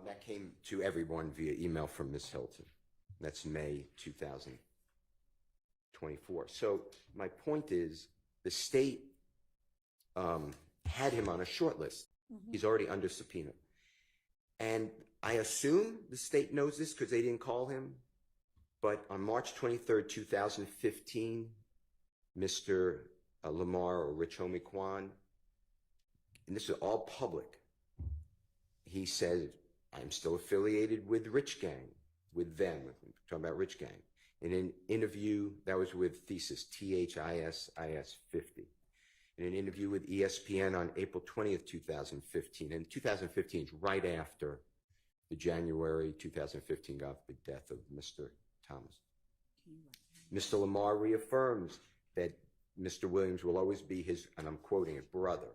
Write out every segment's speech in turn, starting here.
That came to everyone via email from Ms. Hilton. That's May 2024. So my point is the state had him on a short list. He's already under subpoena. And I assume the state knows this because they didn't call him. But on March 23rd, 2015, Mr. Lamar or Rich Homie Quan, and this is all public, he said, I'm still affiliated with Rich Gang, with them, I'm talking about Rich Gang. In an interview, that was with Thesis, THISIS 50. In an interview with ESPN on April 20th, 2015, and 2015 is right after the January 2015 death of Mr. Thomas. Mr. Lamar reaffirms that Mr. Williams will always be his, and I'm quoting it, brother.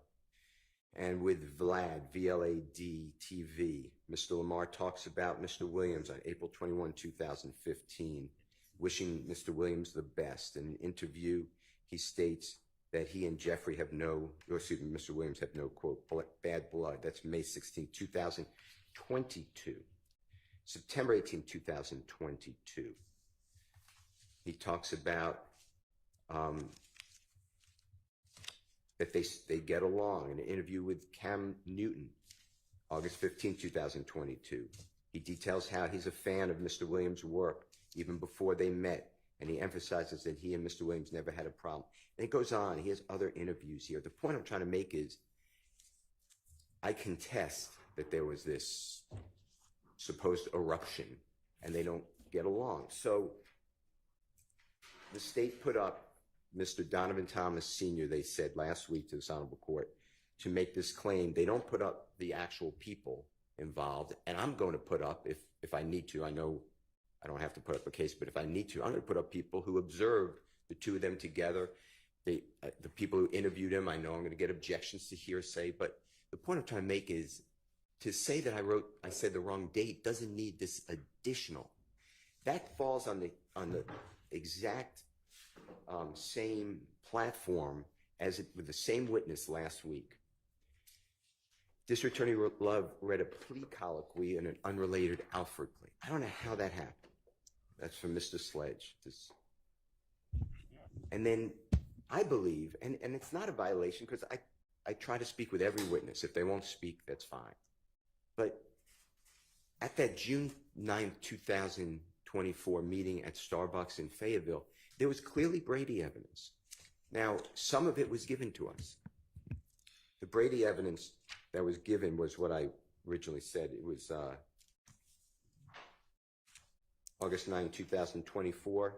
And with Vlad, VLAD TV, Mr. Lamar talks about Mr. Williams on April 21, 2015, wishing Mr. Williams the best. In an interview, he states that he and Jeffrey have no, or excuse me, Mr. Williams have no, quote, bad blood. That's May 16, 2022. September 18, 2022. He talks about that they get along. In an interview with Cam Newton, August 15, 2022. He details how he's a fan of Mr. Williams' work even before they met, and he emphasizes that he and Mr. Williams never had a problem. And it goes on. He has other interviews here. The point I'm trying to make is I contest that there was this supposed eruption and they don't get along. So the state put up Mr. Donovan Thomas Sr., they said last week to this honorable court, to make this claim. They don't put up the actual people involved, and I'm going to put up, if I need to, I know I don't have to put up a case, but if I need to, I'm going to put up people who observed the two of them together. The people who interviewed him, I know I'm going to get objections to hearsay, but the point I'm trying to make is to say that I said the wrong date doesn't need this additional. That falls on the exact same platform as it with the same witness last week. District Attorney Love read a plea colloquy in an unrelated Alford plea. I don't know how that happened. That's from Mr. Sledge. And then I believe, and it's not a violation because I try to speak with every witness. If they won't speak, that's fine. But at that June 9th, 2024 meeting at Starbucks in Fayetteville, there was clearly Brady evidence. Now, some of it was given to us. The Brady evidence that was given was what I originally said. It was August 9, 2024.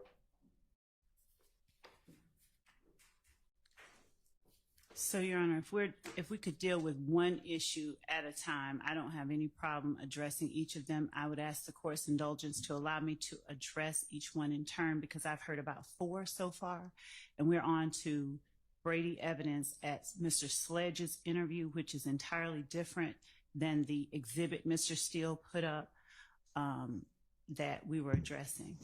So, Your Honor, if we could deal with one issue at a time, I don't have any problem addressing each of them. I would ask the court's indulgence to allow me to address each one in turn because I've heard about 4 so far, and we're on to Brady evidence at Mr. Sledge's interview, which is entirely different than the exhibit Mr. Steele put up that we were addressing.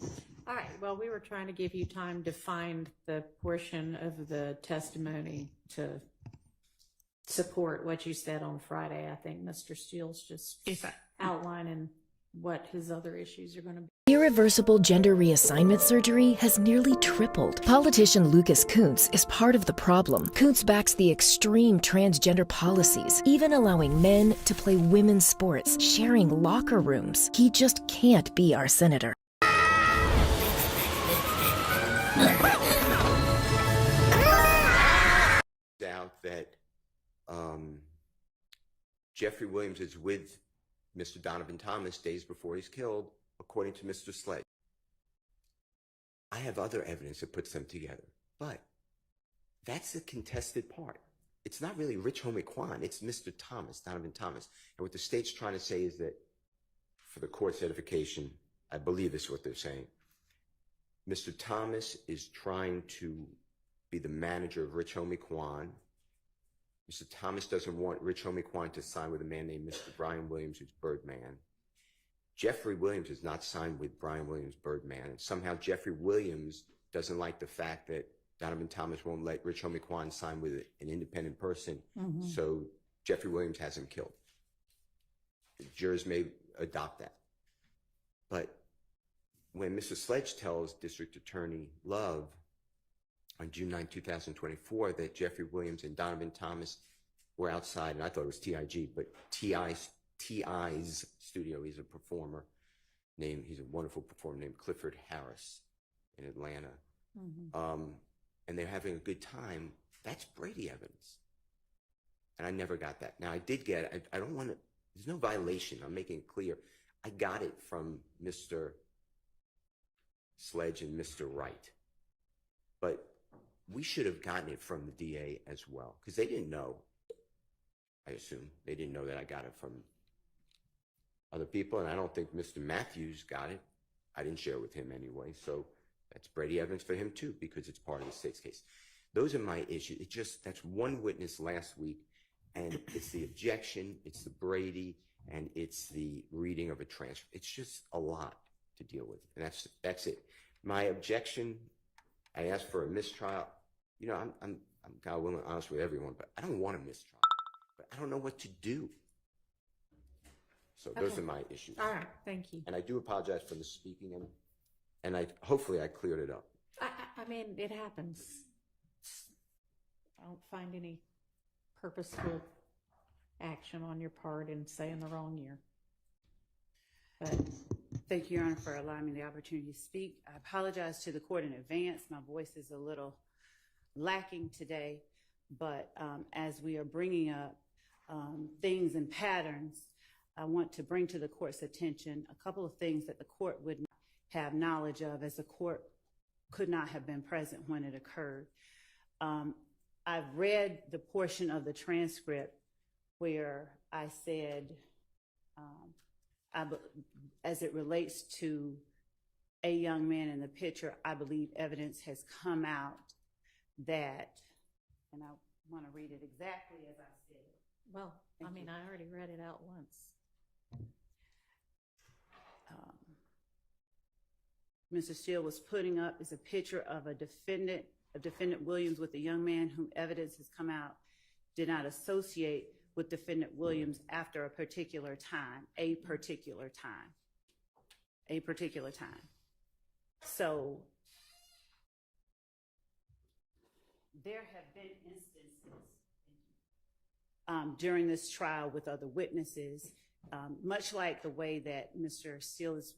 All right. Well, we were trying to give you time to find the portion of the testimony to support what you said on Friday. I think Mr. Steele's just outlining what his other issues are going to be. Irreversible gender reassignment surgery has nearly tripled. Politician Lucas Kuntz is part of the problem. Kuntz backs the extreme transgender policies, even allowing men to play women's sports, sharing locker rooms. He just can't be our senator. Doubt that Jeffery Williams is with Mr. Donovan Thomas days before he's killed, according to Mr. Sledge. I have other evidence that puts them together, but that's the contested part. It's not really Rich Homie Quan, it's Mr. Thomas, Donovan Thomas. And what the state's trying to say is that, for the court's edification, I believe this is what they're saying, Mr. Thomas is trying to be the manager of Rich Homie Quan. Mr. Thomas doesn't want Rich Homie Quan to sign with a man named Mr. Brian Williams, who's Birdman. Jeffery Williams is not signed with Brian Williams, Birdman. And somehow Jeffery Williams doesn't like the fact that Donovan Thomas won't let Rich Homie Quan sign with an independent person. So Jeffery Williams has him killed. The jurors may adopt that. But when Mr. Sledge tells District Attorney Love on June 9, 2024, that Jeffrey Williams and Donovan Thomas were outside, and I thought it was TIG, but TI's studio, he's a performer he's a wonderful performer named Clifford Harris in Atlanta. And they're having a good time. That's Brady evidence. And I never got that. Now I did get, I don't want to, there's no violation. I'm making it clear. I got it from Mr. Sledge and Mr. Wright. But we should have gotten it from the DA as well, because they didn't know. I assume they didn't know that I got it from other people, and I don't think Mr. Matthews got it. I didn't share it with him anyway, so that's Brady evidence for him too, because it's part of the state's case. Those are my issues. That's one witness last week, and it's the objection, it's the Brady, and it's the reading of a transcript. It's just a lot to deal with, and that's it. My objection, I asked for a mistrial. You know, I'm God willing honest with everyone, but I don't want a mistrial. But I don't know what to do. So those are my issues. All right, thank you. And I do apologize for the speaking, and hopefully I cleared it up. I mean, it happens. I don't find any purposeful action on your part in saying the wrong year. But Thank you, Your Honor, for allowing me the opportunity to speak. I apologize to the court in advance. My voice is a little lacking today, but as we are bringing up things and patterns, I want to bring to the court's attention a couple of things that the court would not have knowledge of, as the court could not have been present when it occurred. I've read the portion of the transcript where I said, as it relates to a young man in the picture, I believe evidence has come out that, and I want to read it exactly as I said it. well, I mean, I already read it out once. Mr. Steele was putting up is a picture of defendant Williams with a young man whom evidence has come out did not associate with defendant Williams after a particular time. So there have been instances during this trial with other witnesses, much like the way that Mr. Steele is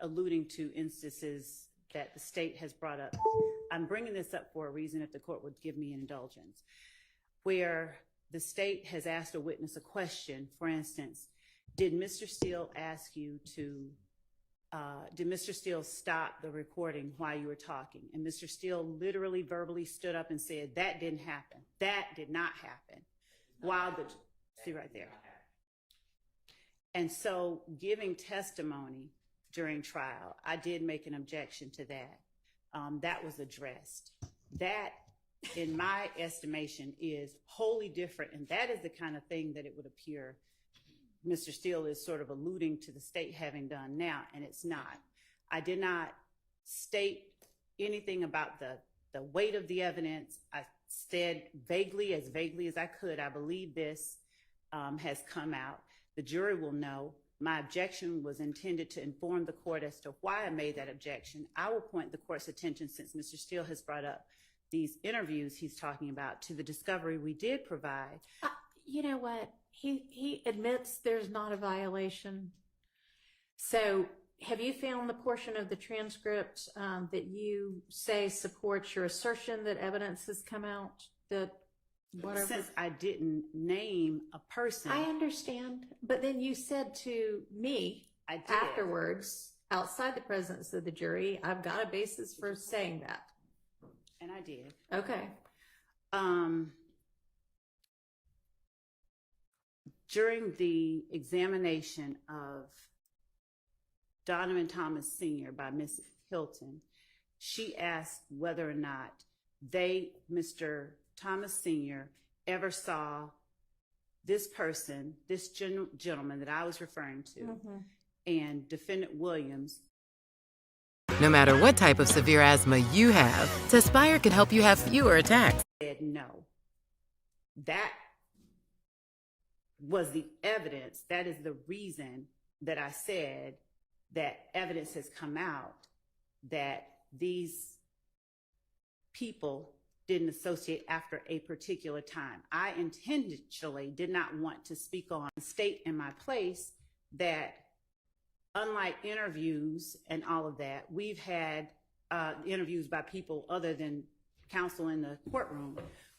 alluding to instances that the state has brought up. I'm bringing this up for a reason, if the court would give me an indulgence, where the state has asked a witness a question. For instance, did Mr. Steele ask you to, did Mr. Steele stop the recording while you were talking? And Mr. Steele literally verbally stood up and said, that didn't happen. That did not happen. See right there. And so giving testimony during trial, I did make an objection to that. That was addressed. That, in my estimation, is wholly different, and that is the kind of thing that it would appear Mr. Steele is sort of alluding to the state having done now, and it's not. I did not state anything about the weight of the evidence. I said vaguely as I could, I believe this has come out. The jury will know. My objection was intended to inform the court as to why I made that objection. I will point the court's attention, since Mr. Steele has brought up these interviews he's talking about, to the discovery we did provide. You know what? He admits there's not a violation. So have you found the portion of the transcript that you say supports your assertion that evidence has come out? That whatever. Since I didn't name a person. I understand. But then you said to me afterwards, outside the presence of the jury, I've got a basis for saying that. And I did. Okay. During the examination of Donovan Thomas Sr. by Ms. Hilton, she asked whether or not Mr. Thomas Sr. ever saw this person, this gentleman that I was referring to, and defendant Williams. No matter what type of severe asthma you have, Tespire can help you have fewer attacks. Said no. That was the evidence. That is the reason that I said that evidence has come out that these people didn't associate after a particular time. I intentionally did not want to speak on, state in my place that unlike interviews and all of that, we've had interviews by people other than counsel in the courtroom.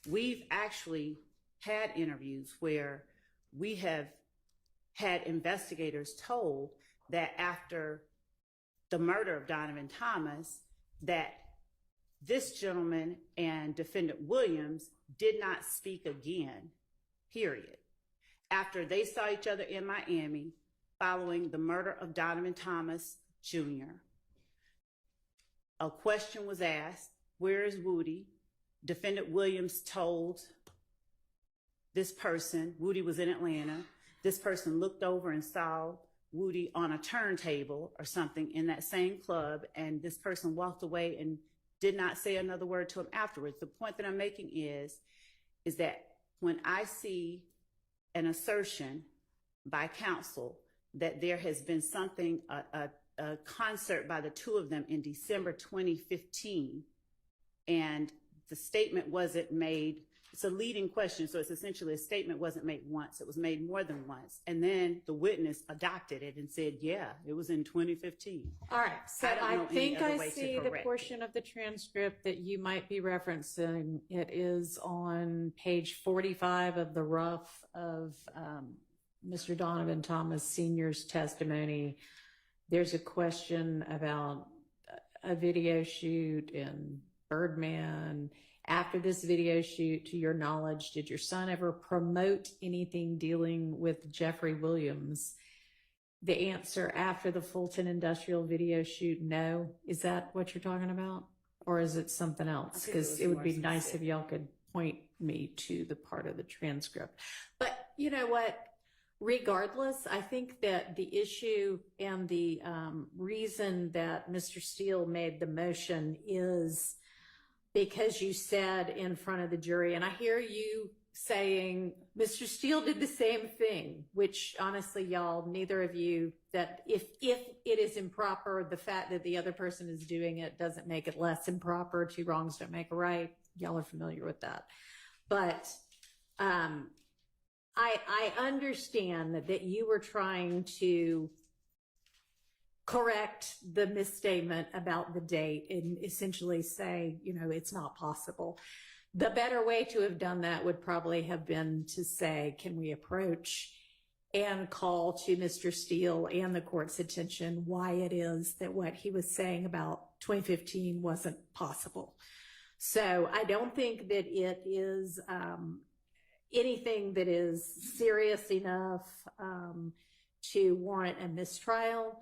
We've actually had interviews where we have had investigators told that after the murder of Donovan Thomas, that this gentleman and defendant Williams did not speak again, period. After they saw each other in Miami following the murder of Donovan Thomas Jr., a question was asked, where is Woody? Defendant Williams told this person, Woody was in Atlanta. This person looked over and saw Woody on a turntable or something in that same club, and this person walked away and did not say another word to him afterwards. The point that I'm making is that when I see an assertion by counsel that there has been something, a concert by the two of them in December 2015, and the statement wasn't made, it's a leading question, so it's essentially a statement wasn't made once, it was made more than once. And then the witness adopted it and said, yeah, it was in 2015. All right, so I think I see the correct portion of the transcript that you might be referencing. It is on page 45 of the rough of Mr. Donovan Thomas Sr.'s testimony. There's a question about a video shoot in Birdman. After this video shoot, to your knowledge, did your son ever promote anything dealing with Jeffery Williams? The answer, after the Fulton Industrial video shoot, no. Is that what you're talking about? Or is it something else? Because it would be nice if y'all could point me to the part of the transcript. But you know what? Regardless, I think that the issue and the reason that Mr. Steele made the motion is because you said in front of the jury, and I hear you saying Mr. Steele did the same thing, which honestly, y'all, neither of you, that if it is improper, the fact that the other person is doing it doesn't make it less improper. Two wrongs don't make a right. Y'all are familiar with that. But I understand that you were trying to correct the misstatement about the date and essentially say, you know, it's not possible. The better way to have done that would probably have been to say, can we approach and call to Mr. Steele and the court's attention why it is that what he was saying about 2015 wasn't possible. So I don't think that it is anything that is serious enough to warrant a mistrial.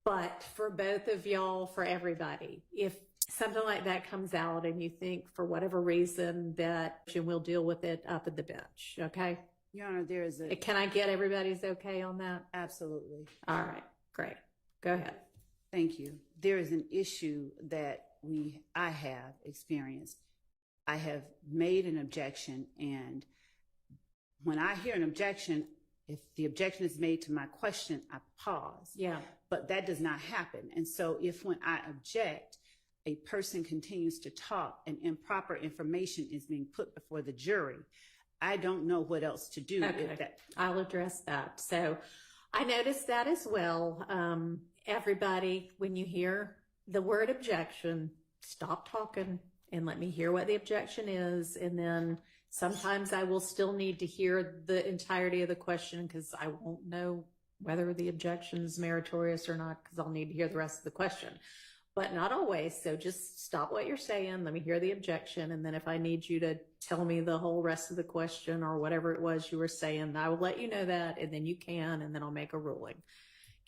But for both of y'all, for everybody, if something like that comes out and you think for whatever reason that we'll deal with it up at the bench, okay? Your Honor, there is a... Can I get everybody's okay on that? Absolutely. All right, great. Go ahead. Thank you. There is an issue that I have experienced. I have made an objection, and when I hear an objection, if the objection is made to my question, I pause. Yeah. But that does not happen. And so if when I object, a person continues to talk and improper information is being put before the jury, I don't know what else to do. Okay. I'll address that. So I noticed that as well. Everybody, when you hear the word objection, stop talking and let me hear what the objection is. And then sometimes I will still need to hear the entirety of the question because I won't know whether the objection is meritorious or not because I'll need to hear the rest of the question. But not always. So just stop what you're saying. Let me hear the objection. And then if I need you to tell me the whole rest of the question or whatever it was you were saying, I will let you know that, and then you can, and then I'll make a ruling.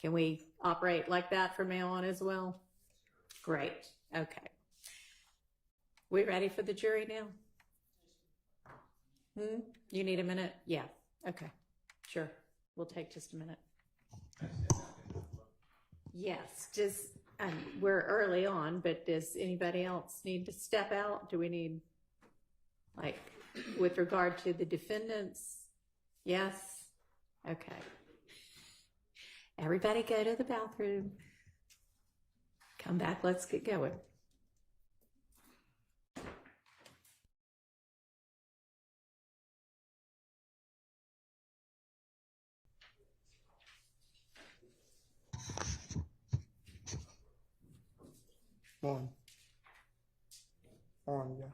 Can we operate like that from now on as well? Great. Okay. We ready for the jury now? You need a minute? Yeah. Okay. Sure. We'll take just a minute. Yes. Just, we're early on, but does anybody else need to step out? Do we need, like, with regard to the defendants? Yes. Okay. Everybody go to the bathroom. Come back, let's get going. On, yeah.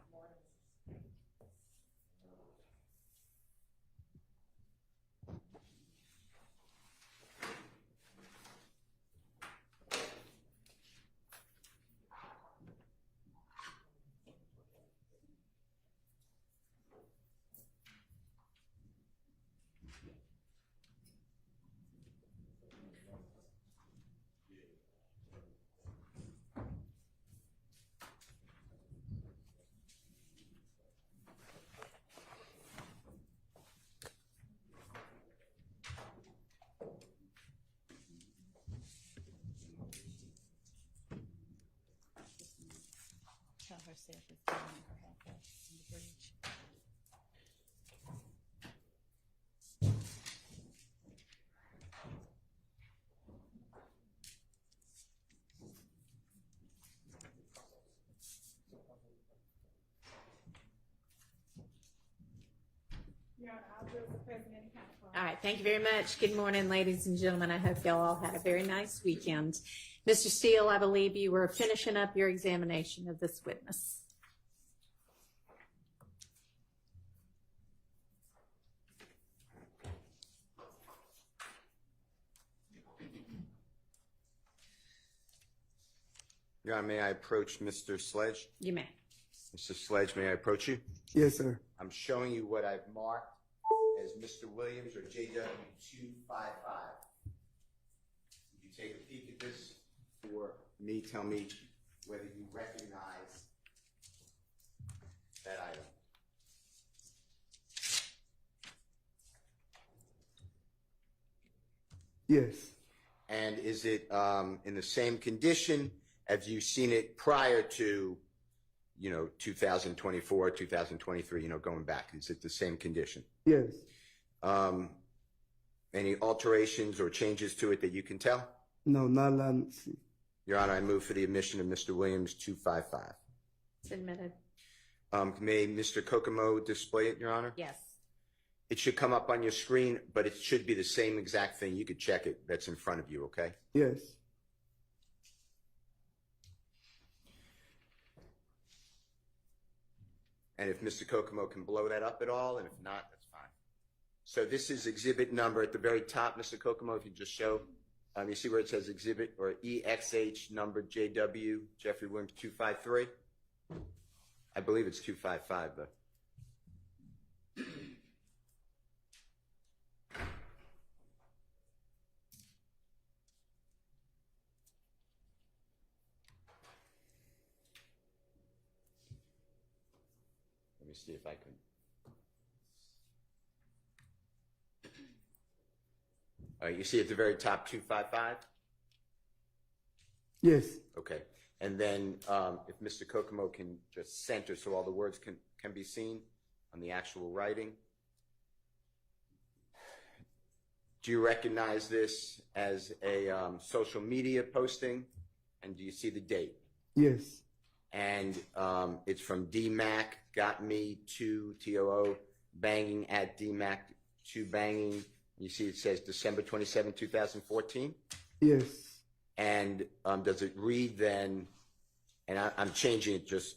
Tell her Seth is telling her about that on the bridge. All right, thank you very much. Good morning, ladies and gentlemen. I hope y'all all had a very nice weekend. Mr. Steele, I believe you were finishing up your examination of this witness. Your Honor, may I approach Mr. Sledge? You may. Mr. Sledge, may I approach you? Yes, sir. I'm showing you what I've marked as Mr. Williams or JW 255. If you take a peek at this for me, tell me whether you recognize that item. Yes. And is it in the same condition? Have you seen it prior to, 2024, 2023, going back? Is it the same condition? Yes. Any alterations or changes to it that you can tell? No, not allowed to see. Your Honor, I move for the admission of Mr. Williams 255. It's admitted. May Mr. Kokomo display it, Your Honor? Yes. It should come up on your screen, but it should be the same exact thing. You could check it. That's in front of you, okay? Yes. And if Mr. Kokomo can blow that up at all, and if not, that's fine. So this is exhibit number at the very top, Mr. Kokomo, if you just show. You see where it says exhibit or EXH number JW, Jeffery Williams 253? I believe it's 255, though. Let me see if I can. All right, you see at the very top 255? Yes. Okay. And then if Mr. Kokomo can just center so all the words can be seen on the actual writing. Do you recognize this as a social media posting? And do you see the date? Yes. And it's from DMAC, got me to TOO, banging at DMAC, to banging. You see it says December 27, 2014? Yes. And does it read then, and I'm changing it just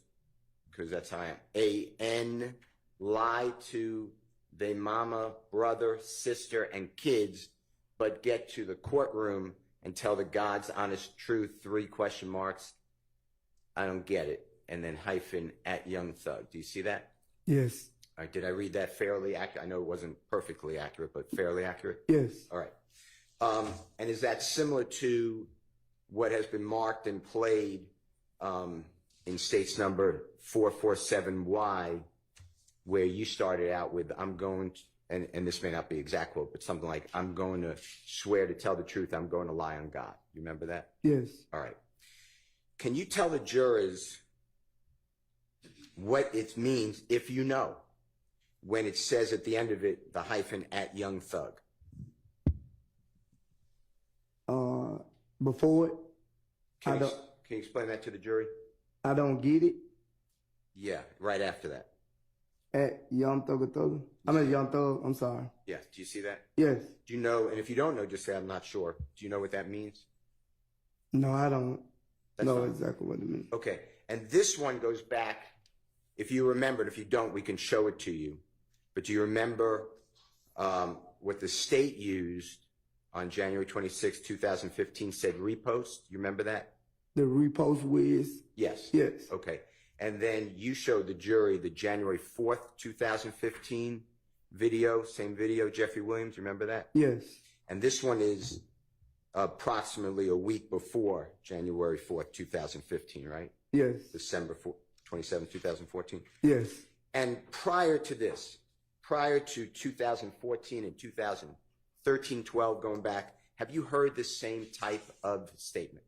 because that's how I am, A-N, lie to they mama, brother, sister, and kids, but get to the courtroom and tell the God's honest truth, 3 question marks. I don't get it. And then hyphen at Young Thug. Do you see that? Yes. All right, did I read that fairly accurate? I know it wasn't perfectly accurate, but fairly accurate? Yes. All right. And is that similar to what has been marked and played in states number 447Y, where you started out with, I'm going to, and this may not be exact quote, but something like, I'm going to swear to tell the truth, I'm going to lie on God. You remember that? Yes. All right. Can you tell the jurors what it means, if you know, when it says at the end of it, the hyphen at Young Thug? Before it, Can I you, don't, can you explain that to the jury? I don't get it. Yeah, right after that. At Yom Thug. I mean, Yom Thug, I'm sorry. Yeah, do you see that? Yes. Do you know, and if you don't know, just say, I'm not sure. Do you know what that means? No, I don't That's know fine. exactly what it means. Okay, and this one goes back, if you remember, and if you don't, we can show it to you. But do you remember what the state used on January 26, 2015, said repost? You remember that? The repost whiz. Yes. Yes. Okay. And then you showed the jury the January 4th, 2015 video, same video, Jeffery Williams, remember that? Yes. And this one is approximately a week before January 4th, 2015, right? Yes. December 27, 2014. Yes. And prior to this, prior to 2014 and 2013, 12, going back, have you heard the same type of statement?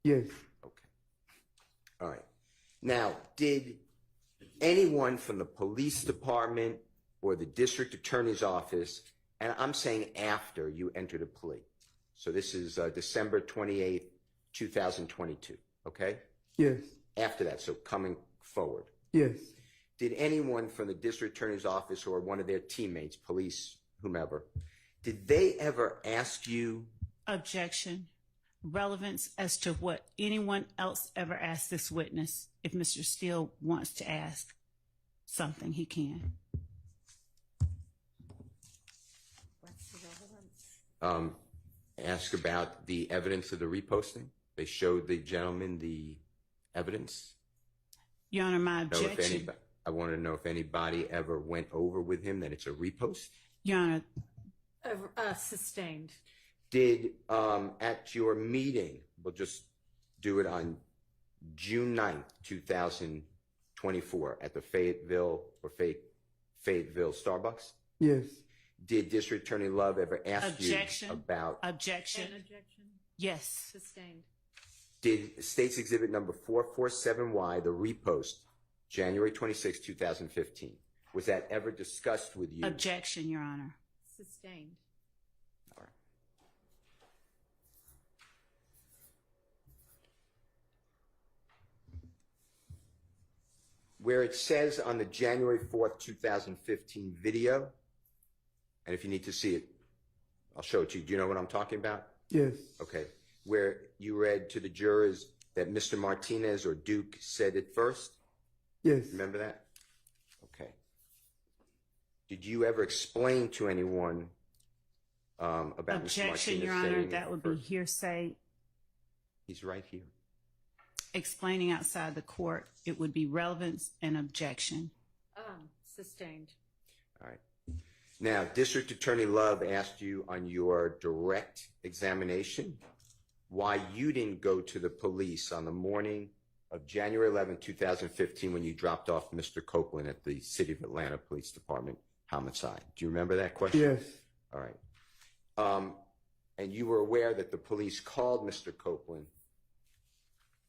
Yes. Okay. All right. Now, did anyone from the police department or the district attorney's office, and I'm saying after you entered a plea, so this is December 28th, 2022, okay? Yes. After that, so coming forward, Yes. did anyone from the district attorney's office or one of their teammates, police, whomever, did they ever ask you? Objection. Relevance as to what anyone else ever asked this witness. If Mr. Steele wants to ask something, he can. What's the relevance? Ask about the evidence of the reposting? They showed the gentleman the evidence? Your Honor, my Know if objection. anybody, I want to know if anybody ever went over with him that it's a repost. Your Honor, Sustained. Did at your meeting, we'll just do it on June 9th, 2024 at the Fayetteville Starbucks, Yes. did District Attorney Love ever ask objection. you about, Objection. Objection. Yes. Sustained. did State's Exhibit number 447Y, the repost, January 26, 2015, was that ever discussed with you? Objection, Your Honor. Sustained. All right. Where it says on the January 4th, 2015 video, and if you need to see it, I'll show it to you. Do you know what I'm talking about? Yes. Okay. Where you read to the jurors that Mr. Martinez or Duke said it first? Yes. Remember that? Okay. Did you ever explain to anyone about Mr. Objection, Martinez Your Honor. saying That it would be first? hearsay. He's right here. Explaining outside the court, it would be relevance and objection. Sustained. All right. Now, District Attorney Love asked you on your direct examination why you didn't go to the police on the morning of January 11, 2015, when you dropped off Mr. Copeland at the City of Atlanta Police Department homicide. Do you remember that question? Yes. All right. And you were aware that the police called Mr. Copeland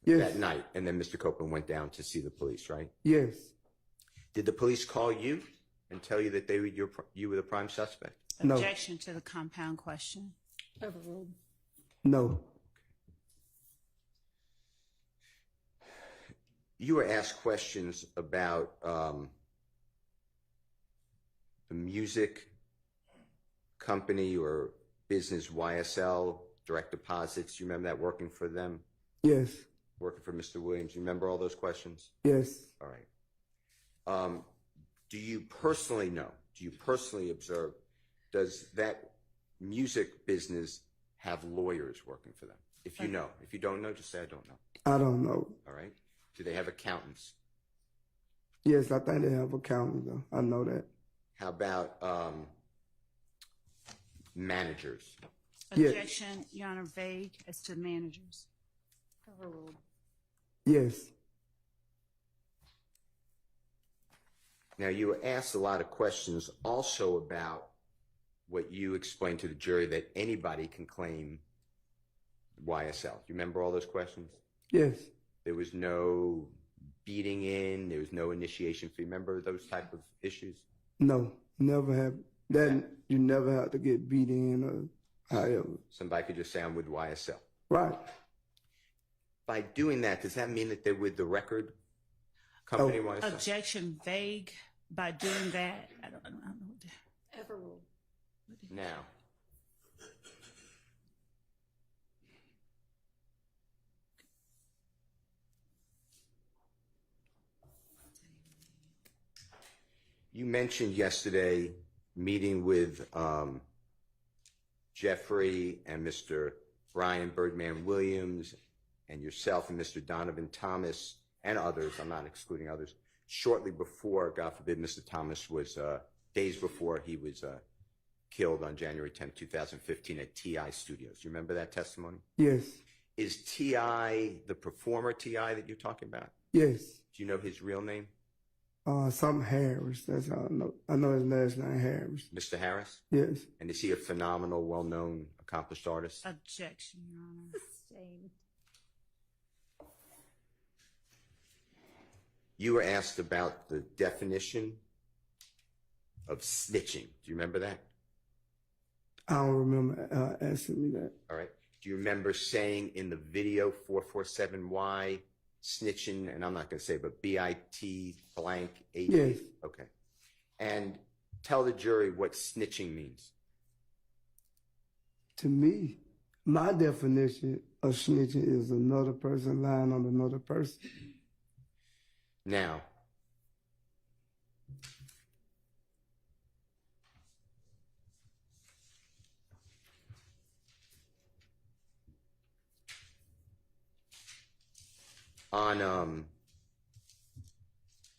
Yes. that night, and then Mr. Copeland went down to see the police, right? Yes. Did the police call you and tell you that you were the prime suspect? No. Objection to the compound question. Overruled. No. You were asked questions about the music company or business YSL, direct deposits. You remember that, working for them, Yes. working for Mr. Williams? You remember all those questions? Yes. All right. Do you personally know, do you personally observe, does that music business have lawyers working for them? If you know. If you don't know, just say I don't know. I don't know. All right. Do they have accountants? Yes, I think they have accountants though. I know that. How about managers? Yes. Objection, Your Honor, vague as to managers. Overruled. Yes. Now, you were asked a lot of questions also about what you explained to the jury, that anybody can claim YSL. Do you remember all those questions? Yes. There was no beating in, there was no initiation fee. Remember those type of issues? No. Never have that. You never have to get beat in or however. Somebody could just say, I'm with YSL. Right. By doing that, does that mean that they're with the record company? Oh. YSL? Objection vague by doing that. I don't know what to. Everrule. Now, you mentioned yesterday meeting with Jeffrey and Mr. Brian Birdman Williams and yourself and Mr. Donovan Thomas and others, I'm not excluding others, shortly before, God forbid, Mr. Thomas was, days before he was killed on January 10, 2015 at TI Studios. You remember that testimony? Yes. Is TI the performer TI that you're talking about? Yes. Do you know his real name? Some Harris. That's how I know. I know his last name Harris. Mr. Harris? Yes. And is he a phenomenal, well-known, accomplished artist? Objection, Your Honor. Same. You were asked about the definition of snitching. Do you remember that? I don't remember asking me that. All right. Do you remember saying in the video 447Y snitching, and I'm not going to say, but BIT blank 8? Yes. Okay. And tell the jury what snitching means. To me, my definition of snitching is another person lying on another person. Now,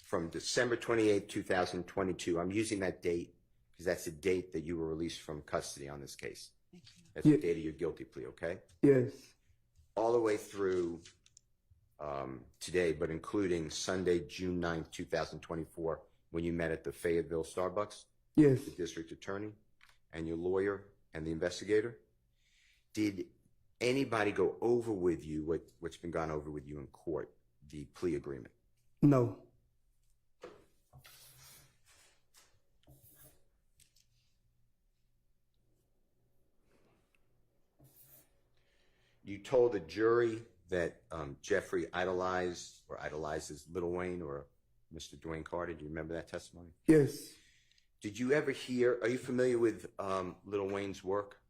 from December 28, 2022, I'm using that date because that's the date that you were released from custody on this case. That's the date of your guilty plea, okay? Yes. All the way through today, but including Sunday, June 9th, 2024, when you met at the Fayetteville Starbucks, Yes. the district attorney and your lawyer and the investigator. Did anybody go over with you what's been gone over with you in court, the plea agreement? No. You told the jury that Jeffrey idolizes Lil Wayne or Mr. Dwayne Carter. Do you remember that testimony? Yes. Did you ever hear, are you familiar with Lil Wayne's work?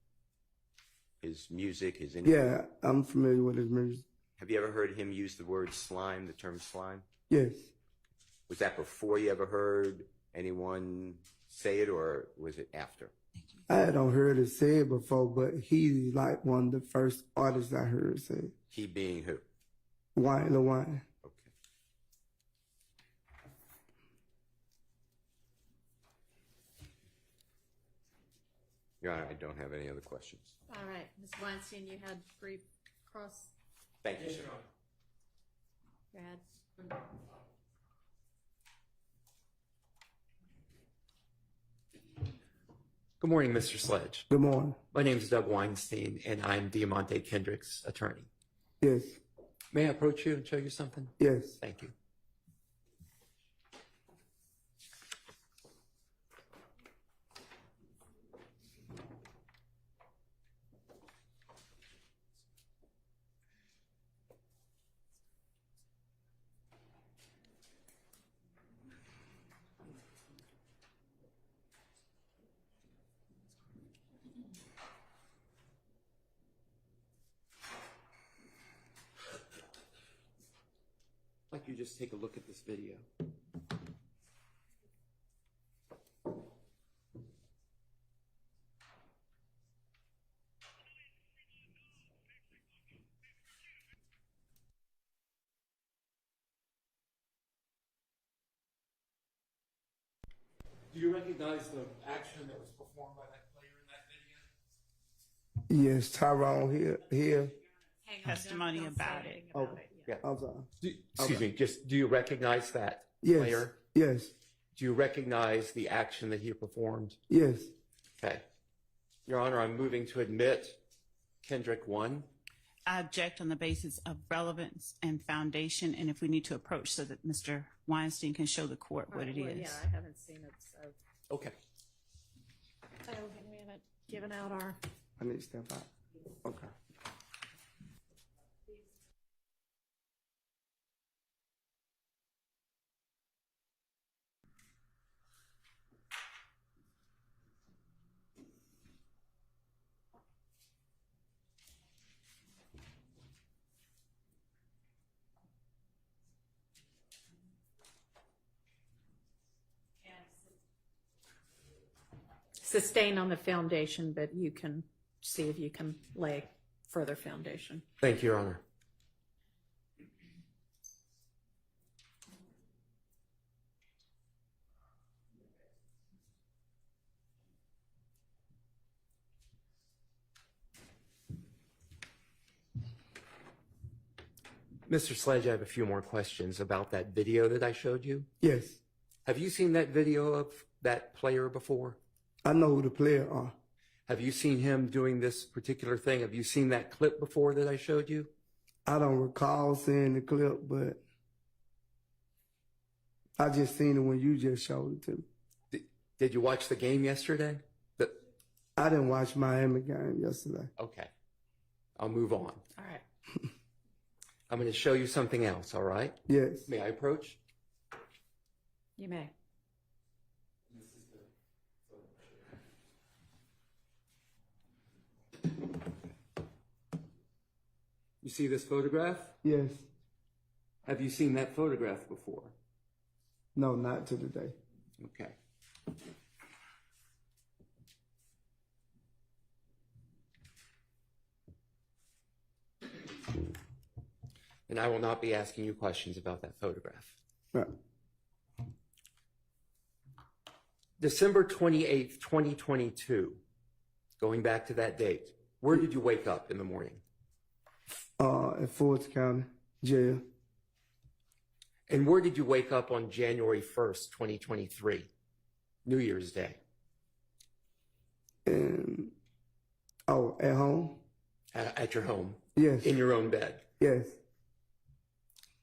His music, his interview? Yeah, I'm familiar with his music. Have you ever heard him use the word slime, the term slime? Yes. Was that before you ever heard anyone say it, or was it after? I hadn't heard it said before, but he's like one of the first artists I heard say it. He being who? Lil Wayne. Okay. Your Honor, I don't have any other questions. All right, Ms. Weinstein, you had brief cross. Thank you, sir. Go ahead. Good morning, Mr. Sledge. Good morning. My name is Doug Weinstein, and I'm Diamante Kendrick's attorney. Yes. May I approach you and show you something? Yes. Thank you. I'd like you to just take a look at this video. Do you recognize the action that was performed by that player in that video? Yes, Tyrone here. Hang on, Testimony don't about say it. anything about it. Yeah. I'm sorry. Excuse me, just do you recognize that Yes. player? Yes. Do you recognize the action that he performed? Yes. Okay. Your Honor, I'm moving to admit Kendrick 1. I object on the basis of relevance and foundation, and if we need to approach so that Mr. Weinstein can show the court what it Well, is. Yeah, I haven't seen it, so. Okay. Oh, we haven't given out our. I need to step out. Okay. sustain on the foundation, but you can see if you can lay further foundation. Thank you, Your Honor. Mr. Sledge, I have a few more questions about that video that I showed you. Yes. Have you seen that video of that player before? I know who the player are. Have you seen him doing this particular thing? Have you seen that clip before that I showed you? I don't recall seeing the clip, but I just seen it when you just showed it to me. Did you watch the game yesterday? I didn't watch Miami game yesterday. Okay. I'll move on. All right. I'm going to show you something else, all right? Yes. May I approach? You may. You see this photograph? Yes. Have you seen that photograph before? No, not to today. Okay. And I will not be asking you questions about that photograph. Right. December 28th, 2022, going back to that date, where did you wake up in the morning? At Fulton County Jail. And where did you wake up on January 1st, 2023, New Year's Day? And at home. At your home? Yes. In your own bed? Yes.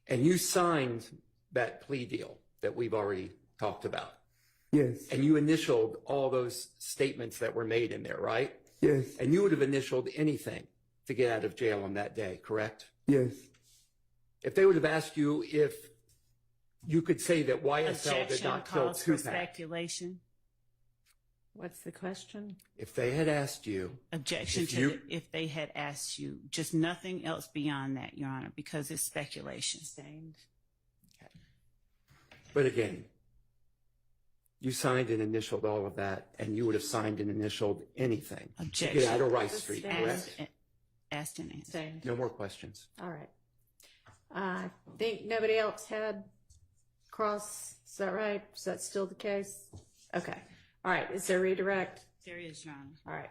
And you signed that plea deal that we've already talked about. Yes. And you initialed all those statements that were made in there, right? Yes. And you would have initialed anything to get out of jail on that day, correct? Yes. If they would have asked you if you could say that YSL did Objection not kill calls for Tupac, speculation. What's the question? if they had asked you, Objection if they had asked you, just nothing else beyond that, Your Honor, because it's speculation. Sustained. but again, you signed and initialed all of that, and you would have signed and initialed anything to Objection. get out of Rice Street, Sustained. correct? Asked and answered. Sustained. No more questions. All right. I think nobody else had cross. Is that right? Is that still the case? Okay. All right. Is there redirect? There is, Your Honor. All right.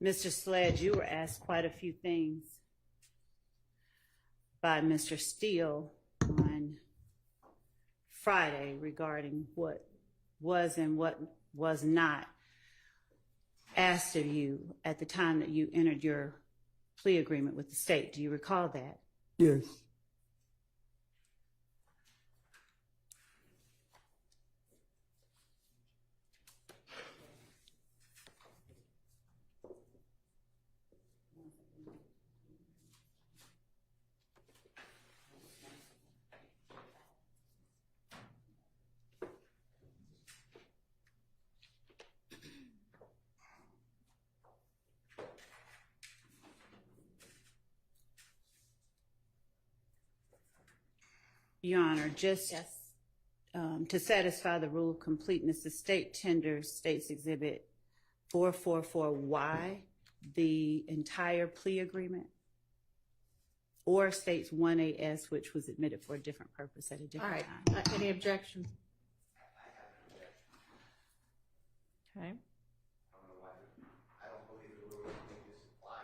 Mr. Sledge, you were asked quite a few things by Mr. Steele on Friday regarding what was and what was not asked of you at the time that you entered your plea agreement with the state. Do you recall that? Yes. Your Honor, just to satisfy the rule of completeness, the state tenders State's Exhibit 444Y, the entire plea agreement, or State's 1AS, which was admitted for a different purpose at a All different right. time. Any objection? Okay.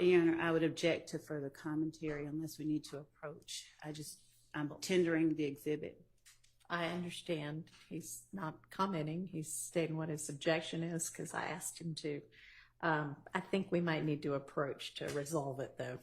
Your Honor, I would object to further commentary unless we need to approach. I'm tendering the exhibit. I understand. He's not commenting. He's stating what his objection is because I asked him to. I think we might need to approach to resolve it, though.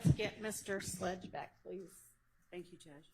Let's get Mr. Sledge back, please. Thank you, Judge.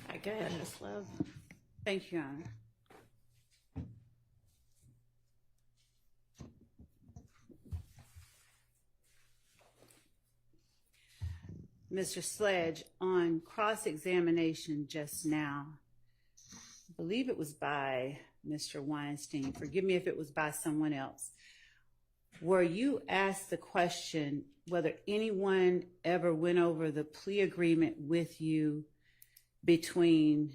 All right, go ahead, Ms. Love. Thank you, Your Honor. Mr. Sledge, on cross-examination just now, I believe it was by Mr. Weinstein. Forgive me if it was by someone else. Were you asked the question whether anyone ever went over the plea agreement with you between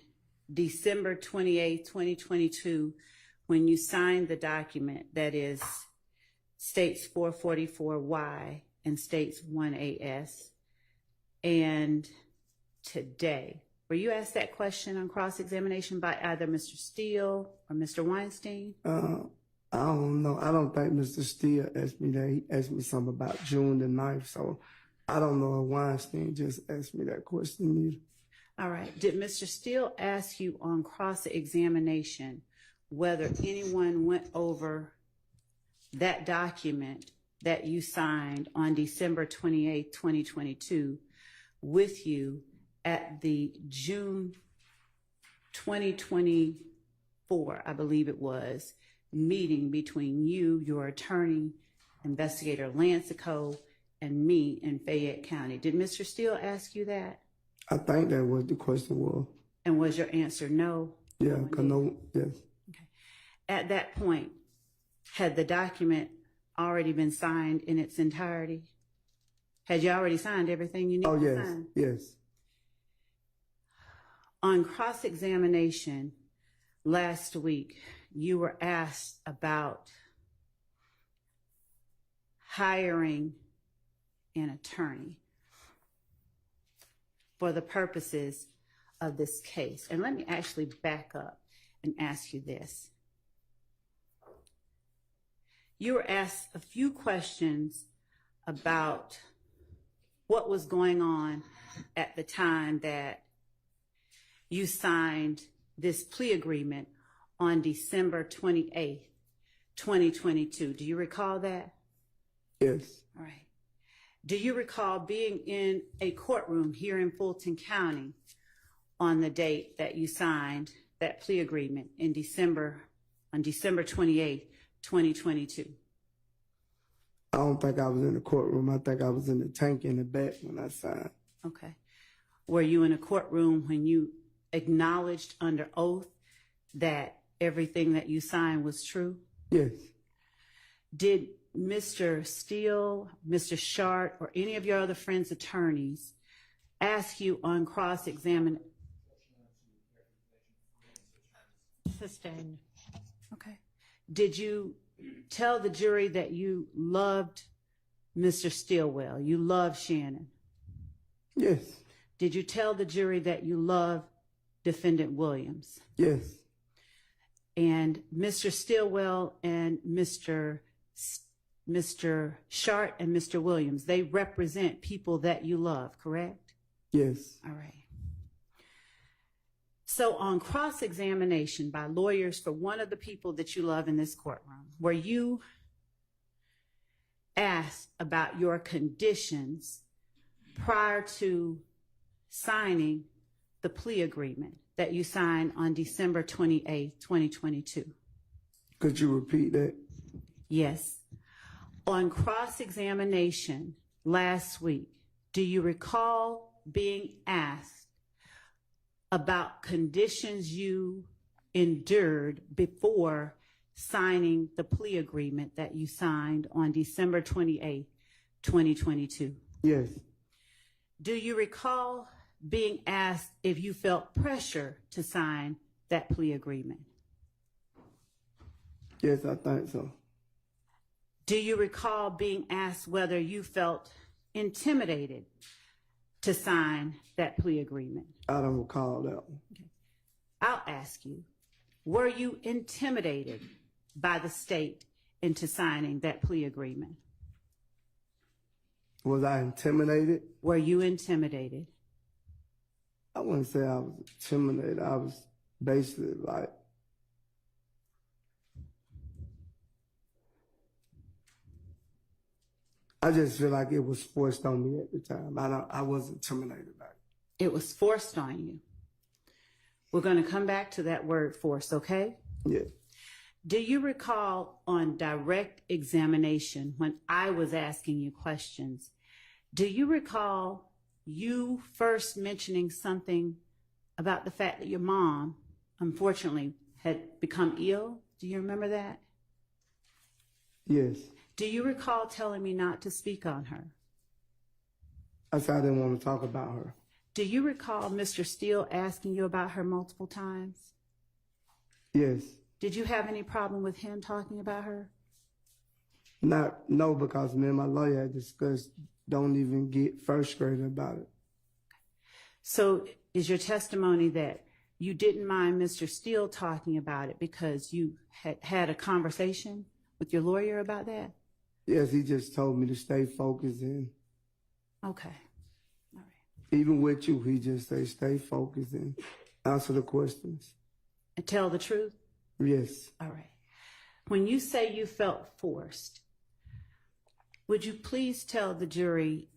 December 28, 2022, when you signed the document that is states 444Y and states 1AS, and today? Were you asked that question on cross-examination by either Mr. Steele or Mr. Weinstein? I don't know. I don't think Mr. Steele asked me that. He asked me something about June the 9th, so I don't know if Weinstein just asked me that question either. All right. Did Mr. Steele ask you on cross-examination whether anyone went over that document that you signed on December 28, 2022 with you at the June 2024, I believe it was, meeting between you, your attorney, Investigator Lancico, and me in Fayette County? Did Mr. Steele ask you that? I think that was the question was. And was your answer no? Yeah, because no, yes. Okay. At that point, had the document already been signed in its entirety? Had you already signed everything you needed Oh, to yes, sign? yes. On cross-examination last week, you were asked about hiring an attorney for the purposes of this case. And let me actually back up and ask you this. You were asked a few questions about what was going on at the time that you signed this plea agreement on December 28th, 2022. Do you recall that? Yes. All right. Do you recall being in a courtroom here in Fulton County on the date that you signed that plea agreement on December 28th, 2022? I don't think I was in the courtroom. I think I was in the tank in the back when I signed. Okay. Were you in a courtroom when you acknowledged under oath that everything that you signed was true? Yes. Did Mr. Steele, Mr. Shart, or any of your other friends' attorneys ask you on cross-examination? Sustained. Okay. Did you tell the jury that you loved Mr. Stillwell, you loved Shannon? Yes. Did you tell the jury that you loved Defendant Williams? Yes. And Mr. Stillwell and Mr. Shart and Mr. Williams, they represent people that you love, correct? Yes. All right. So on cross-examination by lawyers for one of the people that you love in this courtroom, were you asked about your conditions prior to signing the plea agreement that you signed on December 28, 2022? Could you repeat that? Yes. On cross-examination last week, do you recall being asked about conditions you endured before signing the plea agreement that you signed on December 28, 2022? Yes. Do you recall being asked if you felt pressure to sign that plea agreement? Yes, I think so. Do you recall being asked whether you felt intimidated to sign that plea agreement? I don't recall that one. I'll ask you, were you intimidated by the state into signing that plea agreement? Was I intimidated? Were you intimidated? I wouldn't say I was intimidated. I was basically like, I just feel like it was forced on me at the time. I wasn't intimidated by it. It was forced on you. We're going to come back to that word force, okay? Yeah. Do you recall on direct examination when I was asking you questions, do you recall you first mentioning something about the fact that your mom, unfortunately, had become ill? Do you remember that? Yes. Do you recall telling me not to speak on her? I said I didn't want to talk about her. Do you recall Mr. Steele asking you about her multiple times? Yes. Did you have any problem with him talking about her? No, because me and my lawyer had discussed, don't even get frustrated about it. So is your testimony that you didn't mind Mr. Steele talking about it because you had a conversation with your lawyer about that? Yes, he just told me to stay focused and Okay. All right. even with you, he just say stay focused and answer the questions. And tell the truth? Yes. All right. When you say you felt forced, would you please tell the jury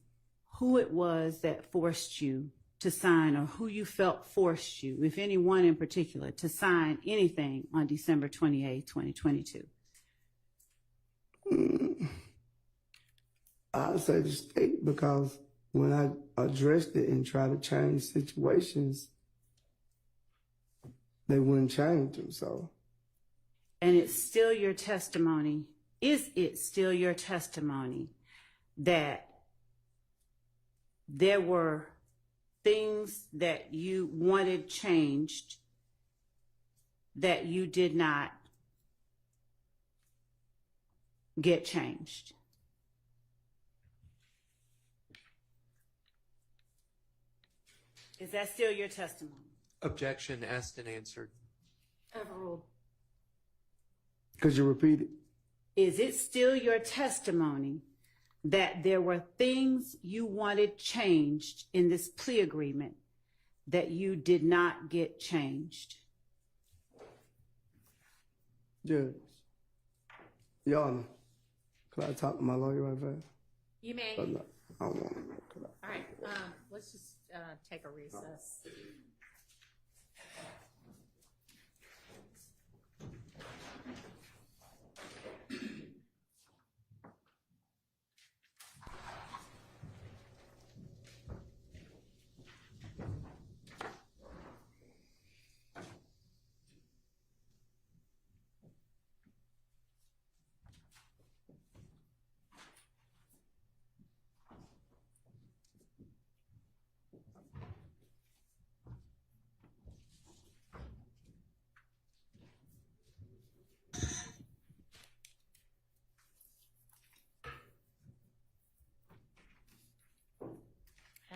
who it was that forced you to sign, or who you felt forced you, if anyone in particular, to sign anything on December 28, 2022? I'd say the state, because when I addressed it and tried to change situations, they wouldn't change them. So, And it's still your testimony, is it still your testimony that there were things that you wanted changed that you did not get changed? Is that still your testimony? Objection asked and answered. Overruled. could you repeat it? Is it still your testimony that there were things you wanted changed in this plea agreement that you did not get changed? Judge. Your Honor, could I talk to my lawyer right fast? You may. But no, I don't want to. Could I? All right, let's just take a recess.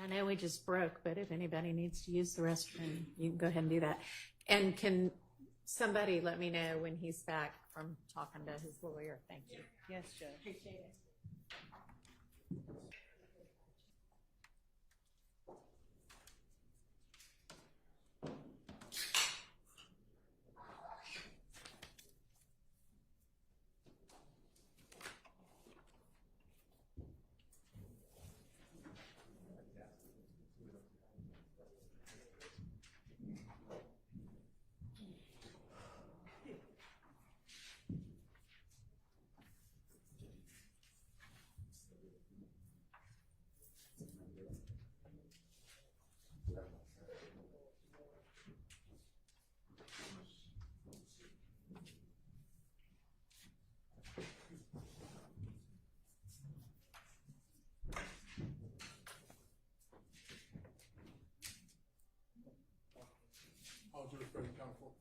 I know we just broke, but if anybody needs to use the restroom, you can go ahead and do that. And can somebody let me know when he's back from talking to his lawyer? Thank you. Yes, Judge. Appreciate it.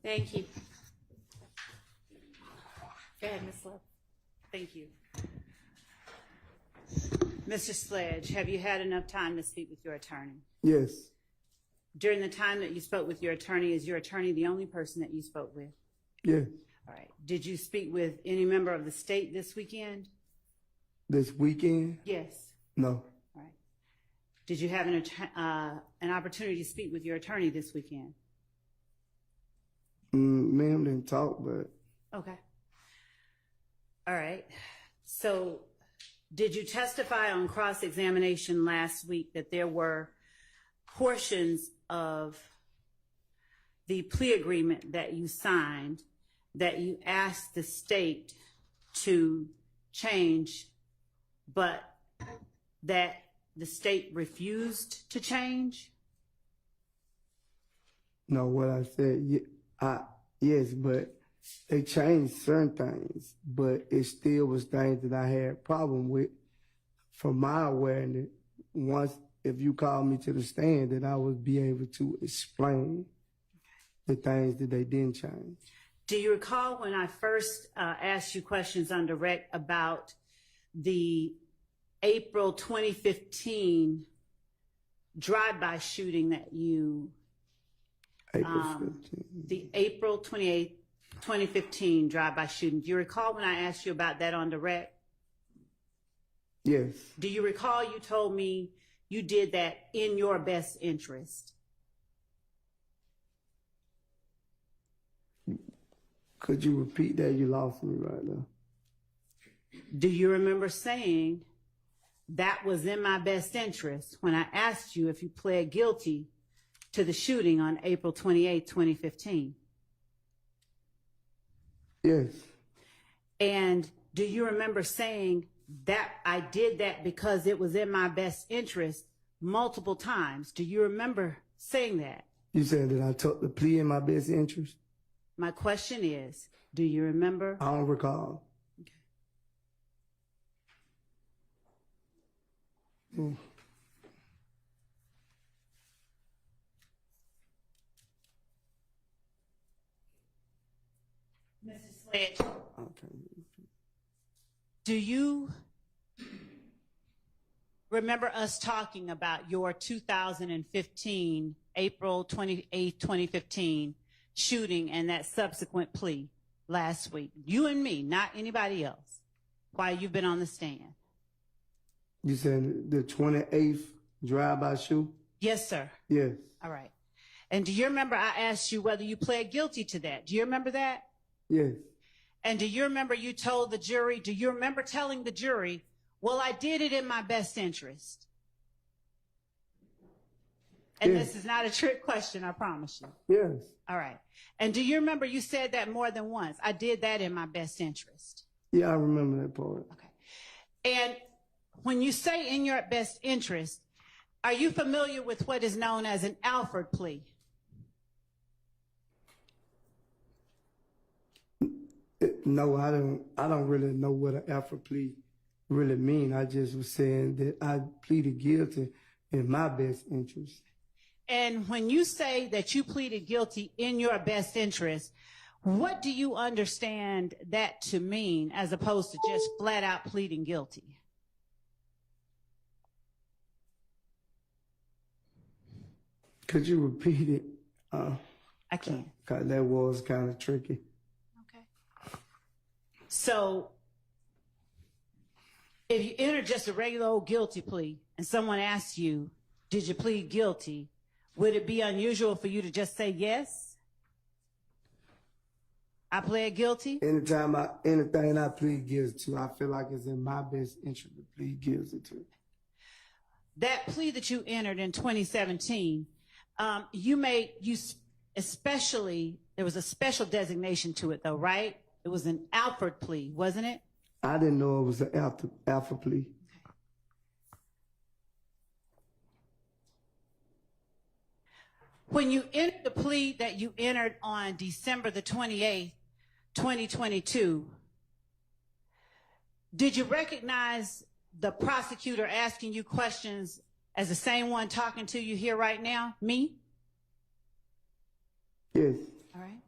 Thank you. ahead, Ms. Love. Thank you. Mr. Sledge, have you had enough time to speak with your attorney? Yes, During the time that you spoke with your attorney, is your attorney the only person that you spoke with? yes. All right. Did you speak with any member of the state this weekend? This weekend? Yes. No. All right. Did you have an opportunity to speak with your attorney this weekend? Ma'am didn't talk, but Okay. All right. So did you testify on cross-examination last week that there were portions of the plea agreement that you signed that you asked the state to change, but that the state refused to change? no, what I said, yes, but they changed certain things, but it still was things that I had problem with. From my awareness, once if you call me to the stand, that I would be able to explain the things that they didn't change. Do you recall when I first asked you questions on direct about the April 2015 drive-by shooting that you, April 15. the April 28th, 2015 drive-by shooting? Do you recall when I asked you about that on direct? Yes, Do you recall you told me you did that in your best interest? could you repeat that? You lost me right now. Do you remember saying that was in my best interest when I asked you if you pled guilty to the shooting on April 28, 2015? Yes, And do you remember saying that I did that because it was in my best interest multiple times? Do you remember saying that? you said that I took the plea in my best interest. My question is, do you remember? I don't recall. Ooh. Mrs. Sledge, Okay. do you remember us talking about your 2015, April 28, 2015 shooting and that subsequent plea last week? You and me, not anybody else, while you've been on the stand. You said the 28th drive-by shoot? Yes, sir. Yes, All right. And do you remember I asked you whether you pled guilty to that? Do you remember that? yes, And do you remember you told the jury, do you remember telling the jury, well, I did it in my best interest? And Yes. this is not a trick question, I promise you. yes, All right. And do you remember you said that more than once? I did that in my best interest. yeah, I remember that part. Okay. And when you say in your best interest, are you familiar with what is known as an Alford plea? No, I don't really know what an alpha plea really mean. I just was saying that I pleaded guilty in my best interest. And when you say that you pleaded guilty in your best interest, what do you understand that to mean as opposed to just flat out pleading guilty? Could you repeat it? I can. 'Cause that was kind of tricky. Okay. So if you enter just a regular old guilty plea and someone asks you, did you plead guilty? Would it be unusual for you to just say yes? I pled guilty? Anything I plead guilty to, I feel like it's in my best interest to plead guilty to. That plea that you entered in 2017, especially, there was a special designation to it though, right? It was an Alford plea, wasn't it? I didn't know it was an alpha plea. When you entered the plea that you entered on December the 28th, 2022, did you recognize the prosecutor asking you questions as the same one talking to you here right now? Me? Yes, All right.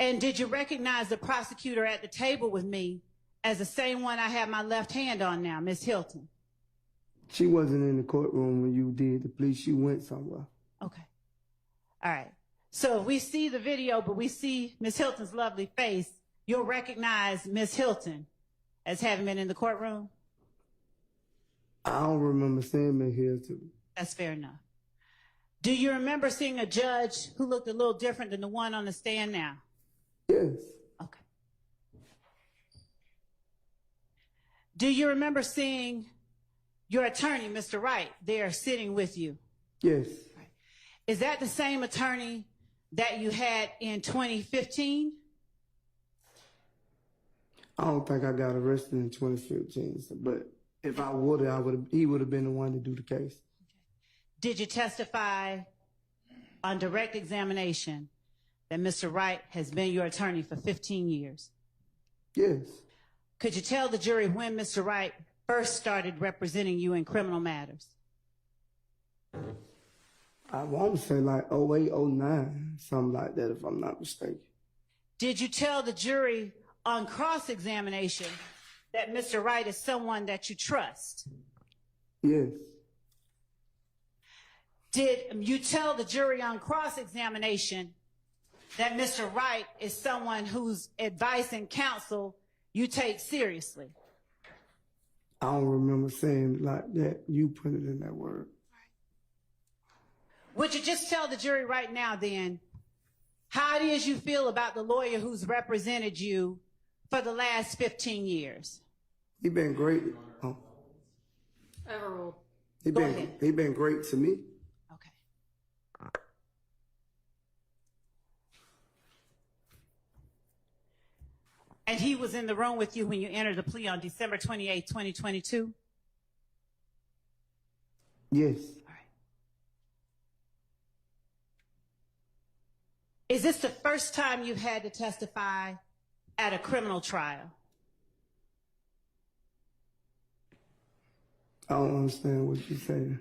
And did you recognize the prosecutor at the table with me as the same one I have my left hand on now, Miss Hilton? She wasn't in the courtroom when you did the plea. She went somewhere. Okay. All right. So if we see the video, but we see Miss Hilton's lovely face, you'll recognize Miss Hilton as having been in the courtroom? I don't remember seeing me here too. That's fair enough. Do you remember seeing a judge who looked a little different than the one on the stand now? Yes. Okay. Do you remember seeing your attorney, Mr. Wright, there sitting with you? Yes. Right. Is that the same attorney that you had in 2015? I don't think I got arrested in 2015, but if I would have, he would have been the one to do the case. Did you testify on direct examination that Mr. Wright has been your attorney for 15 years? Yes. Could you tell the jury when Mr. Wright first started representing you in criminal matters? I want to say like 08, 09, something like that, if I'm not mistaken. Did you tell the jury on cross-examination that Mr. Wright is someone that you trust? Yes. Did you tell the jury on cross-examination that Mr. Wright is someone whose advice and counsel you take seriously? I don't remember saying it like that. You put it in that word. Would you just tell the jury right now then how it is you feel about the lawyer who's represented you for the last 15 years? He been great. Overruled. He been great to me. Okay. And he was in the room with you when you entered the plea on December 28, 2022? Yes. All right. Is this the first time you've had to testify at a criminal trial? I don't understand what you're saying.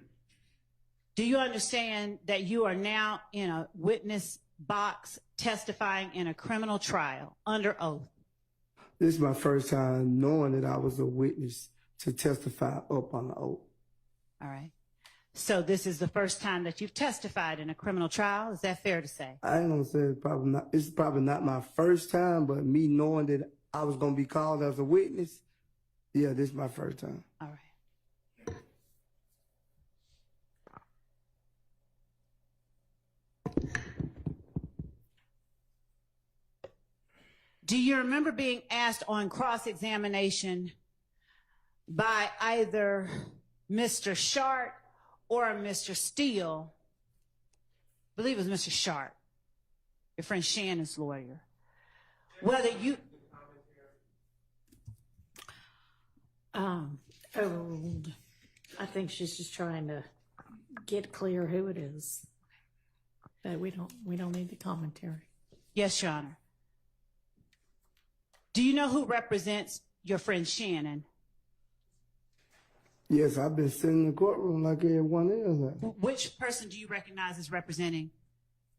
Do you understand that you are now in a witness box testifying in a criminal trial under oath? This is my first time knowing that I was a witness to testify up on the oath. All right. So this is the first time that you've testified in a criminal trial. Is that fair to say? I ain't gonna say it's probably not my first time, but me knowing that I was gonna be called as a witness, yeah, this is my first time. All right. Do you remember being asked on cross-examination by either Mr. Sharp or Mr. Steele? I believe it was Mr. Sharp, your friend Shannon's lawyer, whether you... Overruled. I think she's just trying to get clear who it is. But we don't need the commentary. Yes, Your Honor. Do you know who represents your friend Shannon? Yes, I've been sitting in the courtroom like everyone else. Which person do you recognize as representing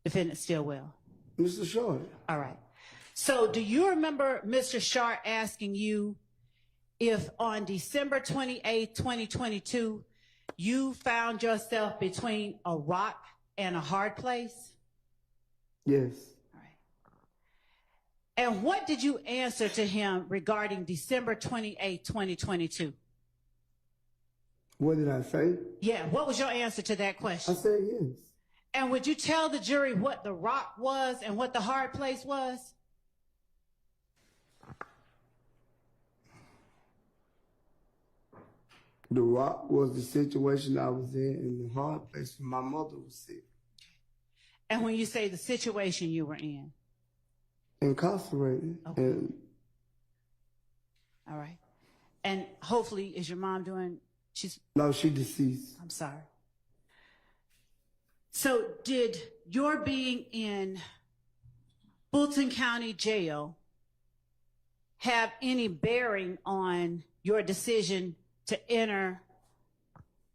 defendant Stillwell? Mr. Short. All right. So do you remember Mr. Sharp asking you if on December 28, 2022, you found yourself between a rock and a hard place? Yes. All right. And what did you answer to him regarding December 28, 2022? What did I say? Yeah, what was your answer to that I question? said yes. And would you tell the jury what the rock was and what the hard place was? The rock was the situation I was in, and the hard place where my mother was sick. And when you say the situation you were in? Incarcerated. Okay. And All right. And hopefully, is your mom doing, no, she deceased. I'm sorry. So did your being in Fulton County Jail have any bearing on your decision to enter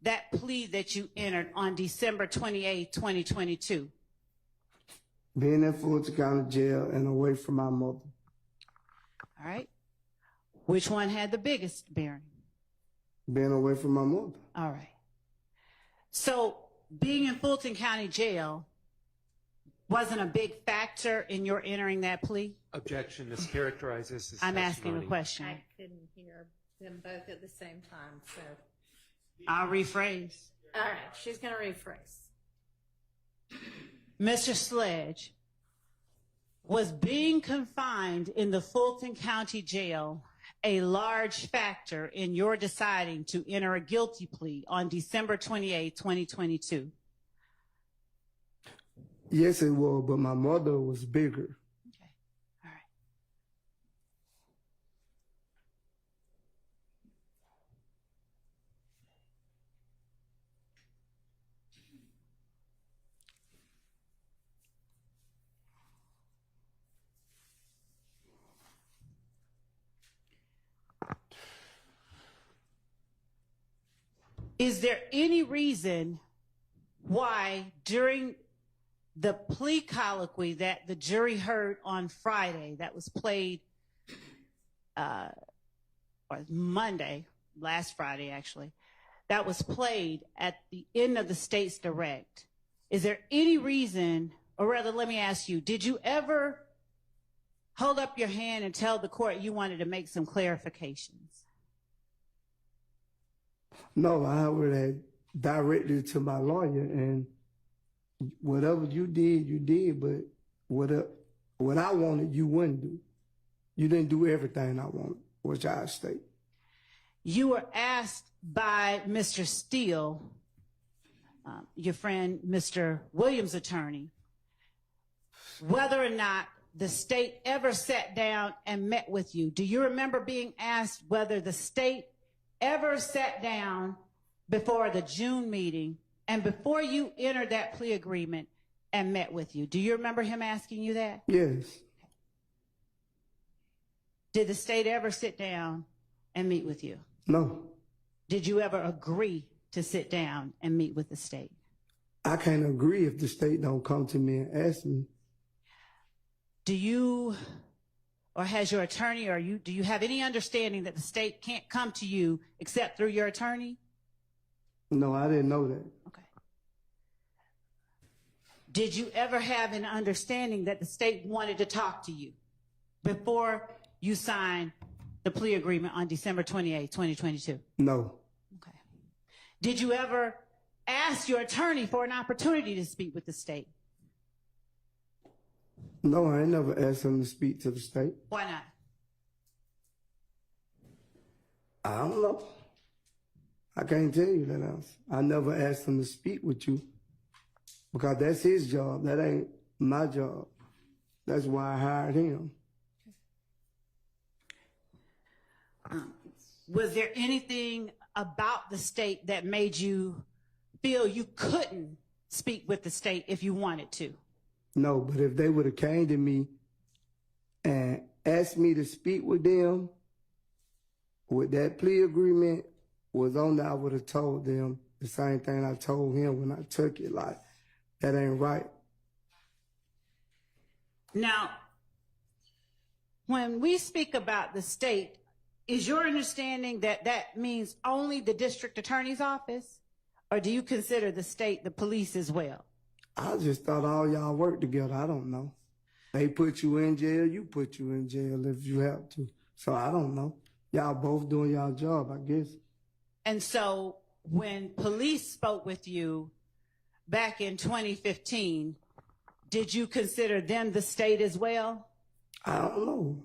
that plea that you entered on December 28, 2022? Being in Fulton County Jail and away from my mother. All right. Which one had the biggest bearing? Being away from my mother. All right. So being in Fulton County Jail wasn't a big factor in your entering that plea? Objection. Mischaracterizes this I'm asking a testimony. question. I couldn't hear them both at the same time, so. I'll rephrase. All right, she's going to rephrase. Mr. Sledge, was being confined in the Fulton County Jail a large factor in your deciding to enter a guilty plea on December 28, 2022? Yes, it was, but my mother was bigger. Okay. All right. Is there any reason why during the plea colloquy that the jury heard on Friday, that was played, or Monday, last Friday actually, that was played at the end of the state's direct, is there any reason, or rather let me ask you, did you ever hold up your hand and tell the court you wanted to make some clarifications? No, I would have directed it to my lawyer, and whatever you did, but what I wanted, you wouldn't do. You didn't do everything I wanted, which I state. You were asked by Mr. Steele, your friend, Mr. Williams' attorney, whether or not the state ever sat down and met with you. Do you remember being asked whether the state ever sat down before the June meeting and before you entered that plea agreement and met with you? Do you remember him asking you that? Yes. Did the state ever sit down and meet with you? No. Did you ever agree to sit down and meet with the state? I can't agree if the state don't come to me and ask me. Do you, or has your attorney, or do you have any understanding that the state can't come to you except through your attorney? No, I didn't know that. Okay. Did you ever have an understanding that the state wanted to talk to you before you signed the plea agreement on December 28, 2022? No. Okay. Did you ever ask your attorney for an opportunity to speak with the state? No, I ain't never asked him to speak to the state. Why not? I don't know. I can't tell you that else. I never asked him to speak with you because that's his job. That ain't my job. That's why I hired him. Was there anything about the state that made you feel you couldn't speak with the state if you wanted to? No, but if they would have came to me and asked me to speak with them, with that plea agreement was on there, I would have told them the same thing I told him when I took it, like, that ain't right. Now, when we speak about the state, is your understanding that that means only the district attorney's office, or do you consider the state the police as well? I just thought all y'all work together. I don't know. They put you in jail, you put you in jail if you have to. So I don't know. Y'all both doing y'all job, I guess. And so when police spoke with you back in 2015, did you consider them the state as well? I don't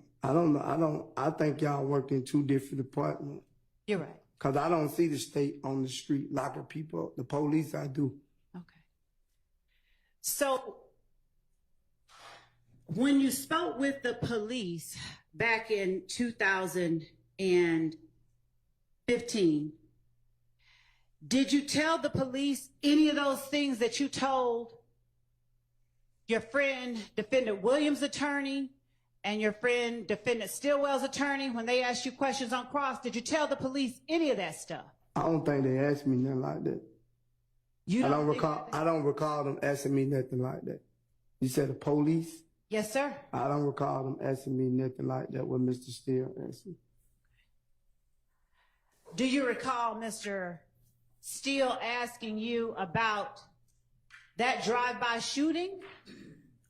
know. I think y'all work in two different departments. You're right. Because I don't see the state on the street locking people up. The police, I do. Okay. So when you spoke with the police back in 2015, did you tell the police any of those things that you told your friend, Defendant Williams' attorney, and your friend, Defendant Stillwell's attorney, when they asked you questions on cross? Did you tell the police any of that stuff? I don't think they asked me nothing like that. I don't recall them asking me nothing like that. You said the police? Yes, sir. I don't recall them asking me nothing like that what Mr. Steele asked me. Do you recall Mr. Steele asking you about that drive-by shooting?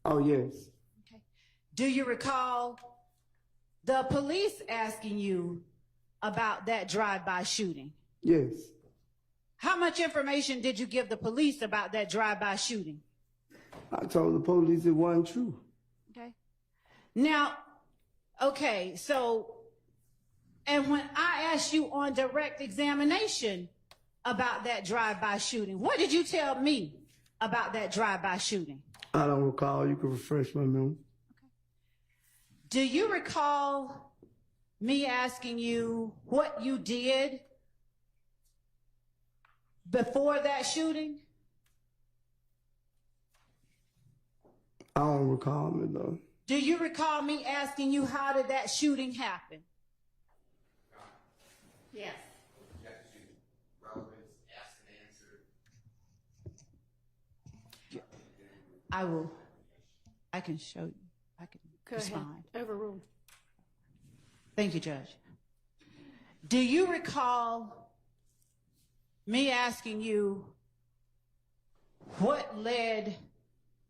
Oh, yes. Okay. Do you recall the police asking you about that drive-by shooting? Yes. How much information did you give the police about that drive-by shooting? I told the police it wasn't true. Okay. Now, okay, so, and when I asked you on direct examination about that drive-by shooting, what did you tell me about that drive-by shooting? I don't recall. You can refresh my memory. Do you recall me asking you what you did before that shooting? I don't recall it, though. Do you recall me asking you how did that shooting happen? Yes. I can show you. I can respond. Overruled. Thank you, Judge. Do you recall me asking you what led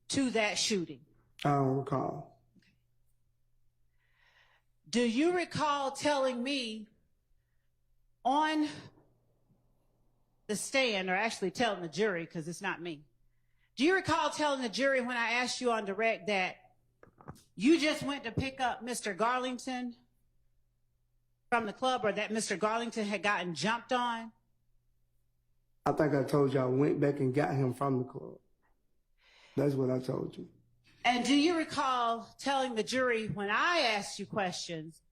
to that shooting? I don't recall. Do you recall telling me on the stand, or actually telling the jury, because it's not me, do you recall telling the jury when I asked you on direct that you just went to pick up Mr. Garlington from the club, or that Mr. Garlington had gotten jumped on? I think I told you I went back and got him from the club. That's what I told you. And do you recall telling the jury when I asked you questions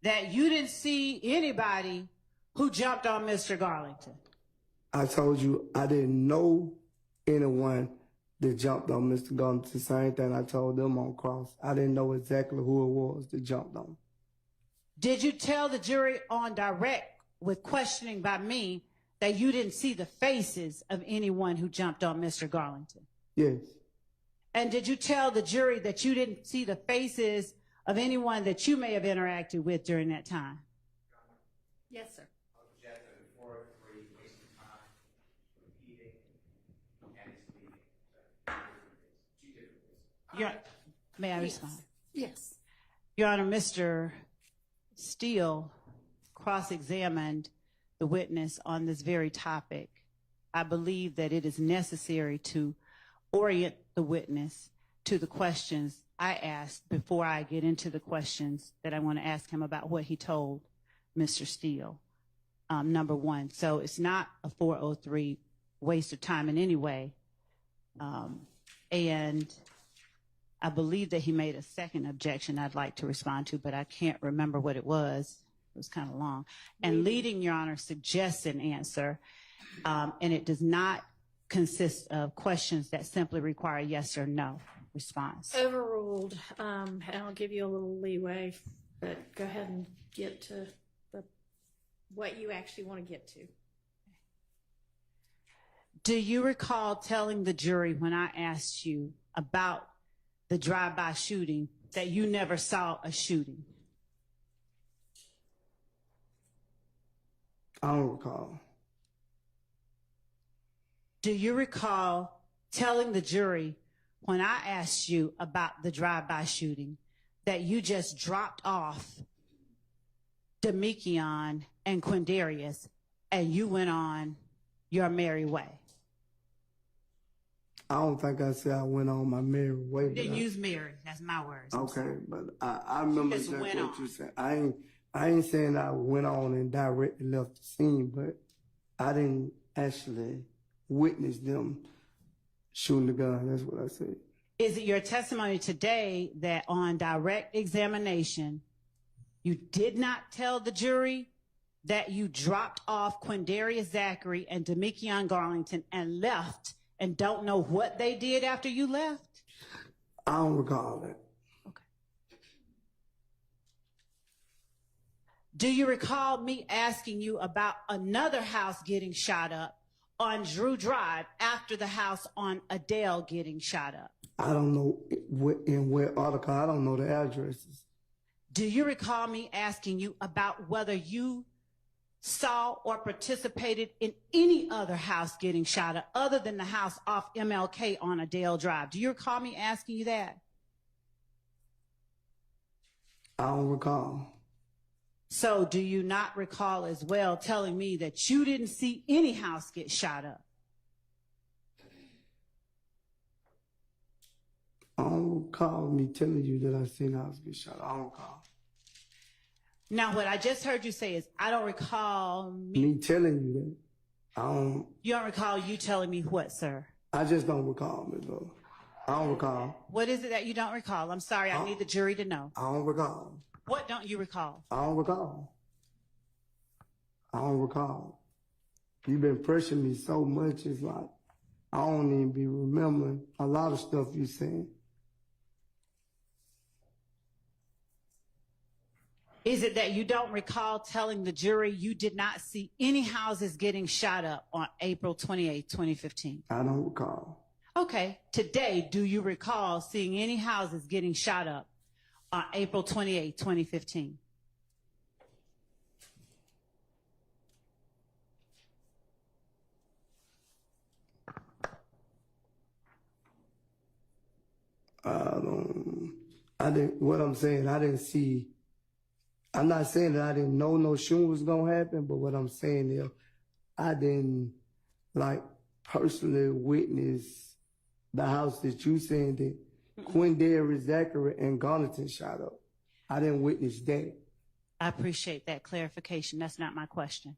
that you didn't see anybody who jumped on Mr. Garlington? I told you I didn't know anyone that jumped on Mr. Garlington. The same thing I told them on cross. I didn't know exactly who it was that jumped on him. Did you tell the jury on direct with questioning by me that you didn't see the faces of anyone who jumped on Mr. Garlington? Yes. And did you tell the jury that you didn't see the faces of anyone that you may have interacted with during that time? Yes, sir. May I respond? Yes. Your Honor, Mr. Steele cross-examined the witness on this very topic. I believe that it is necessary to orient the witness to the questions I asked before I get into the questions that I want to ask him about what he told Mr. Steele, number one. So it's not a 403 waste of time in any way. And I believe that he made a second objection I'd like to respond to, but I can't remember what it was. It was kind of long. And leading, Your Honor, suggests an answer, and it does not consist of questions that simply require yes or no response. Overruled. And I'll give you a little leeway, but go ahead and get to what you actually want to get to. Do you recall telling the jury when I asked you about the drive-by shooting that you never saw a shooting? I don't recall. Do you recall telling the jury when I asked you about the drive-by shooting that you just dropped off Demekion and Quindarius and you went on your merry way? I don't think I said I went on my merry way. You didn't use merry. That's my words. Okay, but I remember just exactly went what on. you said. I ain't saying I went on and directly left the scene, but I didn't actually witness them shooting the gun. That's what I said. Is it your testimony today that on direct examination, you did not tell the jury that you dropped off Quindarius Zachary and Demekion Garlington and left and don't know what they did after you left? I don't recall that. Okay. Do you recall me asking you about another house getting shot up on Drew Drive after the house on Adele getting shot up? I don't know in what article. I don't know the addresses. Do you recall me asking you about whether you saw or participated in any other house getting shot up other than the house off MLK on Adele Drive? Do you recall me asking you that? I don't recall. So do you not recall as well telling me that you didn't see any house get shot up? I don't recall me telling you that I seen a house get shot. I don't recall. Now, what I just heard you say is, I don't recall Me telling you that. I don't. You don't recall you telling me what, sir? I just don't recall, Ms. Lowe. I don't recall. What is it that you don't recall? I'm sorry, I need the jury to know. I don't recall. What don't you recall? I don't recall. I don't recall. You've been pressuring me so much, it's like, I don't even be remembering a lot of stuff you saying. Is it that you don't recall telling the jury you did not see any houses getting shot up on April 28, 2015? I don't recall. Okay. Today, do you recall seeing any houses getting shot up on April 28, 2015? What I'm saying, I didn't see. I'm not saying that I didn't know no shooting was gonna happen, but what I'm saying is, I didn't like personally witness the house that you saying that Quindary, Zachary, and Garnerton shot up. I didn't witness that. I appreciate that clarification. That's not my question.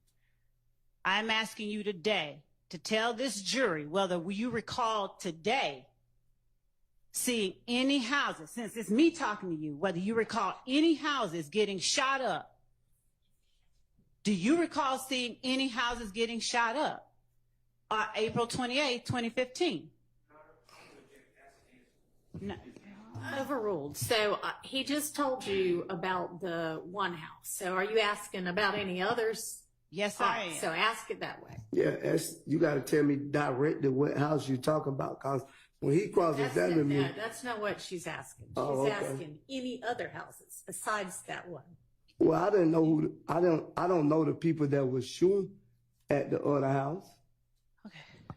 I'm asking you today to tell this jury whether you recall today seeing any houses, since it's me talking to you, whether you recall any houses getting shot up. Do you recall seeing any houses getting shot up on April 28, 2015? No. Overruled. So he just told you about the one house. So are you asking about any others? Yes, I am. So ask it that way. Yeah, you got to tell me directly what house you talking about, cause when he cross-examined me. No, that's not what she's asking. She's asking any other houses besides that one. Well, I didn't know I don't know the people that was shooting at the other house. Okay. All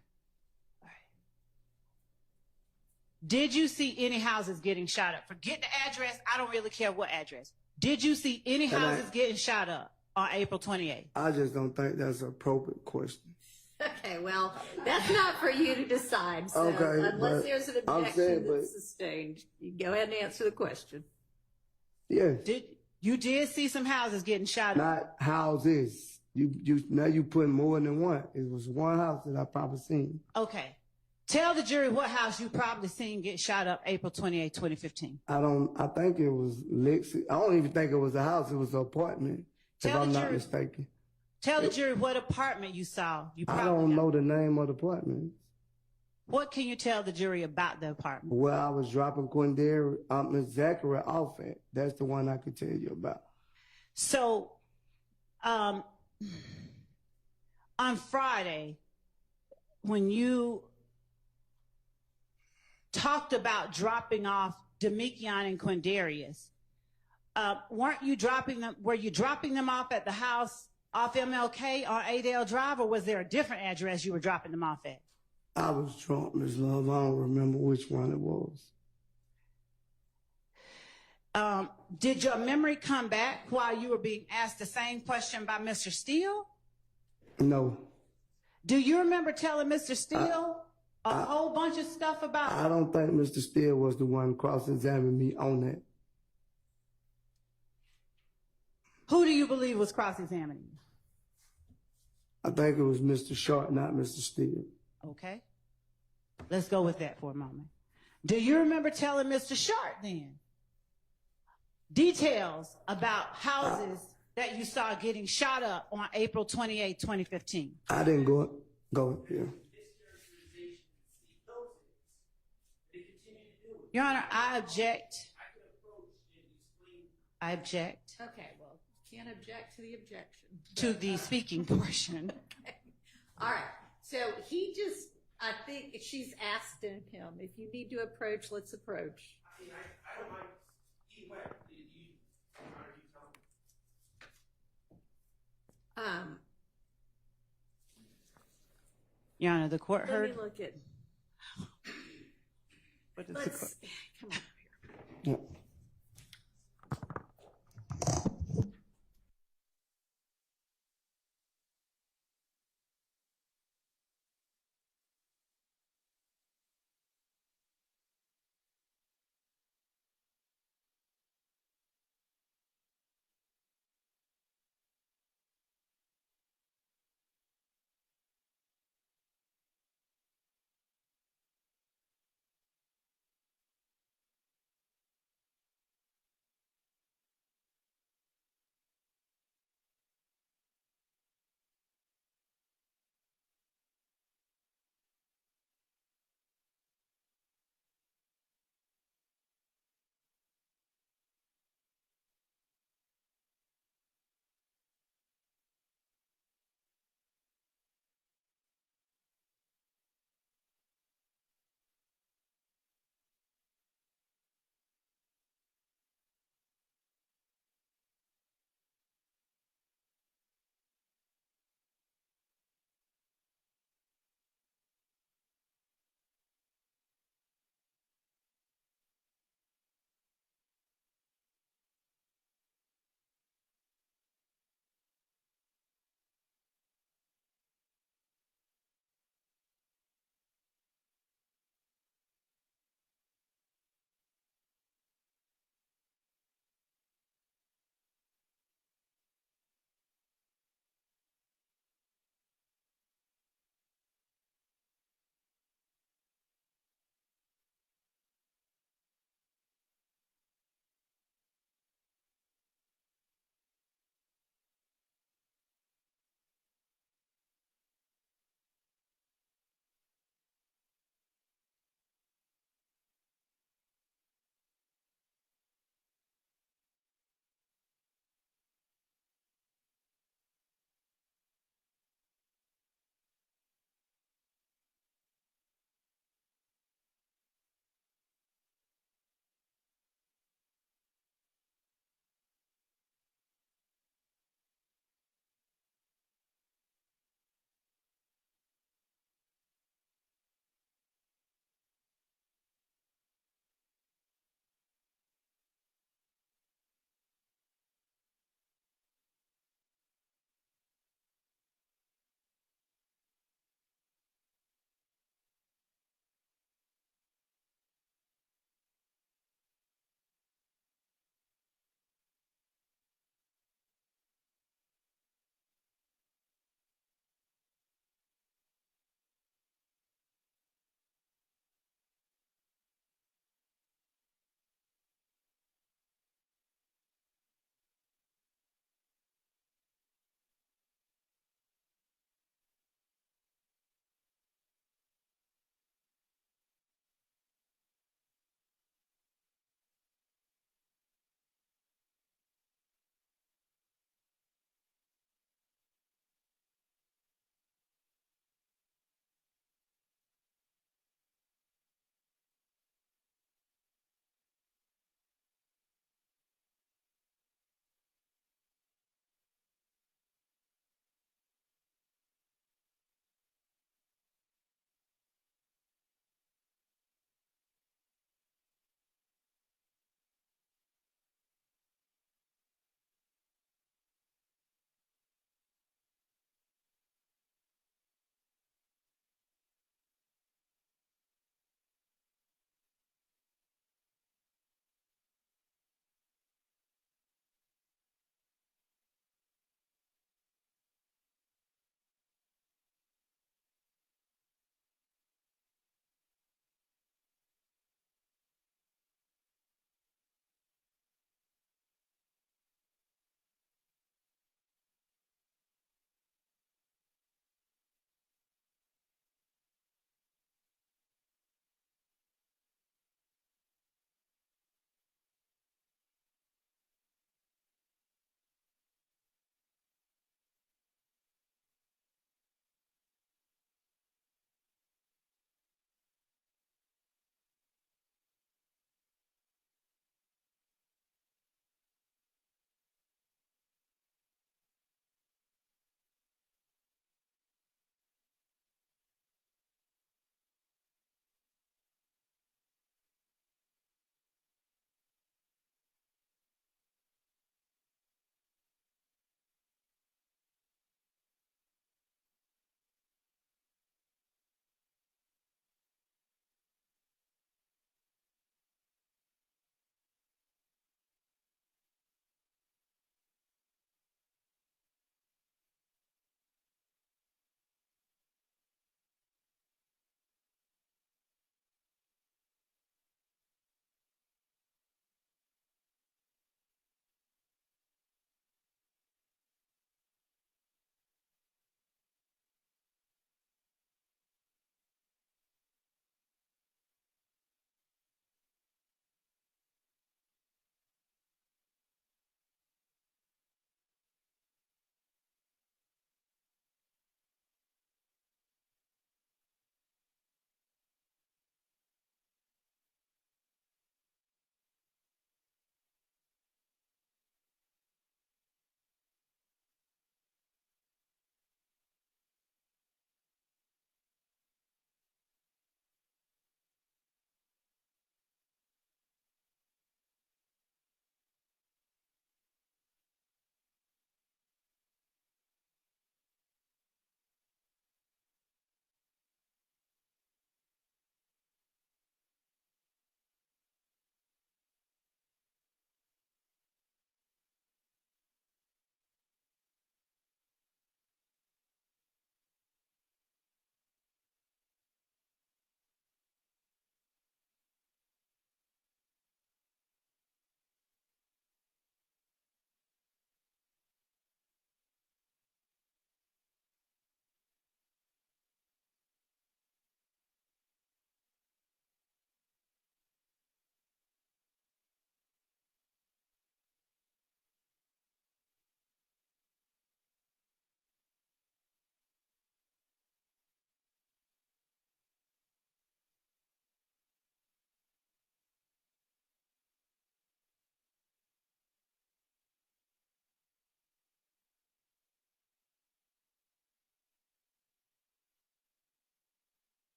right. Did you see any houses getting shot up? Forget the address. I don't really care what address. Did you see any houses getting shot up on April 28th? I just don't think that's an appropriate question. Okay, well, that's not for you to decide. So unless there's an objection that's sustained, you can go ahead and answer the question. Yeah. You did see some houses getting shot up? Not houses. Now you putting more than one. It was one house that I probably seen. Okay. Tell the jury what house you probably seen get shot up April 28, 2015. I think it was Lexi. I don't even think it was a house. It was an apartment, if I'm not mistaken. Tell the jury what apartment you saw. I don't know the name of the apartment. What can you tell the jury about the apartment? Where I was dropping Quindary, Miss Zachary off at. That's the one I could tell you about. So, on Friday, when you talked about dropping off Demekion and Quindarius, were you dropping them off at the house off MLK on Adele Drive, or was there a different address you were dropping them off at? I was drunk, Ms. Love. I don't remember which one it was. Did your memory come back while you were being asked the same question by Mr. Steele? No. Do you remember telling Mr. Steele a whole bunch of stuff about I don't think Mr. Steele was the one cross-examining me on that. Who do you believe was cross-examining you? I think it was Mr. Short, not Mr. Steele. Okay. Let's go with that for a moment. Do you remember telling Mr. Short then details about houses that you saw getting shot up on April 28, 2015? I didn't go here. Your Honor, I object. I object. Okay, well, can't object to the objection. To the speaking portion. Okay. All right. So he just, I think she's asked him, if you need to approach, let's approach. I don't mind either way. Your Honor, the court Let heard. me look at, What is the court? let's, come on up here. Yeah.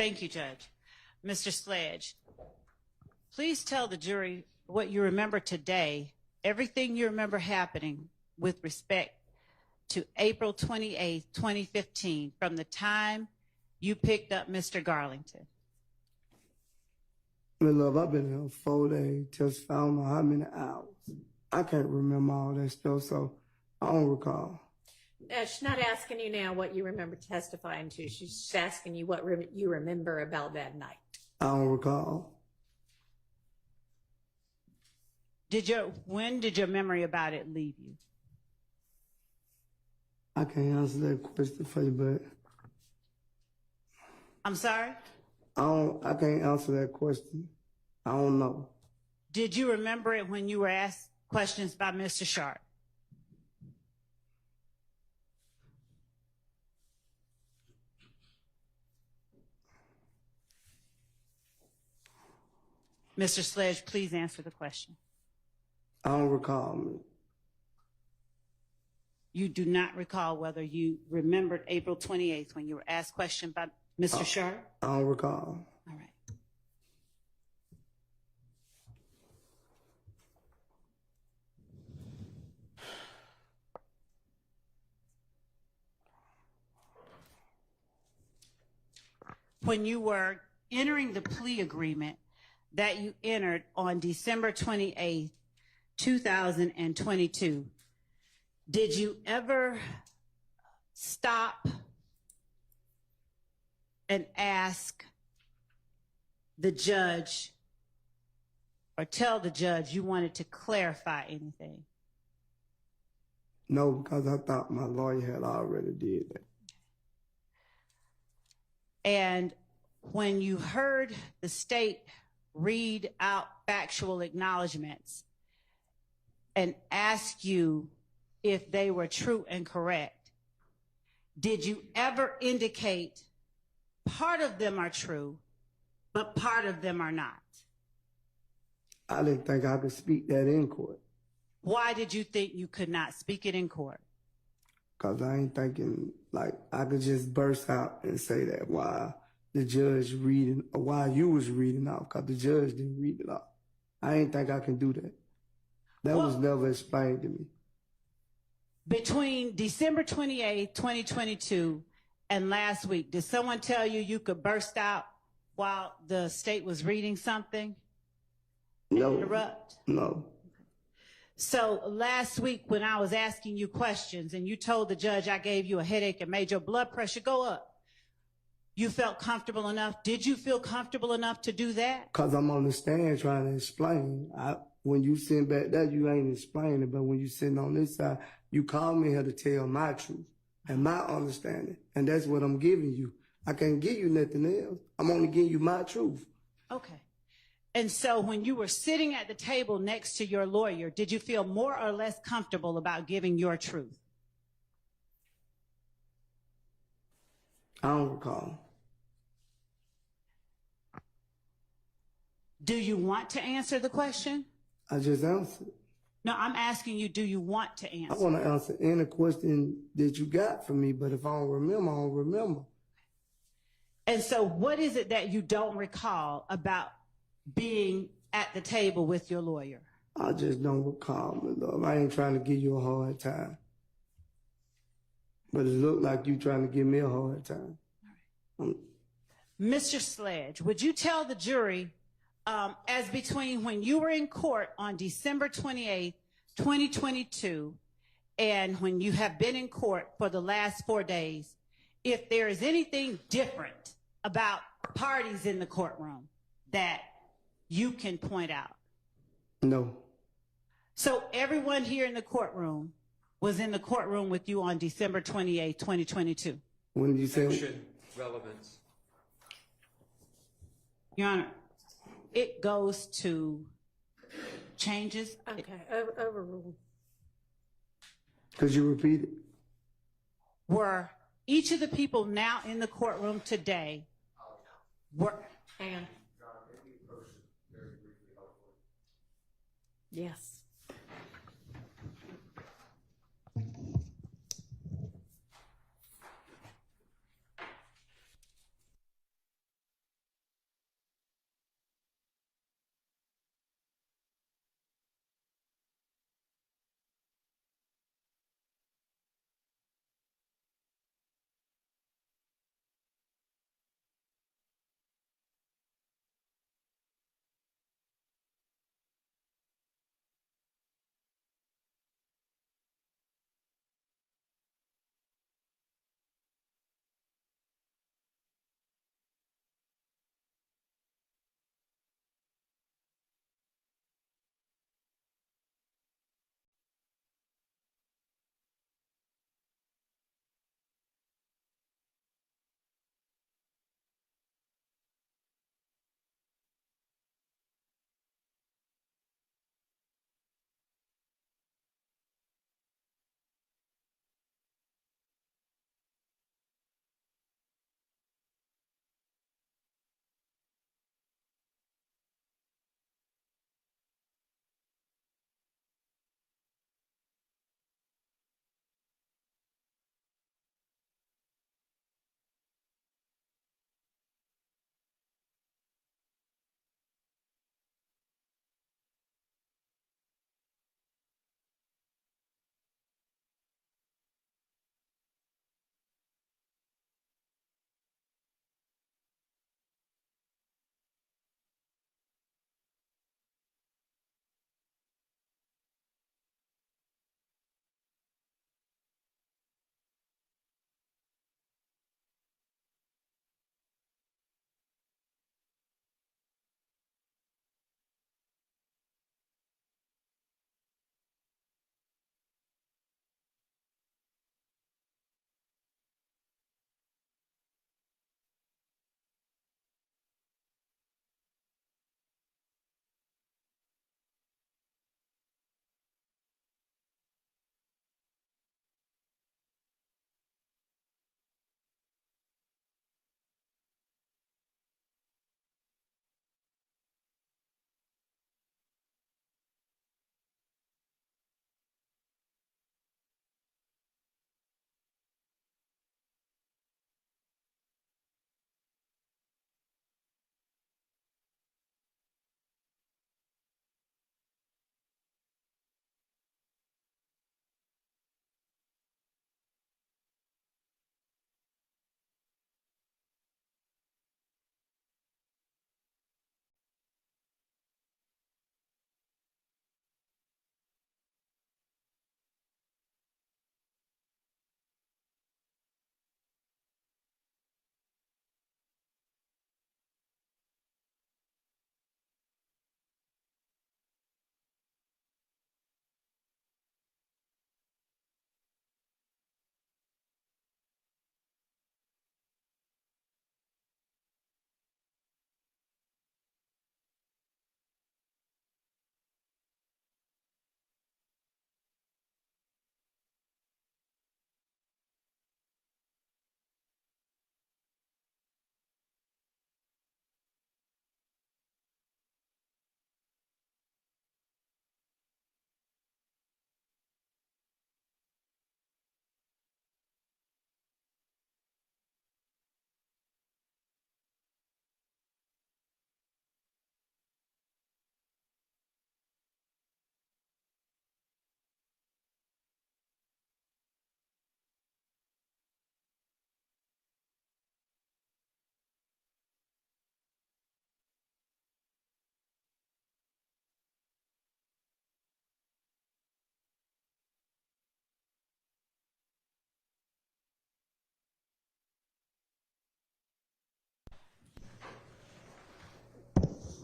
Thank you, Judge. Mr. Sledge, please tell the jury what you remember today, everything you remember happening with respect to April 28th, 2015, from the time you picked up Mr. Garlington. My love, I've been here 4 days, just found out how many hours. I can't remember all that stuff, so I don't recall. She's not asking you now what you remember testifying to. She's just asking you what you remember about that night. I don't recall. When did your memory about it leave you? I can't answer that question for you, but I'm sorry? I can't answer that question. I don't know. Did you remember it when you were asked questions by Mr. Sharp? Mr. Sledge, please answer the question. I don't recall. You do not recall whether you remembered April 28th when you were asked questions by Mr. Sharp? I don't recall. All right. When you were entering the plea agreement that you entered on December 28th, 2022, did you ever stop and ask the judge or tell the judge you wanted to clarify anything? No, because I thought my lawyer had already did that. And when you heard the state read out factual acknowledgments and ask you if they were true and correct, did you ever indicate part of them are true, but part of them are not? I didn't think I could speak that in court. Why did you think you could not speak it in court? Because I ain't thinking like I could just burst out and say that while the judge reading, or while you was reading out, because the judge didn't read it out. I ain't think I can do that. That was never explained to me. Between December 28th, 2022 and last week, did someone tell you you could burst out while the state was reading something? No. Interrupt? No. So last week when I was asking you questions and you told the judge I gave you a headache and made your blood pressure go up, you felt comfortable enough? Did you feel comfortable enough to do that? Because I'm on the stand trying to explain. When you sitting back there, you ain't explaining, but when you sitting on this side, you call me here to tell my truth and my understanding, and that's what I'm giving you. I can't give you nothing else. I'm only giving you my truth. Okay. And so when you were sitting at the table next to your lawyer, did you feel more or less comfortable about giving your truth? I don't recall. Do you want to answer the question? I just answered. No, I'm asking you, do you want to answer? I want to answer any question that you got for me, but if I don't remember, I don't remember. And so what is it that you don't recall about being at the table with your lawyer? I just don't recall, my love. I ain't trying to give you a hard time. But it looked like you trying to give me a hard time. All right. Mr. Sledge, would you tell the jury, as between when you were in court on December 28th, 2022, and when you have been in court for the last 4 days, if there is anything different about parties in the courtroom that you can point out? No. So everyone here in the courtroom was in the courtroom with you on December 28th, 2022? When you say Action, relevance. Your Honor, it goes to changes. Okay, overruled. Could you repeat it? Were each of the people now in the courtroom today were... Hang on. Yes.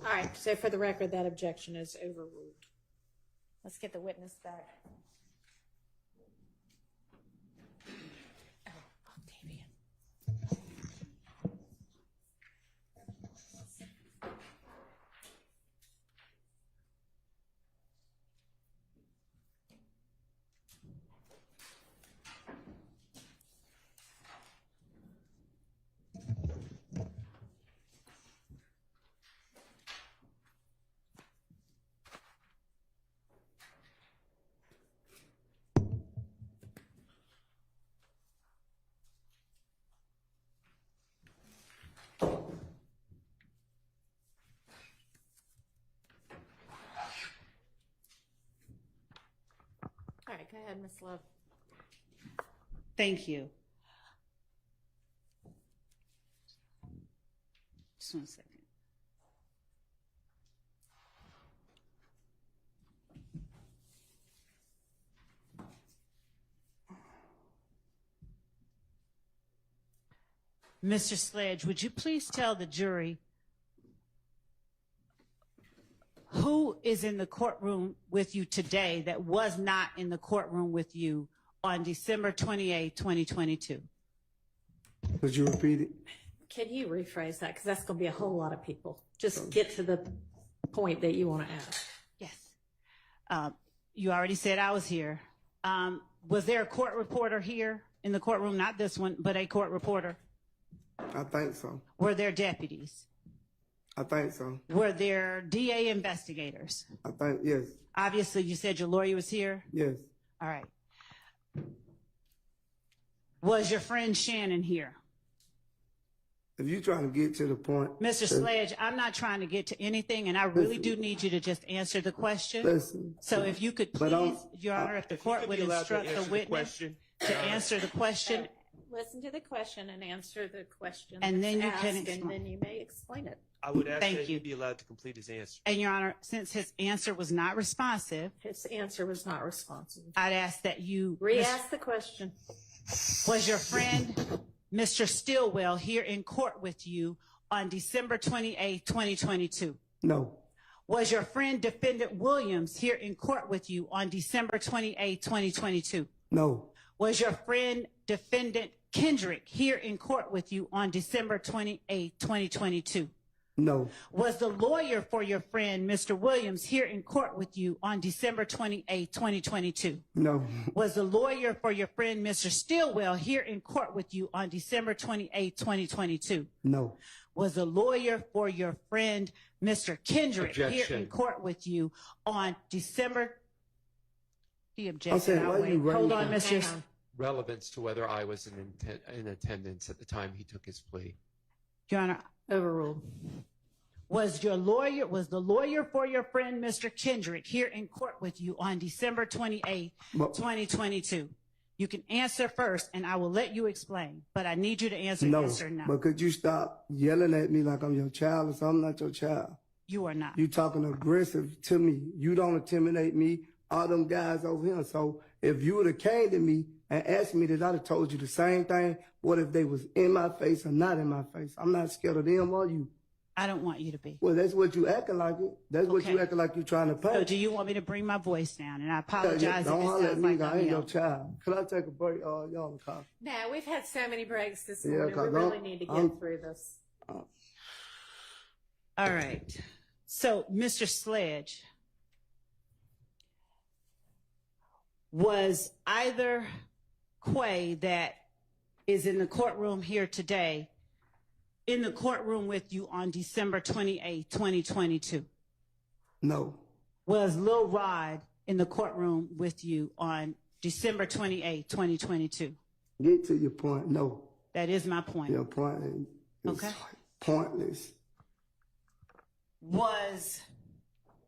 All right, so for the record, that objection is overruled. Let's get the witness back. Oh, Octavian. All right, go ahead, Ms. Love. Thank you. Just 1 second. Mr. Sledge, would you please tell the jury who is in the courtroom with you today that was not in the courtroom with you on December 28, 2022? Could you repeat it? Can you rephrase that? Because that's going to be a whole lot of people. Just get to the point that you want to ask. Yes. You already said I was here. Was there a court reporter here in the courtroom? Not this one, but a court reporter? I think so. Were there deputies? I think so. Were there DA investigators? I think, yes. Obviously, you said your lawyer was here? Yes. All right. Was your friend Shannon here? If you're trying to get to the point. Mr. Sledge, I'm not trying to get to anything, and I really do need you to just answer the question. Listen. So if you could But please, Your Honor, if the court would be allowed to instruct the answer the witness question. to answer the question, Listen to the question and answer the question. And then that's you can asked, explain. And then you may explain it. I would ask Thank that you. he be allowed to complete his answer. and Your Honor, since his answer was not responsive, His answer was not responsive. I'd ask that you Re-ask the question. Was your friend, Mr. Stillwell, here in court with you on December 28, 2022? No. Was your friend, Defendant Williams, here in court with you on December 28, 2022? No. Was your friend, Defendant Kendrick, here in court with you on December 28, 2022? No. Was the lawyer for your friend, Mr. Williams, here in court with you on December 28, 2022? No. Was the lawyer for your friend, Mr. Stillwell, here in court with you on December 28, 2022? No. Was the lawyer for your friend, Mr. Kendrick, here Objection. in court with you on December? The I'm objection. saying, I'll why wait. you Hold raising- on, Mr. Hang on. Relevance to whether I was in attendance at the time he took his plea. Your Honor, Overruled. was the lawyer for your friend, Mr. Kendrick, here in court with you on December 28, But- 2022? You can answer first, and I will let you explain, but I need you to answer No. yes or no. But could you stop yelling at me like I'm your child or something? I'm not your child. You are not. You talking aggressive to me. You don't intimidate me. All them guys over here. So if you would have came to me and asked me that, I'd have told you the same thing. What if they was in my face or not in my face? I'm not scared of them or you. I don't want you to be. Well, that's what you acting like it. That's what you Okay. acting like you trying to So pay. do you want me to bring my voice down? And I apologize if Don't it holler at sounds me. like I I'm ain't your yelling. child. Could I take a break? Y'all in the car. Now, we've had so many breaks this Yeah, morning. We 'cause really need to get through this. All right. So, Mr. Sledge, was either Quay that is in the courtroom here today in the courtroom with you on December 28, 2022? No. Was Lil Rod in the courtroom with you on December 28, 2022? Get to your point. No. That is my point. Your point is Okay. pointless. Was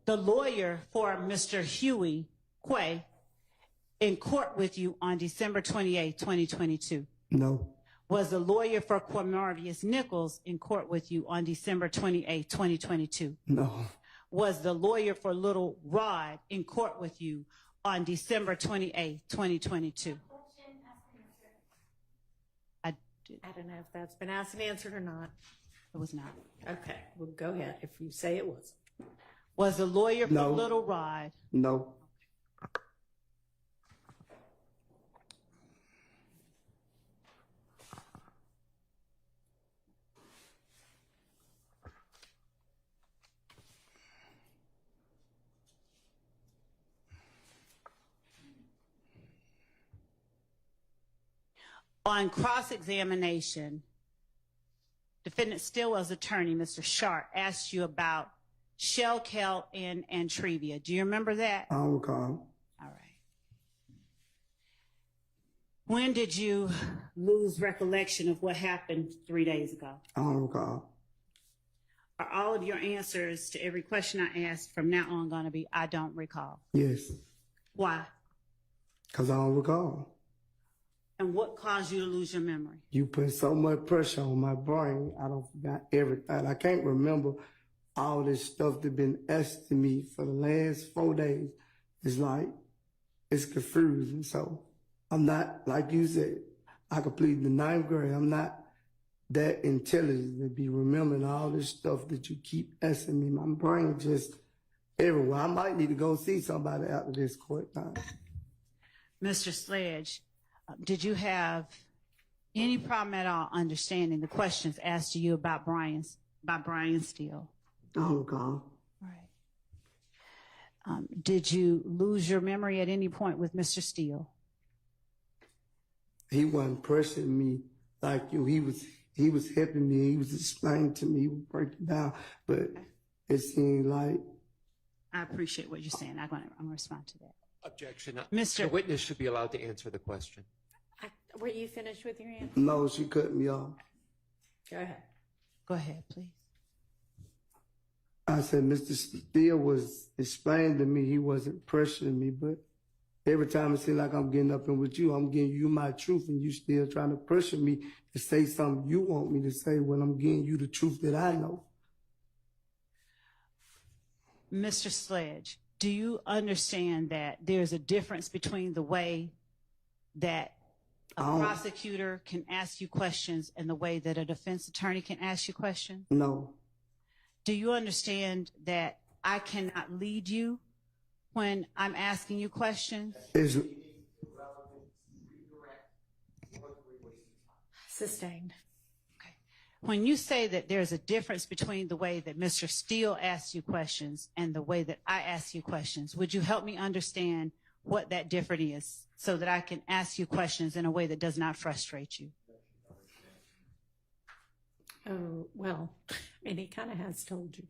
the lawyer for Mr. Huey Quay in court with you on December 28, 2022? No. Was the lawyer for Quamarvius Nichols in court with you on December 28, 2022? No. Was the lawyer for Little Rod in court with you on December 28, 2022? I don't know if that's been asked and answered or not. It was not. Okay, well, go ahead if you say it was. Was a lawyer for No. Little Rod. No. On cross-examination, defendant Stillwell's attorney, Mr. Sharp, asked you about Shell Kell and Antrevia. Do you remember that? I don't recall. All right. When did you lose recollection of what happened 3 days ago? I don't recall. Are all of your answers to every question I ask from now on going to be, I don't recall? Yes. Why? Because I don't recall. And what caused you to lose your memory? You put so much pressure on my brain, I don't forgot everything. I can't remember all this stuff that been asked to me for the last 4 days. It's like, it's confusing. So I'm not, like you said, I completed the 9th grade. I'm not that intelligent to be remembering all this stuff that you keep asking me. My brain just everywhere. I might need to go see somebody after this court time. Mr. Sledge, did you have any problem at all understanding the questions asked to you about Brian Steele? I don't recall. Right. Did you lose your memory at any point with Mr. Steele? He wasn't pressuring me like you. He was helping me. He was explaining to me, he was breaking down. But it seemed like. I appreciate what you're saying. I'm going to respond to that. Objection. Mr. The witness should be allowed to answer the question. Were you finished with your answer? No, she cut me off. Go ahead. Go ahead, please. I said, Mr. Steele was explaining to me, he wasn't pressuring me, but every time it seems like I'm getting up in with you, I'm giving you my truth, and you still trying to pressure me to say something you want me to say when I'm giving you the truth that I know. Mr. Sledge, do you understand that there's a difference between the way that a prosecutor can ask you questions and the way that a defense attorney can ask you questions? No. Do you understand that I cannot lead you when I'm asking you questions? Sustained. Okay. When you say that there's a difference between the way that Mr. Steele asks you questions and the way that I ask you questions, would you help me understand what that difference is so that I can ask you questions in a way that does not frustrate you? Oh, well, I mean, he kind of has told you.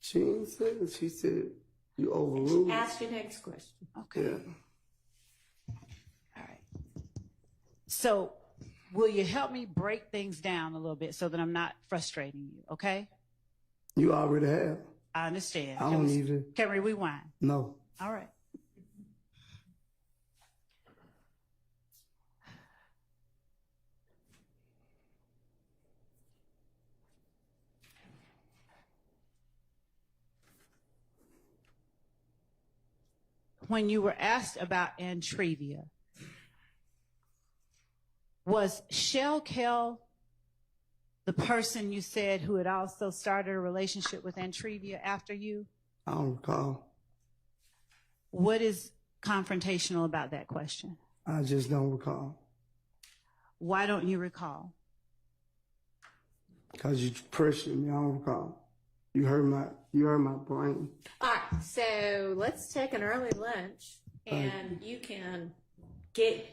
She ain't said it. She said, you overruled. Ask your next question. Okay. Yeah. All right. So will you help me break things down a little bit so that I'm not frustrating you, okay? You already have. I understand. I don't even. Can we rewind? No. All right. When you were asked about Antrevia, was Shell Kell the person you said who had also started a relationship with Antrevia after you? I don't recall. What is confrontational about that question? I just don't recall. Why don't you recall? Because you pressured me. I don't recall. You heard my brain. All right, so let's take an early lunch, and you can get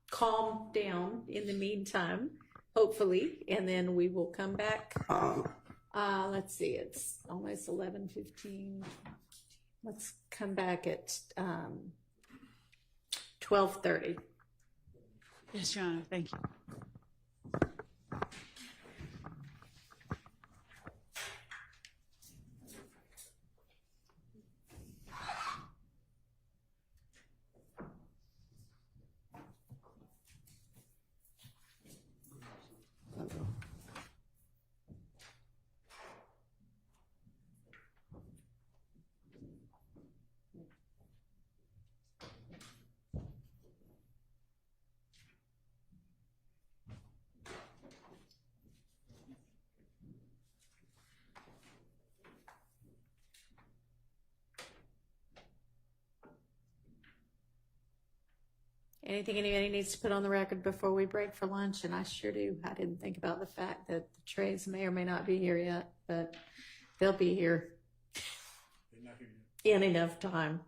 calm down in the meantime, hopefully, and then we will come back. Let's see, it's almost 11:15. Let's come back at 12:30. Yes, Your Honor. Thank you. Anything anybody needs to put on the record before we break for lunch? And I sure do. I didn't think about the fact that the trays may or may not be here yet, but they'll be here in enough time.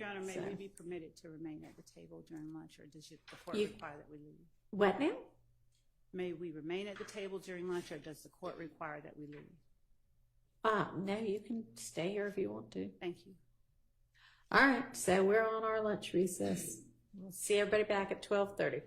Your Honor, may So- we be permitted to remain at the table during lunch, or does the court You- require that we leave? What now? May we remain at the table during lunch, or does the court require that we leave? No, you can stay here if you want to. Thank you. All right, so we're on our lunch recess. We'll see everybody back at 12:30.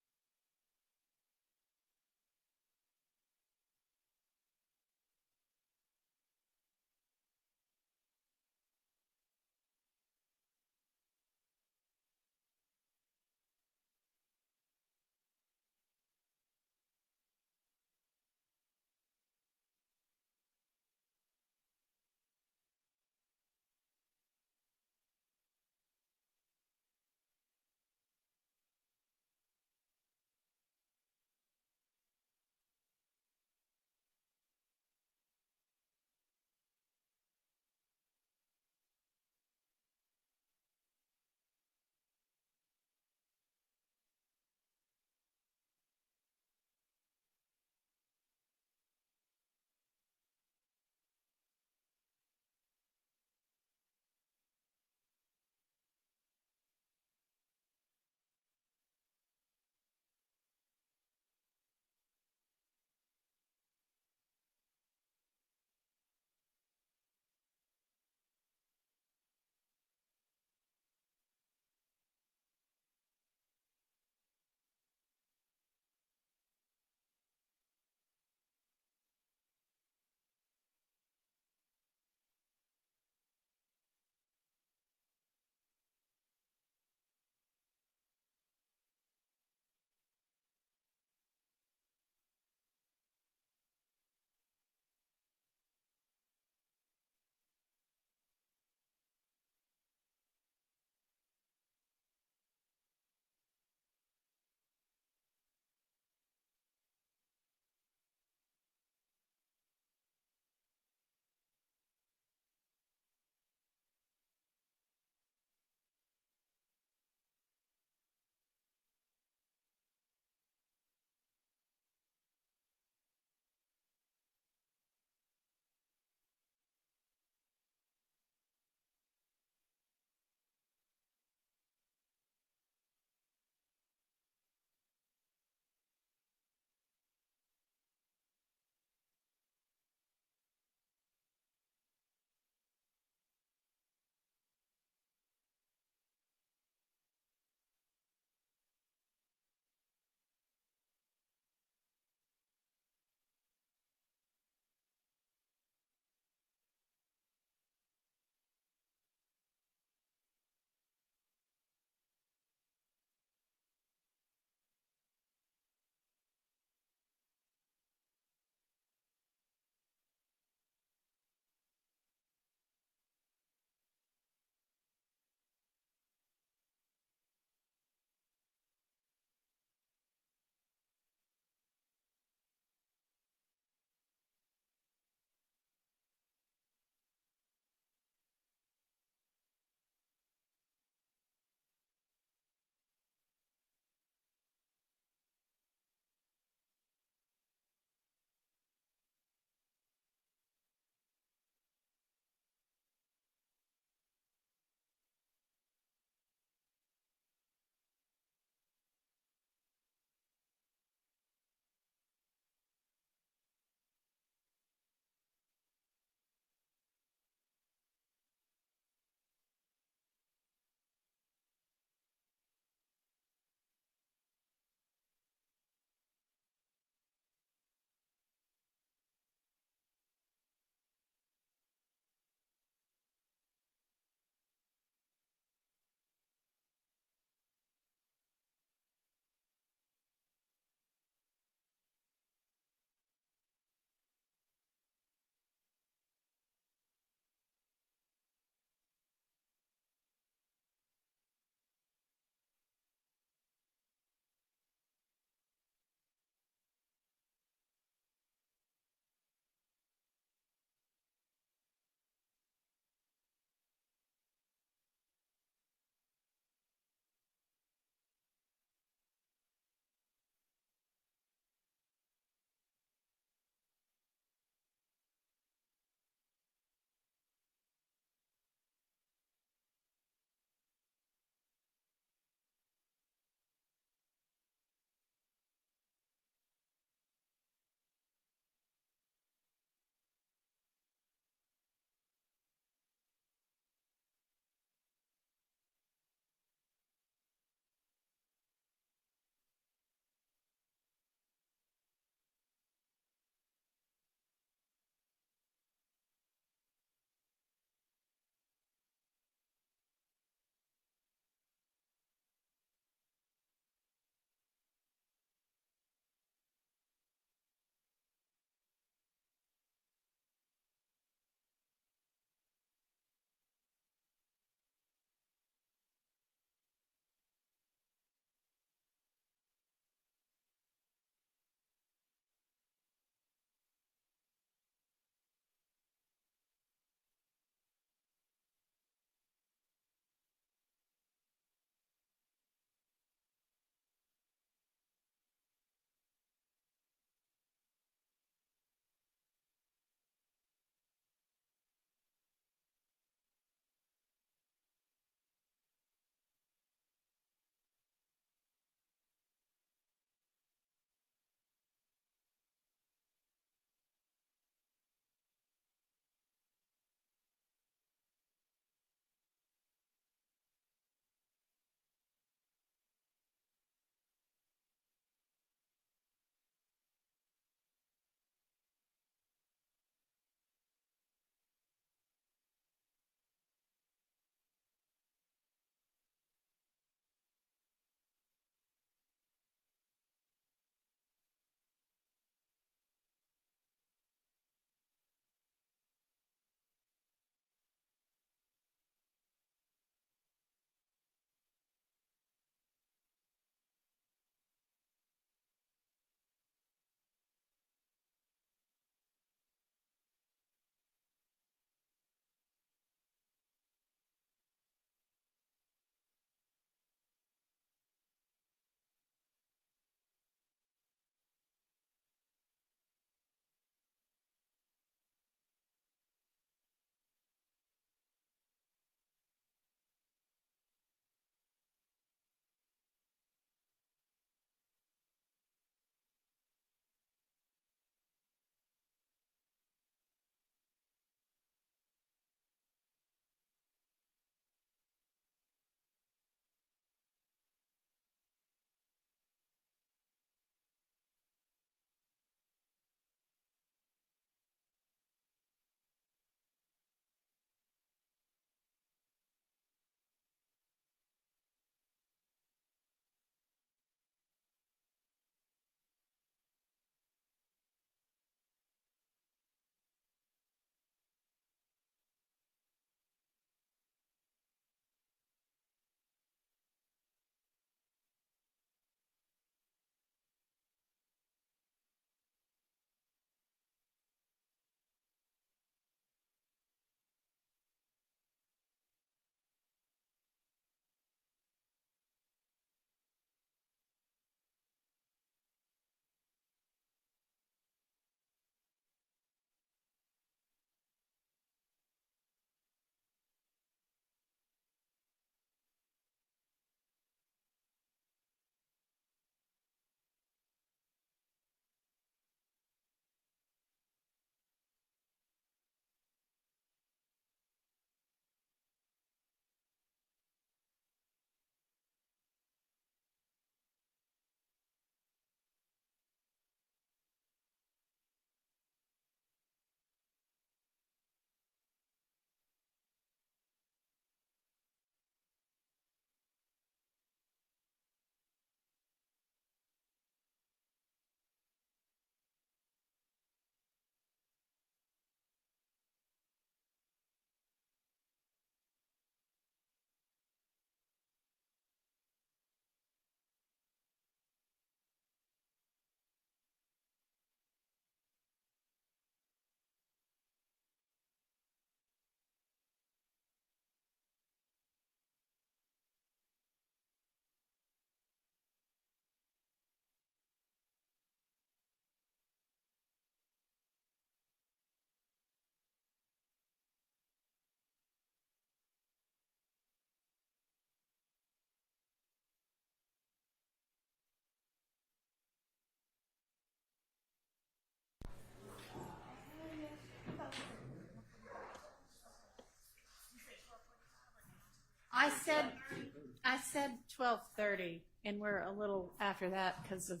I said 12:30, and we're a little after that because of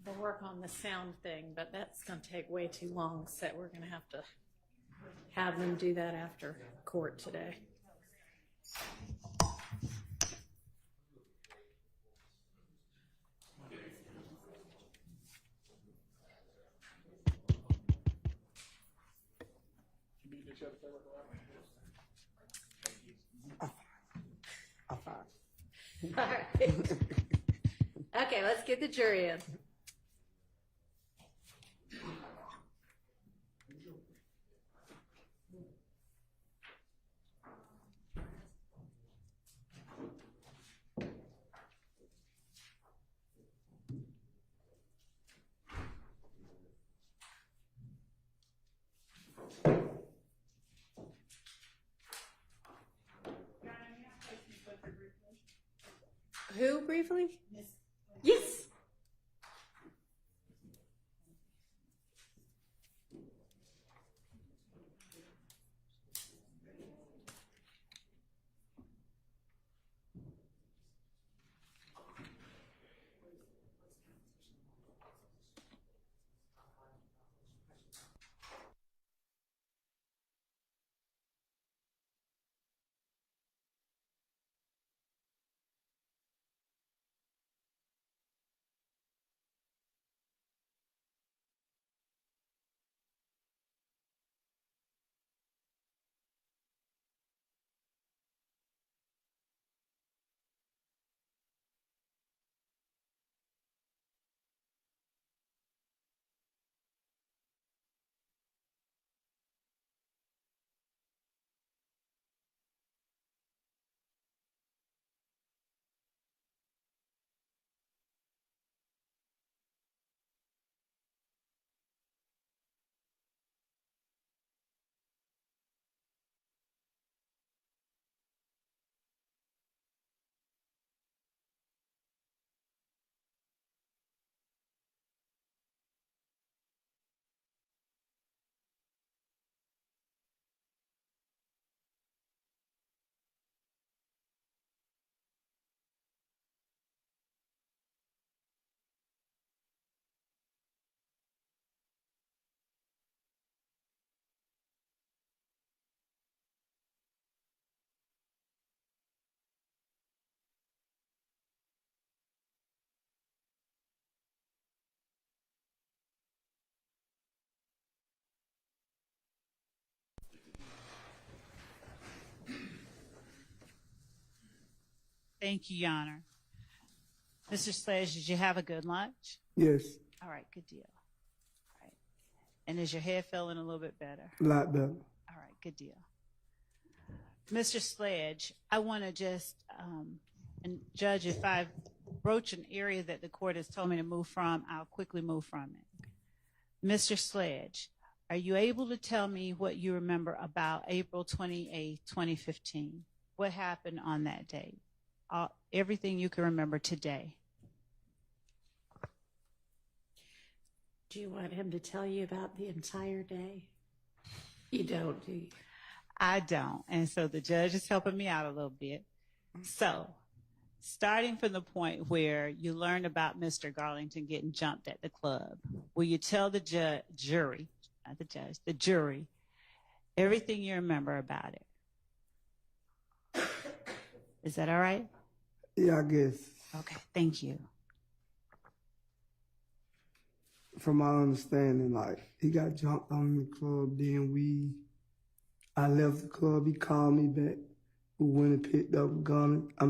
the work on the sound thing, but that's going to take way too long, so we're going to have them do that after court today. All right. Okay, let's get the jury in. Who briefly? Yes. Thank you, Your Honor. Mr. Sledge, did you have a good lunch? Yes, All right, good deal. All right. And is your head feeling a little bit better? a lot better. All right, good deal. Mr. Sledge, I want to just, and Judge, if I broach an area that the court has told me to move from, I'll quickly move from it. Mr. Sledge, are you able to tell me what you remember about April 28, 2015? What happened on that date? Everything you can remember today. Do you want him to tell you about the entire day? You don't, do you? I don't. And so the judge is helping me out a little bit. So, starting from the point where you learned about Mr. Garlington getting jumped at the club, will you tell the jury, not the judge, the jury, everything you remember about it? Is that all right? Yeah, I guess. Okay, thank you. From my understanding, like, he got jumped on in the club, then I left the club, he called me back, we went and picked up a gun, I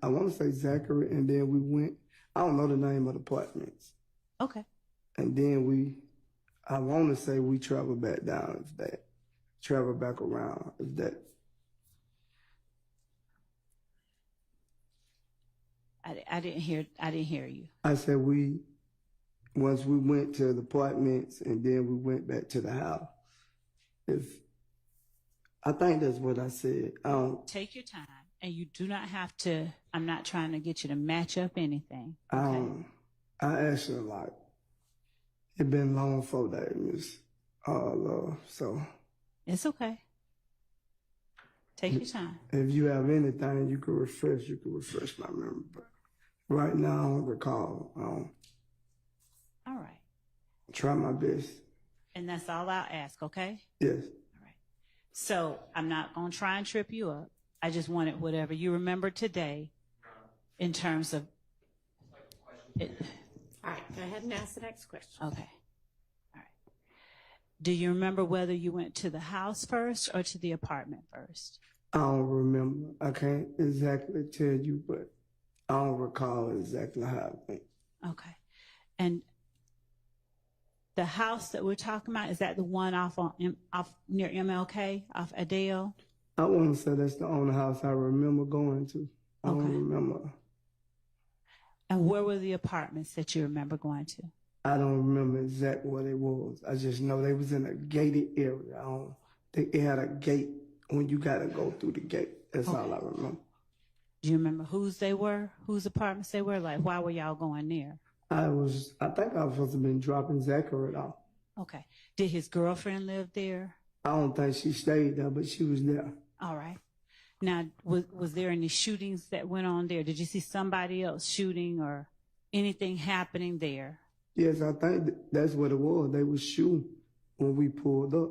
want to say Zachary, and then we went, I don't know the name of the apartments. Okay. And then I want to say we traveled back down, traveled back around, I didn't hear you. I said once we went to the apartments and then we went back to the house. I think that's what I said. Take your time, and you do not have to, I'm not trying to get you to match up anything. I actually it been long for that, Miss Love, so. It's okay. Take your time. If you have anything you can refresh my memory. But right now, I don't recall. All right. Try my best. And that's all I'll ask, okay? Yes. All right. So I'm not going to try and trip you up. I just wanted whatever you remember today in terms of it. All right, go ahead and ask the next question. Okay. All right. Do you remember whether you went to the house first or to the apartment first? I don't remember. I can't exactly tell you, but I don't recall exactly how it went. Okay. And the house that we're talking about, is that the one off near MLK, off Adele? I want to say that's the only house I remember going to. I don't remember. And where were the apartments that you remember going to? I don't remember exactly what it was. I just know they was in a gated area. It had a gate when you got to go through the gate. That's all I remember. Do you remember whose they were? Whose apartments they were? Like, why were y'all going there? I think I was supposed to have been dropping Zachary off. Okay. Did his girlfriend live there? I don't think she stayed there, but she was there. All right. Now, was there any shootings that went on there? Did you see somebody else shooting or anything happening there? Yes, I think that's what it was. They was shooting when we pulled up.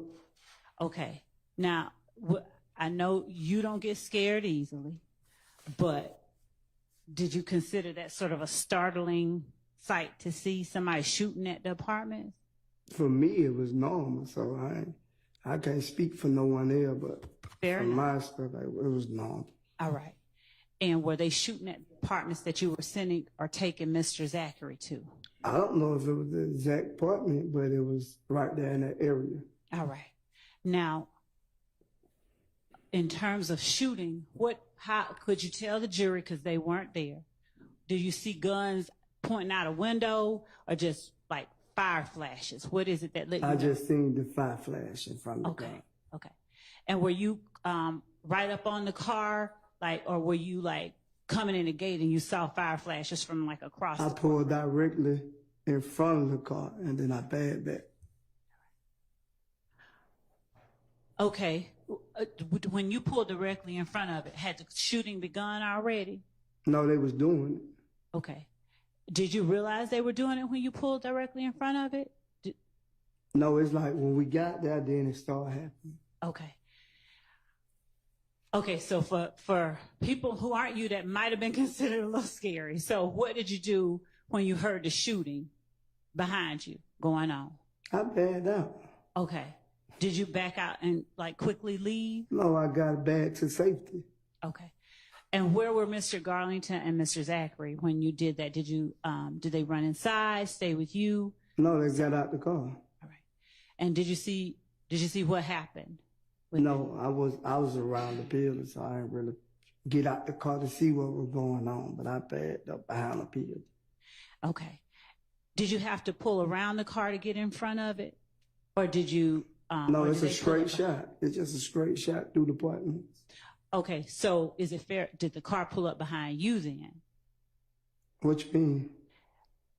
Okay. Now, I know you don't get scared easily, but did you consider that sort of a startling sight to see somebody shooting at the apartment? For me, it was normal, so I can't speak for no one there, but Fair for enough. my stuff, it was normal. All right. And were they shooting at apartments that you were sending or taking Mr. Zachary to? I don't know if it was the exact apartment, but it was right there in that area. All right. Now, in terms of shooting, how could you tell the jury, because they weren't there? Do you see guns pointing out a window or just like fire flashes? What is it that let you know? I just seen the fire flash in front of the car. Okay. And were you right up on the car, or were you like coming in the gate and you saw fire flashes from like across? I pulled directly in front of the car and then I backed back. Okay. When you pulled directly in front of it, had the shooting begun already? No, they was doing it. Okay. Did you realize they were doing it when you pulled directly in front of it? No, it's like when we got there, then it started happening. Okay. Okay, so for people who aren't you, that might have been considered a little scary. So what did you do when you heard the shooting behind you going on? I backed out. Okay. Did you back out and like quickly leave? No, I got back to safety. Okay. And where were Mr. Garlington and Mr. Zachary when you did that? Did they run inside, stay with you? No, they got out the car. All right. And did you see what happened? No, I was around the building, so I didn't really get out the car to see what was going on, but I backed up behind the building. Okay. Did you have to pull around the car to get in front of it? Or did you... no, it's a straight shot. It's just a straight shot through the apartments. Okay, so is it fair? Did the car pull up behind you then? What you mean?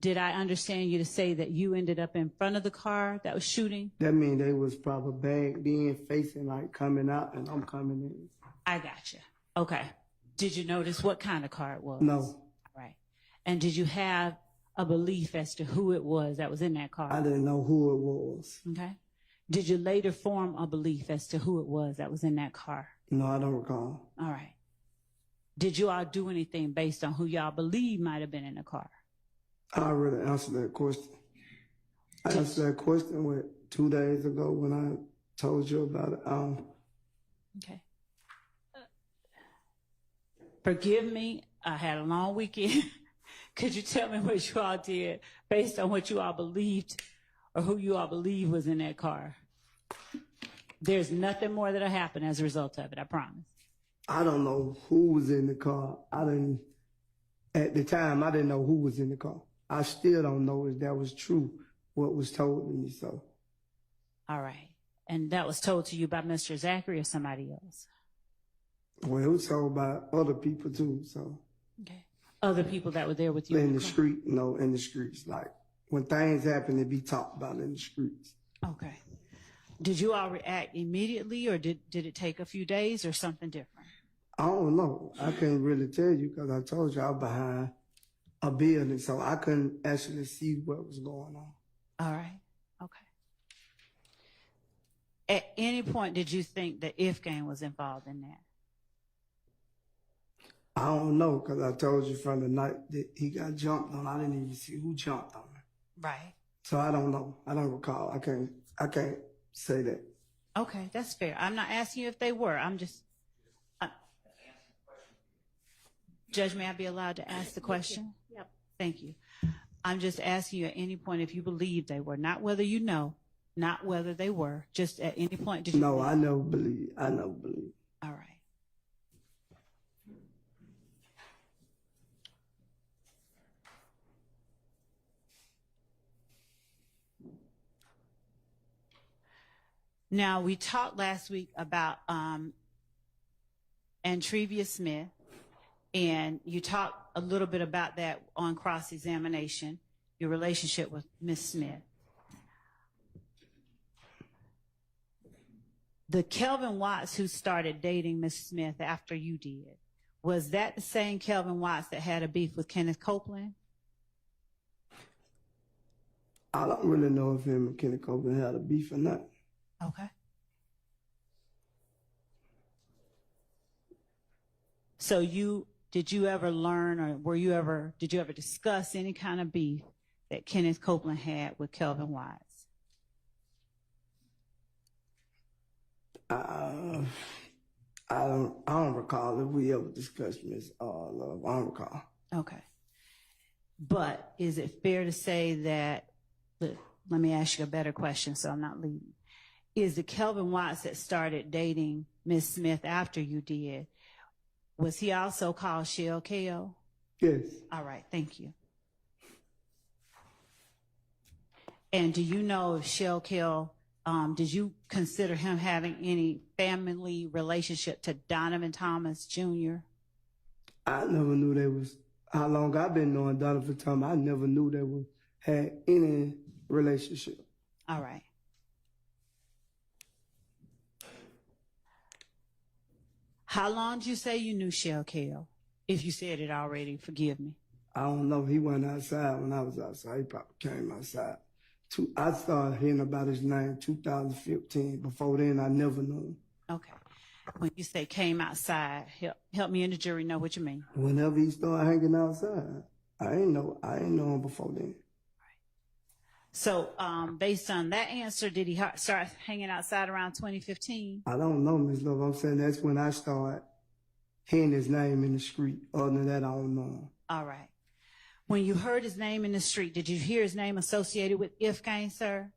Did I understand you to say that you ended up in front of the car that was shooting? That mean they was probably bagged in, facing like coming out, and I'm coming in. I gotcha. Okay. Did you notice what kind of car it was? No. All right. And did you have a belief as to who it was that was in that car? I didn't know who it was. Okay. Did you later form a belief as to who it was that was in that car? No, I don't recall. All right. Did you all do anything based on who y'all believe might have been in the car? I already answered that question. I answered that question 2 days ago when I told you about it. Okay. Forgive me. I had a long weekend. Could you tell me what you all did based on what you all believed or who you all believe was in that car? There's nothing more that'll happen as a result of it, I promise. I don't know who was in the car. At the time, I didn't know who was in the car. I still don't know if that was true, what was told to me, so. All right. And that was told to you by Mr. Zachary or somebody else? Well, it was told by other people too, so. Okay. Other people that were there with you? In the street, in the streets. Like, when things happen, it be talked about in the streets. Okay. Did you all react immediately, or did it take a few days, or something different? I don't know. I can't really tell you because I told you I was behind a building, so I couldn't actually see what was going on. All right. Okay. At any point, did you think that If Gang was involved in that? I don't know because I told you from the night that he got jumped on, I didn't even see who jumped on him. Right. So I don't know. I don't recall. I can't say that. Okay, that's fair. I'm not asking you if they were. I'm just. Judge, may I be allowed to ask the question? Yep. Thank you. I'm just asking you at any point if you believe they were, not whether you know, not whether they were, just at any point. Did you No, believe? I never believe. I never believe. All right. Now, we talked last week about Antrevia Smith, and you talked a little bit about that on cross-examination, your relationship with Miss Smith. The Kelvin Watts who started dating Miss Smith after you did, was that the same Kelvin Watts that had a beef with Kenneth Copeland? I don't really know if him and Kenneth Copeland had a beef or not. Okay. So did you ever learn, or did you ever discuss any kind of beef that Kenneth Copeland had with Kelvin Watts? I don't recall if we ever discussed Miss Love. I don't recall. Okay. But is it fair to say that, let me ask you a better question so I'm not leading. Is the Kelvin Watts that started dating Miss Smith after you did, was he also called Shell KO? Yes. All right, thank you. And do you know if Shell KO, did you consider him having any family relationship to Donovan Thomas Jr.? I never knew they was, how long I've been knowing Donovan Thomas, I never knew they had any relationship. All right. How long did you say you knew Shell KO? If you said it already, forgive me. I don't know. He went outside when I was outside. He probably came outside. I started hearing about his name 2015. Before then, I never knew him. Okay. When you say came outside, help me and the jury know what you mean. Whenever he started hanging outside, I ain't know him before then. So, based on that answer, did he start hanging outside around 2015? I don't know, Ms. Love. I'm saying that's when I started hearing his name in the street. Other than that, I don't know him. All right. When you heard his name in the street, did you hear his name associated with If Gang, sir?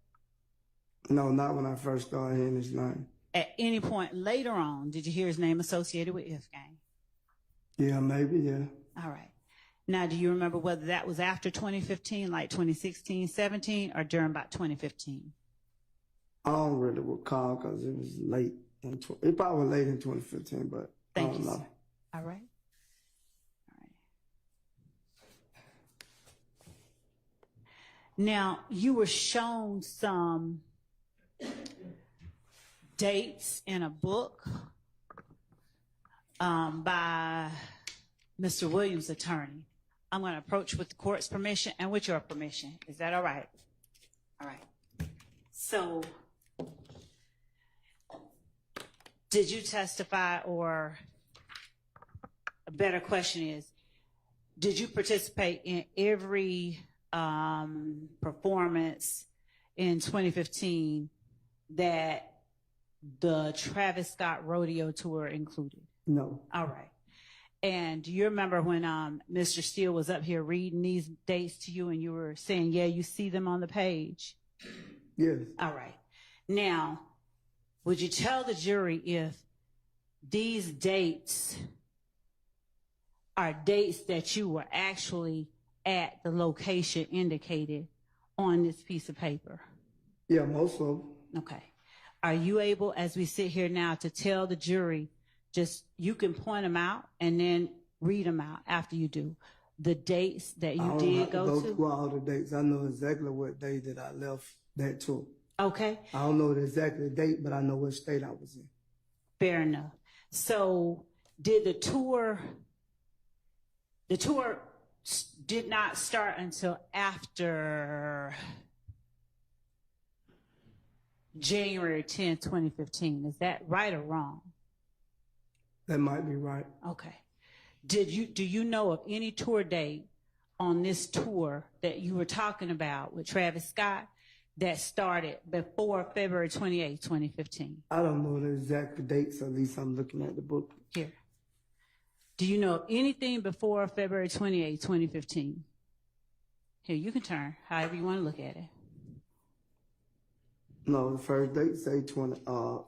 No, not when I first started hearing his name. At any point later on, did you hear his name associated with If Gang? Yeah, maybe, yeah. All right. Now, do you remember whether that was after 2015, like 2016, 17, or during about 2015? I don't really recall because it was late. It probably was late in 2015, but Thank I don't you, know. sir. All right. All right. Now, you were shown some dates in a book by Mr. Williams' attorney. I'm going to approach with the court's permission and with your permission. Is that all right? All right. So, did you testify, or a better question is, did you participate in every performance in 2015 that the Travis Scott Rodeo Tour included? No. All right. And do you remember when Mr. Steele was up here reading these dates to you and you were saying, yeah, you see them on the page? Yes. All right. Now, would you tell the jury if these dates are dates that you were actually at the location indicated on this piece of paper? Yeah, most of them. Okay. Are you able, as we sit here now, to tell the jury, just, you can point them out and then read them out after you do, the dates that you did go go to? through all the dates. I know exactly what day that I left that tour. Okay. I don't know the exact date, but I know what state I was in. Fair enough. So did the tour did not start until after January 10th, 2015. Is that right or wrong? That might be right. Okay. Do you know of any tour date on this tour that you were talking about with Travis Scott that started before February 28th, 2015? I don't know the exact dates, at least I'm looking at the book. Here. Do you know of anything before February 28th, 2015? Here, you can turn however you want to look at it. No, the first date say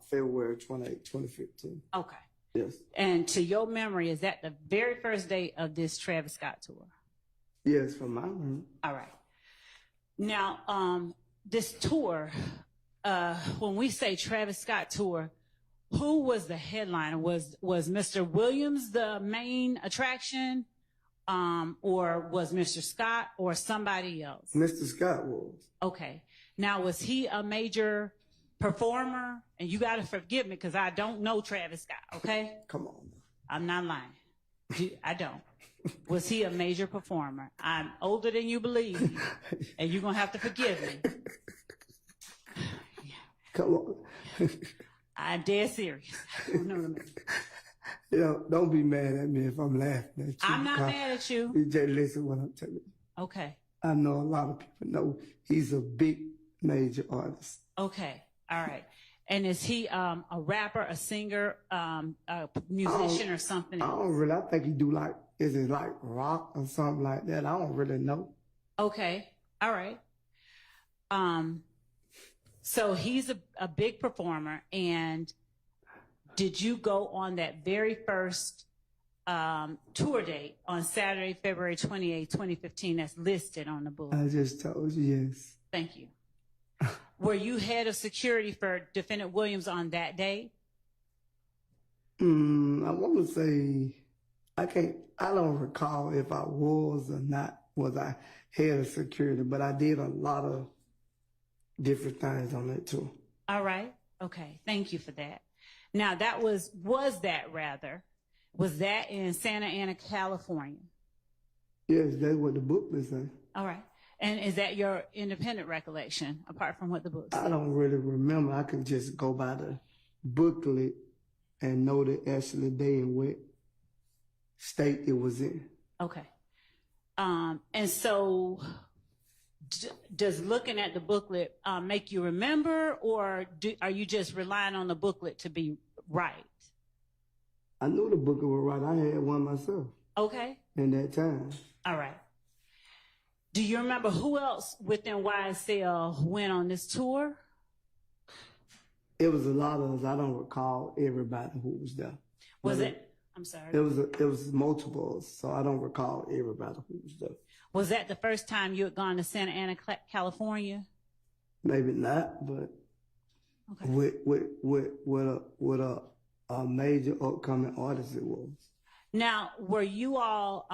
February 28, 2015. Okay. Yes. And to your memory, is that the very first date of this Travis Scott tour? Yes, from my memory. All right. Now, this tour, when we say Travis Scott tour, who was the headliner? Was Mr. Williams the main attraction, or was Mr. Scott or somebody else? Mr. Scott was. Okay. Now, was he a major performer? And you got to forgive me because I don't know Travis Scott, okay? Come on. I'm not lying. I don't. Was he a major performer? I'm older than you believe, and you're going to have to forgive me. Come on. I'm dead serious. I don't know what I mean. You know, don't be mad at me if I'm laughing at you. I'm not mad at you. You just listen what I'm telling you. Okay. I know a lot of people know he's a big major artist. Okay. All right. And is he a rapper, a singer, a musician, or something I else? don't really. I think he do is it like rock or something like that? I don't really know. Okay. All right. So he's a big performer. And did you go on that very first tour date on Saturday, February 28, 2015, that's listed on the book? I just told you yes. Thank you. Were you head of security for Defendant Williams on that day? I want to say, I don't recall if I was or not, was I head of security, but I did a lot of different things on that too. All right. Okay. Thank you for that. Now was that in Santa Ana, California? Yes, that's what the booklet says. All right. And is that your independent recollection, apart from what the book says? I don't really remember. I can just go by the booklet and know the actual day and what state it was in. Okay. And so does looking at the booklet make you remember, or are you just relying on the booklet to be right? I knew the booklet was right. I had one myself. Okay. In that time. All right. Do you remember who else within YSL went on this tour? It was a lot of us. I don't recall everybody who was there. I'm sorry. It was multiple, so I don't recall everybody who was there. Was that the first time you had gone to Santa Ana, California? Maybe not, but okay. with a major upcoming artist it was. Now, were you all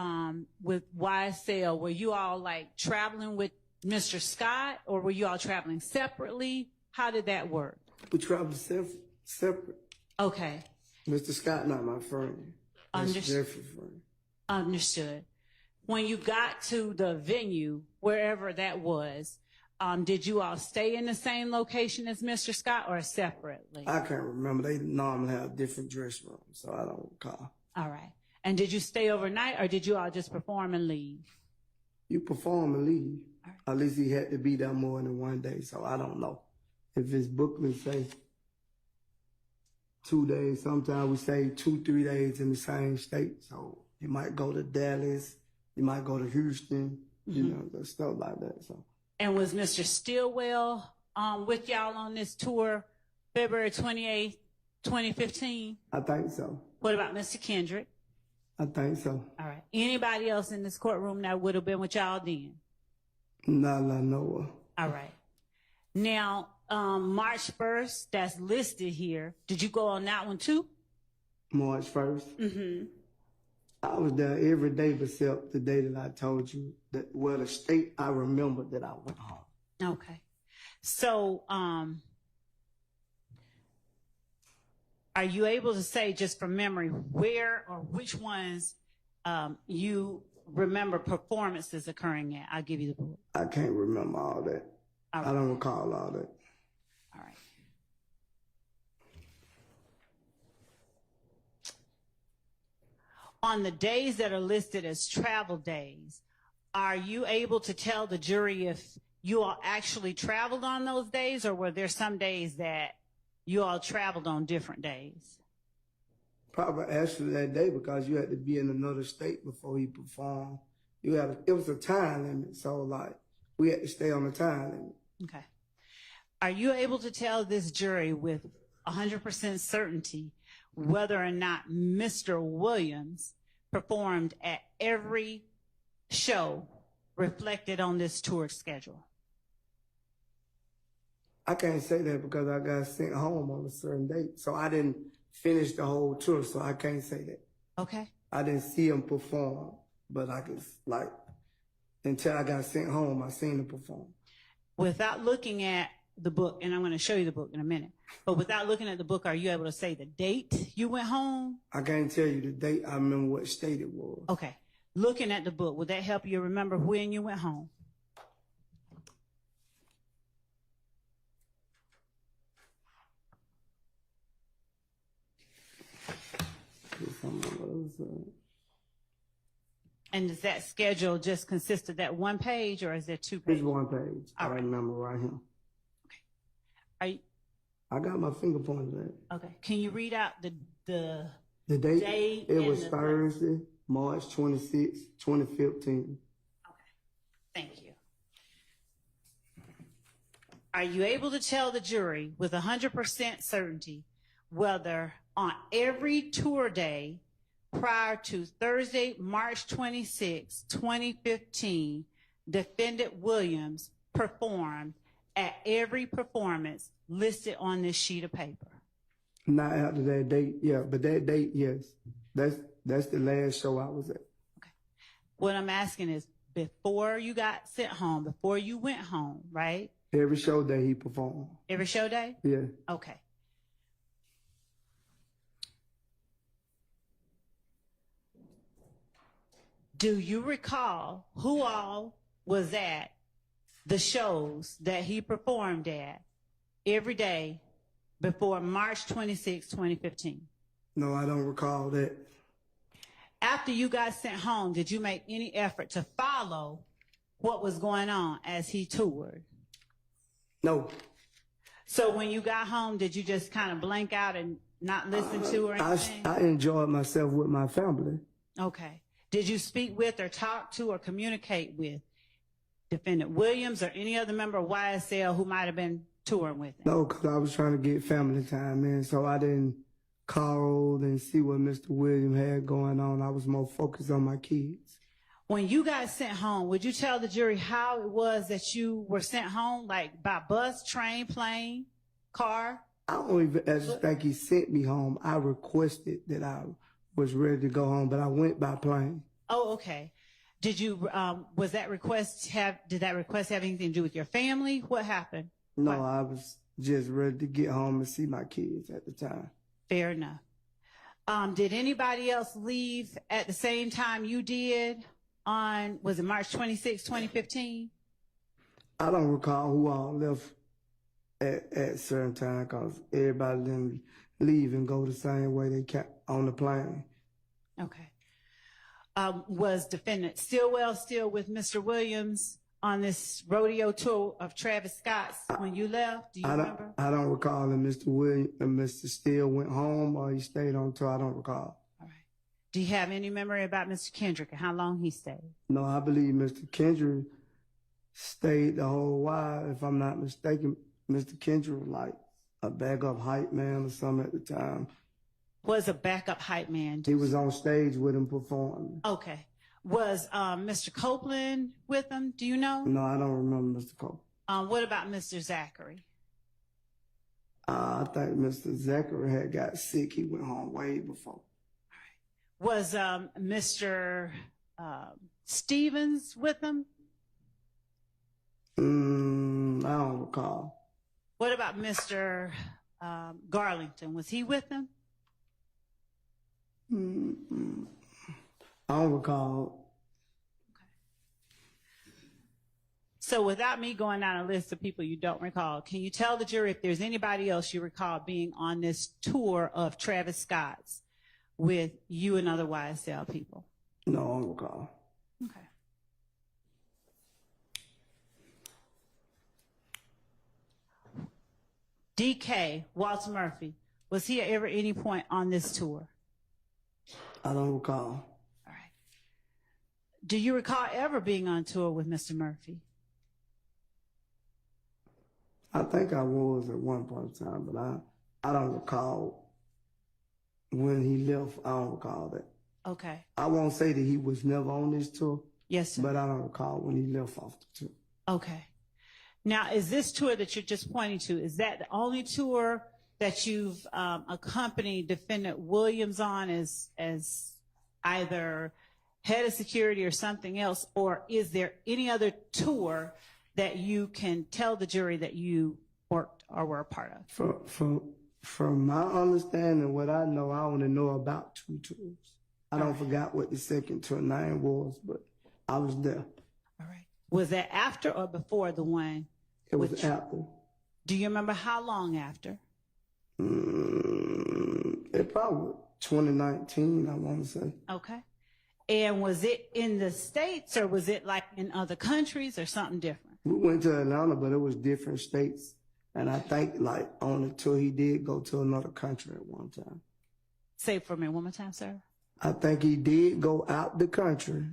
with YSL? Were you all like traveling with Mr. Scott, or were you all traveling separately? How did that work? We traveled separate. Okay. Mr. Scott, not my friend. Understood. Jeffery friend. Understood. When you got to the venue, wherever that was, did you all stay in the same location as Mr. Scott or separately? I can't remember. They normally have different dress rooms, so I don't recall. All right. And did you stay overnight, or did you all just perform and leave? You perform and leave. Right. At least he had to be there more than one day, so I don't know. If his booklet say 2 days, sometimes we say 2-3 days in the same state. So you might go to Dallas, you might go to Houston, you know, stuff like that. So. And was Mr. Stillwell with y'all on this tour February 28th, 2015? I think so. What about Mr. Kendrick? I think so. All right. Anybody else in this courtroom that would have been with y'all then? Not I know of. All right. Now, March 1st, that's listed here. Did you go on that one too? March 1st? Mm-hmm. I was there every day except the day that I told you that, well, the state I remember that I went home. Okay. So, are you able to say, just from memory, where or which ones you remember performances occurring at? I'll give you the book. I can't remember all that. All right. I don't recall all that. All right. On the days that are listed as travel days, are you able to tell the jury if you all actually traveled on those days, or were there some days that you all traveled on different days? Probably actually that day, because you had to be in another state before he performed. It was a time limit, so like we had to stay on the time limit. Okay. Are you able to tell this jury with 100% certainty whether or not Mr. Williams performed at every show reflected on this tour schedule? I can't say that because I got sent home on a certain date, so I didn't finish the whole tour, so I can't say that. Okay. I didn't see him perform, but I could, like, until I got sent home, I seen him perform. Without looking at the book, and I'm going to show you the book in a minute, but without looking at the book, are you able to say the date you went home? I can't tell you the date. I remember what state it was. Okay. Looking at the book, would that help you remember when you went home? And does that schedule just consist of that one page, or is there two pages? It's one page. All I right. remember right here. Are you, I got my finger pointed at it. okay. Can you read out the The date, date it and was the Thursday, March 26, 2015. Thank you. Are you able to tell the jury with 100% certainty whether on every tour day prior to Thursday, March 26, 2015, Defendant Williams performed at every performance listed on this sheet of paper? Not after that date, yeah, but that date, yes. That's the last show I was at. Okay. What I'm asking is, before you got sent home, before you went home, right? Every show that he performed. Every show day? Yeah. Okay. Do you recall who all was at the shows that he performed at every day before March 26, 2015? No, I don't recall that. After you got sent home, did you make any effort to follow what was going on as he toured? No. So when you got home, did you just kind of blank out and not listen to or anything? I enjoyed myself with my family. Okay. Did you speak with or talk to or communicate with Defendant Williams or any other member of YSL who might have been touring with him? No, because I was trying to get family time in, so I didn't call and see what Mr. Williams had going on. I was more focused on my kids. When you got sent home, would you tell the jury how it was that you were sent home, like by bus, train, plane, car? I don't even actually think he sent me home. I requested that I was ready to go home, but I went by plane. Oh, okay. Did you, did that request have anything to do with your family? What happened? No, I was just ready to get home and see my kids at the time. Fair enough. Did anybody else leave at the same time you did on, was it March 26, 2015? I don't recall who all left at certain time because everybody didn't leave and go the same way they kept on the plane. Okay. Was Defendant Stillwell still with Mr. Williams on this rodeo tour of Travis Scott's when you left? Do you remember? I don't recall if Mr. Williams and Mr. Steele went home or he stayed on tour. I don't recall. All right. Do you have any memory about Mr. Kendrick and how long he stayed? No, I believe Mr. Kendrick stayed the whole while. If I'm not mistaken, Mr. Kendrick was like a backup hype man or something at the time. Was a backup hype man? He was on stage with him performing. Okay. Was Mr. Copeland with him? Do you know? No, I don't remember Mr. Cole. What about Mr. Zachary? I think Mr. Zachary had got sick. He went home way before. Was Mr. Stevens with him? I don't recall. What about Mr. Garlington? Was he with them? I don't recall. So without me going down a list of people you don't recall, can you tell the jury if there's anybody else you recall being on this tour of Travis Scott's with you and other YSL people? No, I don't recall. Okay. DK, Walter Murphy, was he ever at any point on this tour? I don't recall. All right. Do you recall ever being on tour with Mr. Murphy? I think I was at one point in time, but I don't recall when he left. I don't recall that. Okay. I won't say that he was never on this tour. Yes, sir. But I don't recall when he left off the tour. Okay. Now, is this tour that you're just pointing to, is that the only tour that you've accompanied Defendant Williams on as either head of security or something else, or is there any other tour that you can tell the jury that you worked or were a part of? From my understanding, what I know, I only know about 2 tours. I don't forgot what the second tour name was, but I was there. All right. Was that after or before the one? It was after. Do you remember how long after? It probably 2019, I want to say. Okay. And was it in the States or was it like in other countries or something different? We went to Atlanta, but it was different states. And I think like on the tour, he did go to another country at one time. Say it for me one more time, sir. I think he did go out the country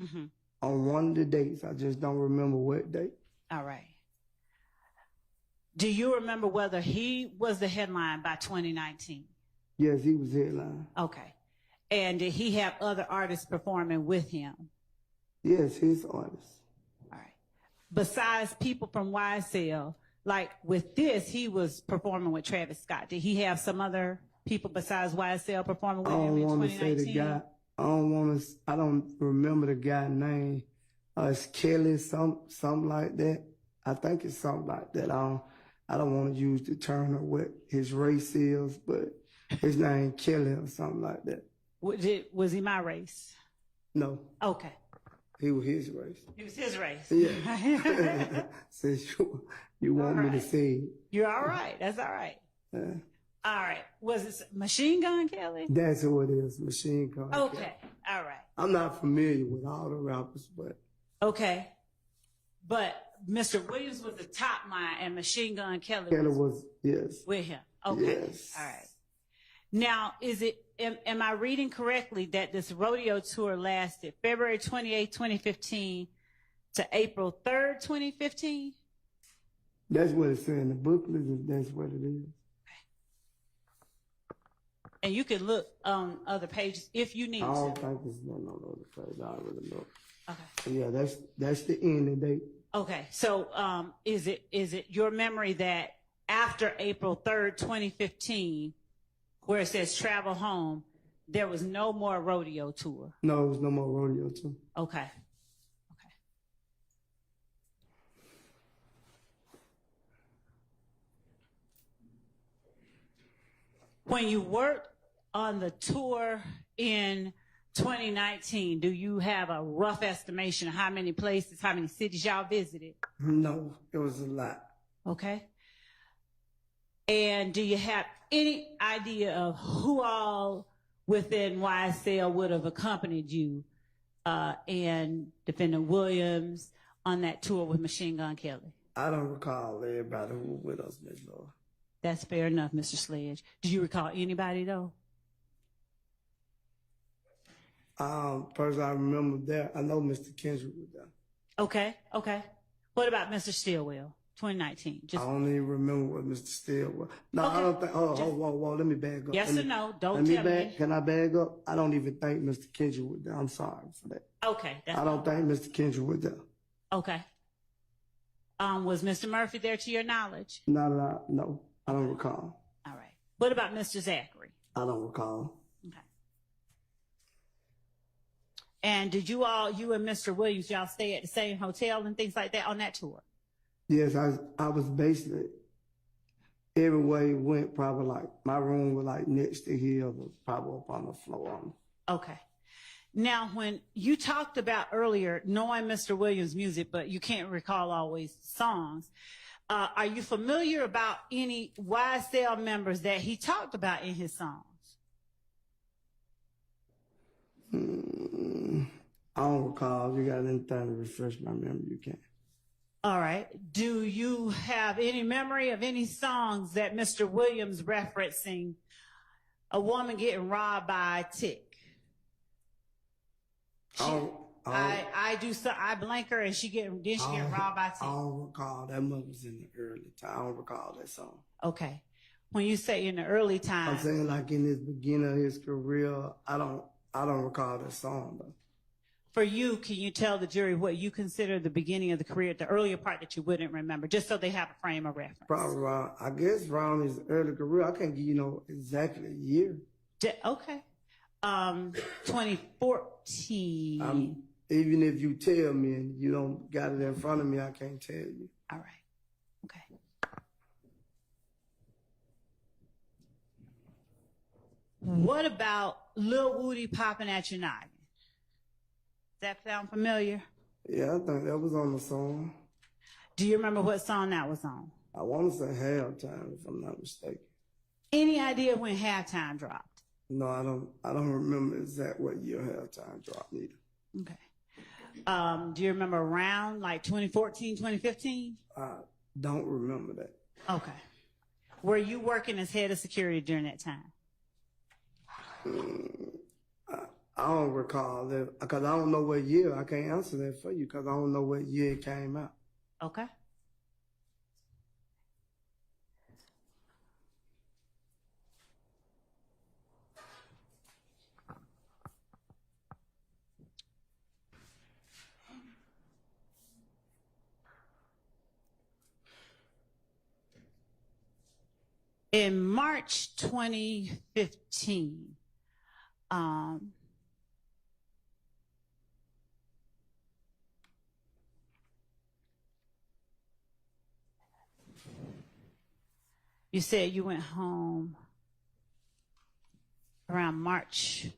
on one of the dates. I just don't remember what date. All right. Do you remember whether he was the headline by 2019? Yes, he was headline. Okay. And did he have other artists performing with him? Yes, his artists. All right. Besides people from YSL, like with this, he was performing with Travis Scott. Did he have some other people besides YSL performing with him in 2019? I don't want to say the guy. I don't remember the guy's name. It's Kelly, something like that. I think it's something like that. I don't want to use the term of what his race is, but his name Kelly or something like that. Was he my race? No. Okay. He was his race. He was his race. Yeah. Since you want me to say it. You're all right. That's all right. Yeah. All right. Was it Machine Gun Kelly? That's who it is, Machine Gun Kelly. Okay. All right. I'm not familiar with all the rappers, but. Okay. But Mr. Williams was the top mind and Machine Gun Kelly was yes. with him. Okay. Yes. All right. Now, am I reading correctly that this rodeo tour lasted February 28, 2015 to April 3rd, 2015? That's what it said in the booklet. That's what it is. And you can look on other pages if you need to. I don't think it's on other page. I already look. Okay. So yeah, that's the ending date. Okay. So is it your memory that after April 3rd, 2015, where it says travel home, there was no more rodeo tour? No, there was no more rodeo tour. Okay. Okay. When you worked on the tour in 2019, do you have a rough estimation of how many places, how many cities y'all visited? No, it was a lot. Okay. And do you have any idea of who all within YSL would have accompanied you and Defendant Williams on that tour with Machine Gun Kelly? I don't recall everybody who was with us, Ms. Laura. That's fair enough, Mr. Sledge. Do you recall anybody, though? First I remember there, I know Mr. Kendrick was there. Okay, okay. What about Mr. Stillwell, 2019? I don't even remember what Mr. Stillwell. No, okay. I don't think, whoa, let me back up. Yes or no, don't tell me. Can I bag up? I don't even think Mr. Kendrick was there. I'm sorry for that. Okay. I don't think Mr. Kendrick was there. Okay. Was Mr. Murphy there to your knowledge? No, I don't recall. All right. What about Mr. Zachary? I don't recall. Okay. And did you and Mr. Williams, y'all stay at the same hotel and things like that on that tour? Yes, I was basically, everywhere he went, probably like my room was like next to his, or probably up on the floor. Okay. Now, when you talked about earlier knowing Mr. Williams' music, but you can't recall always songs, are you familiar about any YSL members that he talked about in his songs? I don't recall. If you got anything to refresh my memory, you can. All right. Do you have any memory of any songs that Mr. Williams referencing a woman getting robbed by a tick? I blank her and she get robbed by a tick. I don't recall. That was in the early time. I don't recall that song. Okay. When you say in the early time, I'm saying like in his beginning of his career, I don't recall that song though. for you, can you tell the jury what you consider the beginning of the career, the earlier part that you wouldn't remember, just so they have a frame of reference? Probably around, I guess around his early career. I can't give you exactly a year. Okay. 2014. Even if you tell me and you don't got it in front of me, I can't tell you. All right. Okay. What about Lil Woody popping at your noggin? Does that sound familiar? Yeah, I think that was on the song. Do you remember what song that was on? I want to say Halftime, if I'm not mistaken. Any idea when Halftime dropped? No, I don't remember exactly what year Halftime dropped either. Okay. Do you remember around like 2014, 2015? I don't remember that. Okay. Were you working as head of security during that time? I don't recall that because I don't know what year. I can't answer that for you because I don't know what year it came out. Okay. In March 2015, you said you went home around March.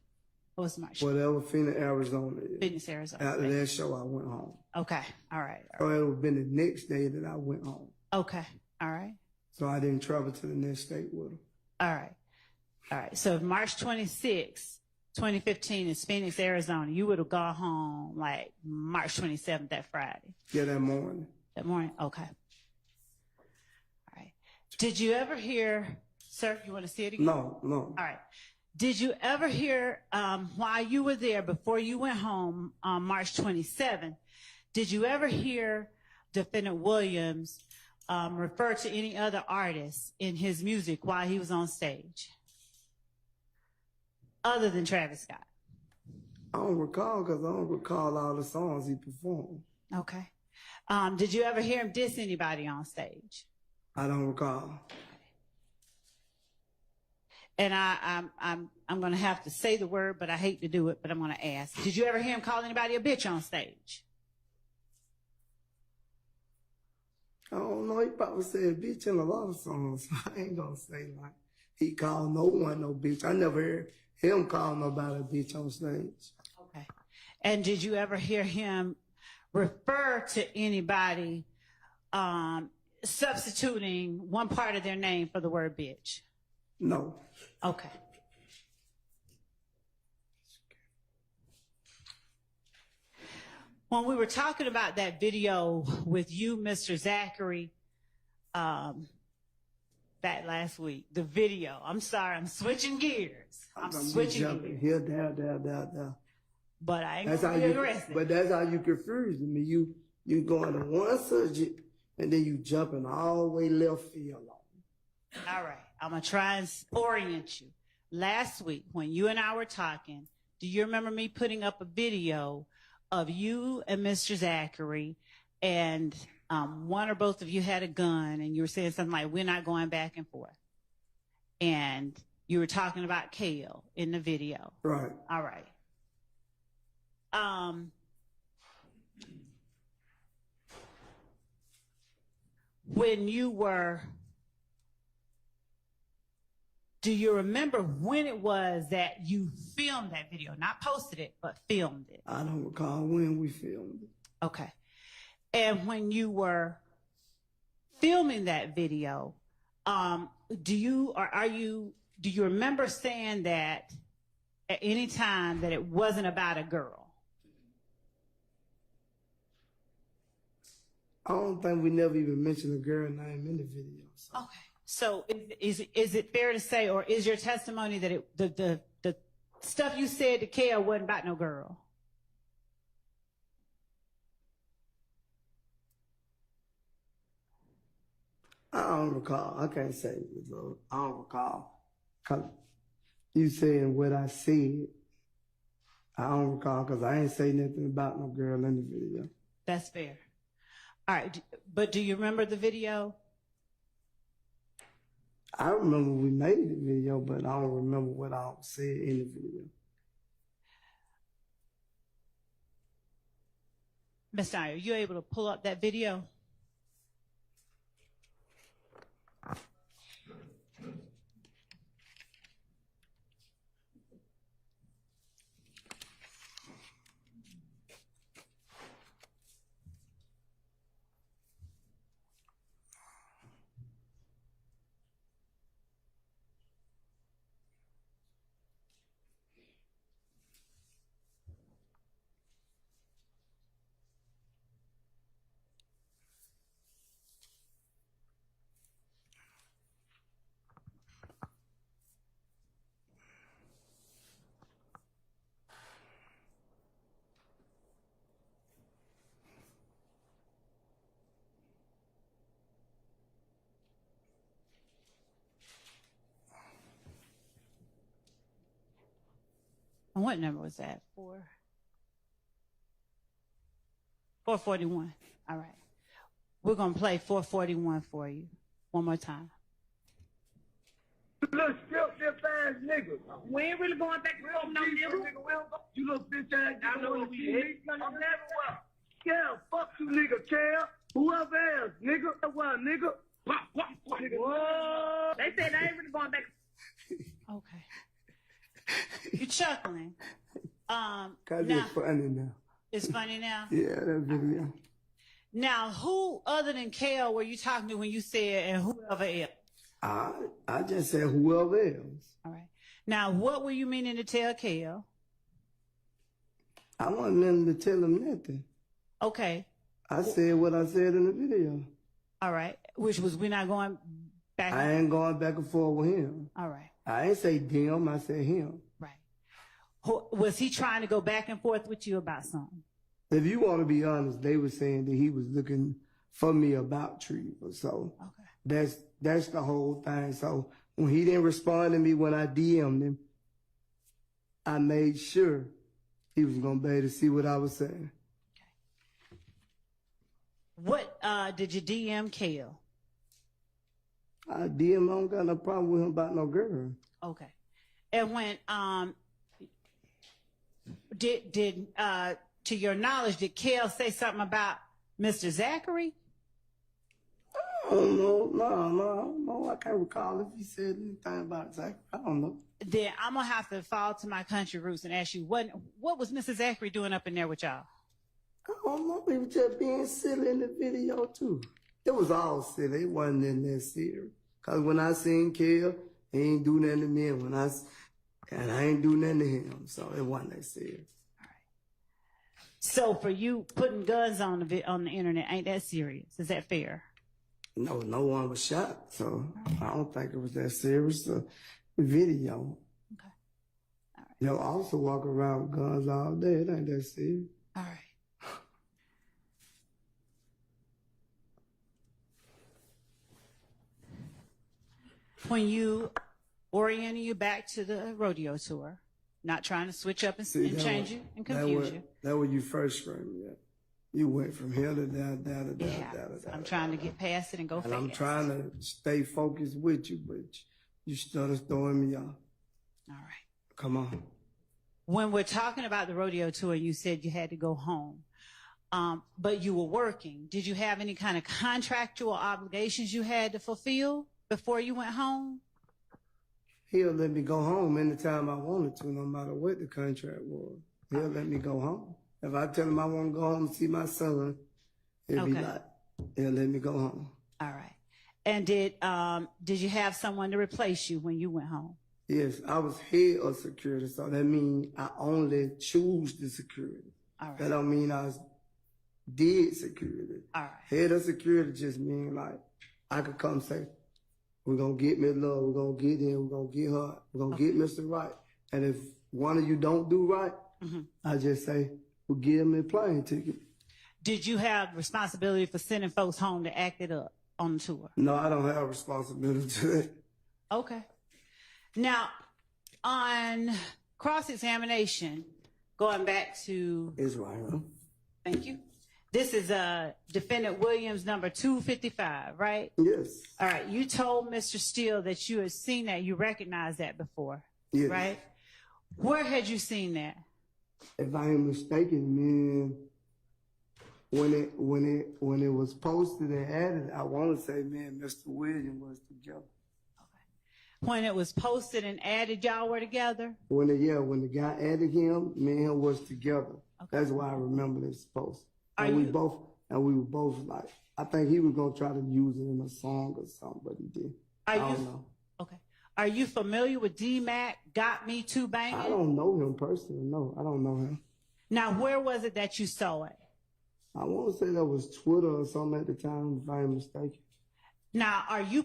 What was March? Whatever, Phoenix, Arizona. Phoenix, Arizona. After that show, I went home. Okay. All right. So it would have been the next day that I went home. Okay. All right. So I didn't travel to the next state with them. All right. All right. So March 26, 2015 is Phoenix, Arizona. You would have gone home like March 27th, that Friday. Yeah, that morning. That morning? Okay. All right. Did you ever hear, sir, you want to see it again? No. All right. Did you ever hear, while you were there, before you went home on March 27th, did you ever hear Defendant Williams refer to any other artists in his music while he was on stage, other than Travis Scott? I don't recall because I don't recall all the songs he performed. Okay. Did you ever hear him diss anybody on stage? I don't recall. And I'm going to have to say the word, but I hate to do it, but I'm going to ask. Did you ever hear him call anybody a bitch on stage? I don't know. He probably said bitch in a lot of songs. I ain't going to say like he called no one no bitch. I never heard him call nobody a bitch on stage. Okay. And did you ever hear him refer to anybody substituting one part of their name for the word bitch? No. Okay. When we were talking about that video with you, Mr. Zachary, back last week, the video, I'm sorry, I'm switching gears. I'm switching gears. Here, there. But I ain't gonna be aggressive. But that's how you confuse me. You going to one subject and then you jumping all the way left field. All right, I'm gonna try and orient you. Last week, when you and I were talking, do you remember me putting up a video of you and Mr. Zachary, and one or both of you had a gun, and you were saying something like, we're not going back and forth. And you were talking about Kale in the video. Right. All right. When you were do you remember when it was that you filmed that video? Not posted it, but filmed it. I don't recall when we filmed it. Okay. And when you were filming that video, do you remember saying that at any time that it wasn't about a girl? I don't think we never even mentioned a girl name in the video. So. Okay. So is it fair to say, or is your testimony that the stuff you said to Kale wasn't about no girl? I don't recall. I can't say it, though. I don't recall. 'Cause you saying what I said, I don't recall because I ain't say nothing about no girl in the video. That's fair. All right. But do you remember the video? I remember we made the video, but I don't remember what I said in the video. Ms. Dyer, are you able to pull up that video? And what number was that? 441. All right. We're going to play 441 for you one more time. You little strip ass nigga. We ain't really going back to no nigga. You little bitch ass nigga. I know what you hit. I'm never well. Yeah, fuck you nigga, Cal. Whoever else, nigga. What, nigga? Nigga. Whoa. They said they ain't really going back. Okay. You're chuckling. Cause now, it's funny now. It's funny now? Yeah, that video. Now, who other than Kale were you talking to when you said, and whoever else? I just said whoever else. All right. Now, what were you meaning to tell Kale? I wasn't meaning to tell him nothing. Okay. I said what I said in the video. All right. Which was we're not going back. I ain't going back and forth with him. All right. I ain't say them, I said him. Right. Was he trying to go back and forth with you about something? If you want to be honest, they were saying that he was looking for me about treatment. So okay. That's the whole thing. So when he didn't respond to me when I DM'd him, I made sure he was going to be able to see what I was saying. Okay. What did you DM Kale? I DM, I don't got no problem with him about no girl. Okay. And when did to your knowledge, did Kale say something about Mr. Zachary? I don't know. No. I can't recall if he said anything about Zachary. I don't know. Then I'm gonna have to fall to my country roots and ask you what was Mr. Zachary doing up in there with y'all? I don't know. He was just being silly in the video too. It was all silly. It wasn't in that serious. Cause when I seen Kale, he ain't do nothing to me, and I ain't do nothing to him. So it wasn't that serious. All right. So for you, putting guns on the internet ain't that serious? Is that fair? No one was shot, so I don't think it was that serious. The video. Okay. All right. You know, I also walk around with guns all day. It ain't that serious. All right. When you orienting you back to the rodeo tour, not trying to switch up and change you and confuse you. That was you first screaming. Yeah. You went from here to there. I'm trying to get past it and go fast. And I'm trying to stay focused with you, but you started throwing me off. All right. Come on. When we're talking about the rodeo tour, you said you had to go home, but you were working. Did you have any kind of contractual obligations you had to fulfill before you went home? He'll let me go home anytime I wanted to, no matter what the contract was. He'll let me go home. If I tell him I want to go home and see my son, he'll be like, he'll let me go home. All right. And did you have someone to replace you when you went home? Yes, I was head of security, so that means I only choose the security. All right. That don't mean I did security. All right. Head of security just mean like I could come say, we're going to get Miss Love, we're going to get him, we're going to get her, we're going to get Mr. Right. And if one of you don't do right, I just say, we'll give him a plane ticket. Did you have responsibility for sending folks home to act it up on the tour? No, I don't have responsibility to that. Okay. Now, on cross-examination, going back to... It's right, huh? Thank you. This is Defendant Williams number 255, right? Yes. All right. You told Mr. Steele that you had seen that. You recognized that before, Yes. right? Where had you seen that? If I am mistaken, man, when it was posted and added, I want to say, man, Mr. Williams was together. When it was posted and added, y'all were together? When the guy added him, me and him was together. Okay. That's why I remember this post. We we were both like, I think he was gonna try to use it in a song or something, but he did. I don't know. Okay. Are you familiar with D-Mac, Got Me Too Banging? I don't know him personally. No, I don't know him. Now, where was it that you saw it? I want to say that was Twitter or something at the time, if I am mistaken. Now, are you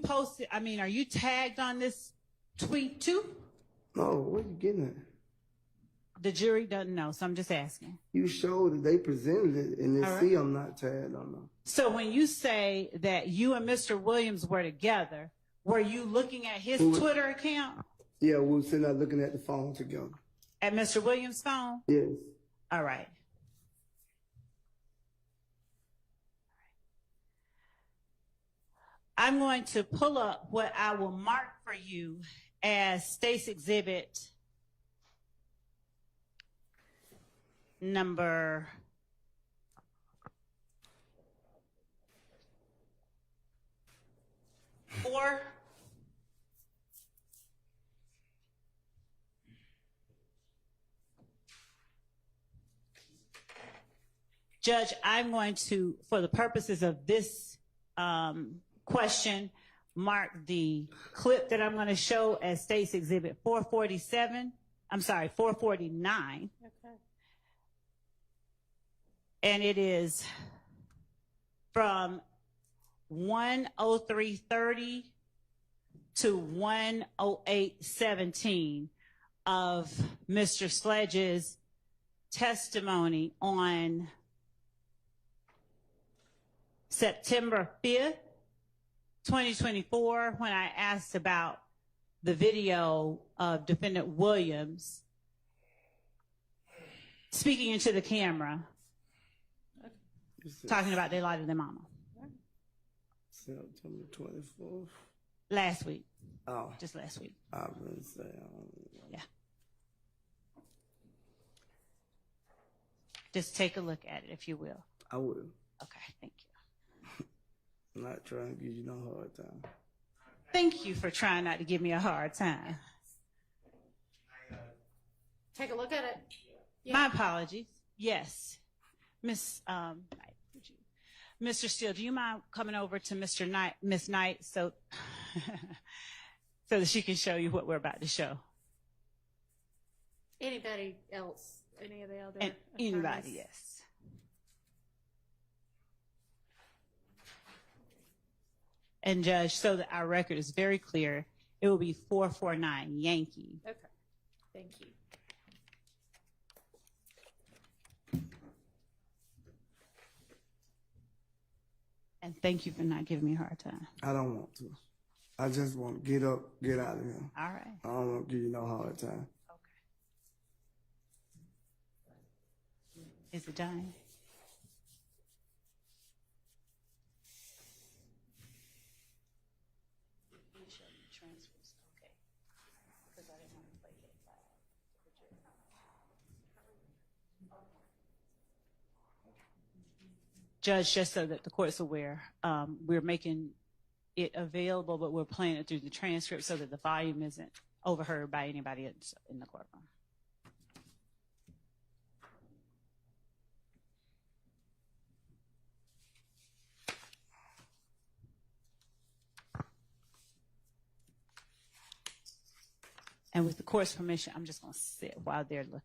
tagged on this tweet too? No, what are you getting at? The jury doesn't know, so I'm just asking. You showed that they presented it, and they All right. see I'm not tagged on them. So when you say that you and Mr. Williams were together, were you looking at his Twitter account? Yeah, we were sitting there looking at the phone together. At Mr. Williams' phone? Yes. All right. I'm going to pull up what I will mark for you as State's Exhibit number 4. Judge, I'm going to, for the purposes of this question, mark the clip that I'm going to show as State's Exhibit 449. Okay. And it is from 1:03:30 to 1:08:17 of Mr. Sledge's testimony on September 5th, 2024, when I asked about the video of Defendant Williams speaking into the camera, talking about they lied to their mama. September 24th. Last week. Oh. Just last week. I was going to say, Yeah. Just take a look at it, if you will. I will. Okay, thank you. I'm not trying to give you no hard time. Thank you for trying not to give me a hard time. Take a look at it. Yeah. My apologies. Yes. Miss Knight, would you? Mr. Steele, do you mind coming over to Miss Knight, so that she can show you what we're about to show? Anybody else? Any of the other And attorneys? anybody, yes. And Judge, so that our record is very clear, it will be 449 Yankee. Okay. Thank you. And thank you for not giving me a hard time. I don't want to. I just want to get up, get out of here. All right. I don't want to give you no hard time. Okay. Is it done? Okay. Because I didn't want to play it live. Judge, just so that the court's aware, we're making it available, but we're playing it through the transcript so that the volume isn't overheard by anybody else in the courtroom. And with the court's permission, I'm just going to sit while they're looking.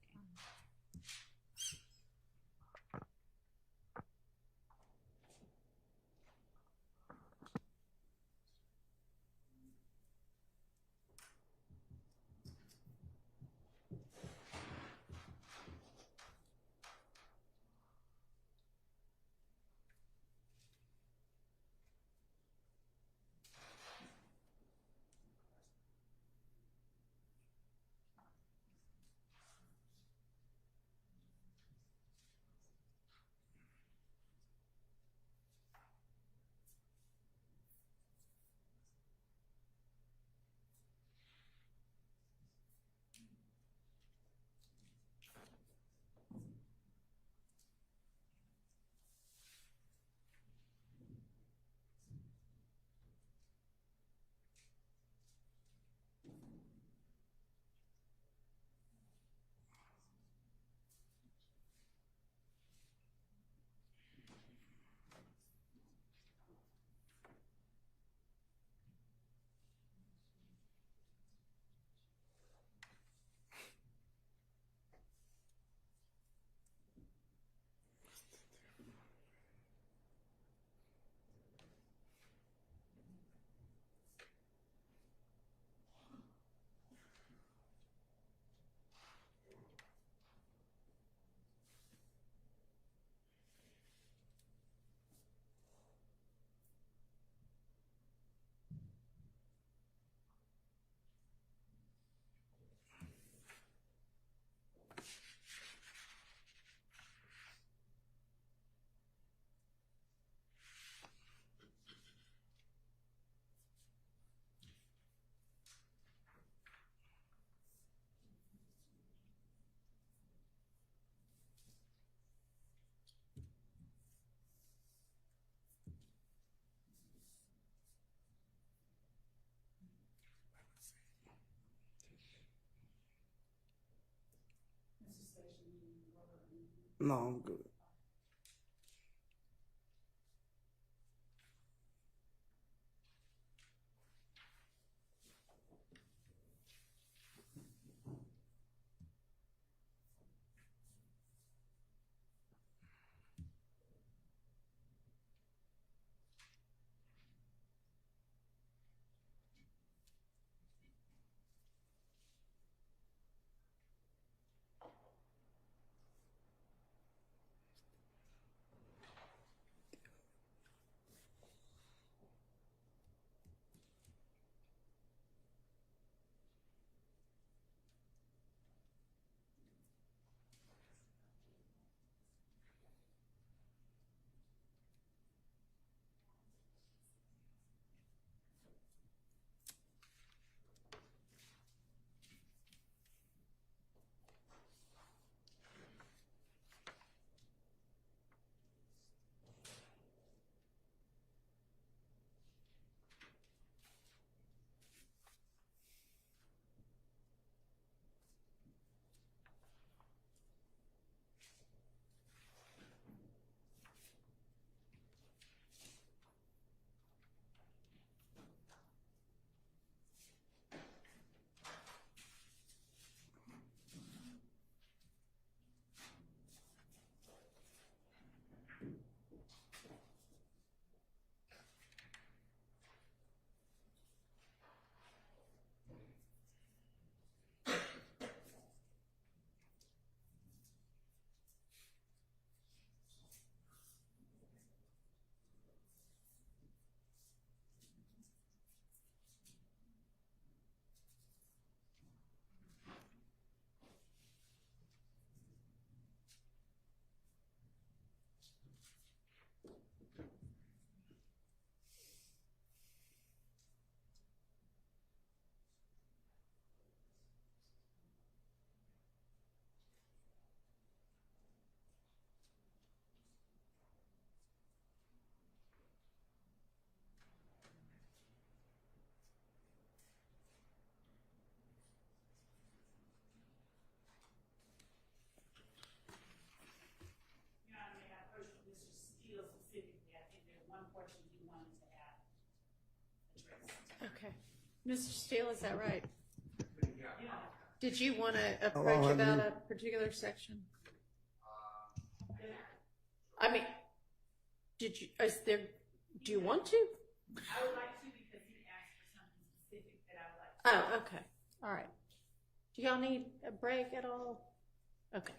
No, I'm good. Mr. Steele, is that right? Did you want to Oh, approach I about mean- a particular section? I mean, do you want to? I would like to because he asked for something specific that I would like to. Oh, okay. All right. Do y'all need a break at all? Okay.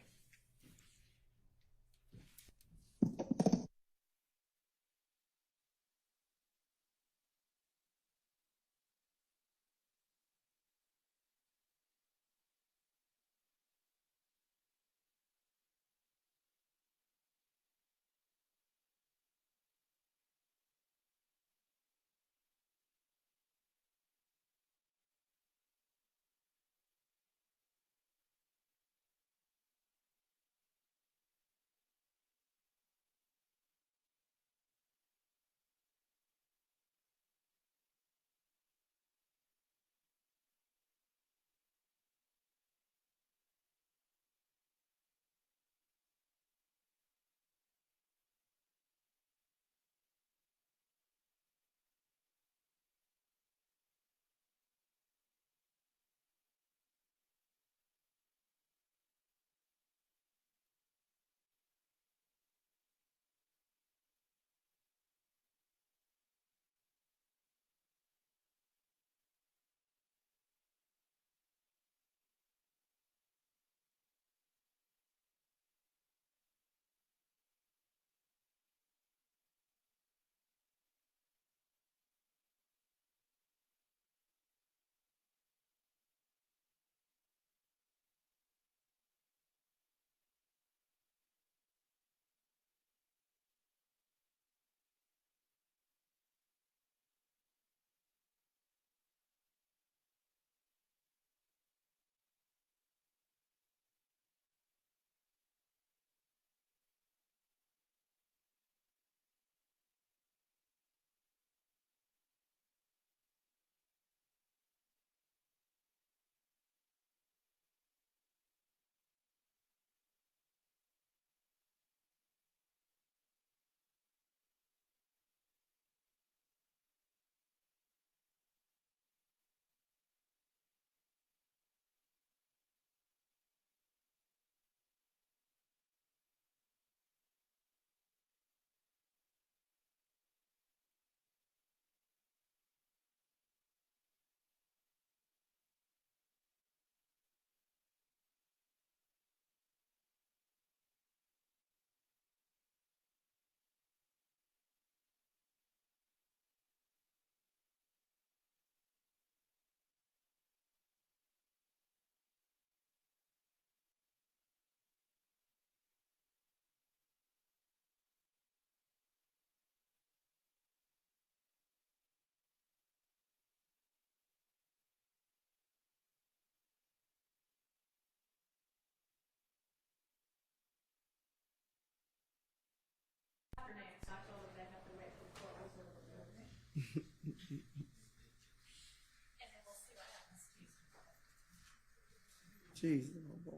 Jesus, oh boy.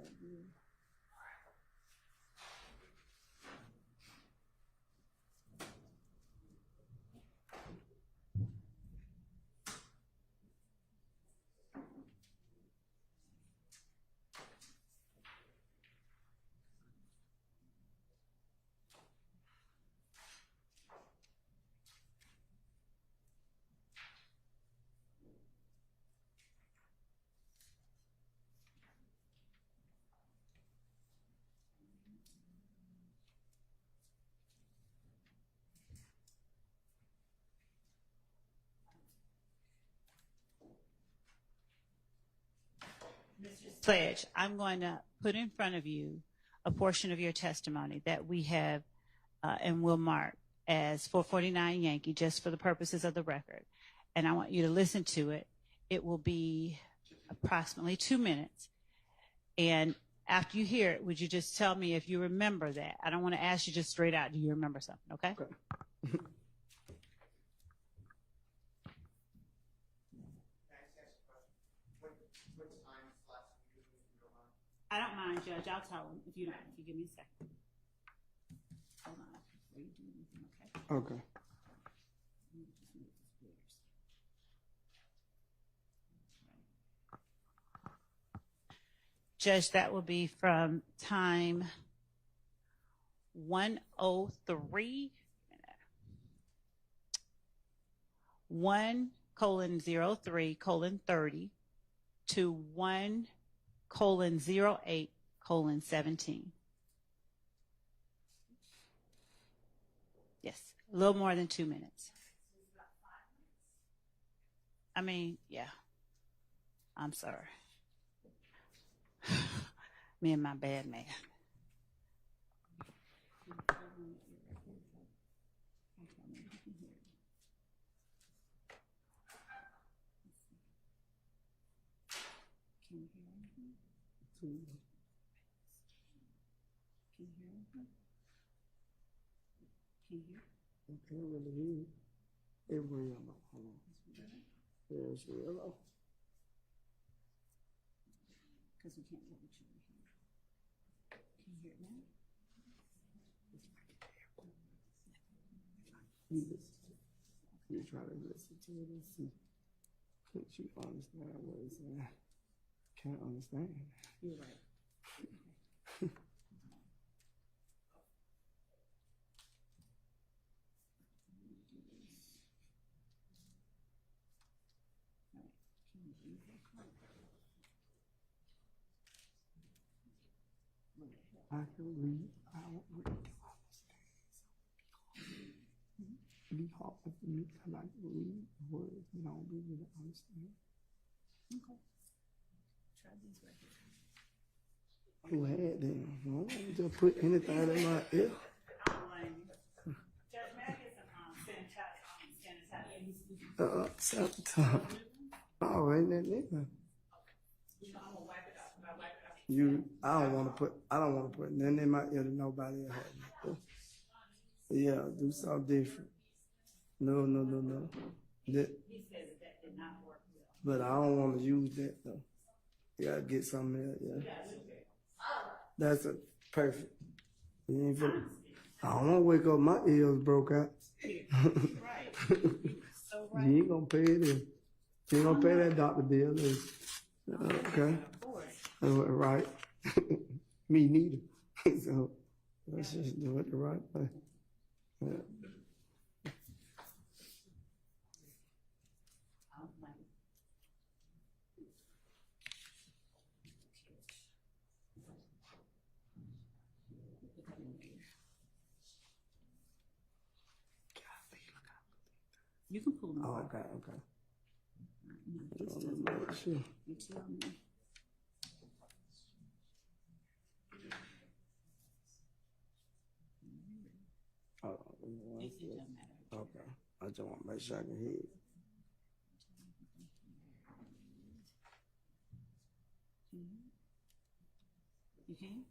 Pledge, I'm going to put in front of you a portion of your testimony that we have and will mark as 449 Yankee, just for the purposes of the record. And I want you to listen to it. It will be approximately 2 minutes. And after you hear it, would you just tell me if you remember that? I don't want to ask you just straight out, do you remember something, okay? Okay. I don't mind, Judge. I'll tell him if you don't. If you give me a second. Hold on. Before you do anything, okay? Okay. Let me just move this gears. Judge, that will be from time 1:03, 1:03:30 to 1:08:17. Yes, a little more than 2 minutes. I mean, yeah. I'm sorry. Me and my bad man. I can't really hear it. It real low. Hold on. Yeah, it's real low. Because we can't hear what you're hearing. Can you hear it now? You try to listen to it and see. Can't you understand what it's saying? Can't understand. You're right. I can read. I don't really understand. Be hard for me because I can read words, but I don't really understand. Okay. Try these right here. Go ahead then. I don't want to just put anything in my ear. Judge, may I get some sanitizer? Oh, ain't that nigga? I don't want to put nothing in my ear that nobody else. Yeah, do something different. No. That, but I don't want to use that though. You gotta get something else, yeah. That's a perfect. You ain't feel, I don't want to wake up my ears broke out. Right. So right. You ain't gonna pay it in. You ain't gonna pay that doctor bill, is okay. Right. Me neither. So let's just do it the right way. Yeah. You can pull them Oh, apart. okay. Sure. You tell me. Oh, It doesn't matter. okay. I just want to make sure I can hear it. You can?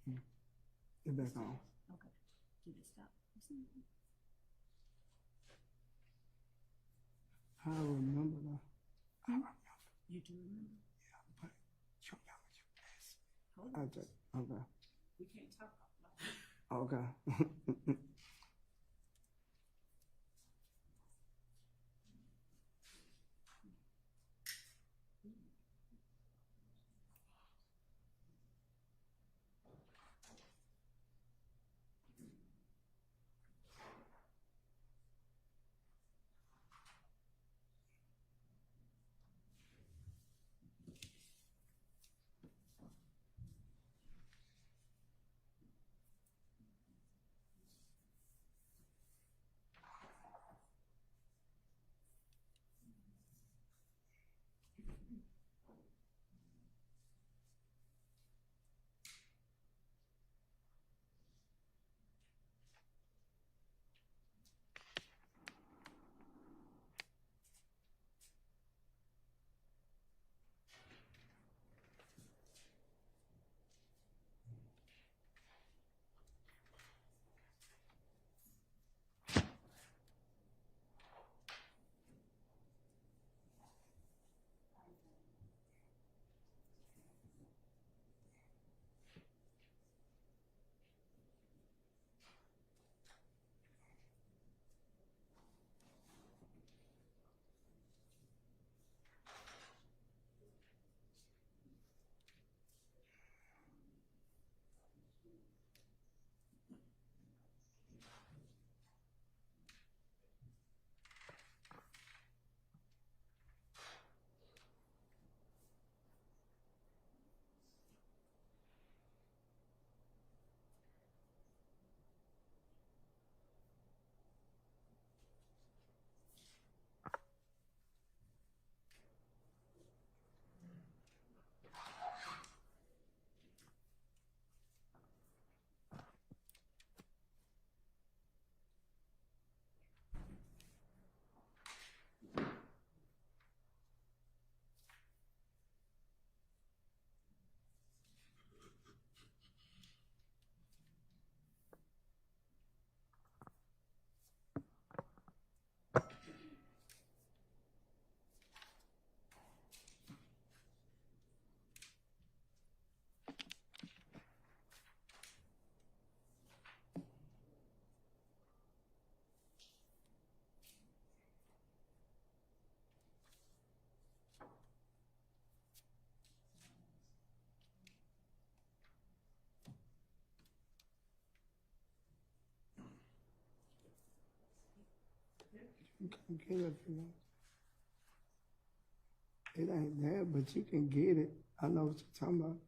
Get back on. Okay. Did it stop? I remember that. I remember. You do remember? Yeah, but show me how much you asked. Hold I on. just, okay. We can't talk about it. Okay. You can get it if you want. It ain't there, but you can get it. I know what you're talking about.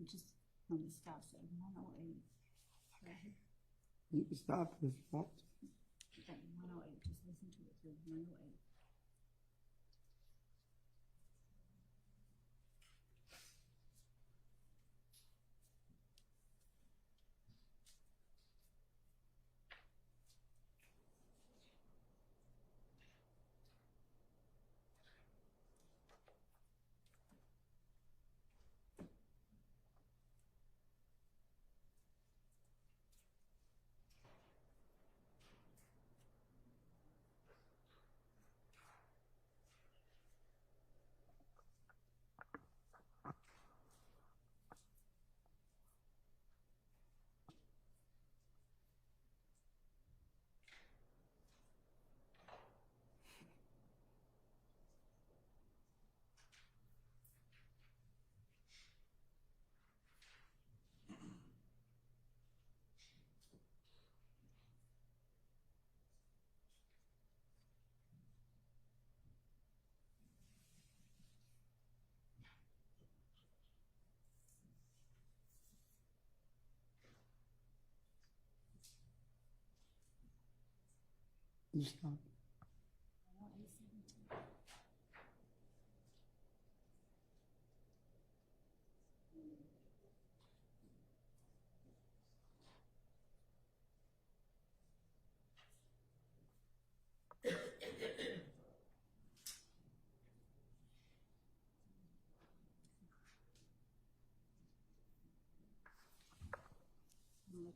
Just when it stops at 108. Right here. You can stop it if you want to. At 108. Just listen to it through 108. You stop.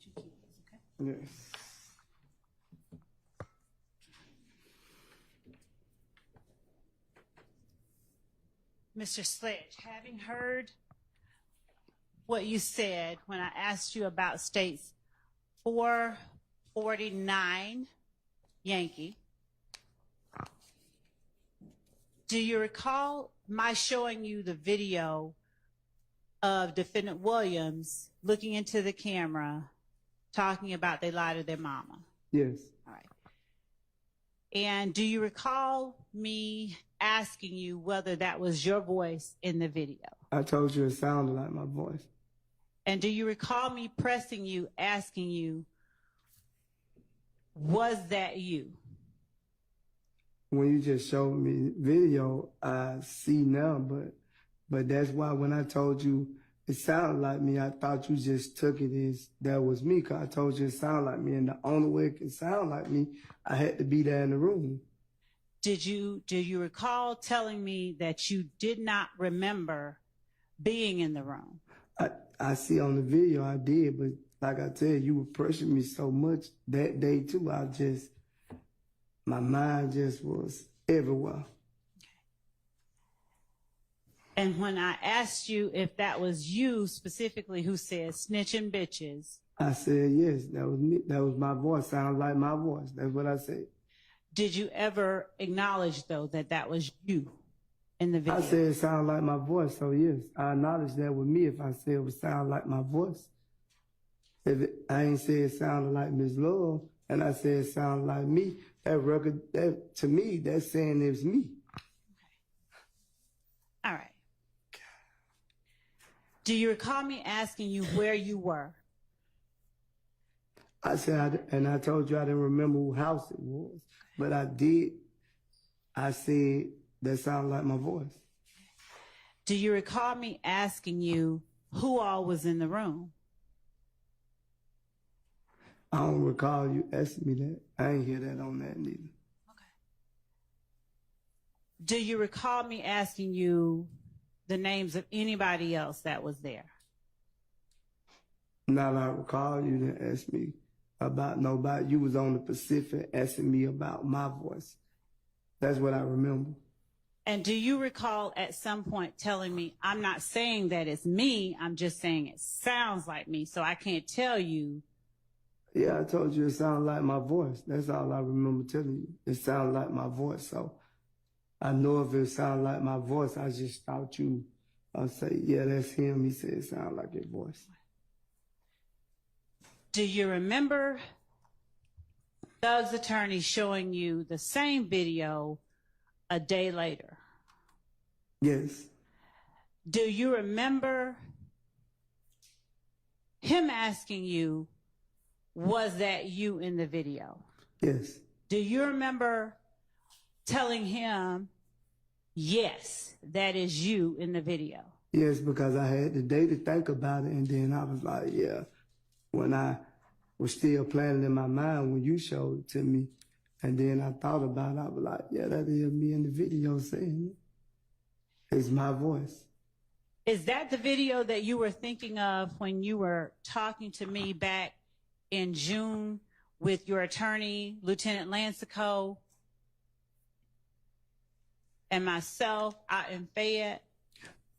let you keep this, okay? Yes. Mr. Sledge, having heard what you said when I asked you about states 449 Yankee, do you recall my showing you the video of Defendant Williams looking into the camera, talking about they lied to their mama? Yes. All right. And do you recall me asking you whether that was your voice in the video? I told you it sounded like my voice. And do you recall me pressing you, asking you, was that you? When you just showed me video, I see now, but that's why when I told you it sounded like me, I thought you just took it as that was me, because I told you it sounded like me, and the only way it could sound like me, I had to be there in the room. Do you recall telling me that you did not remember being in the room? I see on the video I did, but like I said, you were pressuring me so much that day too. My mind just was everywhere. And when I asked you if that was you specifically who said snitching bitches, I said, yes, that was me. That was my voice. Sounded like my voice. That's what I said. did you ever acknowledge, though, that that was you in the video? I said it sounded like my voice, so yes, I acknowledge that with me if I said it would sound like my voice. I ain't say it sounded like Miss Love, and I said it sounded like me, that record, that to me, that's saying it was me. All right. Do you recall me asking you where you were? I said, and I told you I didn't remember whose house it was, but I did. I said that sounded like my voice. Do you recall me asking you who all was in the room? I don't recall you asking me that. I ain't hear that on that neither. Okay. Do you recall me asking you the names of anybody else that was there? Not I recall you didn't ask me about nobody. You was on the Pacific asking me about my voice. That's what I remember. And do you recall at some point telling me, I'm not saying that it's me, I'm just saying it sounds like me, so I can't tell you? Yeah, I told you it sounded like my voice. That's all I remember telling you. It sounded like my voice. So I know if it sounded like my voice, I just thought you say, yeah, that's him. He said it sounded like his voice. Do you remember Doug's attorney showing you the same video a day later? Yes. Do you remember him asking you, was that you in the video? Yes. Do you remember telling him, yes, that is you in the video? Yes, because I had the day to think about it, and then I was like, yeah. When I was still planning in my mind when you showed it to me, and then I thought about it, I was like, yeah, that is me in the video saying it. It's my voice. Is that the video that you were thinking of when you were talking to me back in June with your attorney, Lieutenant Lancico, and myself out in Fayette?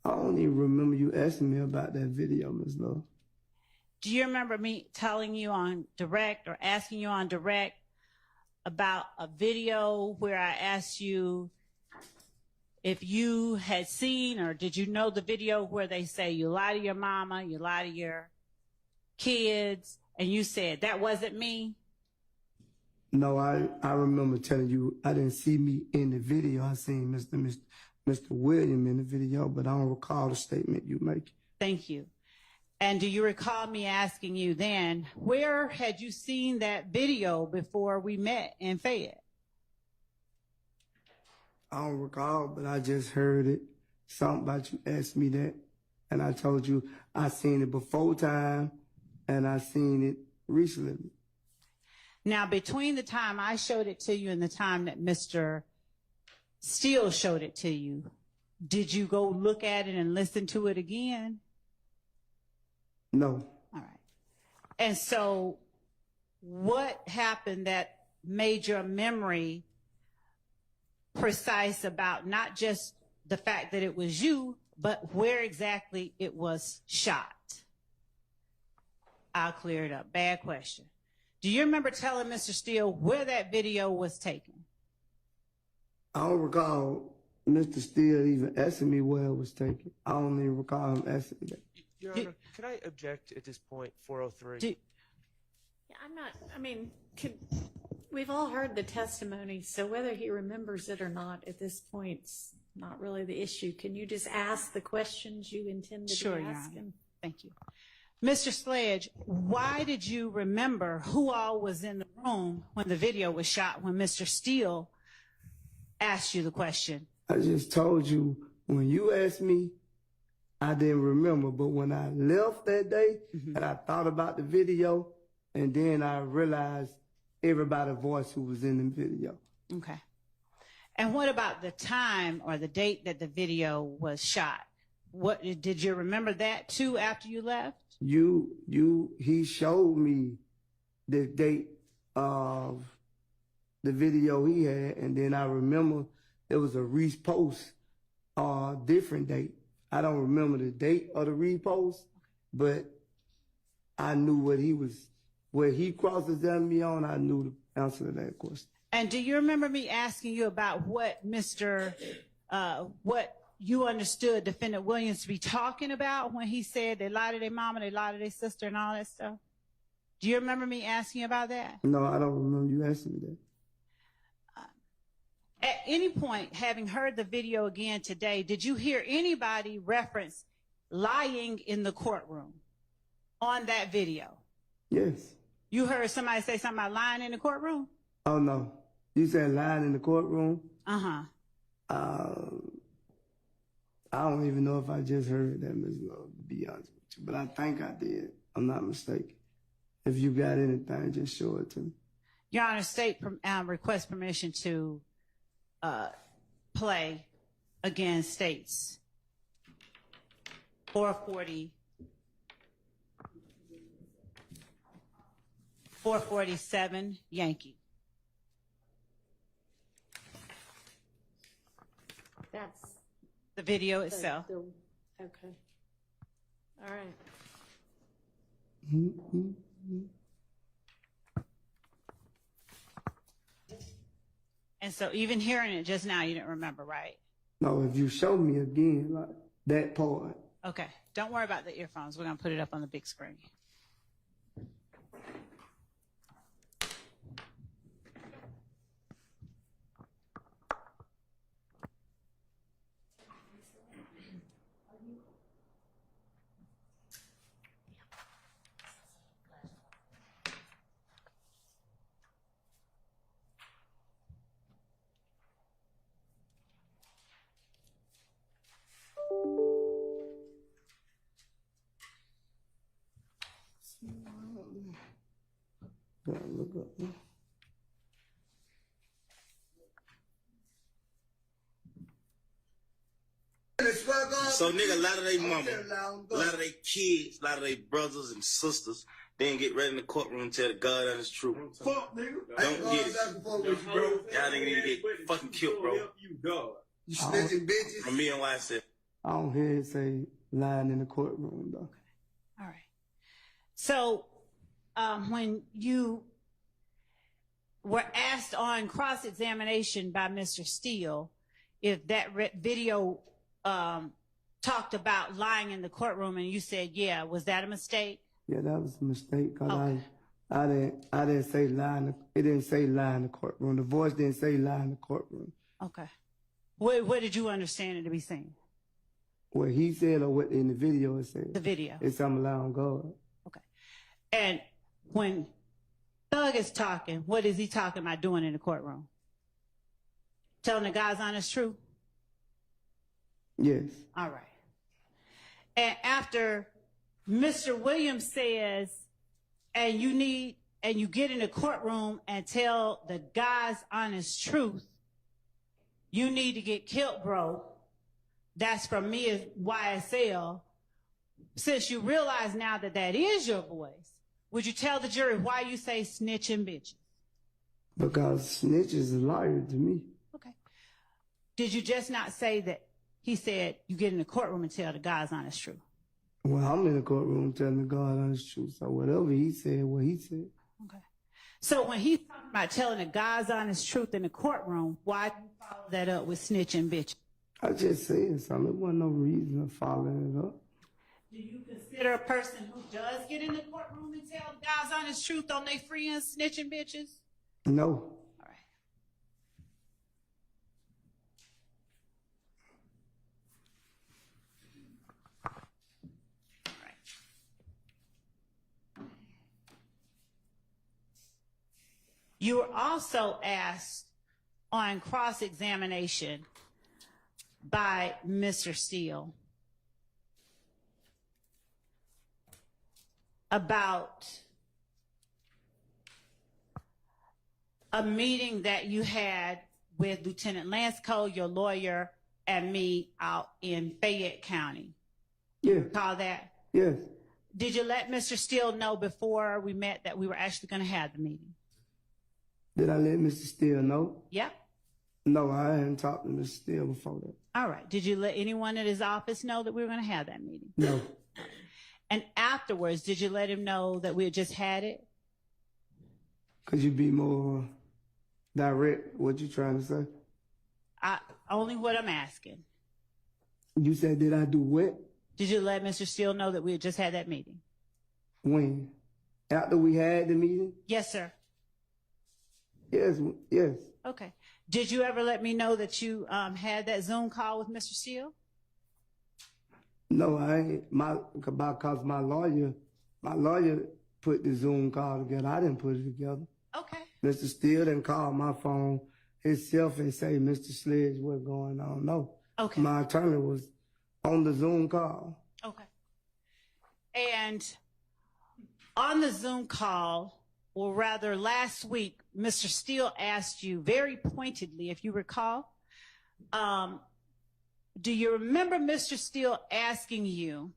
I don't even remember you asking me about that video, Ms. Love. Do you remember me telling you on direct or asking you on direct about a video where I asked you if you had seen, or did you know the video where they say you lie to your mama, you lie to your kids, and you said that wasn't me? No, I remember telling you I didn't see me in the video. I seen Mr. Williams in the video, but I don't recall the statement you make. Thank you. And do you recall me asking you then, where had you seen that video before we met in Fayette? I don't recall, but I just heard it. Something about you asked me that, and I told you I seen it before time, and I seen it recently. Now, between the time I showed it to you and the time that Mr. Steele showed it to you, did you go look at it and listen to it again? No. All right. And so what happened that made your memory precise about not just the fact that it was you, but where exactly it was shot? I'll clear it up. Bad question. Do you remember telling Mr. Steele where that video was taken? I don't recall Mr. Steele even asking me where it was taken. I don't even recall him asking me that. Your Honor, could I object at this point, 403? Yeah, we've all heard the testimony, so whether he remembers it or not at this point's not really the issue. Can you just ask the questions you intended Sure, to Your ask Honor. him? Thank you. Mr. Sledge, why did you remember who all was in the room when the video was shot, when Mr. Steele asked you the question? I just told you, when you asked me, I didn't remember. But when I left that day and I thought about the video, and then I realized everybody's voice who was in the video. Okay. And what about the time or the date that the video was shot? What did you remember that too after you left? He showed me the date of the video he had, and then I remember it was a repost, different date. I don't remember the date of the repost, but I knew where he cross-examined me on, I knew the answer to that question. And do you remember me asking you about what what you understood Defendant Williams to be talking about when he said they lied to their mama, they lied to their sister, and all that stuff? Do you remember me asking you about that? No, I don't remember you asking me that. At any point, having heard the video again today, did you hear anybody reference lying in the courtroom on that video? Yes. You heard somebody say something about lying in the courtroom? Oh, no. You said lying in the courtroom? Uh-huh. I don't even know if I just heard that, Ms. Love, to be honest with you. But I think I did. I'm not mistaken. If you got anything, just show it to me. Your Honor, state request permission to play again states 447 Yankee. That's The video itself. Okay. All right. And so even hearing it just now, you didn't remember, right? No, if you show me again, like that part. Okay. Don't worry about the earphones. We're going to put it up on the big screen. Gotta look up. So, nigga, a lot of they mama, a lot of they kids, a lot of they brothers and sisters, they ain't get ready in the courtroom and tell the God honest truth. Fuck, nigga. Don't get it. Y'all nigga need to get fucking killed, bro. You snitching bitches. From me and YSL. I don't hear it say lying in the courtroom, though. All right. So when you were asked on cross-examination by Mr. Steele if that video talked about lying in the courtroom, and you said, yeah, was that a mistake? Yeah, that was a mistake, because Okay. I didn't say lie it didn't say lie in the courtroom. The voice didn't say lie in the courtroom. Okay. What did you understand it to be saying? What he said or what in the video it said. The video. It's I'm lie on God. Okay. And when Thug is talking, what is he talking about doing in the courtroom? Telling the God's honest truth? Yes. All right. And after Mr. Williams says, and you get in the courtroom and tell the God's honest truth, you need to get killed, bro. That's from me as YSL. Since you realize now that that is your voice, Would you tell the jury why you say snitching bitches? Because snitch is a liar to me. Okay. Did you just not say that he said you get in the courtroom and tell the God's honest truth? Well, I'm in the courtroom telling the God honest truth. So whatever he said, what he said. Okay. So when he's talking about telling the God's honest truth in the courtroom, why did you follow that up with snitching bitches? I just said something. There wasn't no reason of following it up. Do you consider a person who does get in the courtroom and tell God's honest truth on their friends snitching bitches? No. All right. All right. You were also asked on cross-examination by Mr. Steele about a meeting that you had with Lieutenant Lansco, your lawyer, and me out in Fayette County. Yeah. Call that? Yes. Did you let Mr. Steele know before we met that we were actually going to have the meeting? Did I let Mr. Steele know? Yep. No, I hadn't talked to Mr. Steele before that. All right. Did you let anyone at his office know that we were going to have that meeting? No. And afterwards, did you let him know that we had just had it? Could you be more direct? What you trying to say? Only what I'm asking. You said, did I do what? Did you let Mr. Steele know that we had just had that meeting? When? After we had the meeting? Yes, sir. Yes, yes. Okay. Did you ever let me know that you had that Zoom call with Mr. Steele? No, I ain't. Because my lawyer put the Zoom call together. I didn't put it together. Okay. Mr. Steele didn't call my phone himself and say, Mr. Sledge, what's going on? No. Okay. My attorney was on the Zoom call. Okay. And on the Zoom call, or rather last week, Mr. Steele asked you very pointedly, if you recall, do you remember Mr. Steele asking you,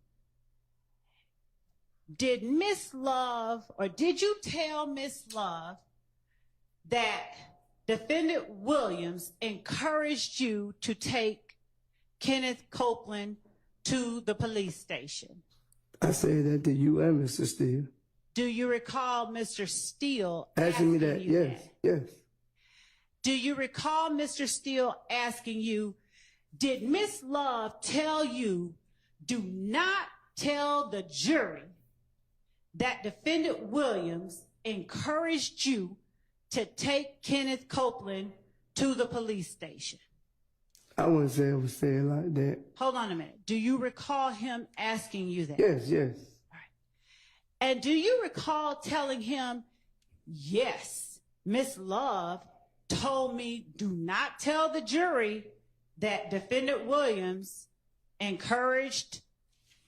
did Miss Love, or did you tell Miss Love that Defendant Williams encouraged you to take Kenneth Copeland to the police station? I said that to you and Mr. Steele. Do you recall Mr. Steele asking me that? you Yes, yes. Do you recall Mr. Steele asking you, did Miss Love tell you, do not tell the jury that Defendant Williams encouraged you to take Kenneth Copeland to the police station? I wouldn't say it was said like that. Hold on a minute. Do you recall him asking you that? Yes, yes. All right. And do you recall telling him, yes, Miss Love told me, do not tell the jury that Defendant Williams encouraged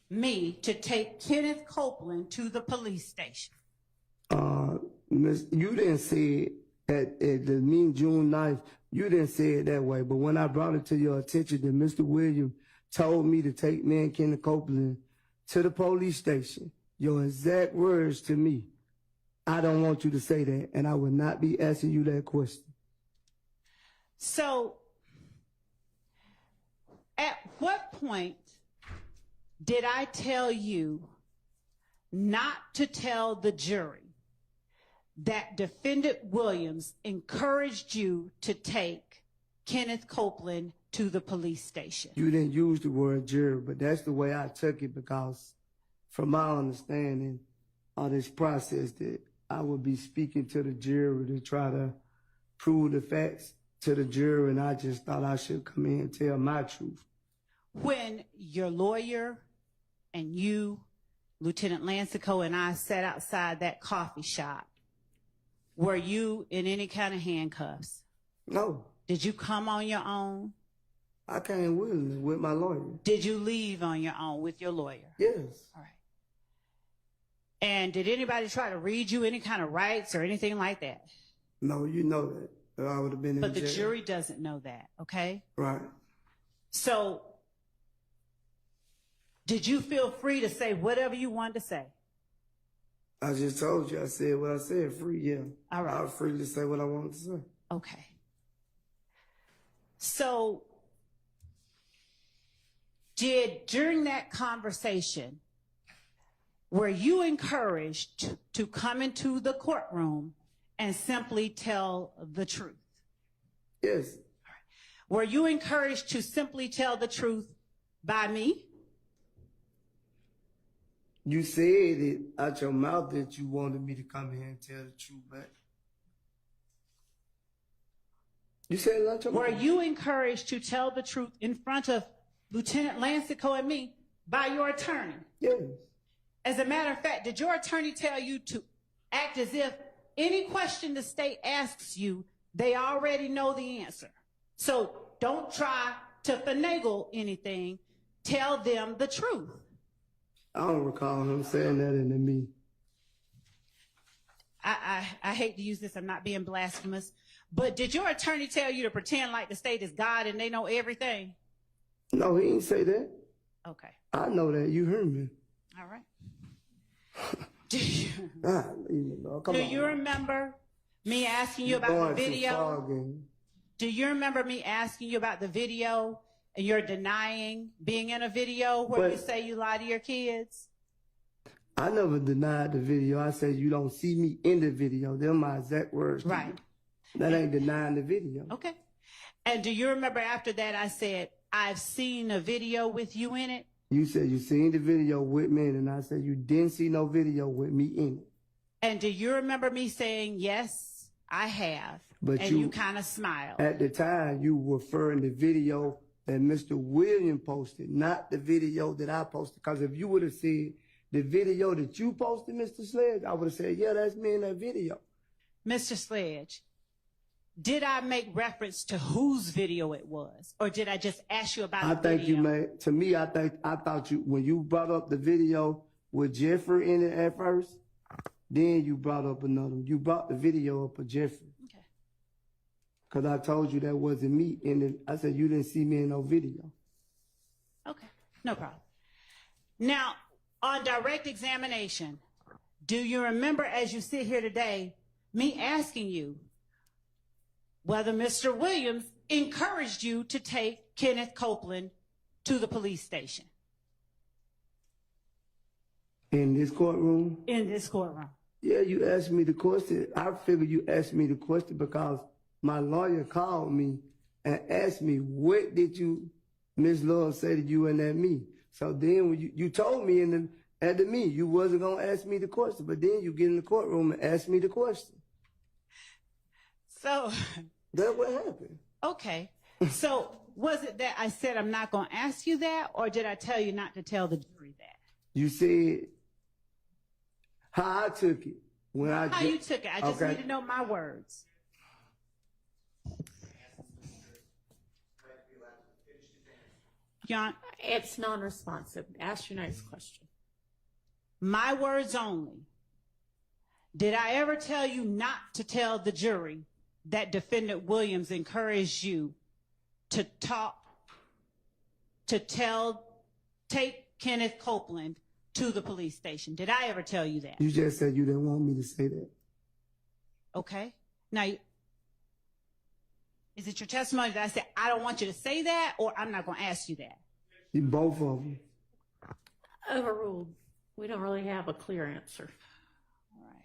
me to take Kenneth Copeland to the police station? You didn't say it at the meeting June 9th. You didn't say it that way. But when I brought it to your attention that Mr. Williams told me to take me and Kenneth Copeland to the police station, your exact words to me, I don't want you to say that, and I would not be asking you that question. So, at what point did I tell you not to tell the jury that Defendant Williams encouraged you to take Kenneth Copeland to the police station? You didn't use the word jury, but that's the way I took it, because from my understanding of this process that I would be speaking to the jury to try to prove the facts to the jury, and I just thought I should come in and tell my truth. When your lawyer and you, Lieutenant Lancico, and I sat outside that coffee shop, were you in any kind of handcuffs? No. Did you come on your own? I came willingly with my lawyer. Did you leave on your own with your lawyer? Yes. All right. And did anybody try to read you any kind of rights or anything like that? No, you know that. I would have been in jail. But the jury doesn't know that, okay? Right. So, did you feel free to say whatever you wanted to say? I just told you. I said what I said. Free, yeah. All right. I was free to say what I wanted to say. Okay. So, during that conversation, were you encouraged to come into the courtroom and simply tell the truth? Yes. Were you encouraged to simply tell the truth by me? You said it out your mouth that you wanted me to come here and tell the truth, but you said it out your mouth. Were you encouraged to tell the truth in front of Lieutenant Lancico and me by your attorney? Yes. As a matter of fact, did your attorney tell you to act as if any question the state asks you, they already know the answer? So don't try to finagle anything. Tell them the truth. I don't recall him saying that into me. I hate to use this. I'm not being blasphemous. But did your attorney tell you to pretend like the state is God and they know everything? No, he didn't say that. Okay. I know that. You heard me. All right. Do you, Come do on, you remember me asking you about the video? Do you remember me asking you about the video and you're denying being in a video where you say you lie to your kids? I never denied the video. I said you don't see me in the video. They're my exact words. Right. That ain't denying the video. Okay. And do you remember after that I said, I've seen a video with you in it? You said you seen the video with me, and I said you didn't see no video with me in it. And do you remember me saying, yes, I have? But and you kind of smiled. At the time, you were referring to the video that Mr. Williams posted, not the video that I posted. Because if you would have said the video that you posted, Mr. Sledge, I would have said, yeah, that's me in that video. Mr. Sledge, did I make reference to whose video it was? Or did I just ask you about the video? I think you made, to me, I thought you, when you brought up the video with Jeffrey in it at first, then you brought up another. You brought the video up of Jeffrey. Okay. Because I told you that wasn't me. And I said you didn't see me in no video. Okay, no problem. Now, on direct examination, do you remember as you sit here today, me asking you whether Mr. Williams encouraged you to take Kenneth Copeland to the police station? In this courtroom? In this courtroom. Yeah, you asked me the question. I figured you asked me the question because my lawyer called me and asked me, what did you, Ms. Love, say to you and at me? So then when you told me at the me, you wasn't going to ask me the question, but then you get in the courtroom and ask me the question. So. That's what happened. Okay. So was it that I said I'm not going to ask you that, or did I tell you not to tell the jury that? You said how I took it. How you took it. I just need to know my words. John, it's non-responsive. Ask your next question. My words only. Did I ever tell you not to tell the jury that Defendant Williams encouraged you to take Kenneth Copeland to the police station? Did I ever tell you that? You just said you didn't want me to say that. Okay. Now, is it your testimony that I said, I don't want you to say that, or I'm not going to ask you that? Both of them. Overruled. We don't really have a clear answer. All right.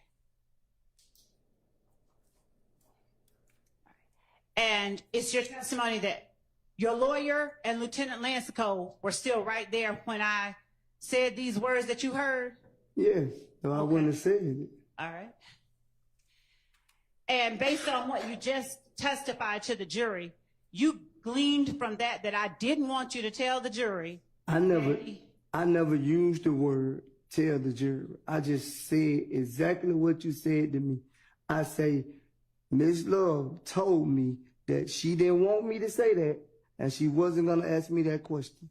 And it's your testimony that your lawyer and Lieutenant Lancico were still right there when I said these words that you heard? Yes. So I wouldn't have said it. All right. And based on what you just testified to the jury, you gleaned from that I didn't want you to tell the jury. I never used the word tell the jury. I just said exactly what you said to me. I say, Ms. Love told me that she didn't want me to say that, and she wasn't going to ask me that question.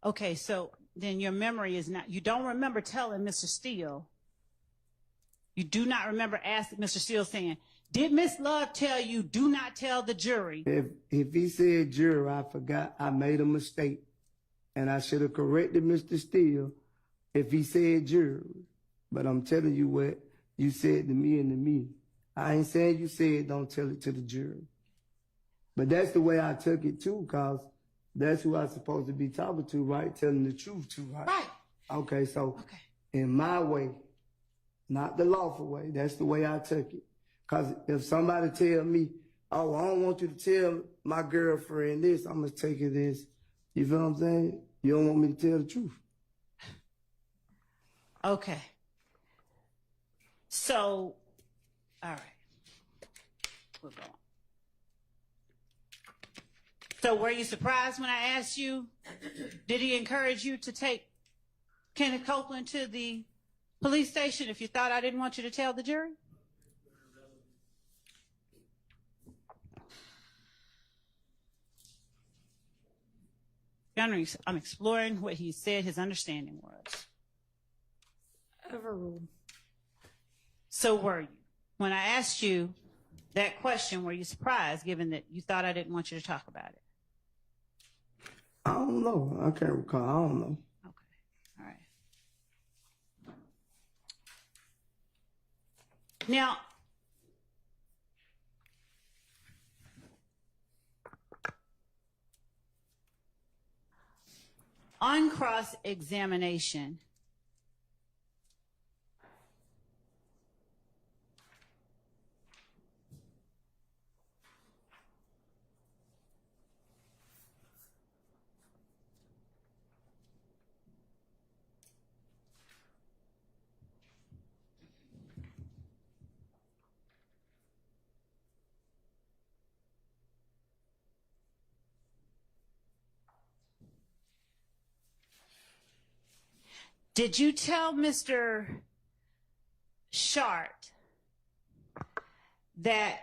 Okay, so then your memory is not, you don't remember telling Mr. Steele. You do not remember asking Mr. Steele saying, did Ms. Love tell you do not tell the jury? If he said jury, I forgot. I made a mistake. And I should have corrected Mr. Steele if he said jury. But I'm telling you what you said to me in the meeting. I ain't saying you said don't tell it to the jury. But that's the way I took it too, cause that's who I'm supposed to be talking to, right? Telling the truth to, right? Right. Okay, so in my way, not the lawful way, that's the way I took it. Cause if somebody tell me, oh, I don't want you to tell my girlfriend this, I'm gonna take it as, you feel what I'm saying? You don't want me to tell the truth. Okay. So, all right. We'll go on. So were you surprised when I asked you, did he encourage you to take Kenneth Copeland to the police station if you thought I didn't want you to tell the jury? I'm exploring what he said his understanding was. Overruled. So were you? When I asked you that question, were you surprised given that you thought I didn't want you to talk about it? I don't know. I can't recall. I don't know. Okay. All right. Now, on cross-examination, did you tell Mr. Shart that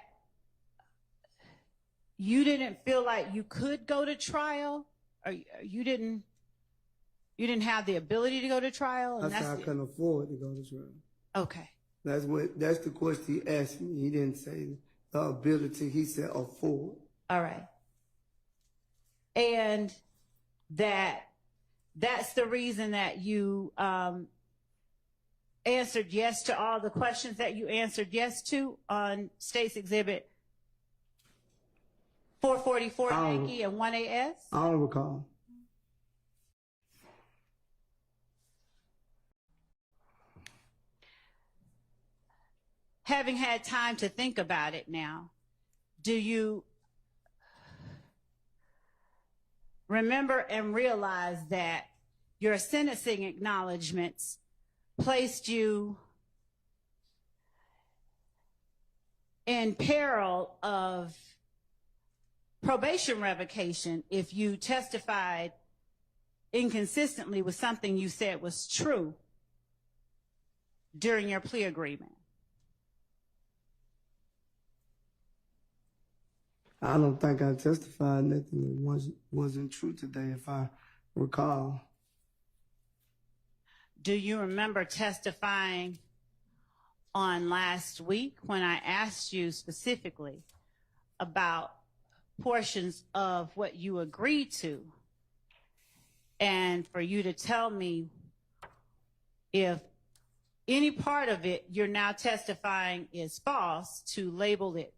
you didn't feel like you could go to trial, or you didn't have the ability to go to trial? And that's I couldn't afford to go to trial. Okay. That's the question he asked me. He didn't say the ability. He said afford. All right. And that's the reason that you answered yes to all the questions that you answered yes to on State's Exhibit 444 Yankee and 1AS? I don't recall. Having had time to think about it now, do you remember and realize that your sentencing acknowledgments placed you in peril of probation revocation if you testified inconsistently with something you said was true during your plea agreement? I don't think I testified nothing that wasn't true today, if I recall. Do you remember testifying on last week when I asked you specifically about portions of what you agreed to, and for you to tell me if any part of it you're now testifying is false, to label it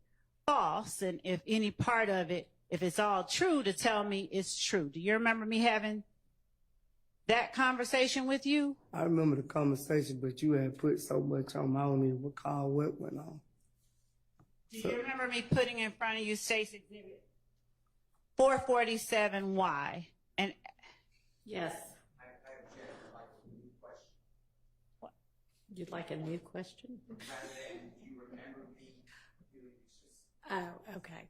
false, and if any part of it, if it's all true, to tell me it's true? Do you remember me having that conversation with you? I remember the conversation, but you had put so much on, I don't even recall what went on. Do you remember me putting in front of you State's Exhibit 447Y? And yes. What? You'd like a new question? Oh, okay.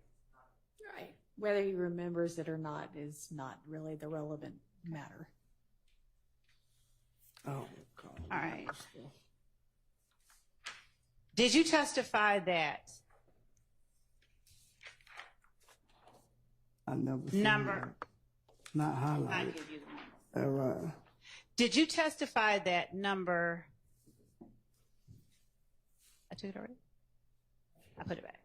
Right. Whether he remembers it or not is not really the relevant matter. Oh, God. All right. Did you testify that I never seen number? that. Not highlighted. I give you the number. All right. Did you testify that number? I took it already. I put it back.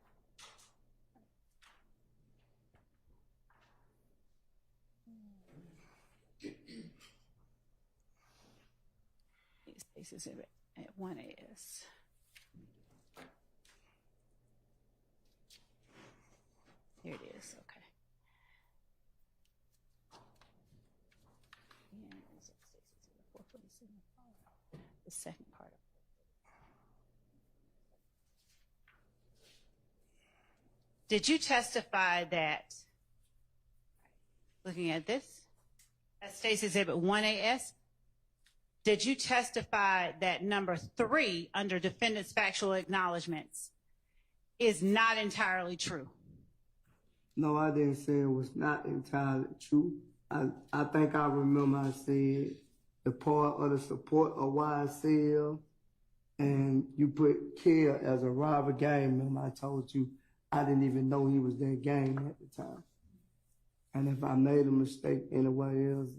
Exhibit at 1AS. Here it is, okay. The second part. Did you testify that, looking at this, at State's Exhibit 1AS, did you testify that number 3 under defendant's factual acknowledgments is not entirely true? No, I didn't say it was not entirely true. I think I remember I said the part of the support of YSL, and you put Care as a rival gang member. I told you I didn't even know he was that gang at the time. And if I made a mistake anywhere else,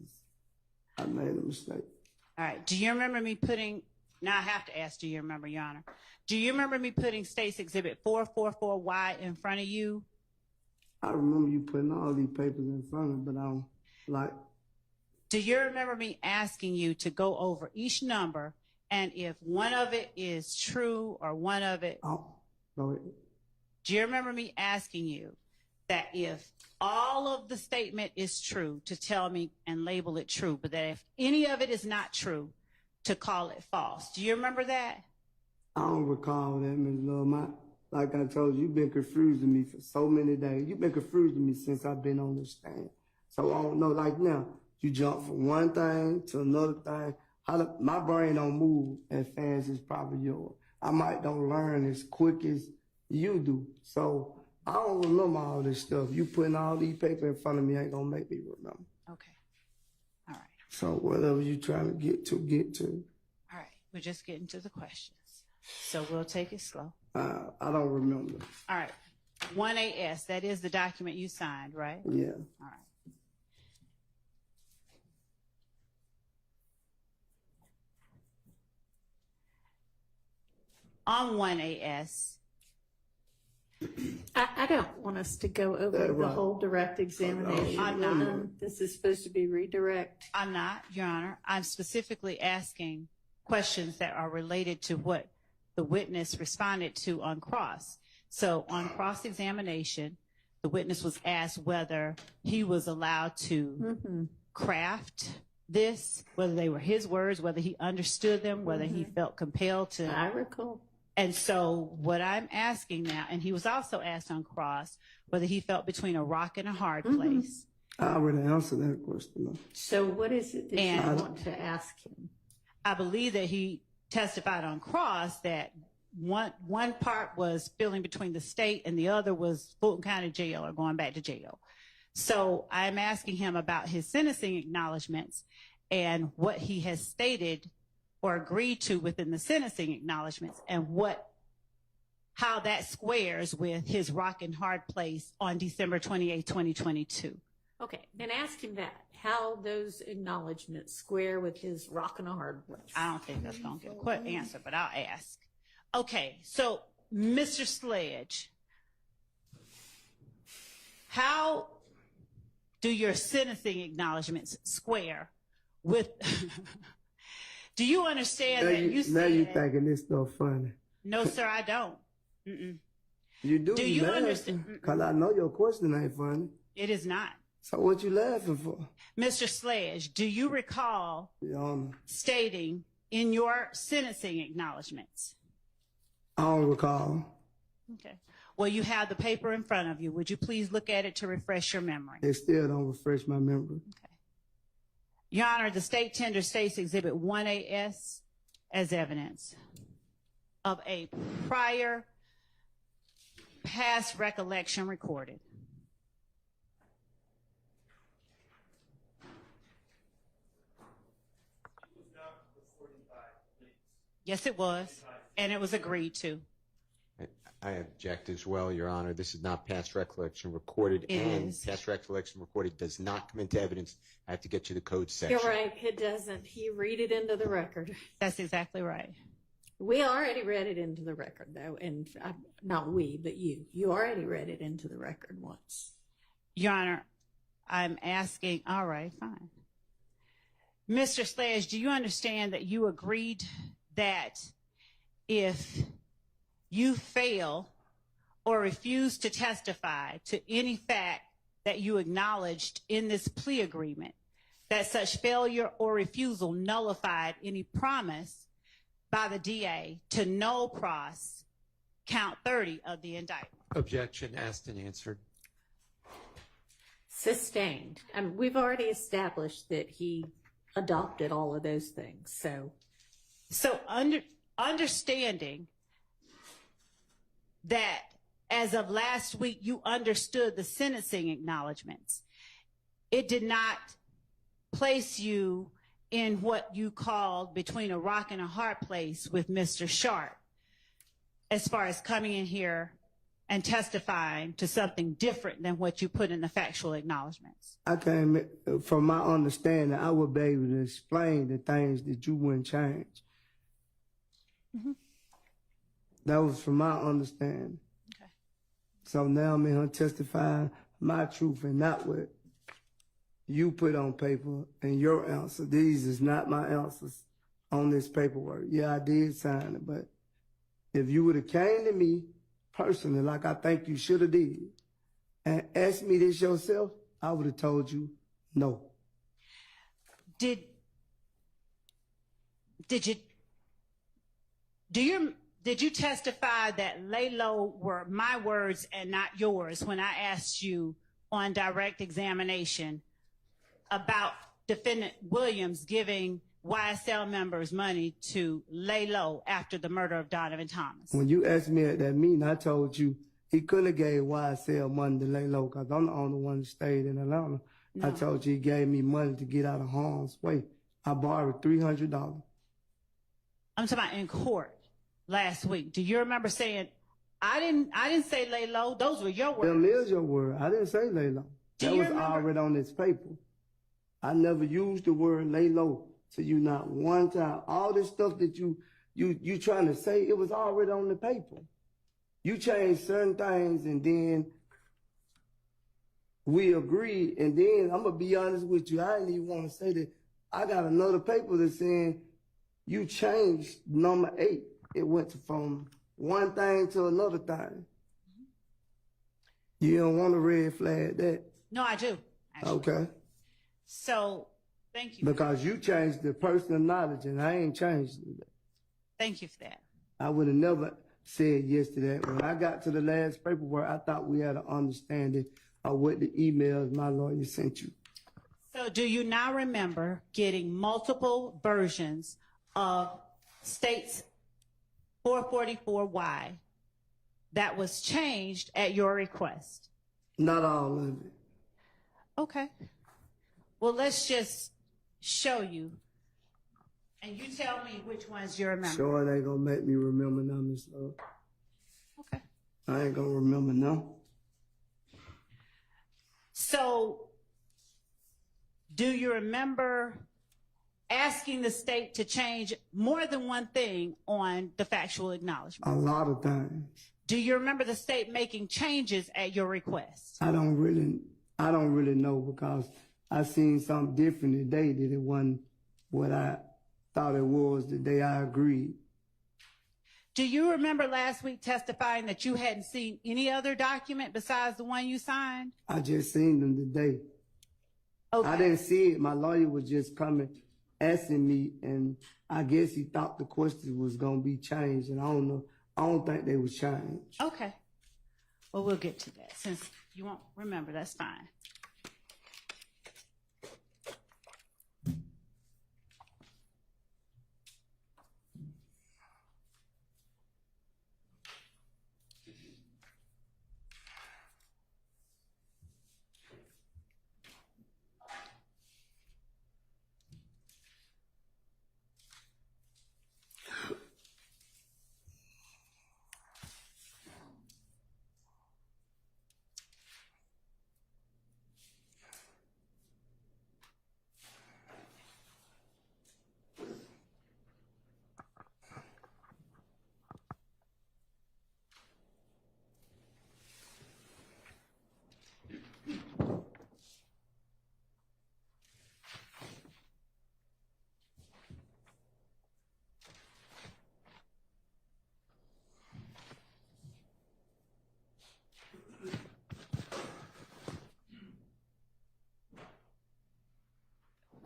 I made a mistake. All right. Do you remember me putting, now I have to ask, do you remember, Your Honor? Do you remember me putting State's Exhibit 444Y in front of you? I remember you putting all these papers in front of me, but I don't like. Do you remember me asking you to go over each number, and if one of it is true or one of it? Oh, go ahead. Do you remember me asking you that if all of the statement is true, to tell me and label it true, but that if any of it is not true, to call it false? Do you remember that? I don't recall that, Ms. Love. Like I told you, you've been confusing me for so many days. You've been confusing me since I've been on this stand. So I don't know, like now, you jump from one thing to another thing. My brain don't move as fast as probably yours. I might don't learn as quick as you do. So I don't remember all this stuff. You putting all these papers in front of me ain't gonna make me remember. Okay. All right. So whatever you trying to get to, get to. All right. We're just getting to the questions. So we'll take it slow. I don't remember. All right. 1AS, that is the document you signed, right? Yeah. All right. On 1AS. I don't want us to go over the whole direct examination. I'm not. This is supposed to be redirect. I'm not, Your Honor. I'm specifically asking questions that are related to what the witness responded to on cross. So on cross-examination, the witness was asked whether he was allowed to craft this, whether they were his words, whether he understood them, whether he felt compelled to. I recall. And so what I'm asking now, and he was also asked on cross whether he felt between a rock and a hard place. I already answered that question. So what is it that you want to ask him? I believe that he testified on cross that one part was feeling between the state and the other was Fulton County Jail or going back to jail. So I'm asking him about his sentencing acknowledgments and what he has stated or agreed to within the sentencing acknowledgments and how that squares with his rock and hard place on December 28, 2022. Okay, then ask him that, how those acknowledgments square with his rock and a hard place. I don't think that's going to get a quick answer, but I'll ask. Okay, so Mr. Sledge, how do your sentencing acknowledgments square with... Do you understand that you said... Now you thinking this stuff funny. No, sir, I don't. You do. Do you understand? Because I know your question ain't funny. It is not. So what you laughing for? Mr. Sledge, do you recall stating in your sentencing acknowledgments? I don't recall. Okay. Well, you have the paper in front of you. Would you please look at it to refresh your memory? It still don't refresh my memory. Okay. Your Honor, the state tender states Exhibit 1AS as evidence of a prior past recollection recorded. Yes, it was, and it was agreed to. I object as well, Your Honor. This is not past recollection recorded, past recollection recorded does not come into evidence. I have to get you the code section. You're right, it doesn't. He read it into the record. That's exactly right. We already read it into the record, though, and not we, but you. You already read it into the record once. Your Honor, I'm asking, all right, fine. Mr. Sledge, do you understand that you agreed that if you fail or refuse to testify to any fact that you acknowledged in this plea agreement, that such failure or refusal nullified any promise by the DA to null pros count 30 of the indictment. Objection asked and answered. Sustained. We've already established that he adopted all of those things. So understanding that as of last week, you understood the sentencing acknowledgments, it did not place you in what you called between a rock and a hard place with Mr. Sharp, as far as coming in here and testifying to something different than what you put in the factual acknowledgments. I can, from my understanding, I would be able to explain the things that you wouldn't change. Mm-hmm. That was from my understanding. Okay. So now I'm in here testifying my truth and not what you put on paper and your answer. These is not my answers on this paperwork. Yeah, I did sign it, but if you would have came to me personally, like I think you should have did, and asked me this yourself, I would have told you no. Did you testify that lay low were my words and not yours when I asked you on direct examination about Defendant Williams giving YSL members money to lay low after the murder of Donovan Thomas? When you asked me at that meeting, I told you he couldn't have gave YSL money to lay low because I'm the only one that stayed in Atlanta. No. I told you he gave me money to get out of harm's way. I borrowed $300. I'm talking about in court last week. Do you remember saying, I didn't say lay low? Those were your words. Them is your word. I didn't say lay low. That was already on this paper. I never used the word lay low to you not one time. All this stuff that you trying to say, it was already on the paper. You changed certain things and then we agreed, and then I'm gonna be honest with you, I didn't even want to say that. I got another paper that's saying you changed number 8. It went from one thing to another thing. You don't want to red flag that? No, I do. Actually. Okay. So, thank you. Because you changed the personal knowledge, and I ain't changed it. Thank you for that. I would have never said yes to that. When I got to the last paperwork, I thought we had an understanding of what the emails my lawyer sent you. So do you now remember getting multiple versions of State's 444Y that was changed at your request? Not all of it. Okay. Well, let's just show you, and you tell me which ones you remember. Sure, they gonna make me remember them and stuff. Okay. I ain't gonna remember none. So, do you remember asking the state to change more than one thing on the factual acknowledgement? A lot of things. Do you remember the state making changes at your request? I don't really know because I seen something different today that it wasn't what I thought it was the day I agreed. Do you remember last week testifying that you hadn't seen any other document besides the one you signed? I just seen them today. Okay. I didn't see it. My lawyer was just coming, asking me, and I guess he thought the question was going to be changed, and I don't know. I don't think they was changed. Okay. Well, we'll get to that. Since you won't remember, that's fine.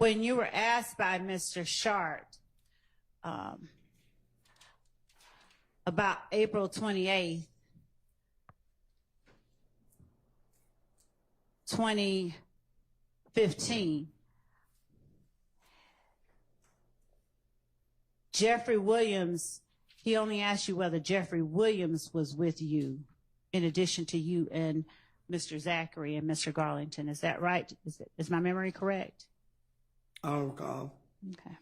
when you were asked by Mr. Shart about April 28th, 2015, Jeffery Williams, he only asked you whether Jeffery Williams was with you in addition to you and Mr. Zachary and Mr. Garlington. Is that right? Is my memory correct? I don't recall. Okay.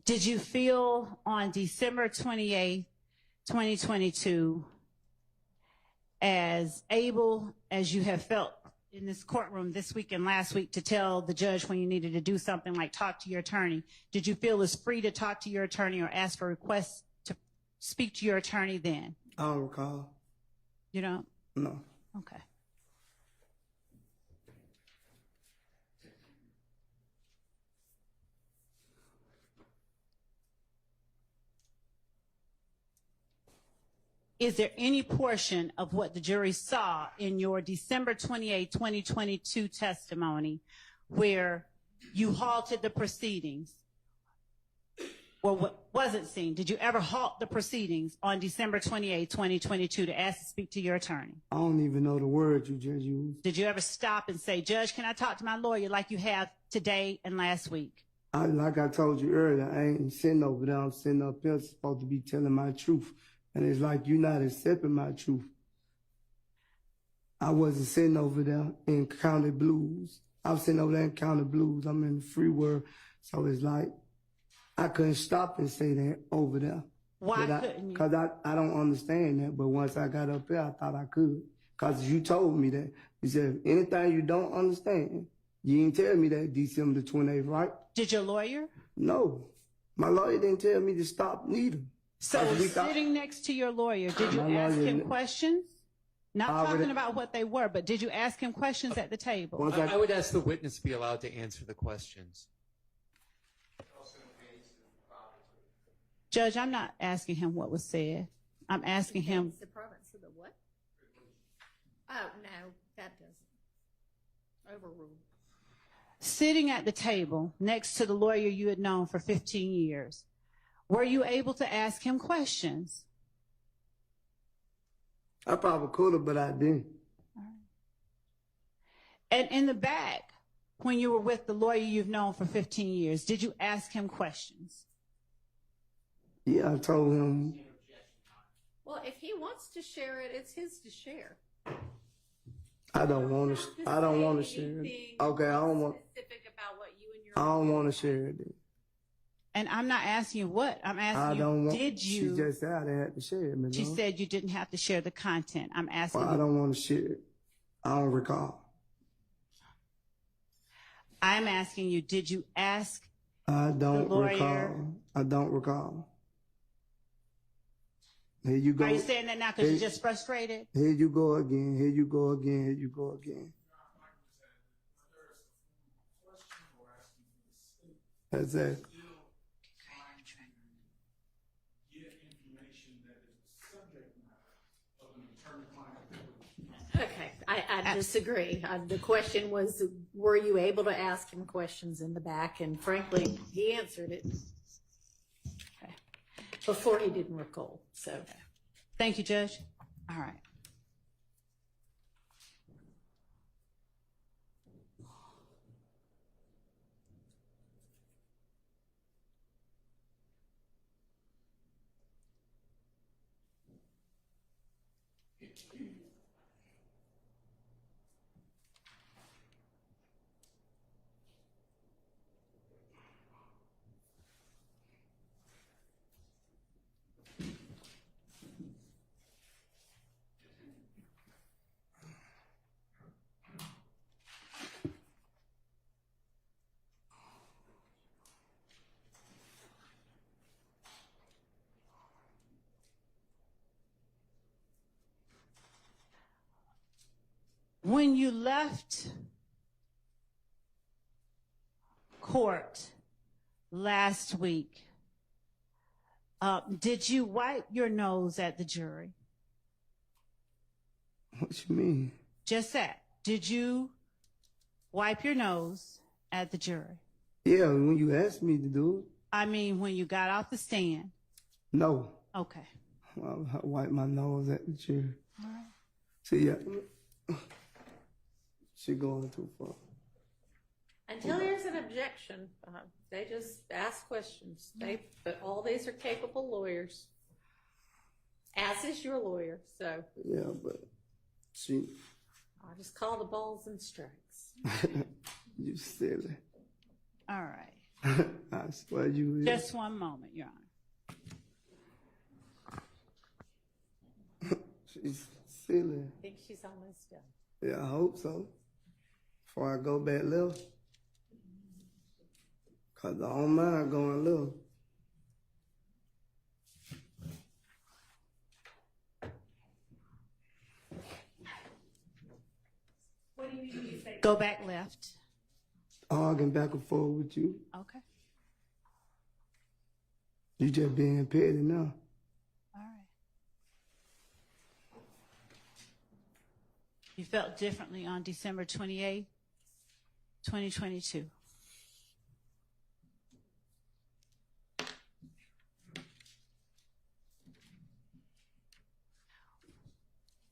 Did you feel on December 28th, 2022, as able as you have felt in this courtroom this week and last week to tell the judge when you needed to do something like talk to your attorney? Did you feel as free to talk to your attorney or ask for requests to speak to your attorney then? I don't recall. You don't? No. Okay. Is there any portion of what the jury saw in your December 28, 2022 testimony where you halted the proceedings or what wasn't seen? Did you ever halt the proceedings on December 28, 2022 to ask to speak to your attorney? I don't even know the word you just used. Did you ever stop and say, Judge, can I talk to my lawyer like you have today and last week? Like I told you earlier, I ain't sitting over there. I'm sitting up here supposed to be telling my truth. And it's like you're not accepting my truth. I wasn't sitting over there in County Blues. I was sitting over there in County Blues. I'm in the free world. So it's like I couldn't stop and say that over there. Why couldn't you? Because I don't understand that. But once I got up there, I thought I could. Because you told me that. You said, anything you don't understand, you didn't tell me that December the 28th, right? Did your lawyer? No. My lawyer didn't tell me to stop neither. So sitting next to your lawyer, did you ask him questions? Not talking about what they were, but did you ask him questions at the table? I would ask the witness to be allowed to answer the questions. Judge, I'm not asking him what was said. I'm asking him. The province of the what? Oh, no, that doesn't. Overruled. Sitting at the table next to the lawyer you had known for 15 years, were you able to ask him questions? I probably could have, but I didn't. And in the back, when you were with the lawyer you've known for 15 years, did you ask him questions? Yeah, I told him. Well, if he wants to share it, it's his to share. I don't want to. I don't want to share it. Okay, I don't want. Specific about what you and your. I don't want to share it. And I'm not asking you what. I'm asking you, did you? She just said I had to share it. She said you didn't have to share the content. I'm asking well, I don't want to share it. I don't recall. I'm asking you, did you ask I don't the lawyer? Recall. I don't recall. Here you go. Are you saying that now because you're just frustrated? Here you go again. Here you go again. Here you go again. That's it. Okay, I disagree. The question was, were you able to ask him questions in the back? And frankly, he answered it before he didn't recall. So, thank you, Judge. All right. When you left court last week, did you wipe your nose at the jury? What you mean? Just that. Did you wipe your nose at the jury? Yeah, when you asked me to do it. I mean, when you got off the stand. No. Okay. I wipe my nose at the jury. All right. See, yeah. She going too far. Until there's an objection, they just ask questions. But all these are capable lawyers, as is your lawyer. So yeah, but I'll just call the balls and strikes. You silly. All right. I swear you is. Just one moment, Your Honor. She's silly. I think she's almost done. Yeah, I hope so. Before I go back left. Because I don't mind going left. What do you mean you say? Go back left. Arguing back and forth with you. Okay. You just being petty now. All right. You felt differently on December 28th, 2022.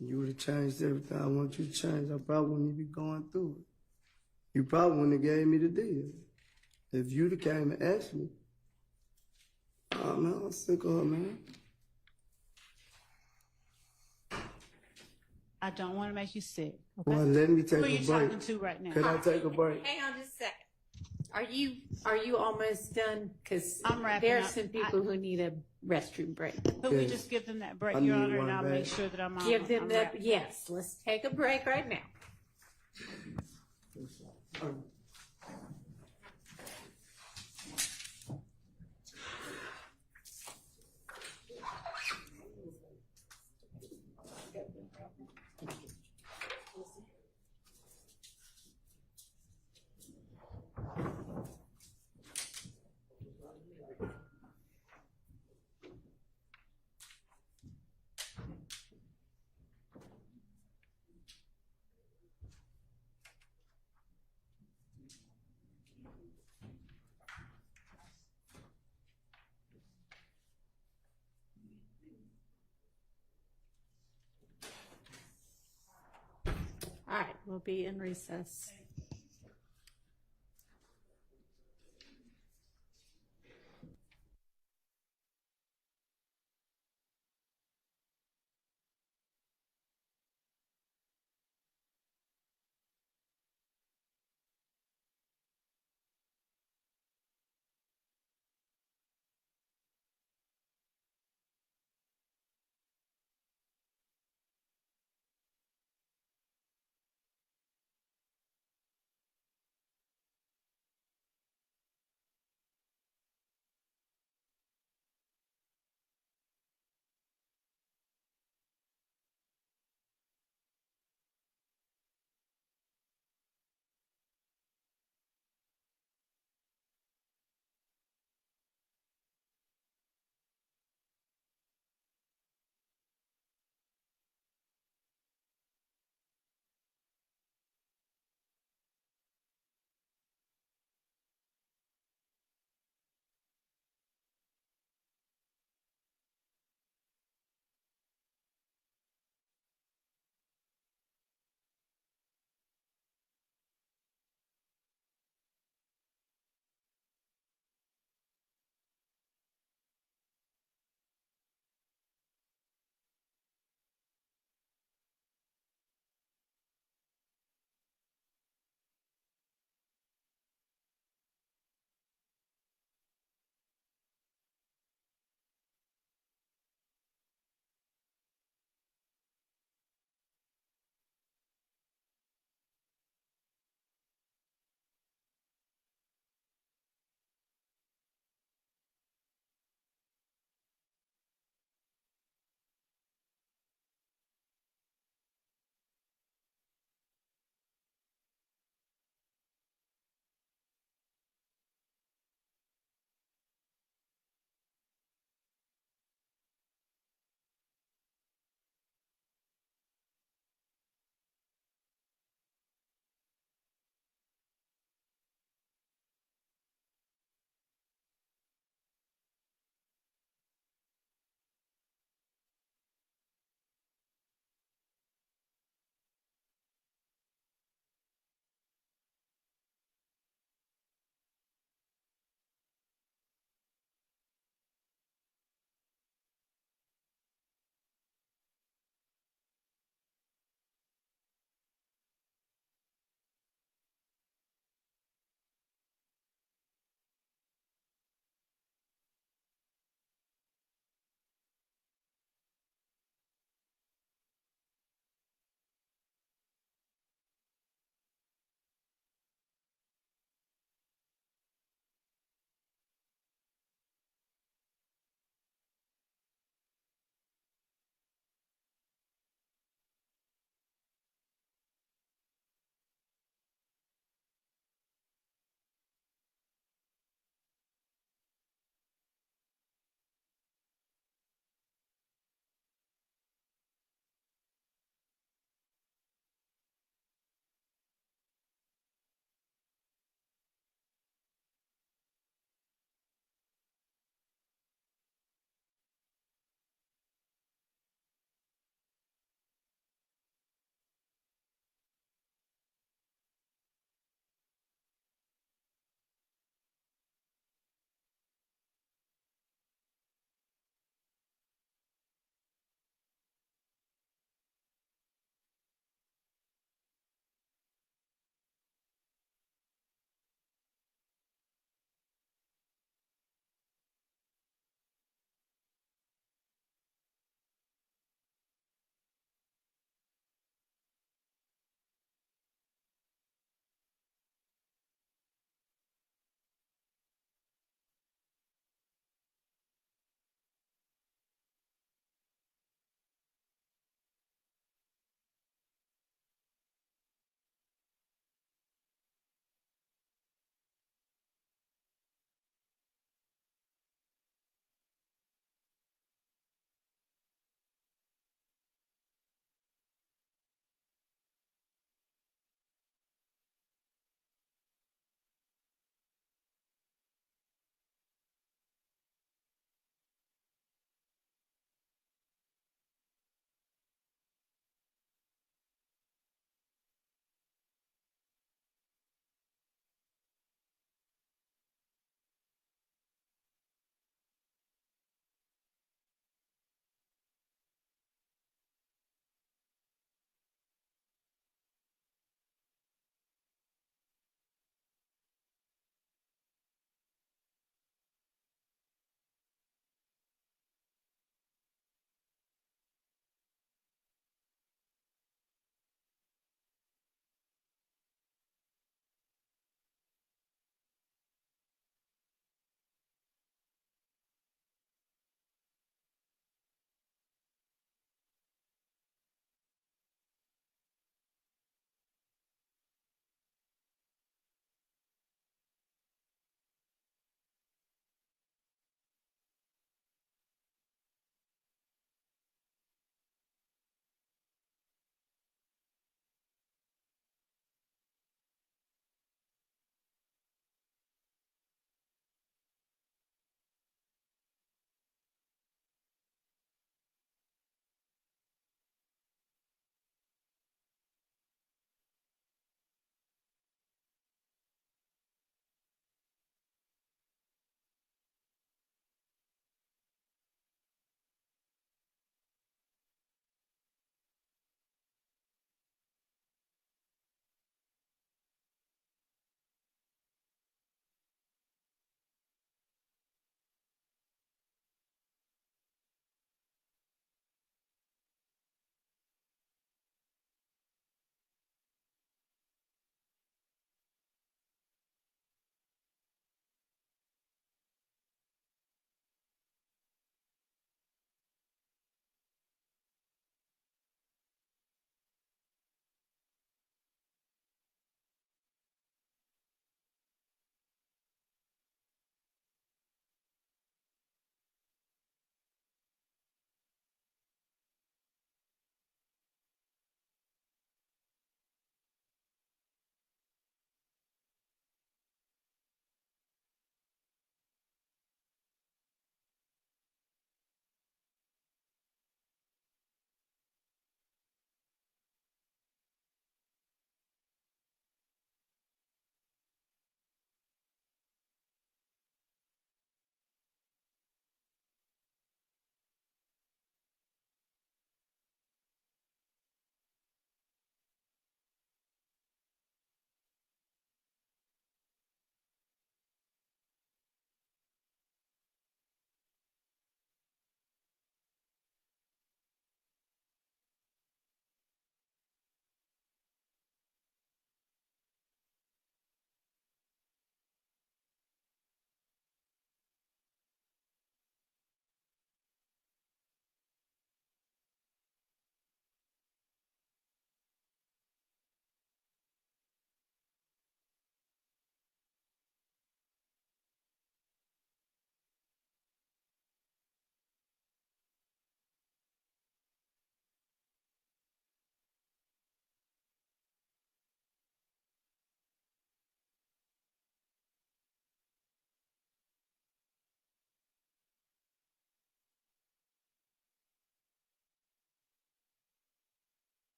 You would have changed everything I want you to change. I probably wouldn't even be going through it. You probably wouldn't have gave me the deal. If you'd have came and asked me. Oh, man, I'm sick of her, man. I don't want to make you sick. Okay? Well, let me take Who a are you break. talking to right now? Could I take a break? Hang on just a second. Are you almost done? Because I'm wrapping there are up. some people who need a restroom break. Could we Yes. just give them that break, I Your need Honor, one and I'll back. make sure that I'm on. Give them I'm that. wrapping up. Yes, let's take a break right now. All right, we'll be in recess.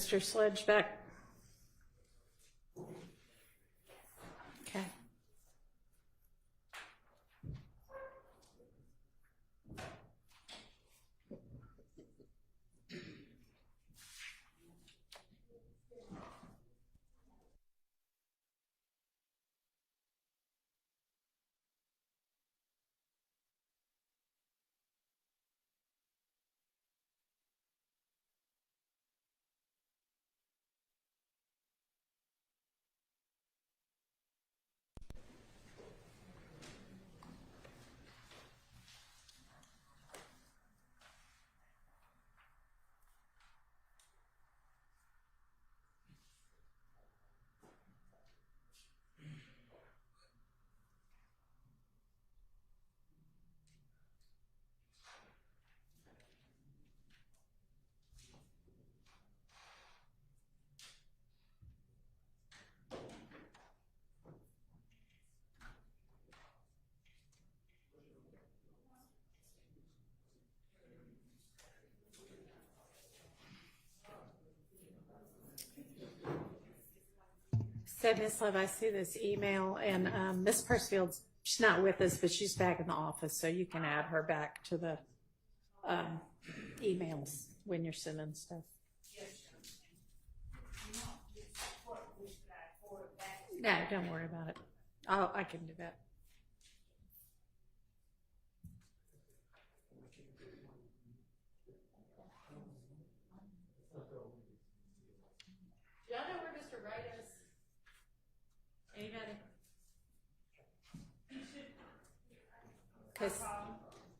Mr. Sledgeback? Okay. So, Ms. Love, I see this email, and Ms. Persfield's, she's not with us, but she's back in the office, so you can add her back to the emails when you're sending stuff. No, don't worry about it. I can do that. Y'all know where Mr. Wright is? Anybody?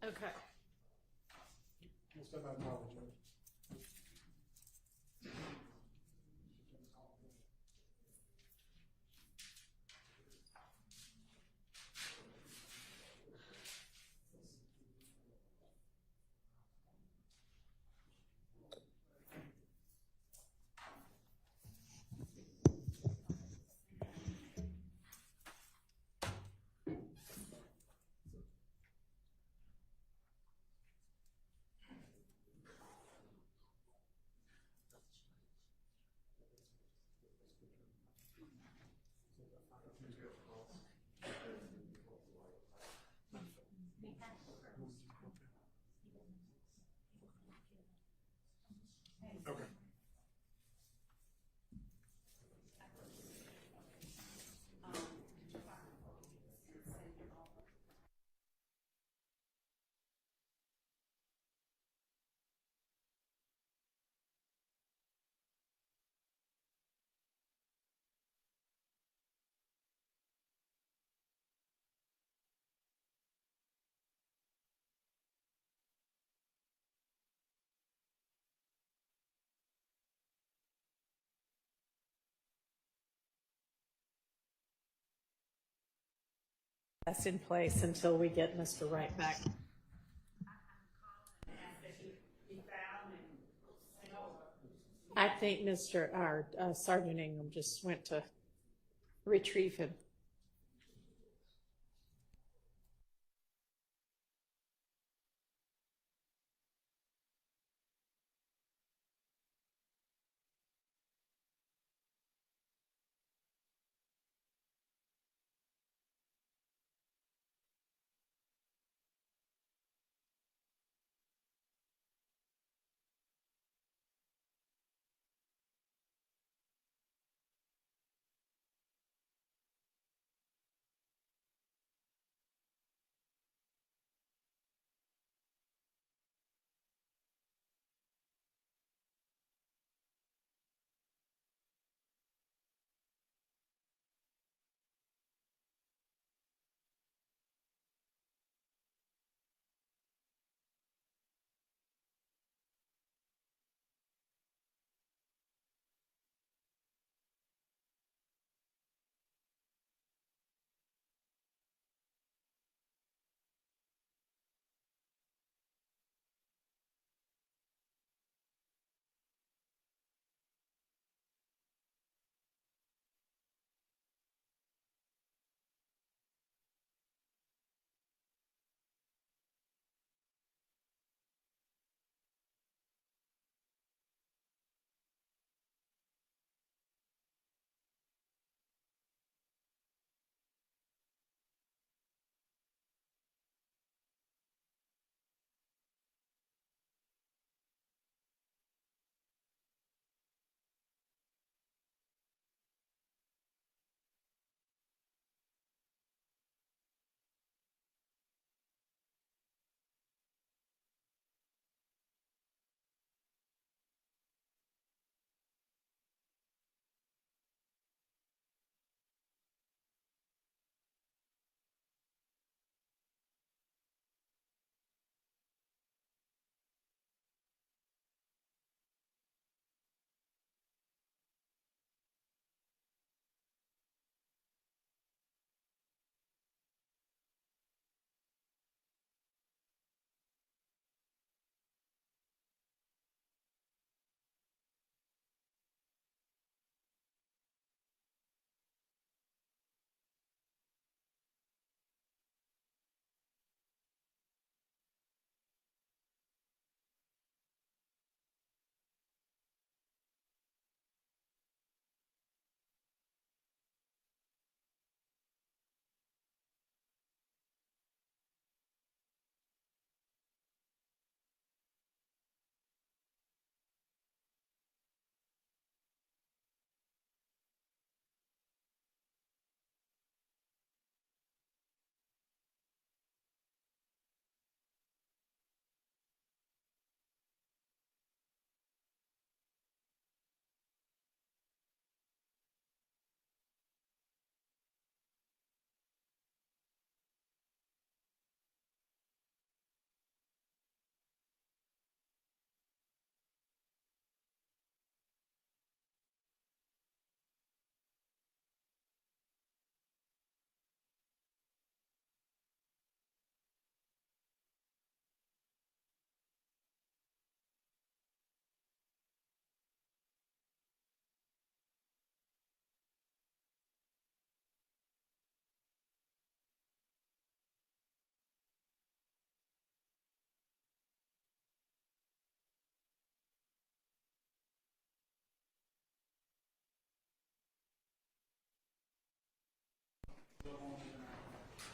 Okay. That's in place until we get Mr. Wright back. I think Sergeant Ingram just went to retrieve him.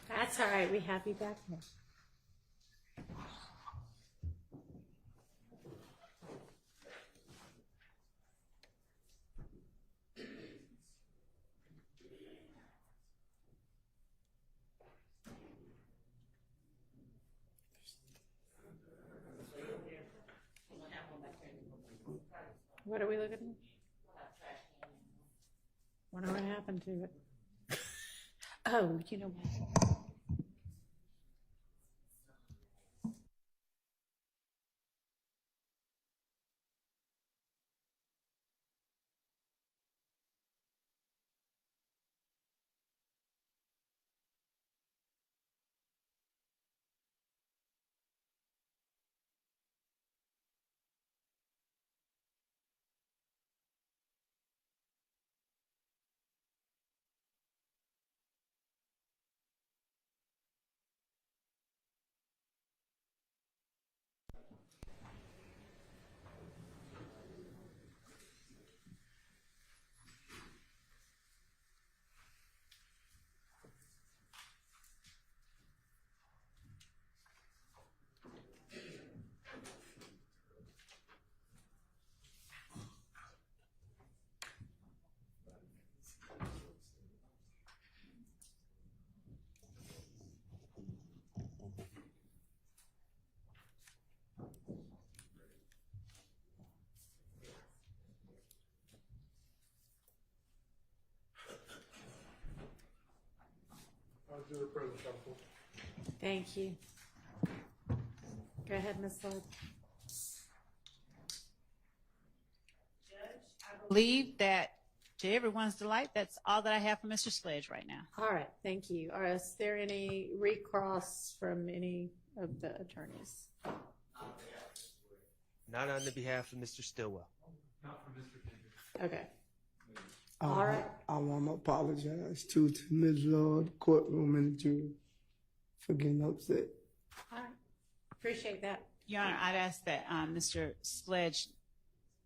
That's all right. We have you back now. What are we looking at? Wonder what happened to it. Oh, you know what? Thank you. Go ahead, Ms. Lloyd. I believe that, to everyone's delight, that's all that I have for Mr. Sledge right now. All right, thank you. Is there any recross from any of the attorneys? Not on the behalf of Mr. Stillwell. Okay. All right. I want to apologize to Ms. Lord, the courtroom, and the jury for getting upset. All right. Appreciate that. Your Honor, I'd ask that Mr. Sledge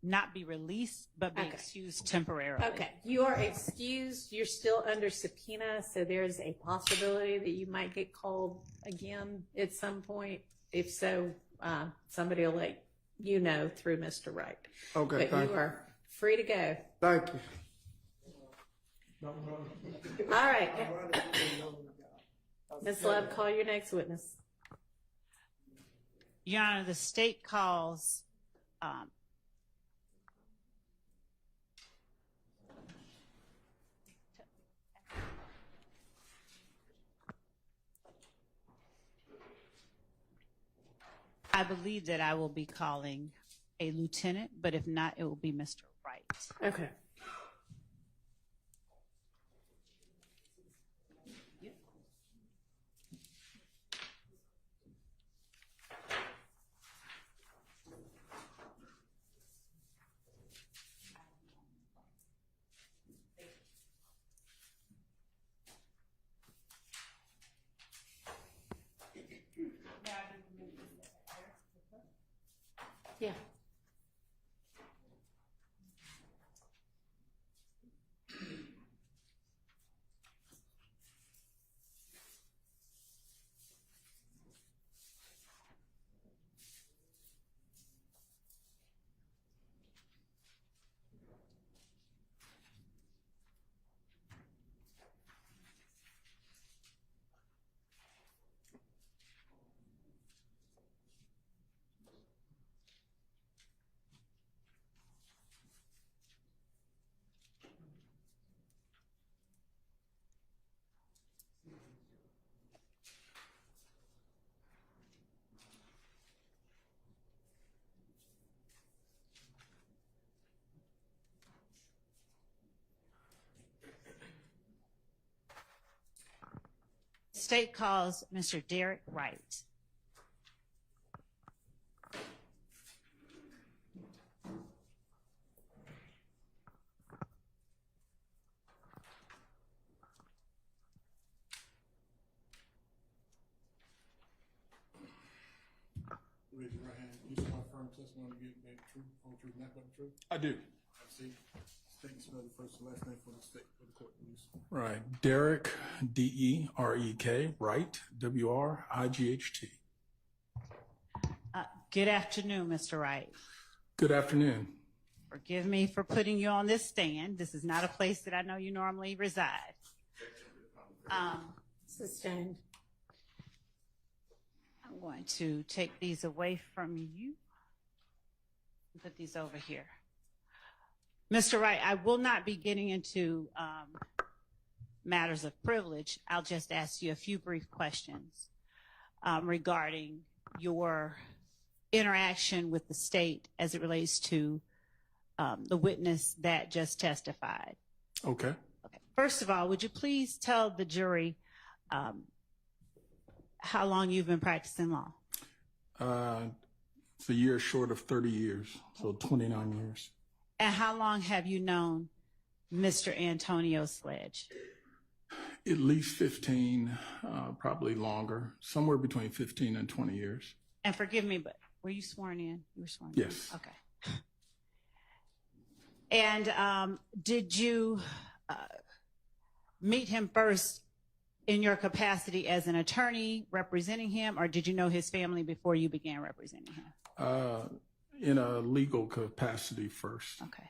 not be released, but be Okay. excused temporarily. Okay, you are excused. You're still under subpoena, so there's a possibility that you might get called again at some point. If so, somebody will let you know through Mr. Wright. Okay, But thank you you. are free to go. Thank you. All right. Ms. Love, call your next witness. Your Honor, the state calls I believe that I will be calling a lieutenant, but if not, it will be Mr. Wright. Okay. Yeah. State calls Mr. Derek Wright. Raise your right hand. You swear firm testimony to give the truth, whole truth, nothing but the truth? I do. See, Thank you, spell the first and last name for the state, for the court, please. Right, Derek, D-E-R-E-K, Wright, W-R-I-G-H-T. Good afternoon, Mr. Wright. Good afternoon. Forgive me for putting you on this stand. This is not a place that I know you normally reside. Sustained. I'm going to take these away from you and put these over here. Mr. Wright, I will not be getting into matters of privilege. I'll just ask you a few brief questions regarding your interaction with the state as it relates to the witness that just testified. Okay. First of all, would you please tell the jury how long you've been practicing law? It's a year short of 30 years, so 29 years. And how long have you known Mr. Antonio Sledge? At least 15, probably longer, somewhere between 15 and 20 years. And forgive me, but were you sworn in? You were sworn in? Yes. Okay. And did you meet him first in your capacity as an attorney representing him, or did you know his family before you began representing him? In a legal capacity first. Okay.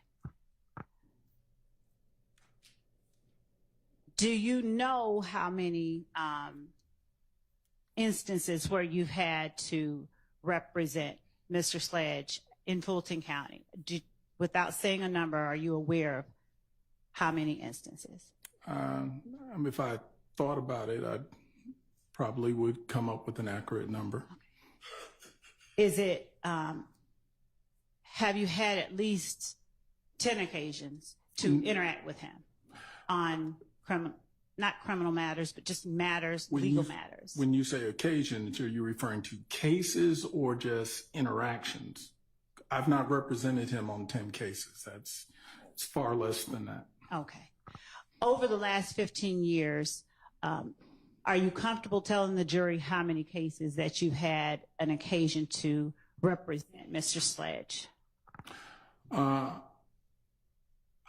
Do you know how many instances where you've had to represent Mr. Sledge in Fulton County? Without saying a number, are you aware of how many instances? If I thought about it, I probably would come up with an accurate number. Okay. Is it, have you had at least 10 occasions to interact with him on not criminal matters, but just matters, legal matters? When you say occasions, are you referring to cases or just interactions? I've not represented him on 10 cases. It's far less than that. Okay. Over the last 15 years, are you comfortable telling the jury how many cases that you've had an occasion to represent Mr. Sledge?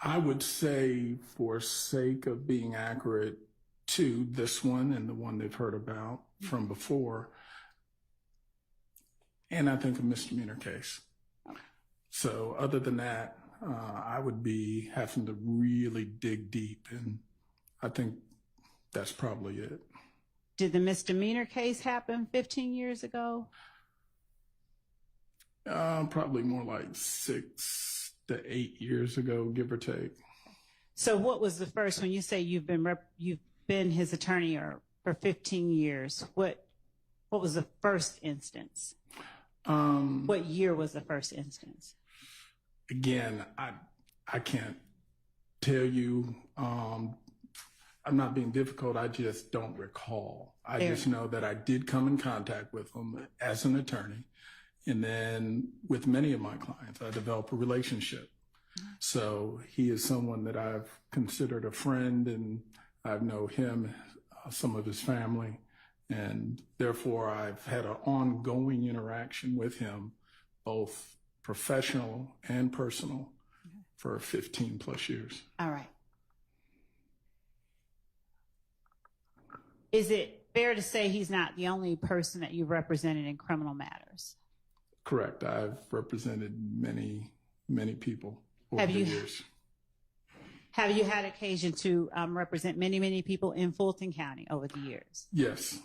I would say, for sake of being accurate to this one and the one they've heard about from before, and I think a misdemeanor case. Okay. So other than that, I would be having to really dig deep, and I think that's probably it. Did the misdemeanor case happen 15 years ago? Probably more like 6 to 8 years ago, give or take. So what was the first, when you say you've been his attorney for 15 years, what was the first instance? What year was the first instance? Again, I can't tell you. I'm not being difficult. I just don't recall. I just know that I did come in contact with him as an attorney. And then with many of my clients, I developed a relationship. So he is someone that I've considered a friend, and I know him, some of his family. And therefore, I've had an ongoing interaction with him, both professional and personal, for 15 plus years. All right. Is it fair to say he's not the only person that you've represented in criminal matters? Correct. I've represented many, many people over the years. Have you had occasion to represent many, many people in Fulton County over the years? Yes.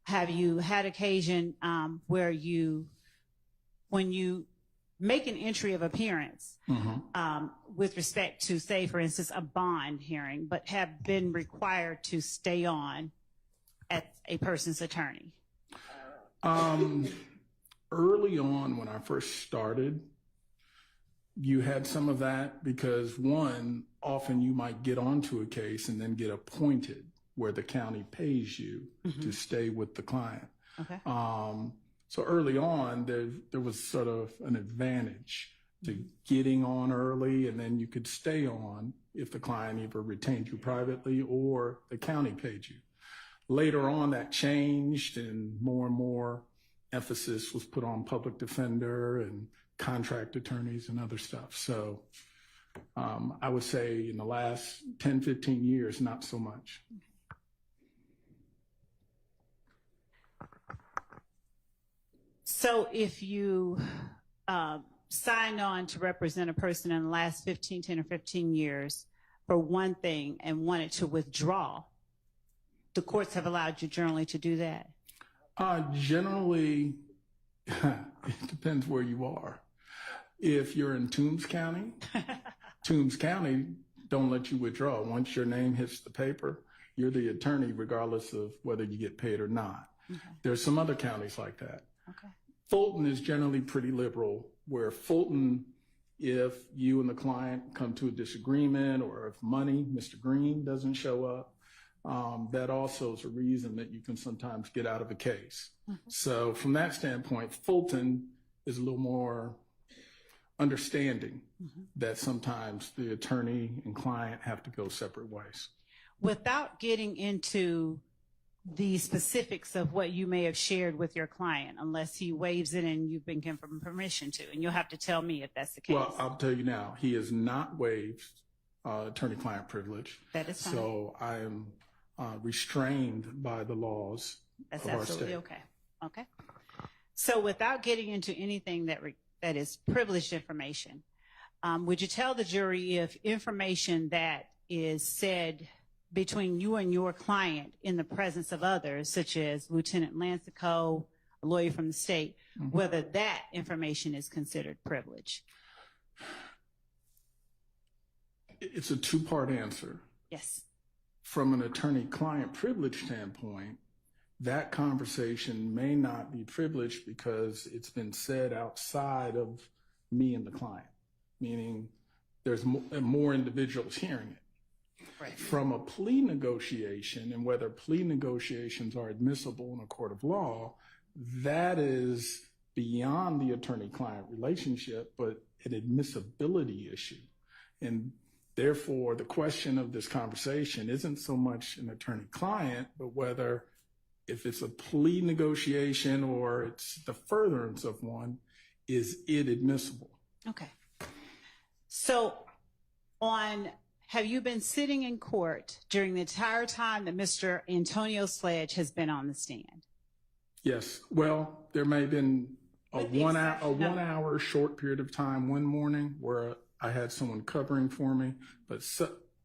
Have you had occasion where when you make an entry of appearance with respect to, say, for instance, a bond hearing, but have been required to stay on as a person's attorney? Early on, when I first started, you had some of that because, one, often you might get onto a case and then get appointed where the county pays you to stay with the client. Okay. So early on, there was sort of an advantage to getting on early, and then you could stay on if the client either retained you privately or the county paid you. Later on, that changed, and more emphasis was put on public defender and contract attorneys and other stuff. So I would say in the last 10, 15 years, not so much. So if you signed on to represent a person in the last 10 or 15 years for one thing and wanted to withdraw, the courts have allowed you generally to do that? Generally, it depends where you are. If you're in Toombs County, Toombs County don't let you withdraw. Once your name hits the paper, you're the attorney regardless of whether you get paid or not. Okay. There's some other counties like that. Okay. Fulton is generally pretty liberal, where Fulton, if you and the client come to a disagreement or if money, Mr. Green doesn't show up, that also is a reason that you can sometimes get out of a case. Mm-hmm. So from that standpoint, Fulton is a little more understanding that sometimes the attorney and client have to go separate ways. Without getting into the specifics of what you may have shared with your client, unless he waives it and you've been given permission to, and you'll have to tell me if that's the case. Well, I'll tell you now, he has not waived attorney-client privilege. That is fine. So I am restrained by the laws That's of our absolutely state. okay. Okay. So without getting into anything that is privileged information, would you tell the jury if information that is said between you and your client in the presence of others, such as Lieutenant Lancico, a lawyer from the state, whether that information is considered privilege? It's a two-part answer. Yes. From an attorney-client privilege standpoint, that conversation may not be privileged because it's been said outside of me and the client, meaning there's more individuals hearing it. Right. From a plea negotiation, and whether plea negotiations are admissible in a court of law, that is beyond the attorney-client relationship, but an admissibility issue. And therefore, the question of this conversation isn't so much an attorney-client, but whether if it's a plea negotiation or it's the furtherance of one, is it admissible? Okay. So have you been sitting in court during the entire time that Mr. Antonio Sledge has been on the stand? Yes. Well, there may have been a one hour short period of time one morning where I had someone covering for me, but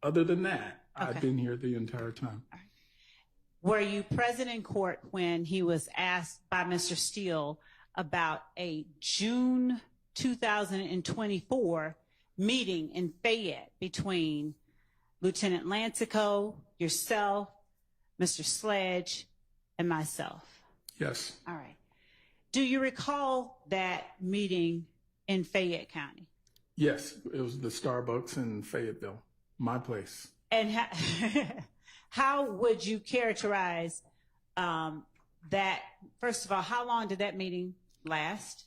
other than that, okay. I've been here the entire time. All right. Were you present in court when he was asked by Mr. Steele about a June 2024 meeting in Fayette between Lieutenant Lancico, yourself, Mr. Sledge, and myself? Yes. All right. Do you recall that meeting in Fayette County? Yes, it was the Starbucks in Fayetteville, my place. And how would you characterize that? First of all, how long did that meeting last?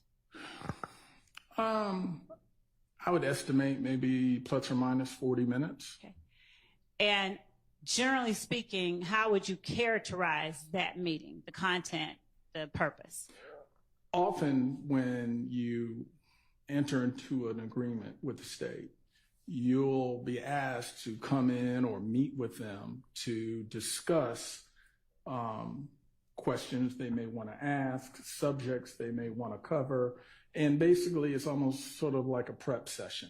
I would estimate maybe plus or minus 40 minutes. Okay. And generally speaking, how would you characterize that meeting, the content, the purpose? Often when you enter into an agreement with the state, you'll be asked to come in or meet with them to discuss questions they may want to ask, subjects they may want to cover. And basically, it's almost sort of like a prep session.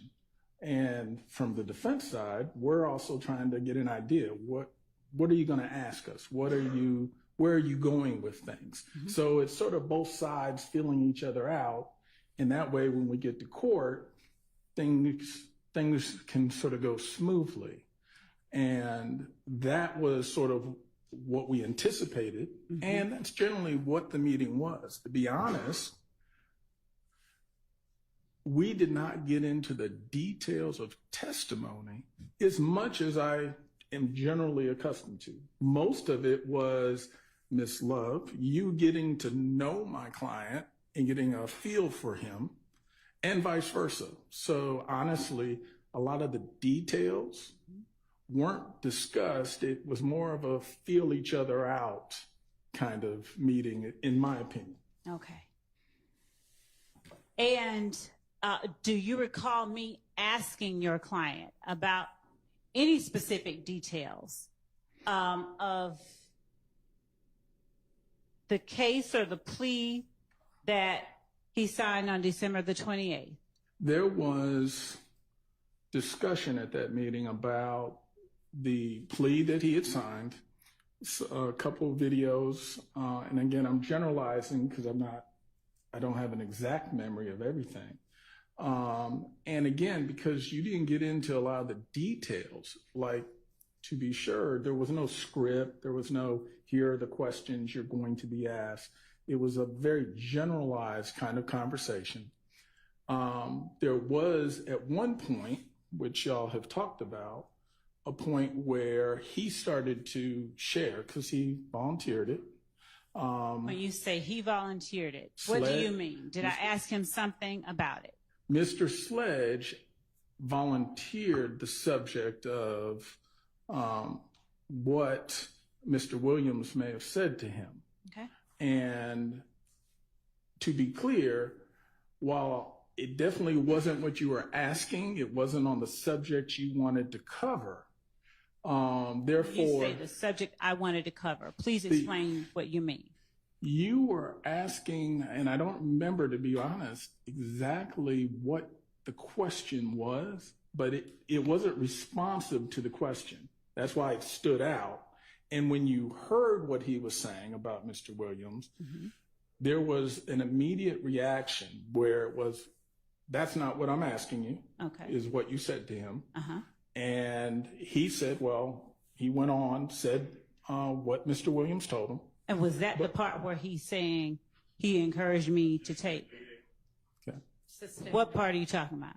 And from the defense side, we're also trying to get an idea. What are you going to ask us? Where are you going with things? Mm-hmm. So it's sort of both sides feeling each other out. And that way, when we get to court, things can sort of go smoothly. And that was sort of what we anticipated. Mm-hmm. And that's generally what the meeting was. To be honest, we did not get into the details of testimony as much as I am generally accustomed to. Most of it was, Ms. Love, you getting to know my client and getting a feel for him, and vice versa. So honestly, a lot of the details weren't discussed. It was more of a feel each other out kind of meeting, in my opinion. Okay. And Do you recall me asking your client about any specific details of the case or the plea that he signed on December the 28th? There was discussion at that meeting about the plea that he had signed, a couple of videos, and again, I'm generalizing because I don't have an exact memory of everything. And again, because you didn't get into a lot of the details, like, to be sure, there was no script, there was no, here are the questions you're going to be asked. It was a very generalized kind of conversation. There was, at one point, which y'all have talked about, a point where he started to share, because he volunteered it. When you say he volunteered it, what do you mean? Did I ask him something about it? Mr. Sledge volunteered the subject of what Mr. Williams may have said to him. Okay. And to be clear, while it definitely wasn't what you were asking, it wasn't on the subject you wanted to cover. Therefore, you say the subject I wanted to cover. Please explain what you mean. You were asking, and I don't remember, to be honest, exactly what the question was, but it wasn't responsive to the question. That's why it stood out. And when you heard what he was saying about Mr. Williams, there was an immediate reaction where it was, that's not what I'm asking you, is what you said to him. And he said, well, he went on, said what Mr. Williams told him. And was that the part where he's saying he encouraged me to take? Okay. What part are you talking about?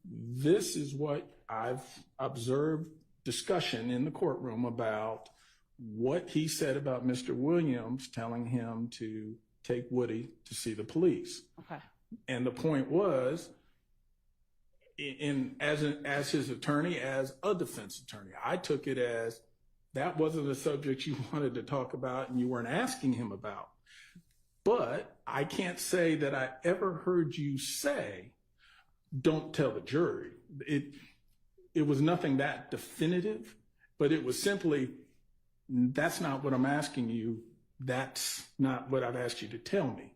This is what I've observed discussion in the courtroom about what he said about Mr. Williams telling him to take Woody to see the police. Okay. And the point was, as his attorney, as a defense attorney, I took it as that wasn't a subject you wanted to talk about and you weren't asking him about. But I can't say that I ever heard you say, don't tell the jury. It was nothing that definitive, but it was simply, that's not what I'm asking you. That's not what I've asked you to tell me.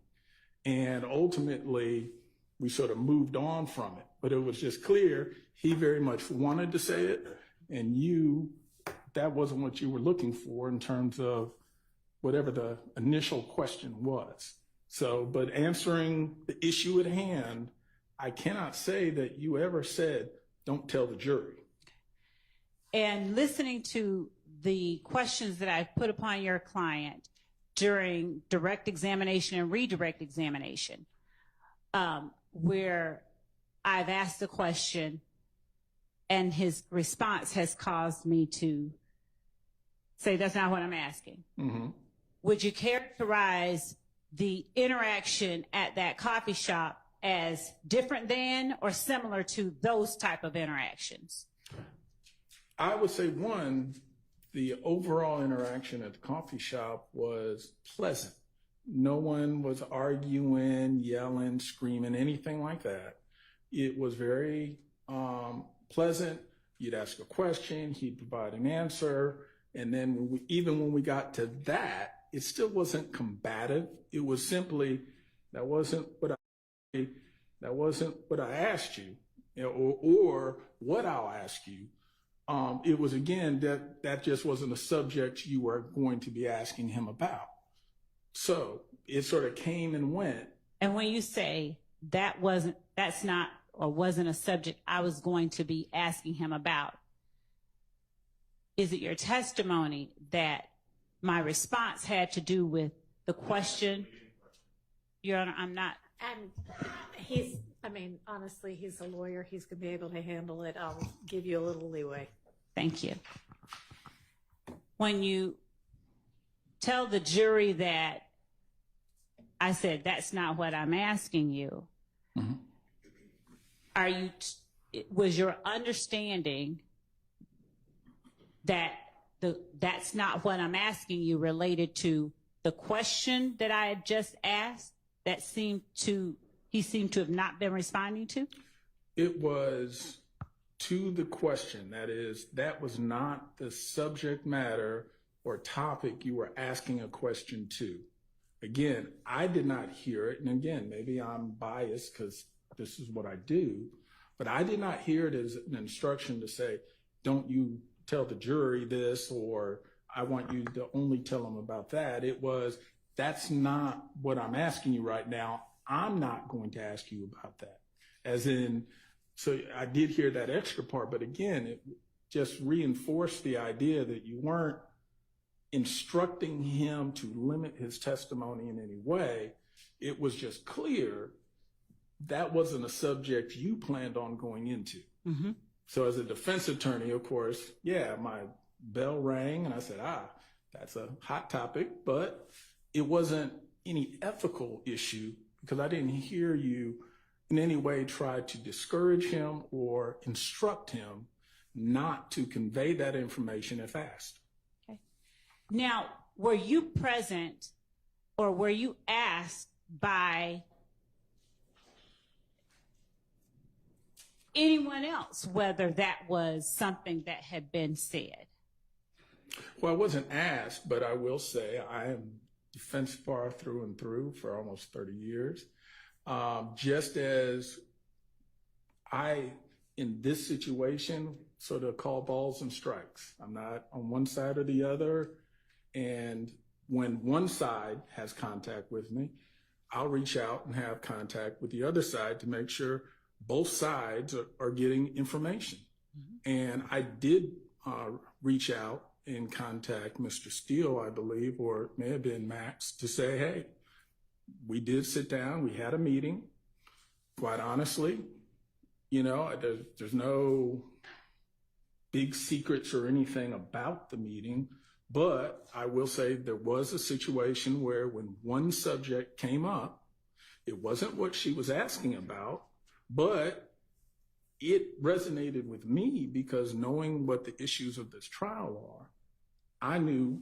And ultimately, we sort of moved on from it. But it was just clear he very much wanted to say it, and that wasn't what you were looking for in terms of whatever the initial question was. So, but answering the issue at hand, I cannot say that you ever said, don't tell the jury. And listening to the questions that I put upon your client during direct examination and redirect examination, where I've asked the question and his response has caused me to say, that's not what I'm asking. Would you characterize the interaction at that coffee shop as different than or similar to those type of interactions? I would say, one, the overall interaction at the coffee shop was pleasant. No one was arguing, yelling, screaming, anything like that. It was very pleasant. You'd ask a question, he'd provide an answer. And then even when we got to that, it still wasn't combative. It was simply, that wasn't what I asked you, or what I'll ask you. It was, again, that just wasn't a subject you were going to be asking him about. So it sort of came and went. And when you say that's not or wasn't a subject I was going to be asking him about, is it your testimony that my response had to do with the question? Your Honor, I'm not. Honestly, he's a lawyer. He's going to be able to handle it. I'll give you a little leeway. Thank you. When you tell the jury that I said, that's not what I'm asking you, was your understanding that that's not what I'm asking you related to the question that I had just asked that seemed to he seemed to have not been responding to? It was to the question. That is, that was not the subject matter or topic you were asking a question to. Again, I did not hear it. And again, maybe I'm biased because this is what I do, but I did not hear it as an instruction to say, don't you tell the jury this, or I want you to only tell them about that. It was, that's not what I'm asking you right now. I'm not going to ask you about that. As in, so I did hear that extra part, but again, it just reinforced the idea that you weren't instructing him to limit his testimony in any way. It was just clear that wasn't a subject you planned on going into. Mm-hmm. So as a defense attorney, of course, yeah, my bell rang and I said, that's a hot topic, but it wasn't any ethical issue because I didn't hear you in any way try to discourage him or instruct him not to convey that information if asked. Okay. Now, were you present or were you asked by anyone else whether that was something that had been said? Well, I wasn't asked, but I will say I am defense bar through and through for almost 30 years. Just as I, in this situation, sort of call balls and strikes. I'm not on one side or the other. And when one side has contact with me, I'll reach out and have contact with the other side to make sure both sides are getting information. Mm-hmm. And I did reach out and contact Mr. Steele, I believe, or it may have been Max, to say, hey, we did sit down, we had a meeting. Quite honestly, there's no big secrets or anything about the meeting, but I will say there was a situation where when one subject came up, it wasn't what she was asking about, but it resonated with me because knowing what the issues of this trial are, I knew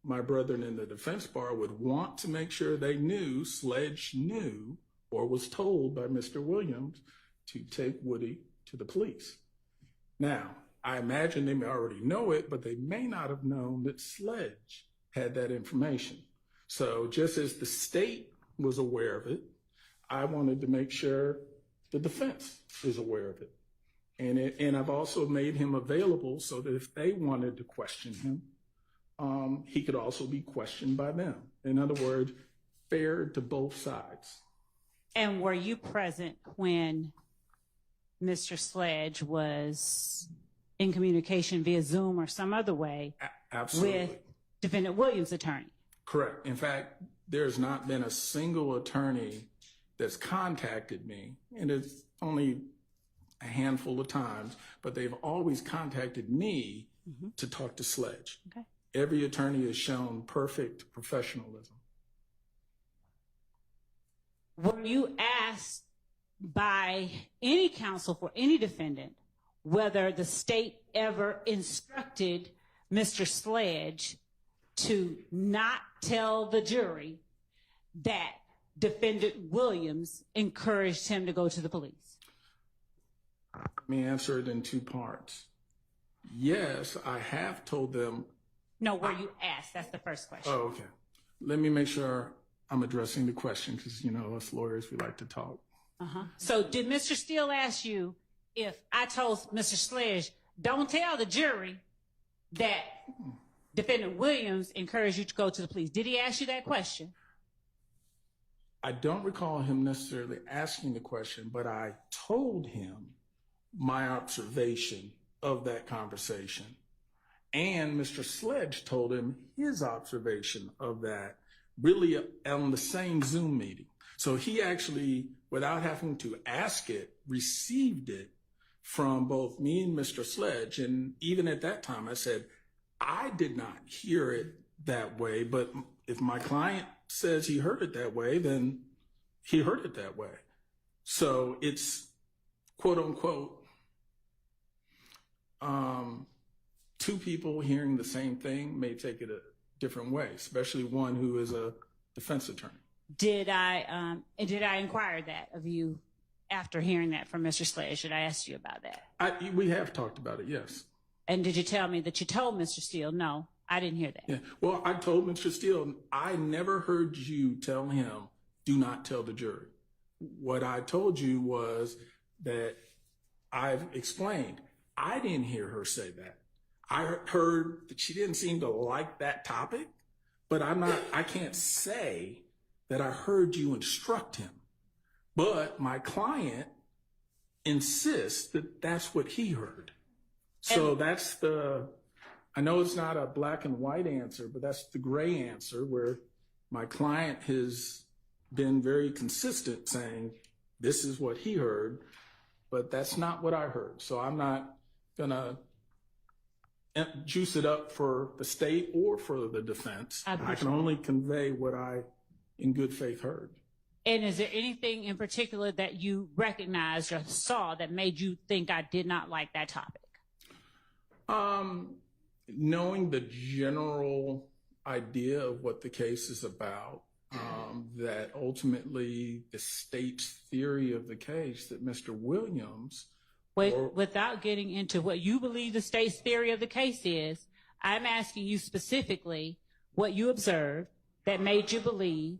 my brethren in the defense bar would want to make sure they knew, Sledge knew, or was told by Mr. Williams to take Woody to the police. Now, I imagine they may already know it, but they may not have known that Sledge had that information. So just as the state was aware of it, I wanted to make sure the defense is aware of it. And I've also made him available so that if they wanted to question him, he could also be questioned by them. In other words, fair to both sides. And were you present when Mr. Sledge was in communication via Zoom or some other way Absolutely. With Defendant Williams' attorney? Correct. In fact, there's not been a single attorney that's contacted me, and it's only a handful of times, but they've always contacted me to talk to Sledge. Okay. Every attorney has shown perfect professionalism. Were you asked by any counsel for any defendant whether the state ever instructed Mr. Sledge to not tell the jury that Defendant Williams encouraged him to go to the police? Let me answer it in two parts. Yes, I have told them. No, were you asked? That's the first question. Oh, okay. Let me make sure I'm addressing the question because, us lawyers, we like to talk. So did Mr. Steele ask you if I told Mr. Sledge, don't tell the jury that Defendant Williams encouraged you to go to the police? Did he ask you that question? I don't recall him necessarily asking the question, but I told him my observation of that conversation. And Mr. Sledge told him his observation of that, really on the same Zoom meeting. So he actually, without having to ask it, received it from both me and Mr. Sledge. And even at that time, I said, I did not hear it that way, but if my client says he heard it that way, then he heard it that way. So it's quote unquote, two people hearing the same thing may take it a different way, especially one who is a defense attorney. Did I inquire that of you after hearing that from Mr. Slade? Should I ask you about that? We have talked about it, yes. And did you tell me that you told Mr. Steele? No, I didn't hear that. Yeah. Well, I told Mr. Steele, I never heard you tell him, do not tell the jury. What I told you was that I've explained, I didn't hear her say that. I heard that she didn't seem to like that topic, but I can't say that I heard you instruct him. But my client insists that that's what he heard. So I know it's not a black and white answer, but that's the gray answer where my client has been very consistent saying, this is what he heard, but that's not what I heard. So I'm not gonna juice it up for the state or for the defense. I can only convey what I, in good faith, heard. And is there anything in particular that you recognized or saw that made you think I did not like that topic? Knowing the general idea of what the case is about, that ultimately the state's theory of the case that Mr. Williams... Without getting into what you believe the state's theory of the case is, I'm asking you specifically what you observed that made you believe.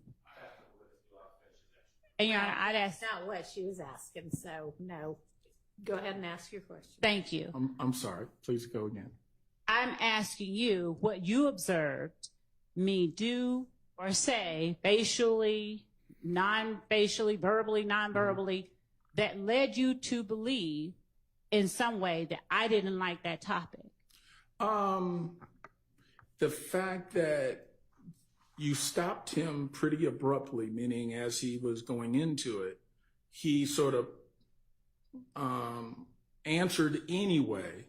And Your Honor, I'd ask... That's not what she was asking, so no. Go ahead and ask your question. Thank you. I'm sorry. Please go again. I'm asking you what you observed me do or say, facially, non-facially, verbally, non-verbally, that led you to believe in some way that I didn't like that topic. The fact that you stopped him pretty abruptly, meaning as he was going into it, he sort of answered anyway.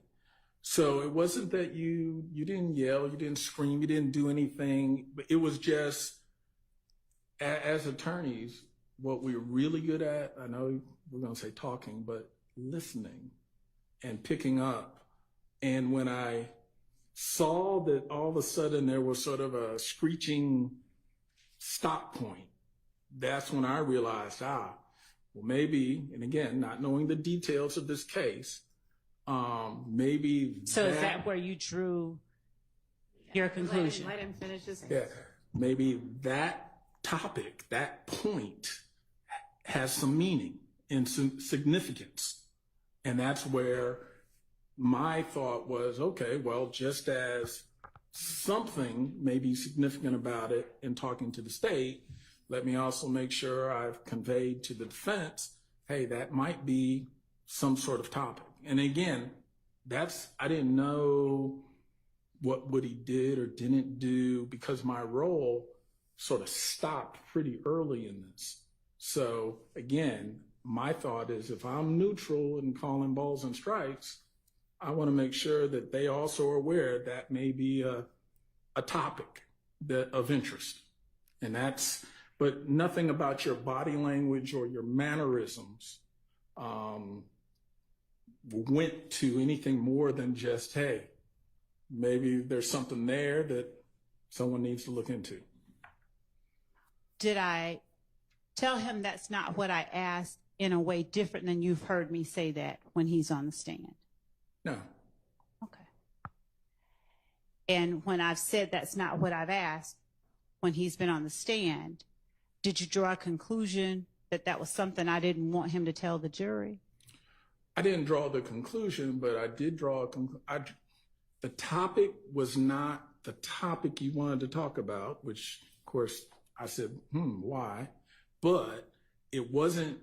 So it wasn't that you didn't yell, you didn't scream, you didn't do anything. But it was just, as attorneys, what we're really good at, I know we're going to say talking, but listening and picking up. And when I saw that all of a sudden there was sort of a screeching stop point, that's when I realized, well, maybe, and again, not knowing the details of this case, maybe. So is that where you drew your conclusion? Let him finish his answer. Yeah, maybe that topic, that point has some meaning and some significance. And that's where my thought was, okay, well, just as something may be significant about it in talking to the state, let me also make sure I've conveyed to the defense, hey, that might be some sort of topic. And again, I didn't know what Woody did or didn't do because my role sort of stopped pretty early in this. So again, my thought is if I'm neutral and calling balls and strikes, I want to make sure that they also are aware that may be a topic of interest. And but nothing about your body language or your mannerisms went to anything more than just, hey, maybe there's something there that someone needs to look into. Did I tell him that's not what I asked in a way different than you've heard me say that when he's on the stand? No. Okay. And when I've said that's not what I've asked when he's been on the stand, did you draw a conclusion that that was something I didn't want him to tell the jury? I didn't draw the conclusion, but I did draw a conclusion. The topic was not the topic you wanted to talk about, which, of course, I said, why? But it wasn't,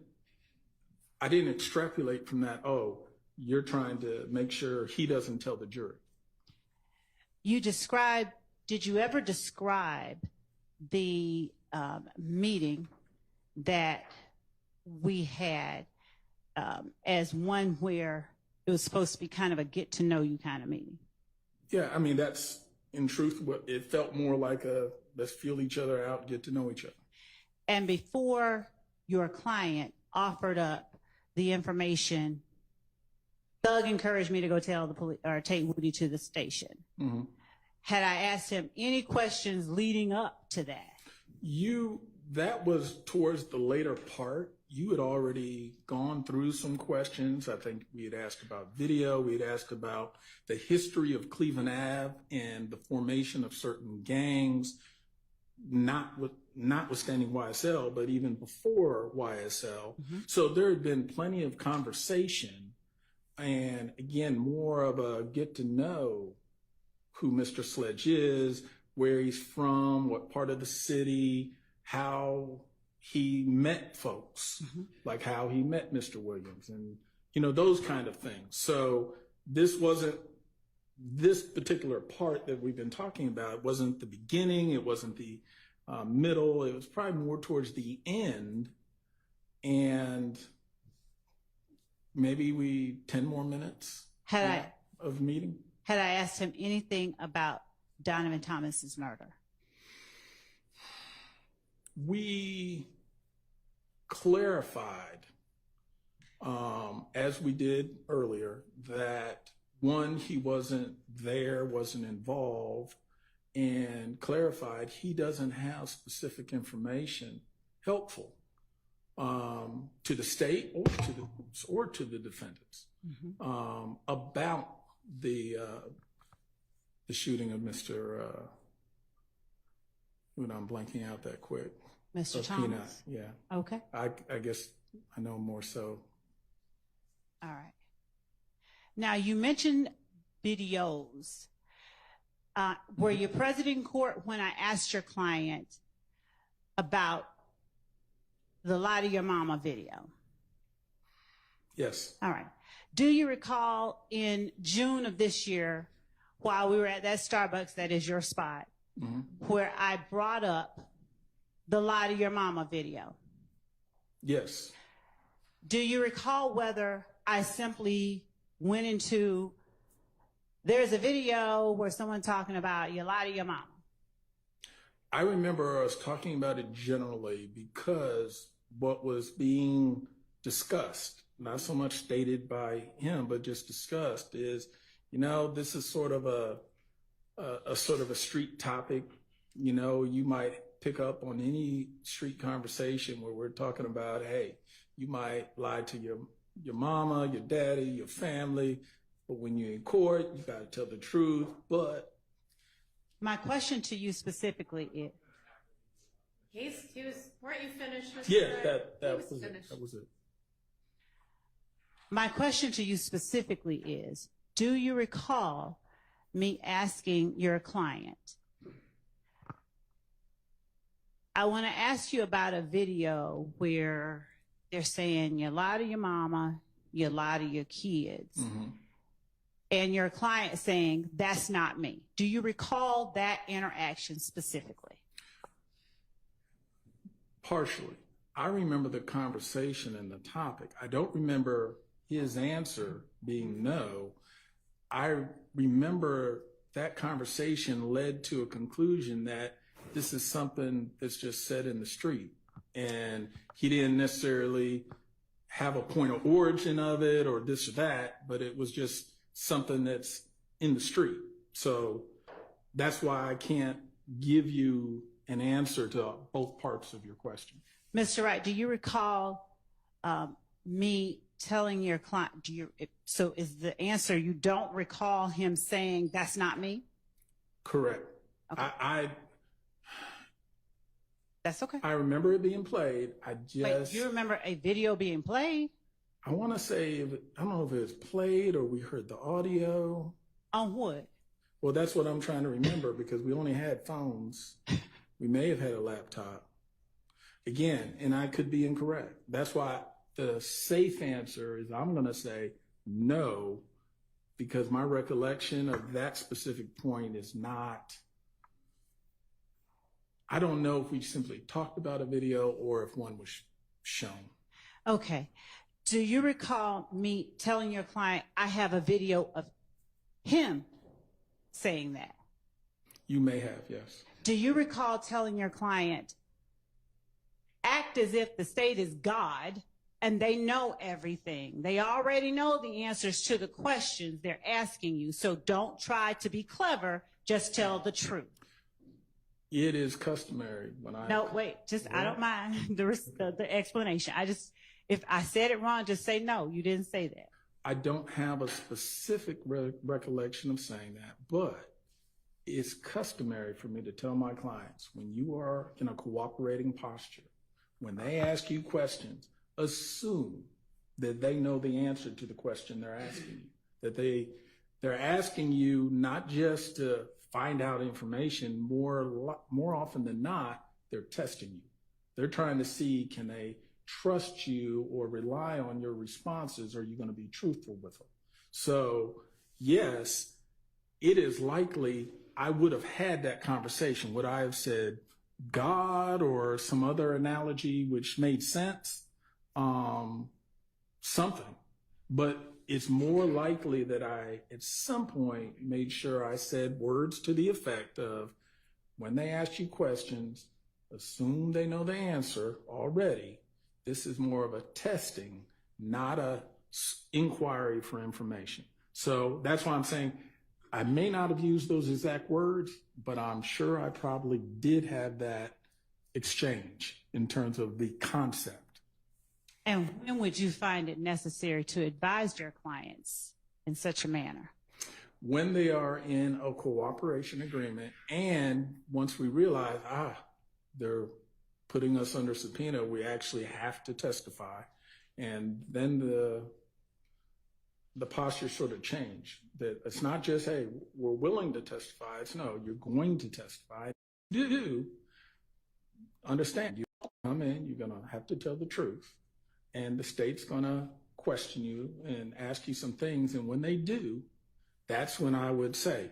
I didn't extrapolate from that, oh, you're trying to make sure he doesn't tell the jury. Did you ever describe the meeting that we had as one where it was supposed to be kind of a get to know you kind of meeting? Yeah, I mean, that's in truth what it felt more like a let's feel each other out, get to know each other. And before your client offered up the information, Thug encouraged me to go tell the police or take Woody to the station. Mm-hmm. Had I asked him any questions leading up to that? You that was towards the later part. You had already gone through some questions. I think we had asked about video. We had asked about the history of Cleveland Ave and the formation of certain gangs, notwithstanding YSL, but even before YSL. So there had been plenty of conversation, and again, more of a get to know who Mr. Sledge is, where he's from, what part of the city, how he met folks, like how he met Mr. Williams, and those kind of things. So this particular part that we've been talking about wasn't the beginning, it wasn't the middle, it was probably more towards the end. And maybe 10 more minutes of meeting. Had I asked him anything about Donovan Thomas's murder? We clarified, as we did earlier, that one, he wasn't there, wasn't involved, and clarified he doesn't have specific information helpful to the state or to the defendants about the shooting of Mr. I'm blanking out that quick. Mr. Thomas. Yeah. Okay. I guess I know more so. All right. Now, you mentioned videos. Were you present in court when I asked your client about the Lie to Your Mama video? Yes. All right. Do you recall in June of this year, while we were at that Starbucks, that is your spot, where I brought up the Lie to Your Mama video? Yes. Do you recall whether I simply went into, there's a video where someone talking about you lie to your mama? I remember us talking about it generally because what was being discussed, not so much stated by him, but just discussed, is, this is sort of a street topic. You might pick up on any street conversation where we're talking about, hey, you might lie to your mama, your daddy, your family, but when you're in court, you got to tell the truth. But my question to you specifically is, weren't you finished, Mr. yeah, Gray? that was it. That was it. My question to you specifically is, do you recall me asking your client, I want to ask you about a video where they're saying you lie to your mama, you lie to your kids, and your client saying, that's not me. Do you recall that interaction specifically? Partially. I remember the conversation and the topic. I don't remember his answer being no. I remember that conversation led to a conclusion that this is something that's just said in the street. And he didn't necessarily have a point of origin of it or this or that, but it was just something that's in the street. So that's why I can't give you an answer to both parts of your question. Mr. Wright, do you recall me telling your client, so is the answer you don't recall him saying that's not me? Correct. Okay. That's okay. I remember it being played. Wait, you remember a video being played? I want to say, I don't know if it was played or we heard the audio. On what? Well, that's what I'm trying to remember because we only had phones. We may have had a laptop. Again, and I could be incorrect. That's why the safe answer is I'm going to say no, because my recollection of that specific point is not, I don't know if we simply talked about a video or if one was shown. Okay. Do you recall me telling your client I have a video of him saying that? You may have, yes. Do you recall telling your client, act as if the state is God and they know everything? They already know the answers to the questions they're asking you. So don't try to be clever. Just tell the truth. It is customary when I... No, wait, just, I don't mind the explanation. If I said it wrong, just say, no, you didn't say that. I don't have a specific recollection of saying that, but it's customary for me to tell my clients, when you are in a cooperating posture, when they ask you questions, assume that they know the answer to the question they're asking you, that they're asking you not just to find out information, more often than not, they're testing you. They're trying to see, can they trust you or rely on your responses? Are you going to be truthful with them? So yes, it is likely I would have had that conversation. Would I have said God or some other analogy which made sense? Something. But it's more likely that I, at some point, made sure I said words to the effect of, when they ask you questions, assume they know the answer already. This is more of a testing, not a inquiry for information. So that's why I'm saying I may not have used those exact words, but I'm sure I probably did have that exchange in terms of the concept. And when would you find it necessary to advise your clients in such a manner? When they are in a cooperation agreement, and once we realize, they're putting us under subpoena, we actually have to testify. And then the posture sort of changed. That it's not just, hey, we're willing to testify. It's no, you're going to testify. You do understand. You come in, you're going to have to tell the truth. And the state's going to question you and ask you some things. And when they do, that's when I would say,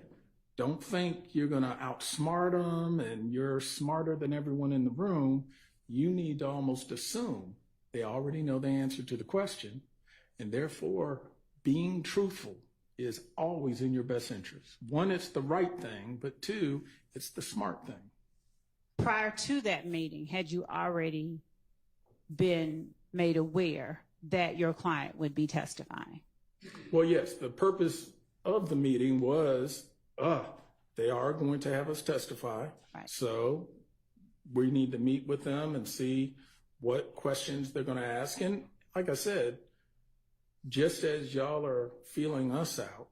don't think you're going to outsmart them and you're smarter than everyone in the room. You need to almost assume they already know the answer to the question. And therefore, being truthful is always in your best interest. One, it's the right thing, but two, it's the smart thing. Prior to that meeting, had you already been made aware that your client would be testifying? Well, yes, the purpose of the meeting was, they are going to have us testify. Right. So we need to meet with them and see what questions they're going to ask. And like I said, just as y'all are feeling us out,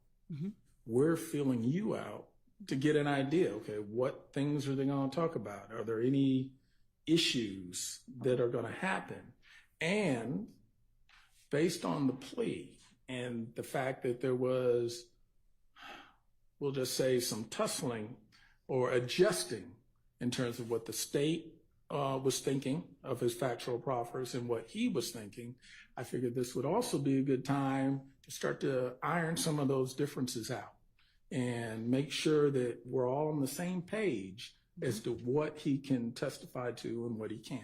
we're feeling you out to get an idea. Okay, what things are they going to talk about? Are there any issues that are going to happen? And based on the plea and the fact that there was, we'll just say, some tussling or adjusting in terms of what the state was thinking of his factual proffers and what he was thinking, I figured this would also be a good time to start to iron some of those differences out and make sure that we're all on the same page as to what he can testify to and what he can't.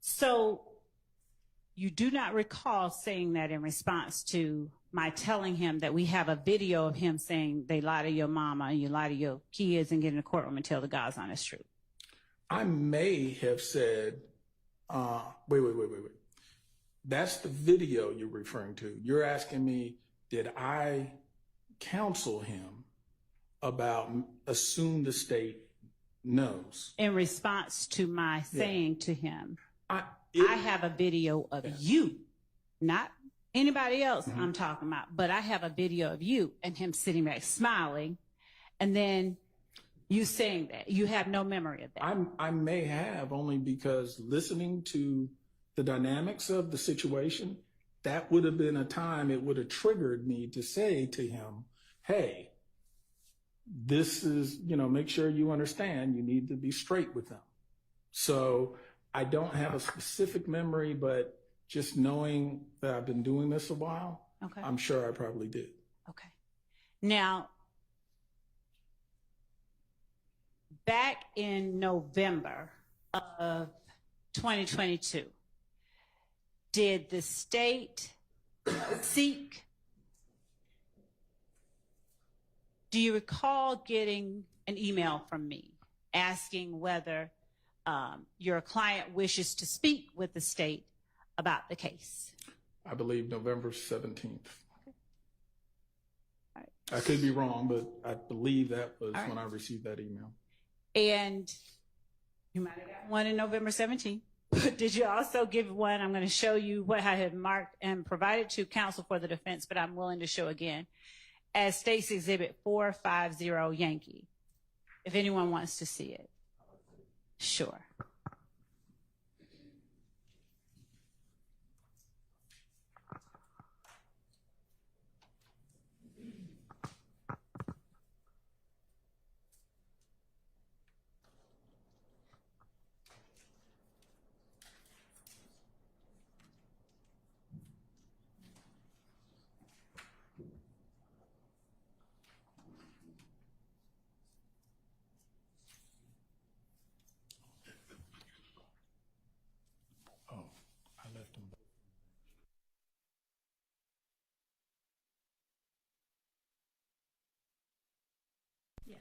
So you do not recall saying that in response to my telling him that we have a video of him saying they lie to your mama and you lie to your kids and get in the courtroom and tell the God's honest truth? I may have said, wait. That's the video you're referring to. You're asking me, did I counsel him about assume the state knows? In response to my saying to him, I have a video of you, not anybody else I'm talking about, but I have a video of you and him sitting back smiling, and then you saying that. You have no memory of that. I may have, only because listening to the dynamics of the situation, that would have been a time it would have triggered me to say to him, hey, this is, make sure you understand, you need to be straight with them. So I don't have a specific memory, but just knowing that I've been doing this a while, Okay. I'm sure I probably did. Okay. Now, back in November of 2022, did the state seek, do you recall getting an email from me asking whether your client wishes to speak with the state about the case? I believe November 17th. Okay. All right. I could be wrong, but I believe that was All right. when I received that email. And you might have got one in November 17th. Did you also give one? I'm going to show you what I had marked and provided to counsel for the defense, but I'm willing to show again as State's Exhibit 450 Yankee, if anyone wants to see it. Sure. Oh, I left them. Yes.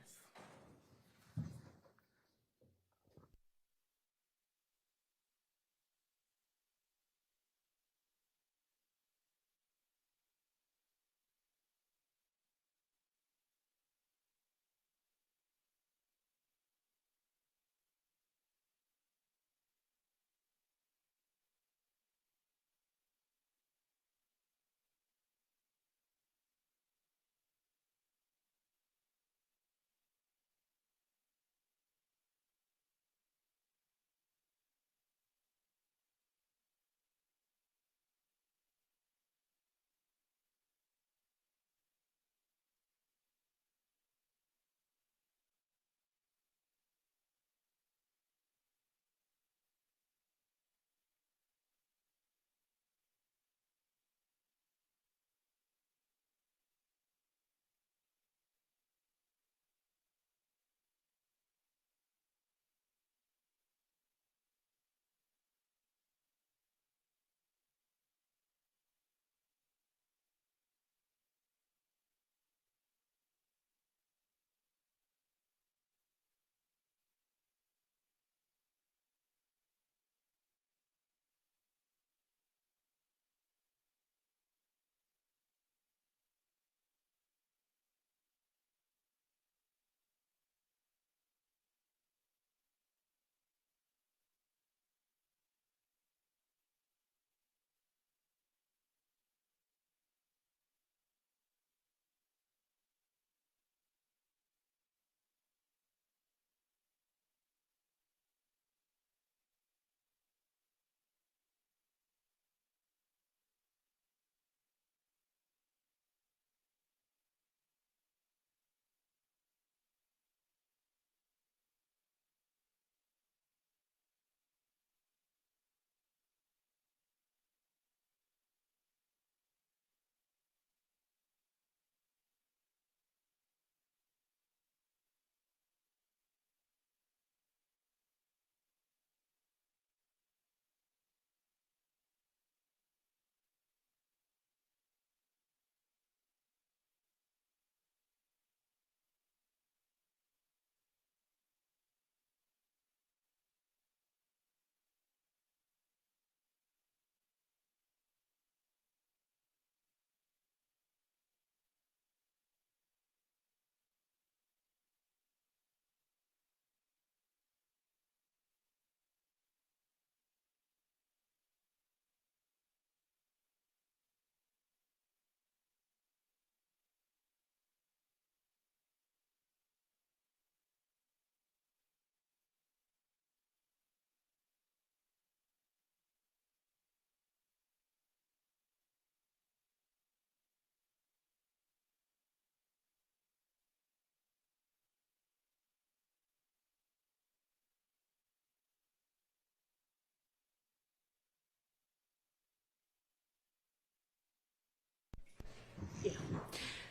Yeah.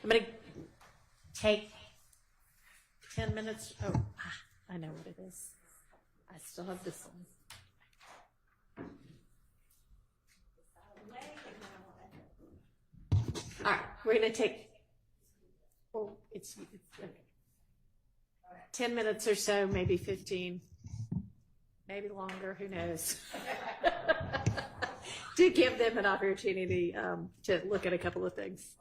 I'm going to take 10 minutes. Oh, I know what it is. I still have this one. All right, we're going to take, well, it's okay. 10 minutes or so, maybe 15, maybe longer, who knows, to give them an opportunity to look at a couple of things.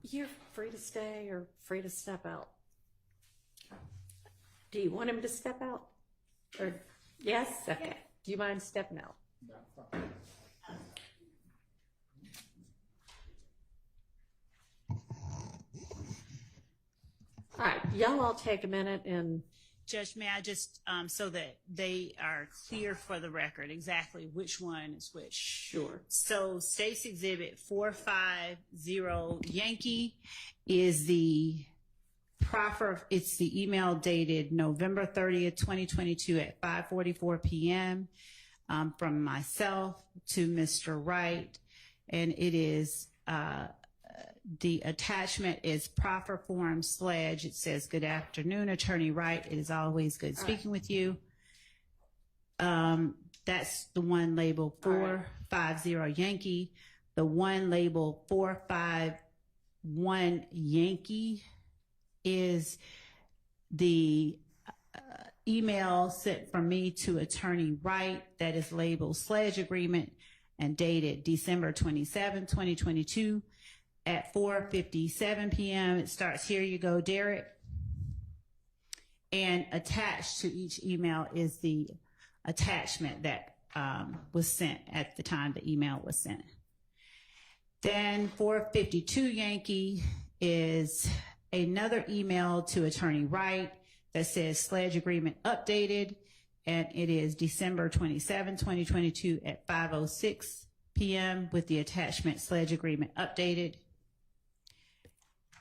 You're free to stay or free to step out. Do you want him to step out? Or yes? Okay. Do you mind stepping out? All right, y'all all take a minute and. Judge, may I just, so that they are clear for the record, exactly which one is which? Sure. So State's Exhibit 450 Yankee is the proffer, it's the email dated November 30th, 2022 at 5:44 p.m. From myself to Mr. Wright, and it is, the attachment is proffer form sledge. It says, "Good afternoon, Attorney Wright. It is always good speaking with you." That's the one labeled 450 Yankee. The one labeled 451 Yankee is the email sent from me to Attorney Wright that is labeled sledge agreement and dated December 27, 2022. At 4:57 p.m. It starts, "Here you go, Derek." And attached to each email is the attachment that was sent at the time the email was sent. Then 452 Yankee is another email to Attorney Wright that says sledge agreement updated, and it is December 27, 2022 at 5:06 p.m. with the attachment sledge agreement updated.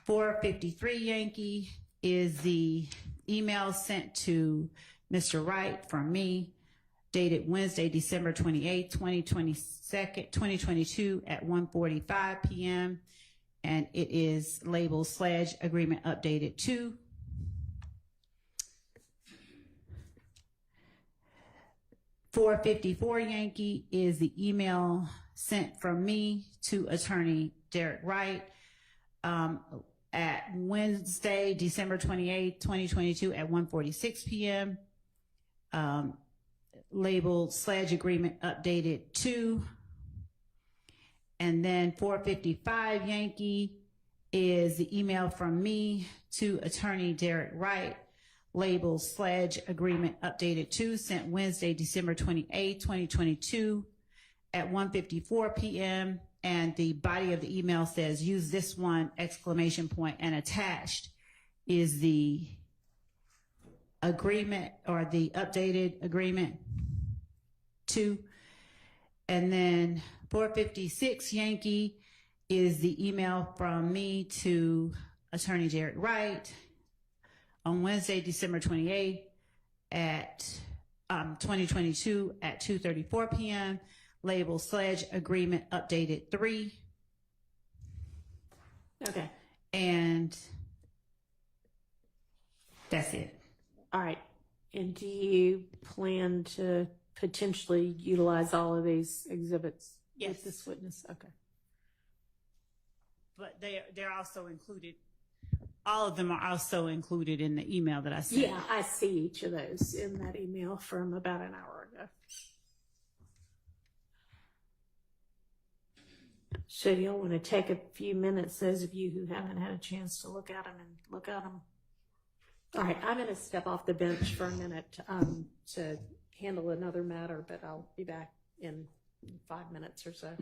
453 Yankee is the email sent to Mr. Wright from me, dated Wednesday, December 28, 2022 at 1:45 p.m. And it is labeled sledge agreement updated 2. .454 Yankee is the email sent from me to Attorney Derek Wright at Wednesday, December 28, 2022 at 1:46 p.m. Labeled sledge agreement updated 2. And then 455 Yankee is the email from me to Attorney Derek Wright, labeled sledge agreement updated 2, sent Wednesday, December 28, 2022 at 1:54 p.m. And the body of the email says, "Use this one!" And attached is the agreement or the updated agreement 2. And then 456 Yankee is the email from me to Attorney Derek Wright on Wednesday, December 28th at 2022 at 2:34 p.m. labeled sledge agreement updated 3. Okay. And that's it. All right. And do you plan to potentially utilize all of these exhibits with this witness? Okay. But they're also included. All of them are also included in the email that I sent. Yeah, I see each of those in that email from about an hour ago. So you'll want to take a few minutes, those of you who haven't had a chance to look at them, and look at them. All right, I'm going to step off the bench for a minute to handle another matter, but I'll be back in 5 minutes or so.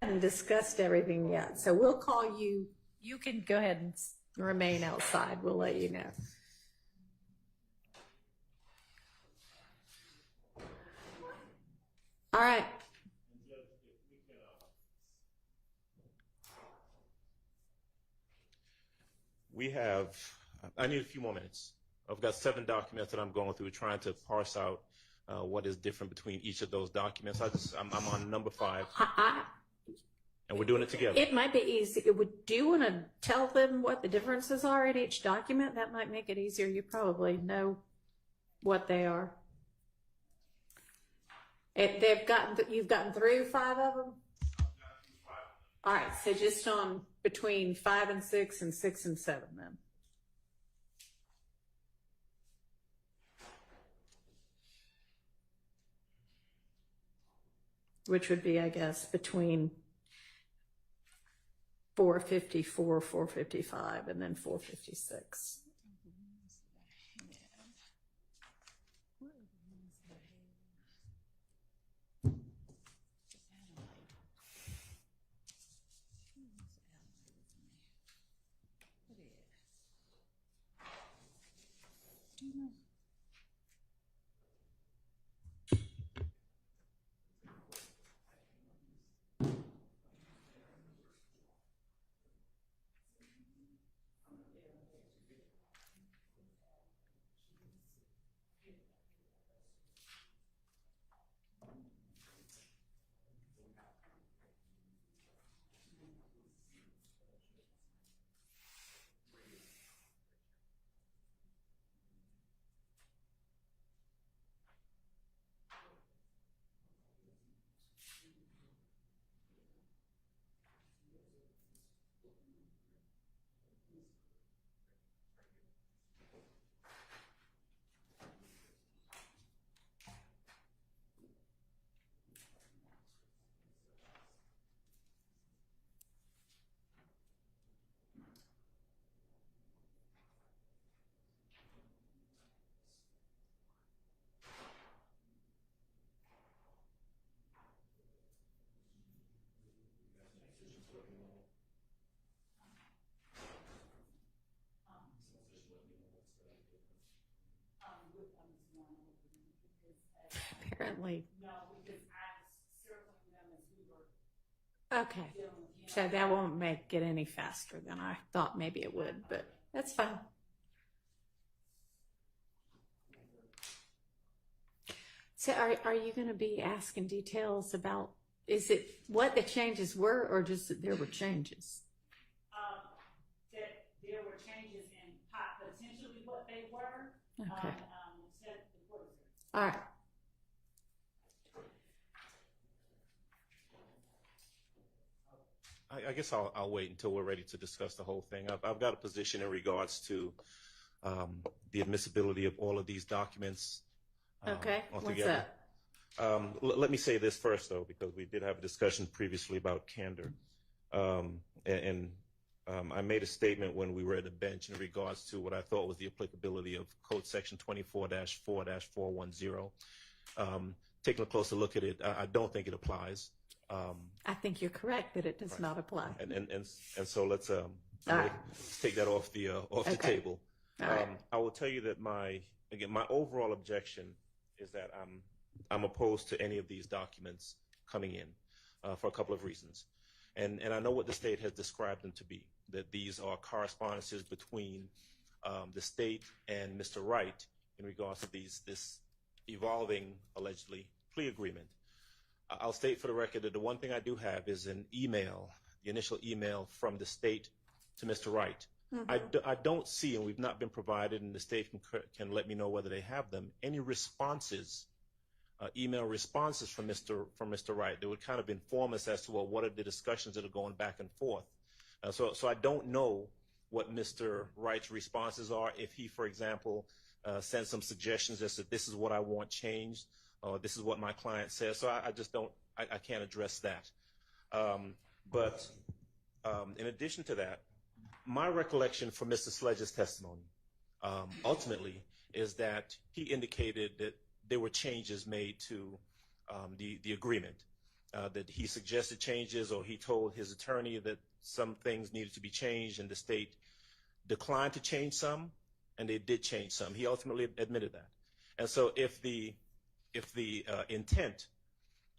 haven't discussed everything yet, so we'll call you. You can go ahead and remain outside. We'll let you know. All right. I need a few more minutes. I've got 7 documents that I'm going through trying to parse out what is different between each of those documents. I'm on number 5. And we're doing it together. It might be easy. Do you want to tell them what the differences are in each document? That might make it easier. You probably know what they are. You've gotten through 5 of them? All right, so just on between 5 and 6 and 6 and 7 then. Which would be, I guess, between 454, 455, and then 456. Apparently. No, because I was circling them as we were. Okay. So that won't make it any faster than I thought maybe it would, but that's fine. So are you going to be asking details about, is it what the changes were or just that there were changes? That there were changes in potentially what they were. Okay. All right. I guess I'll wait until we're ready to discuss the whole thing. I've got a position in regards to the admissibility of all of these documents. Okay, altogether. What's that? Let me say this first, though, because we did have a discussion previously about candor. I made a statement when we were at the bench in regards to what I thought was the applicability of Code Section 24-4-410. Taking a closer look at it, I don't think it applies. I think you're correct that it does not apply. And so let's right. take that off the table. All right. I will tell you that my overall objection is that I'm opposed to any of these documents coming in for a couple of reasons. And I know what the state has described them to be, that these are correspondences between the state and Mr. Wright in regards to this evolving, allegedly, plea agreement. I'll state for the record that the one thing I do have is an email, the initial email from the state to Mr. Wright. Mm-hmm. I don't see, and we've not been provided, and the state can let me know whether they have them, any responses, email responses from Mr. Wright that would kind of inform us as to, well, what are the discussions that are going back and forth. So I don't know what Mr. Wright's responses are. If he, for example, sends some suggestions as to this is what I want changed, or this is what my client says. So I just don't, I can't address that. But in addition to that, my recollection from Mr. Sledge's testimony ultimately is that he indicated that there were changes made to the agreement. that he suggested changes, or he told his attorney that some things needed to be changed, and the state declined to change some, and they did change some. He ultimately admitted that. And so if the intent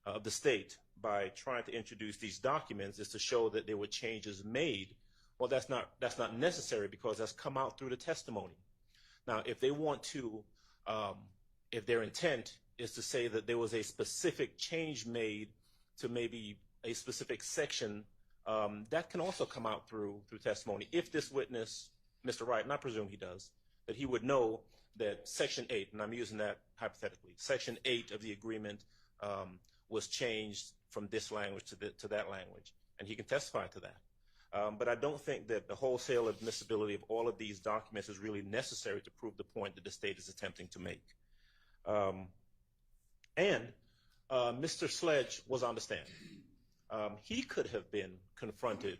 of the state by trying to introduce these documents is to show that there were changes made, well, that's not necessary, because that's come out through the testimony. Now, if they want to, if their intent is to say that there was a specific change made to maybe a specific section, that can also come out through testimony. If this witness, Mr. Wright, and I presume he does, that he would know that Section 8, and I'm using that hypothetically, Section 8 of the agreement was changed from this language to that language, and he can testify to that. But I don't think that the wholesale admissibility of all of these documents is really necessary to prove the point that the state is attempting to make. And Mr. Sledge was on the stand. He could have been confronted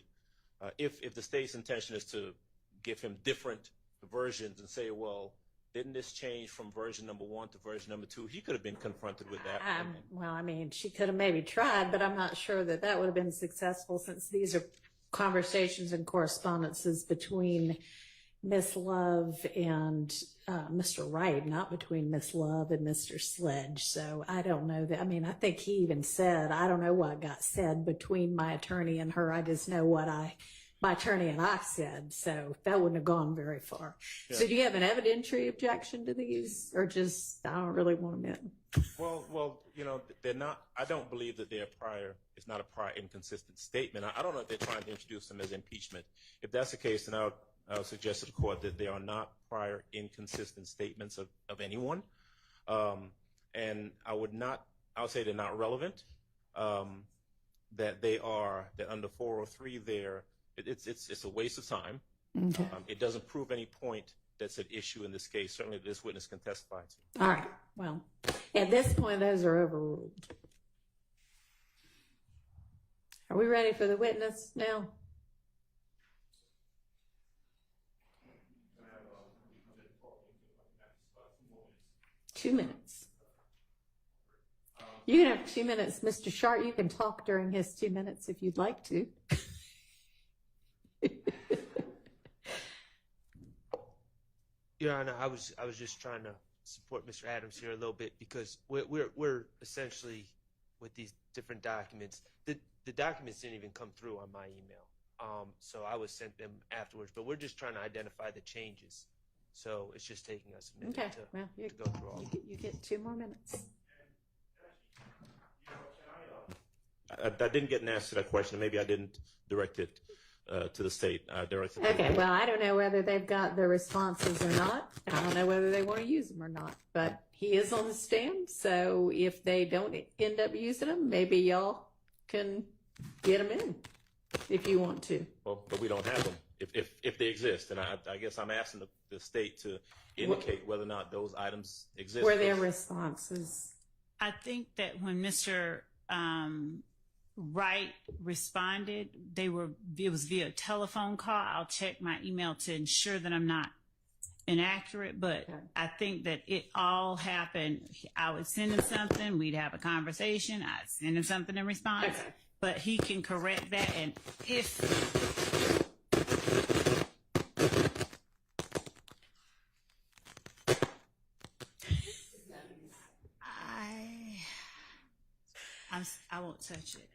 if the state's intention is to give him different versions and say, well, didn't this change from version number 1 to version number 2? He could have been confronted with that. Well, I mean, she could have maybe tried, but I'm not sure that that would have been successful, since these are conversations and correspondences between Miss Love and Mr. Wright, not between Miss Love and Mr. Sledge. So I don't know that. I mean, I think he even said, I don't know what got said between my attorney and her. I just know what my attorney and I said. So that wouldn't have gone very far. Yeah. So do you have an evidentiary objection to these, or just, I don't really want them in? Well, you know, they're not, I don't believe that they're prior, it's not a prior inconsistent statement. I don't know if they're trying to introduce them as impeachment. If that's the case, then I would suggest to the court that they are not prior inconsistent statements of anyone. And I would say they're not relevant, that under 403 it's a waste of time. Okay. It doesn't prove any point that's at issue in this case, certainly this witness can testify to. All right, well, at this point, those are overruled. Are we ready for the witness now? Two minutes. You can have 2 minutes, Mr. Sharp. You can talk during his 2 minutes if you'd like to. Your Honor, I was just trying to support Mr. Adams here a little bit, because we're essentially with these different documents. The documents didn't even come through on my email, so I was sent them afterwards. But we're just trying to identify the changes. So it's just taking us a minute to go through all. You get 2 more minutes. I didn't get an answer to that question. Maybe I didn't direct it to the state. Okay, well, I don't know whether they've got the responses or not. I don't know whether they want to use them or not. But he is on the stand, so if they don't end up using them, maybe y'all can get them in if you want to. Well, but we don't have them if they exist. And I guess I'm asking the state to indicate whether or not those items exist. Were their responses? I think that when Mr. Wright responded, it was via telephone call. I'll check my email to ensure that I'm not inaccurate, but okay. I think that it all happened. I would send him something, we'd have a conversation, I'd send him something in response, okay. But he can correct that. And if I won't touch it.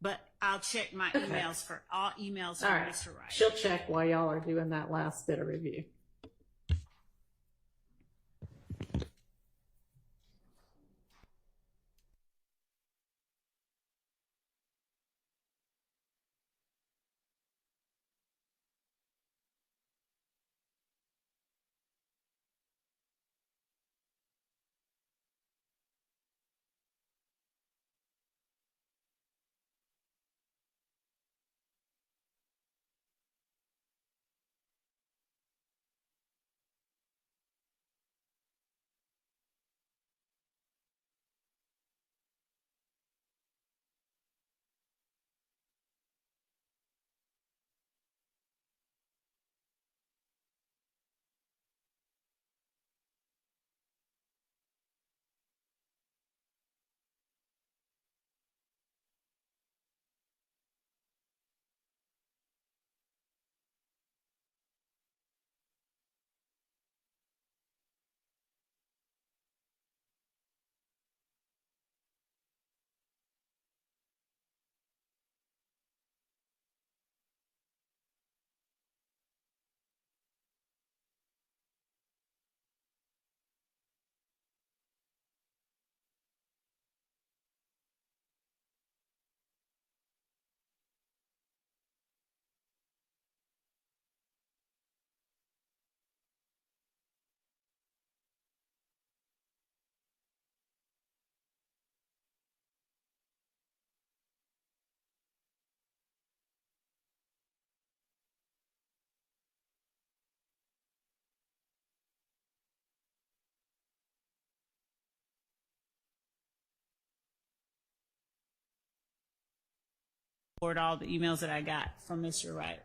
But I'll check my emails for all emails from Mr. Wright. She'll check while y'all are doing that last bit of review. forward all the emails that I got from Mr. Wright.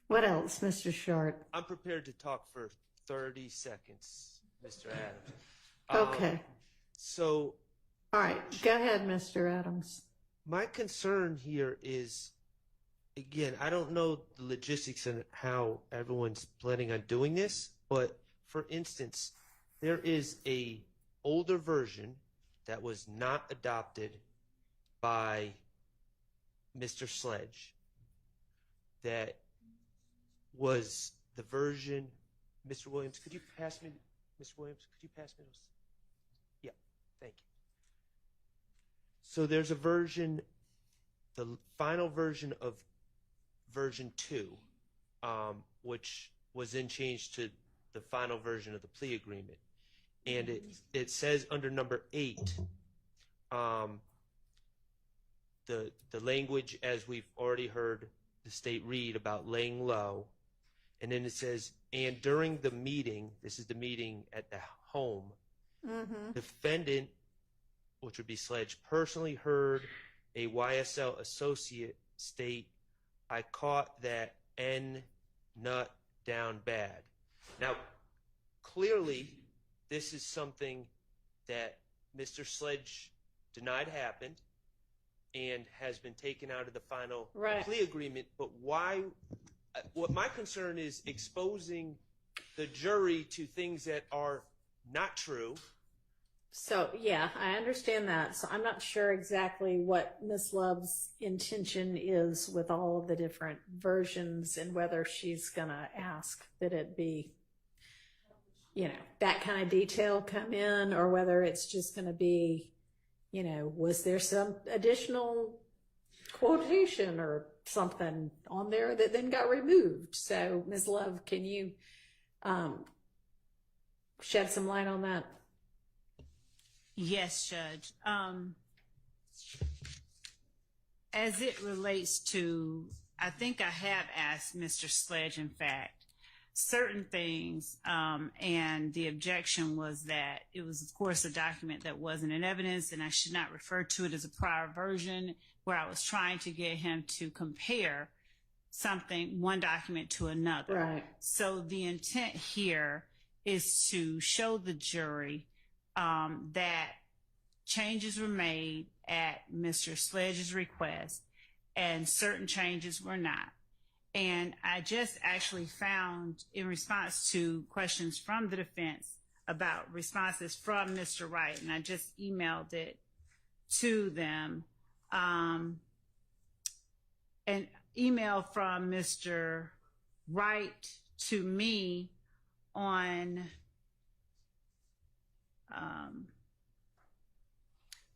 What else, Mr. Short? I'm prepared to talk for 30 seconds, Mr. Adams. Okay. So, all right, go ahead, Mr. Adams. My concern here is, again, I don't know the logistics and how everyone's planning on doing this, but for instance, there is a older version that was not adopted by Mr. Sledge that was the version. Mr. Williams, could you pass me, Mr. Williams, could you pass me those? Yeah, thank you. So there's a version, the final version of version 2, which was then changed to the final version of the plea agreement. And it says under number 8, the language, as we've already heard the state read, about laying low. And then it says, and during the meeting, this is the meeting at the home, defendant, which would be Sledge, personally heard a YSL associate state, I caught that N nut down bad. Now, clearly, this is something that Mr. Sledge denied happened and has been taken out of the final plea agreement. But why? What my concern is exposing the jury to things that are not true. So, yeah, I understand that. So I'm not sure exactly what Ms. Love's intention is with all of the different versions and whether she's going to ask that it be, you know, that kind of detail come in, or whether it's just going to be, you know, was there some additional quotation or something on there that then got removed? So, Ms. Love, can you shed some light on that? Yes, Judge. As it relates to, I think I have asked Mr. Sledge, in fact, certain things, and the objection was that it was, of course, a document that wasn't in evidence, and I should not refer to it as a prior version, where I was trying to get him to compare something, one document to another. Right. So the intent here is to show the jury that changes were made at Mr. Sledge's request and certain changes were not. And I just actually found, in response to questions from the defense about responses from Mr. Wright, and I just emailed it to them, an email from Mr. Wright to me on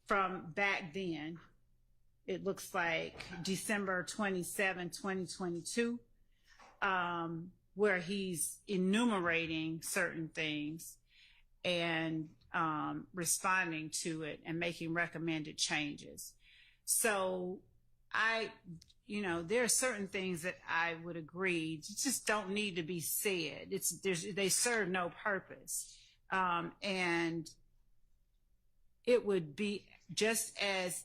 from back then, it looks like December 27, 2022, where he's enumerating certain things and responding to it and making recommended changes. So there are certain things that I would agree just don't need to be said. They serve no purpose. And it would be just as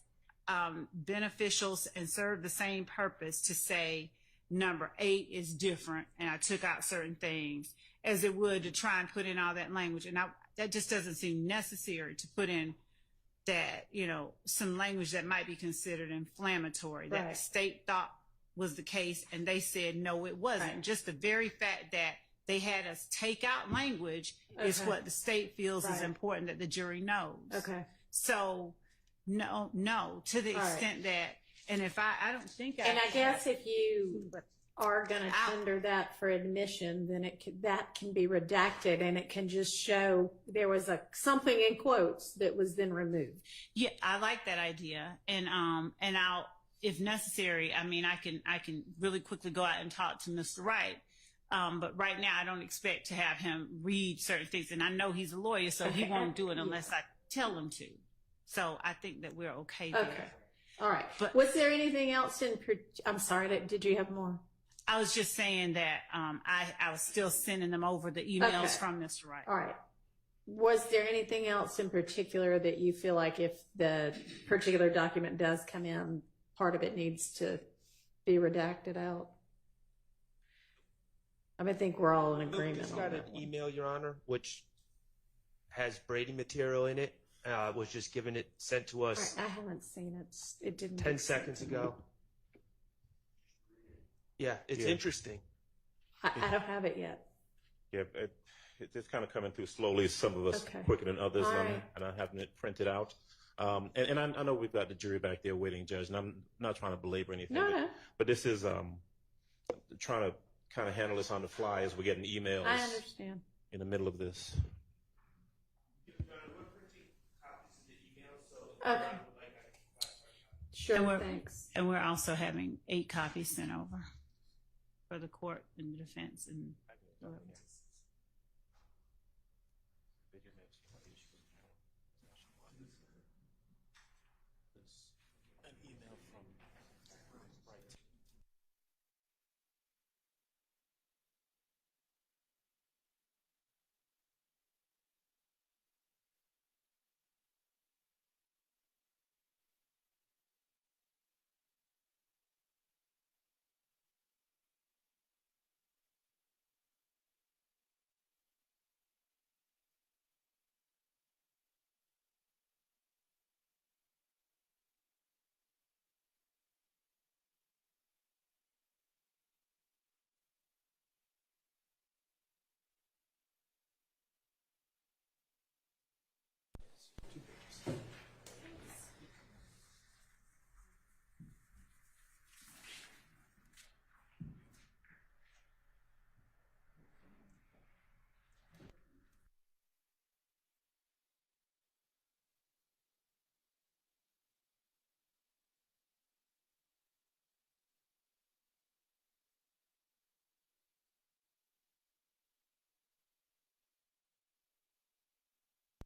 beneficial and serve the same purpose to say number 8 is different and I took out certain things as it would to try and put in all that language. And that just doesn't seem necessary to put in that, some language that might be considered inflammatory, that the state thought was the case and they said, no, it wasn't. Right. Just the very fact that they had us take out language is what the state feels is important that the jury knows. Okay. So, no, to the extent that, and if I don't think And I guess if you are going to tender that for admission, then that can be redacted and it can just show there was something in quotes that was then removed. Yeah, I like that idea. And I'll, if necessary, I can really quickly go out and talk to Mr. Wright. But right now I don't expect to have him read certain things. And I know he's a lawyer, so he won't do it unless I tell him to. So I think that we're okay there. Okay. All right. But was there anything else I'm sorry, did you have more? I was just saying that I was still sending them over the emails from Mr. Wright. All right. Was there anything else in particular that you feel like if the particular document does come in, part of it needs to be redacted out? I think we're all in We agreement just on got an that one. email, Your Honor, which has Brady material in it. Was just given it sent to us I haven't seen it. It didn't. 10 make sense seconds to me. ago. Yeah, it's interesting. I don't have it yet. Yeah, it's kind of coming through slowly. Some of us Okay. quicker than others, All and right. I'm having it printed out. And I know we've got the jury back there waiting, Judge, and I'm not trying to belabor anything. No. But this is trying to kind of handle this on the fly as we're getting emails I understand. in the middle of this. Okay. Sure, And thanks. And we're also having 8 copies sent over for the court and the defense and.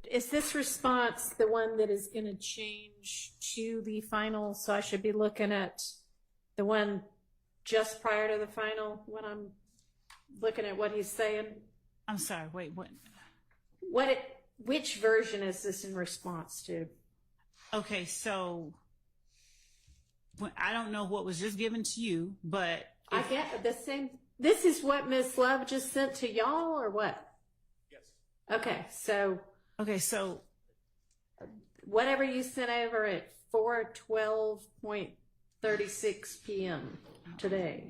Is this response the one that is going to change to the final? So I should be looking at the one just prior to the final when I'm looking at what he's saying? I'm sorry, wait, what? Which version is this in response to? Okay, so I don't know what was just given to you, but I get the same. This is what Miss Love just sent to y'all, or what? Yes. Okay, so whatever you sent over at 4:12.36 p.m. today,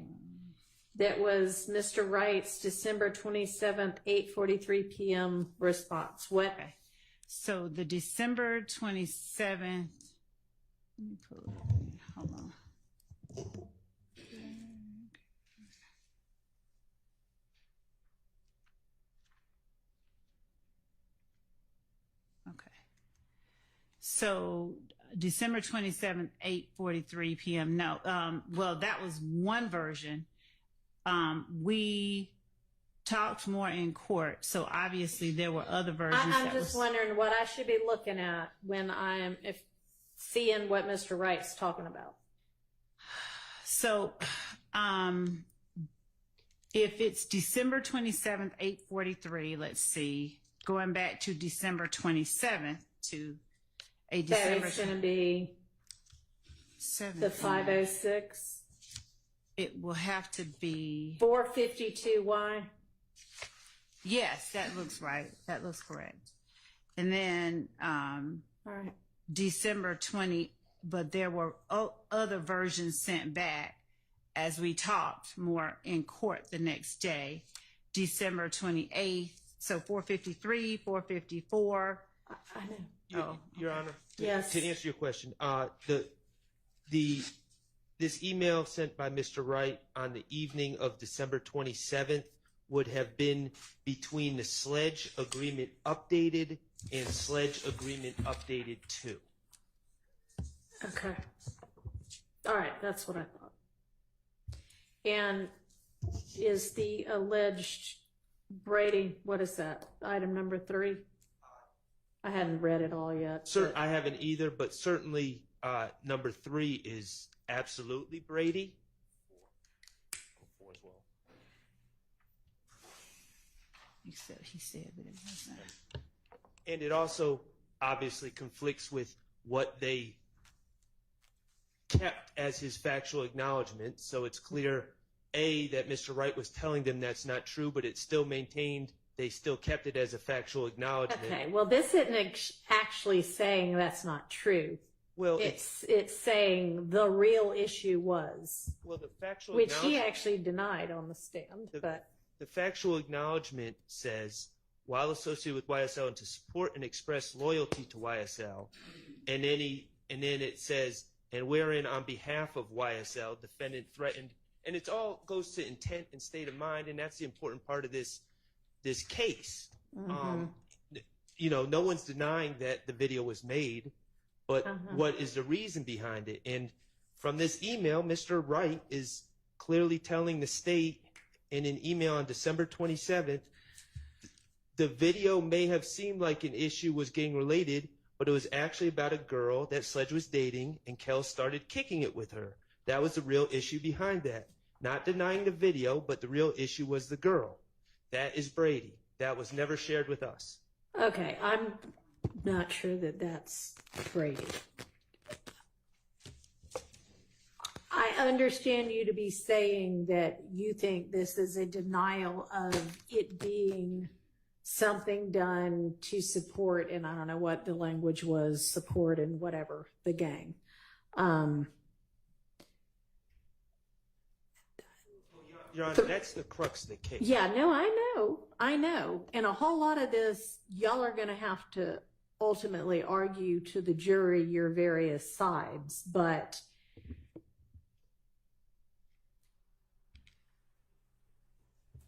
that was Mr. Wright's December 27th, 8:43 p.m. response. What? okay. So the December 27th, let me pull it up. Hold on. Okay. So December 27th, 8:43 p.m. No, well, that was one version. We talked more in court, so obviously there were other versions. I'm just wondering what I should be looking at when I'm seeing what Mr. Wright's talking about. So, if it's December 27th, 8:43, let's see, going back to December 27th to a So December it's going to be 7th. the 506. It will have to be 452Y. Yes, that looks right. That looks correct. And then All right. December 20, but there were other versions sent back as we talked more in court the next day. December 28th, so 453, 454. I know. Your Honor, Yes. to answer your question, this email sent by Mr. Wright on the evening of December 27th would have been between the Sledge Agreement Updated and Sledge Agreement Updated 2. Okay. All right. That's what I thought. And is the alleged Brady, what is that? Item number 3? I hadn't read it all yet. Sir, I haven't either, but certainly number 3 is absolutely Brady. 4 as well. Except he said that it wasn't. And it also obviously conflicts with what they kept as his factual acknowledgement, so it's clear that Mr. Wright was telling them that's not true, but it's still maintained. They still kept it as a factual acknowledgement. Okay, well, this isn't actually saying that's not true. Well, it's saying the real issue was, well, the factual which he acknowledgement- actually denied on the stand. But the factual acknowledgement says, while associated with YSL and to support and express loyalty to YSL, and then it says, and wherein on behalf of YSL, defendant threatened, and it all goes to intent and state of mind, and that's the important part of this case. You know, no one's denying that the video was made, but what is the reason behind it? And from this email, Mr. Wright is clearly telling the state in an email on December 27th, the video may have seemed like an issue was gang related, but it was actually about a girl that Sledge was dating, and Kel started kicking it with her. That was the real issue behind that. Not denying the video, but the real issue was the girl. That is Brady. That was never shared with us. okay, I'm not sure that that's Brady. I understand you to be saying that you think this is a denial of it being something done to support, and I don't know what the language was, support and whatever, the gang. Your Honor, that's the crux of the case. Yeah, no, I know. And a whole lot of this, y'all are going to have to ultimately argue to the jury your various sides, but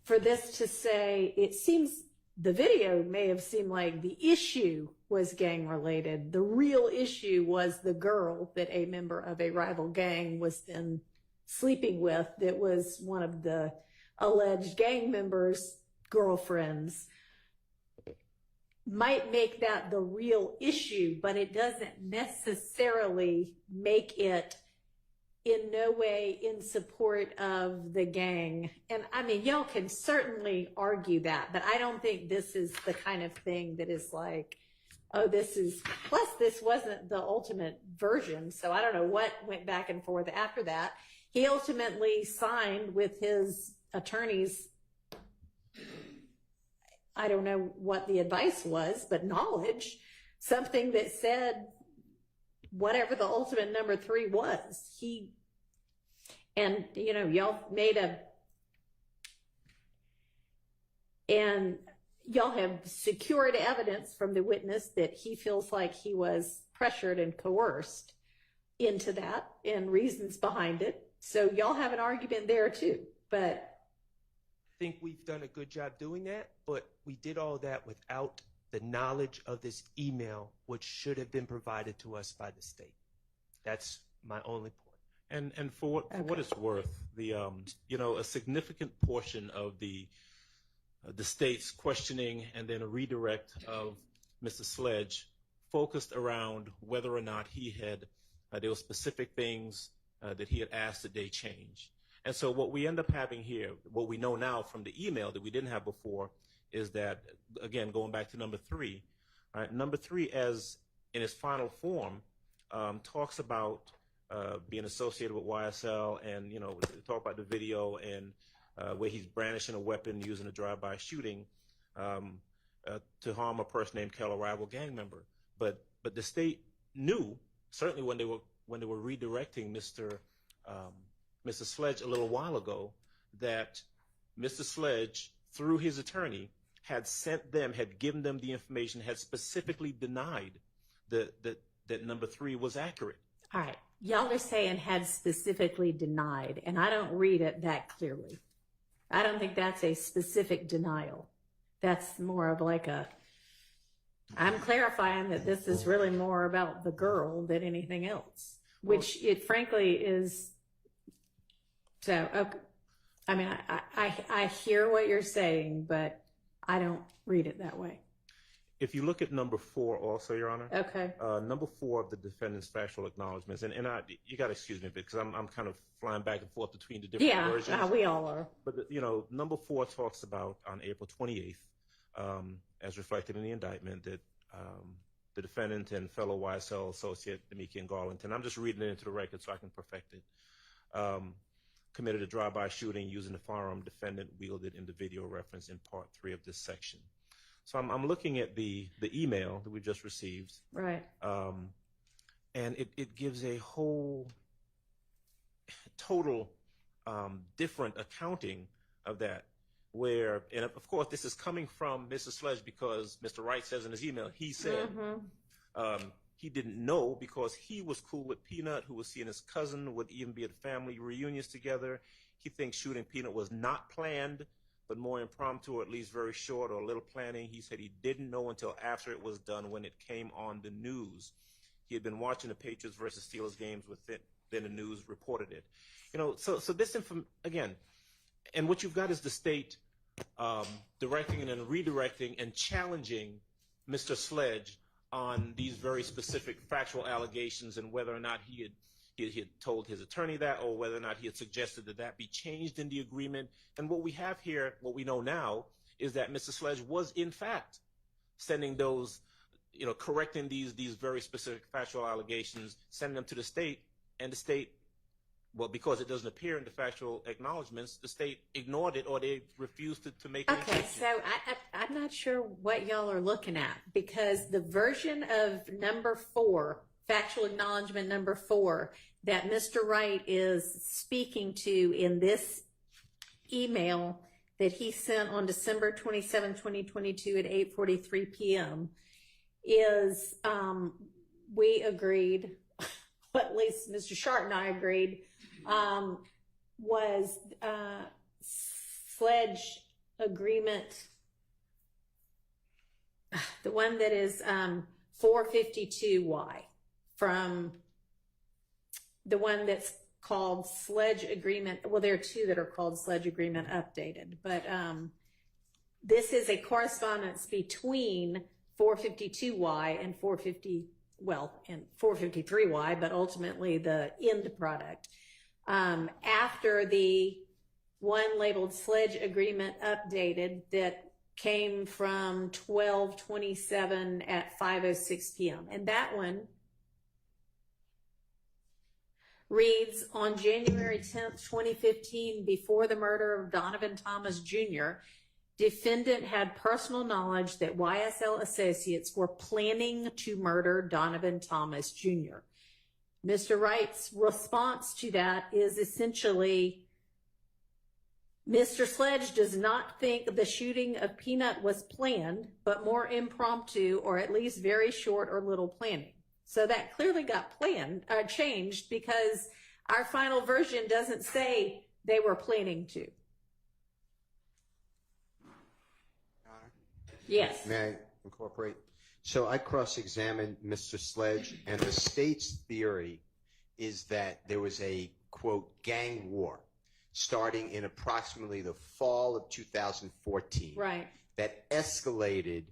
for this to say, it seems the video may have seemed like the issue was gang related. The real issue was the girl that a member of a rival gang was then sleeping with, that was one of the alleged gang members' girlfriends. Might make that the real issue, but it doesn't necessarily make it in no way in support of the gang. And I mean, y'all can certainly argue that, but I don't think this is the kind of thing that is like, oh, this is, plus this wasn't the ultimate version. So I don't know what went back and forth after that. He ultimately signed with his attorneys, I don't know what the advice was, but knowledge, something that said whatever the ultimate number 3 was. And you know, y'all made and y'all have secured evidence from the witness that he feels like he was pressured and coerced into that, and reasons behind it. So y'all have an argument there too, but I think we've done a good job doing that, but we did all that without the knowledge of this email, which should have been provided to us by the state. That's my only point. And for what it's worth, the you know, a significant portion of the state's questioning and then a redirect of Mr. Sledge focused around whether or not he had there were specific things that he had asked that they change. And so what we end up having here, what we know now from the email that we didn't have before, is that, again, going back to number 3, number 3, as in its final form, talks about being associated with YSL, and, you know, talk about the video and where he's brandishing a weapon using a drive-by shooting to harm a person named Kel, a rival gang member. But the state knew, certainly when they were redirecting Mr. Sledge a little while ago, that Mr. Sledge, through his attorney, had given them the information, had specifically denied that number 3 was accurate. all right. Y'all are saying had specifically denied, and I don't read it that clearly. I don't think that's a specific denial. That's more of like I'm clarifying that this is really more about the girl than anything else, which it frankly is. So, okay. I mean, I hear what you're saying, but I don't read it that way. If you look at number 4 also, Your Honor. Okay. Number 4 of the defendant's factual acknowledgments, and you got to excuse me because I'm kind of flying back and forth between the different versions. Yeah, we all are. But, you know, number 4 talks about on April 28th, as reflected in the indictment, that the defendant and fellow YSL associate, Demiki and Garlington, I'm just reading it into the record so I can perfect it, committed a drive-by shooting using the firearm defendant wielded in the video reference in Part 3 of this section. So I'm looking at the email that we just received. Right. And it gives a whole total different accounting of that, where, and of course this is coming from Mr. Sledge, because Mr. Wright says in his email, he said he didn't know because he was cool with Peanut, who was seeing his cousin, would even be at family reunions together. He thinks shooting Peanut was not planned, but more impromptu, or at least very short, or a little planning. He said he didn't know until after it was done, when it came on the news. He had been watching the Patriots versus Steelers games with it, then the news reported it. You know, so this again, and what you've got is the state directing and then redirecting and challenging Mr. Sledge on these very specific factual allegations, and whether or not he had told his attorney that, or whether or not he had suggested that be changed in the agreement. And what we have here, what we know now, is that Mr. Sledge was in fact sending those, you know, correcting these very specific factual allegations, sending them to the state, and the state, well, because it doesn't appear in the factual acknowledgments, the state ignored it, or they refused to make it. Okay, so I'm not sure what y'all are looking at, because the version of number 4, factual acknowledgement number 4, that Mr. Wright is speaking to in this email that he sent on December 27, 2022 at 8:43 p.m. is, we agreed, at least Mr. Shart and I agreed, was Sledge agreement, the one that is 452Y, from the one that's called Sledge Agreement. Well, there are two that are called Sledge Agreement Updated, but this is a correspondence between 452Y and 453Y, but ultimately the end product. After the one labeled Sledge Agreement Updated that came from 12/27 at 5:06 p.m. And that one reads, on January 10th, 2015, before the murder of Donovan Thomas Jr., defendant had personal knowledge that YSL associates were planning to murder Donovan Thomas Jr. Mr. Wright's response to that is essentially, Mr. Sledge does not think the shooting of Peanut was planned, but more impromptu, or at least very short or little planning. So that clearly got changed, because our final version doesn't say they were planning to. Yes. May I incorporate? So I cross-examined Mr. Sledge, and the state's theory is that there was a, quote, gang war starting in approximately the fall of 2014. Right. That escalated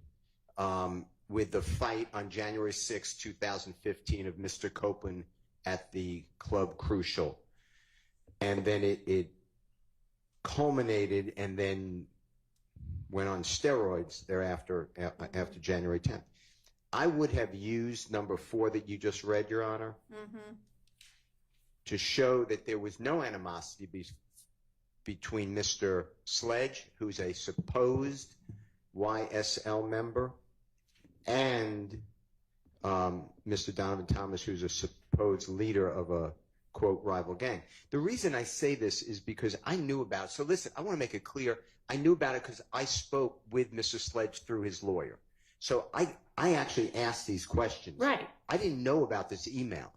with the fight on January 6, 2015 of Mr. Copeland at the Club Crucial. And then it culminated and then went on steroids thereafter, after January 10th. I would have used number 4 that you just read, Your Honor, to show that there was no animosity between Mr. Sledge, who's a supposed YSL member, and Mr. Donovan Thomas, who's a supposed leader of a, quote, rival gang. The reason I say this is because I knew about it. So listen, I want to make it clear. I knew about it because I spoke with Mr. Sledge through his lawyer. So I actually asked these questions. Right. I didn't know about this email.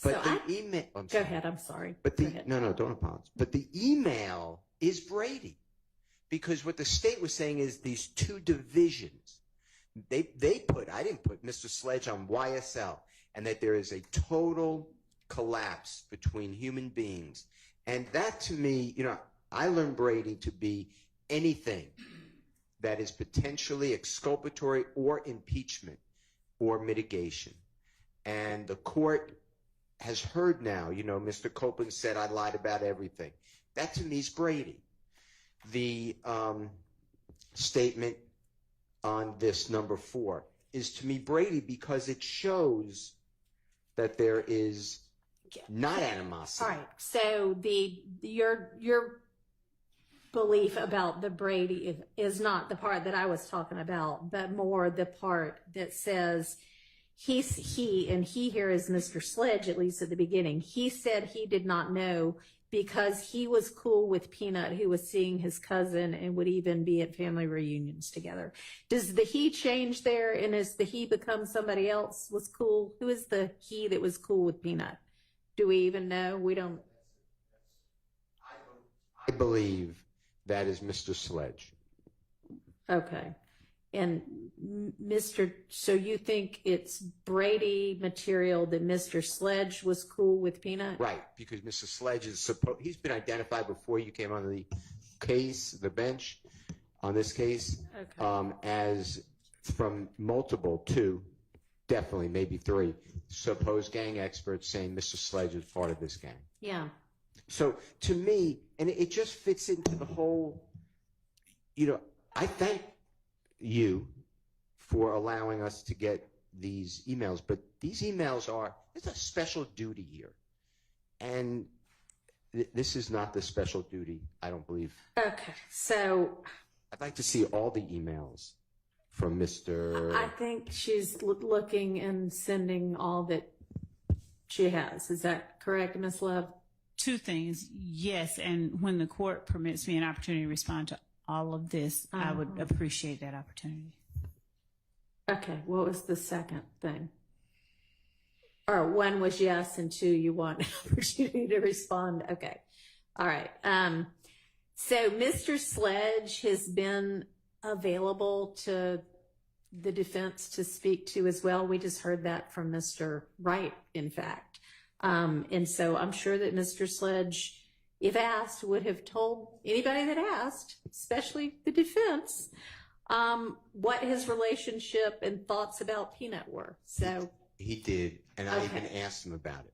But So the email. Go ahead. I'm sorry. But no, don't apologize. But the email is Brady, because what the state was saying is these two divisions. They put, I didn't put Mr. Sledge on YSL, and that there is a total collapse between human beings. And that, to me, you know, I learned Brady to be anything that is potentially exculpatory or impeachment or mitigation. And the court has heard now, you know, Mr. Copeland said I lied about everything. That, to me, is Brady. The statement on this number 4 is, to me, Brady, because it shows that there is not animosity. All right. So your belief about the Brady is not the part that I was talking about, but more the part that says he and he here is Mr. Sledge, at least at the beginning. He said he did not know because he was cool with Peanut, who was seeing his cousin and would even be at family reunions together. Does the he change there, and as the he become somebody else was cool? Who is the he that was cool with Peanut? Do we even know? We don't. I believe that is Mr. Sledge. Okay. And so you think it's Brady material that Mr. Sledge was cool with Peanut? Right, because Mr. Sledge he's been identified before you came on the case, the bench on this case, as from multiple, two, definitely, maybe three, supposed gang experts saying Mr. Sledge is part of this gang. Yeah. So to me, and it just fits into the whole, I thank you for allowing us to get these emails, but these emails there's a special duty here. And this is not the special duty, I don't believe. Okay, so I'd like to see all the emails from Mr. I think she's looking and sending all that she has. Is that correct, Ms. Love? Two things. Yes, and when the court permits me an opportunity to respond to all of this, I would appreciate that opportunity. Okay, what was the second thing? Or one was yes, and two, you want an opportunity to respond. Okay, all right. So Mr. Sledge has been available to the defense to speak to as well. We just heard that from Mr. Wright, in fact. And so I'm sure that Mr. Sledge, if asked, would have told anybody that asked, especially the defense, what his relationship and thoughts about Peanut were. So he did, and I even asked him about it,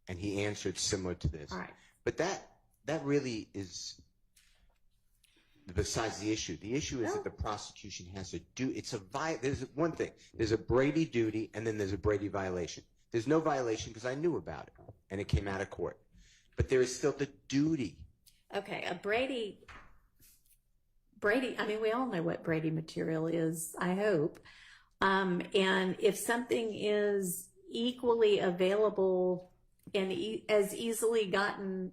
and he answered similar to this. All right. But that really is besides the issue. The issue is that the prosecution has to do. There's one thing. There's a Brady duty, and then there's a Brady violation. There's no violation because I knew about it, and it came out of court. But there is still the duty. Okay, a Brady, I mean, we all know what Brady material is, I hope. And if something is equally available and as easily gotten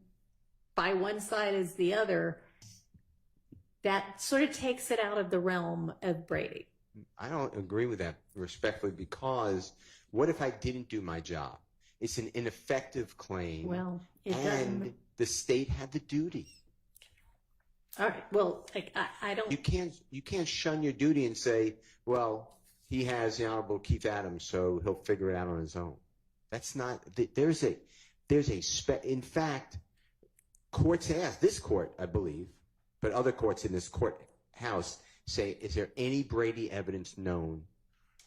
by one side as the other, that sort of takes it out of the realm of Brady. I don't agree with that respectfully, because what if I didn't do my job? It's an ineffective claim. Well, and the state had the duty. All right. Well, I don't. You can't shun your duty and say, well, he has the Honorable Keith Adams, so he'll figure it out on his own. That's not. In fact, courts ask, this court, I believe, but other courts in this courthouse say, is there any Brady evidence known?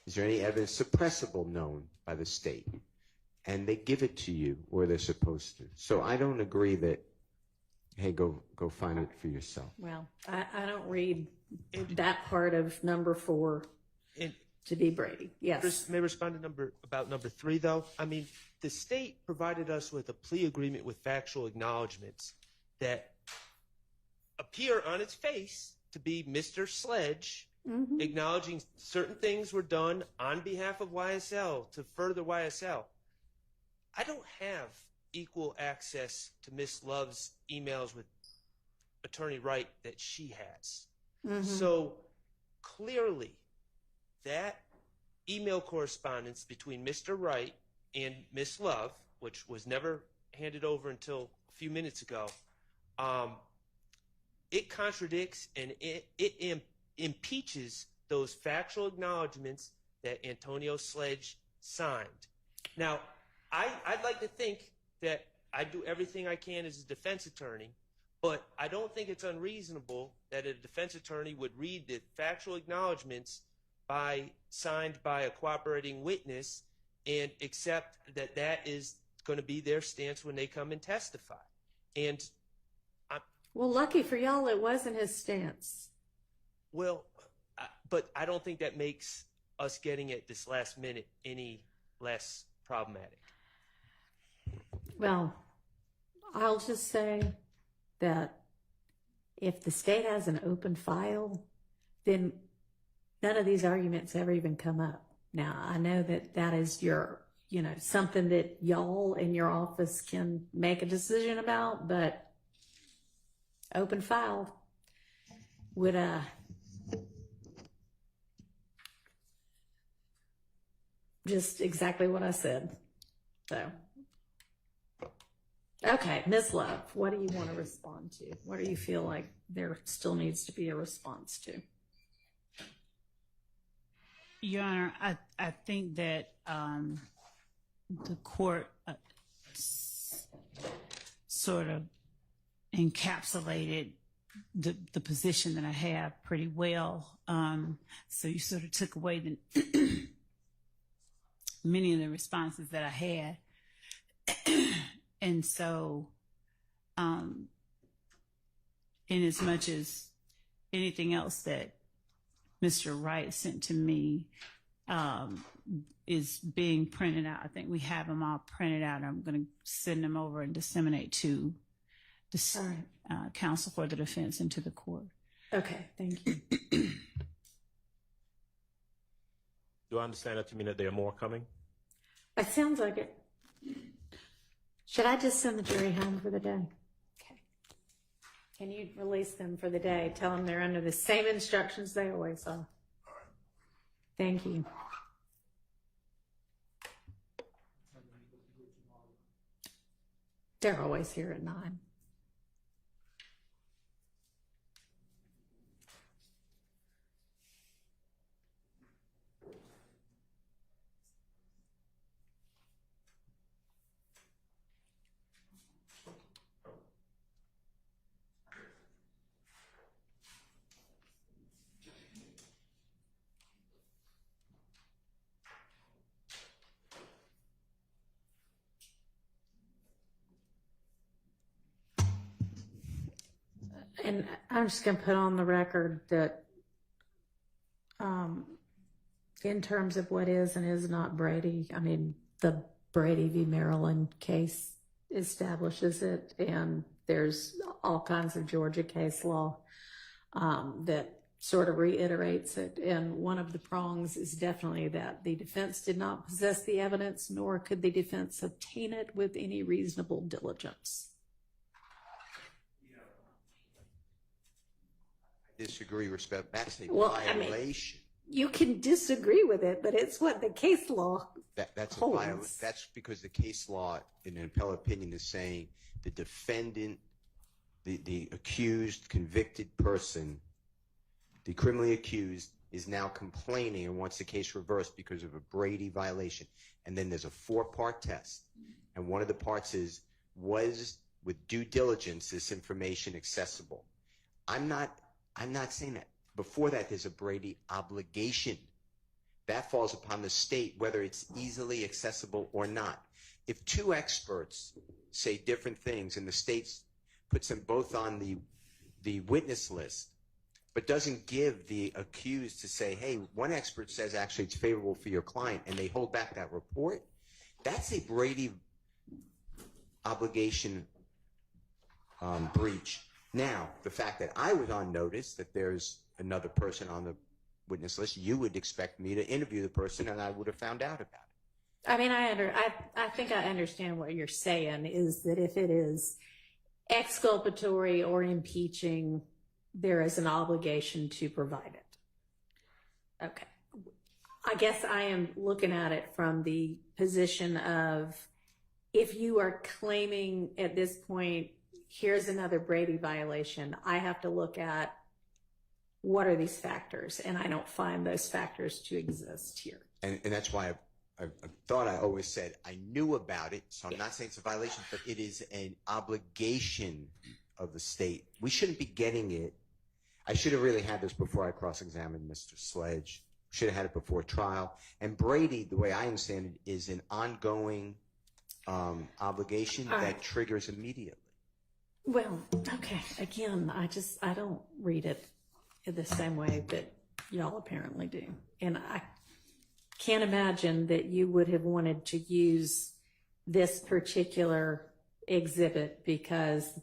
Is there any evidence suppressible known by the state? And they give it to you, or they're supposed to. So I don't agree that, hey, go find it for yourself. Well, I don't read that part of number 4 to be Brady. Yes. May I respond to number 3, though? I mean, the state provided us with a plea agreement with factual acknowledgments that appear on its face to be Mr. Sledge acknowledging certain things were done on behalf of YSL to further YSL. I don't have equal access to Miss Love's emails with Attorney Wright that she has. So clearly that email correspondence between Mr. Wright and Miss Love, which was never handed over until a few minutes ago, it contradicts and it impeaches those factual acknowledgments that Antonio Sledge signed. Now, I'd like to think that I do everything I can as a defense attorney, but I don't think it's unreasonable that a defense attorney would read the factual acknowledgments signed by a cooperating witness and accept that that is going to be their stance when they come and testify. And well, lucky for y'all, it wasn't his stance. Well, but I don't think that makes us getting it this last minute any less problematic. Well, I'll just say that if the state has an open file, then none of these arguments ever even come up. Now, I know that that is your, something that y'all in your office can make a decision about, but open file would, just exactly what I said. So, okay, Ms. Love, what do you want to respond to? What do you feel like there still needs to be a response to? Your Honor, I think that the court sort of encapsulated the position that I have pretty well. So you sort of took away the many of the responses that I had. And so, in as much as anything else that Mr. Wright sent to me is being printed out, I think we have them all printed out. I'm going to send them over and disseminate to the counsel for the defense and to the court. Okay, thank you. Do I understand that to mean that there are more coming? It sounds like it. Should I just send the jury home for the day? Okay. Can you release them for the day? Tell them they're under the same instructions they always are. Thank you. They're always here at 9. And I'm just going to put on the record that in terms of what is and is not Brady, I mean, the Brady v. Maryland case establishes it, and there's all kinds of Georgia case law that sort of reiterates it. And one of the prongs is definitely that the defense did not possess the evidence, nor could the defense obtain it with any reasonable diligence. Disagree, respect. That's a I violation. mean, you can disagree with it, but it's what the case law That's holds. a violation. That's because the case law, in an appellate opinion, is saying the defendant, the accused, convicted person, the criminally accused, is now complaining and wants the case reversed because of a Brady violation. And then there's a 4-part test, and one of the parts is, was with due diligence this information accessible? I'm not saying that. Before that, there's a Brady obligation. That falls upon the state, whether it's easily accessible or not. If 2 experts say different things and the state puts them both on the witness list, but doesn't give the accused to say, hey, one expert says actually it's favorable for your client, and they hold back that report, that's a Brady obligation breach. Now, the fact that I was on notice that there's another person on the witness list, you would expect me to interview the person, and I would have found out about it. I mean, I think I understand what you're saying, is that if it is exculpatory or impeaching, there is an obligation to provide it. Okay. I guess I am looking at it from the position of, if you are claiming at this point, here's another Brady violation, I have to look at what are these factors, and I don't find those factors to exist here. And that's why I thought I always said I knew about it, so I'm not saying it's a violation, but it is an obligation of the state. We shouldn't be getting it. I should have really had this before I cross-examined Mr. Sledge. Should have had it before trial. And Brady, the way I understand it, is an ongoing obligation that triggers immediately. Well, okay. Again, I don't read it in the same way that y'all apparently do. And I can't imagine that you would have wanted to use this particular exhibit, because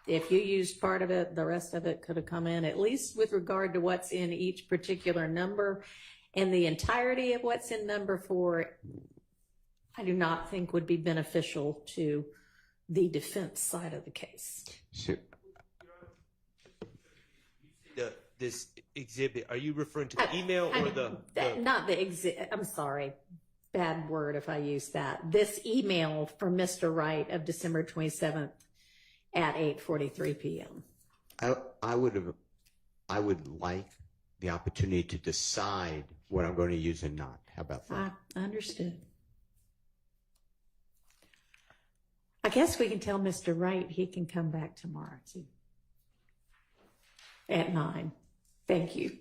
if you used part of it, the rest of it could have come in, at least with regard to what's in each particular number. And the entirety of what's in number 4, I do not think would be beneficial to the defense side of the case. Sure. This exhibit, are you referring to the email or not the exhibit? I'm sorry, bad word if I use that. This email from Mr. Wright of December 27th at 8:43 p.m. I would like the opportunity to decide what I'm going to use and not. How about that? I understood. I guess we can tell Mr. Wright he can come back tomorrow too. At 9. Thank you.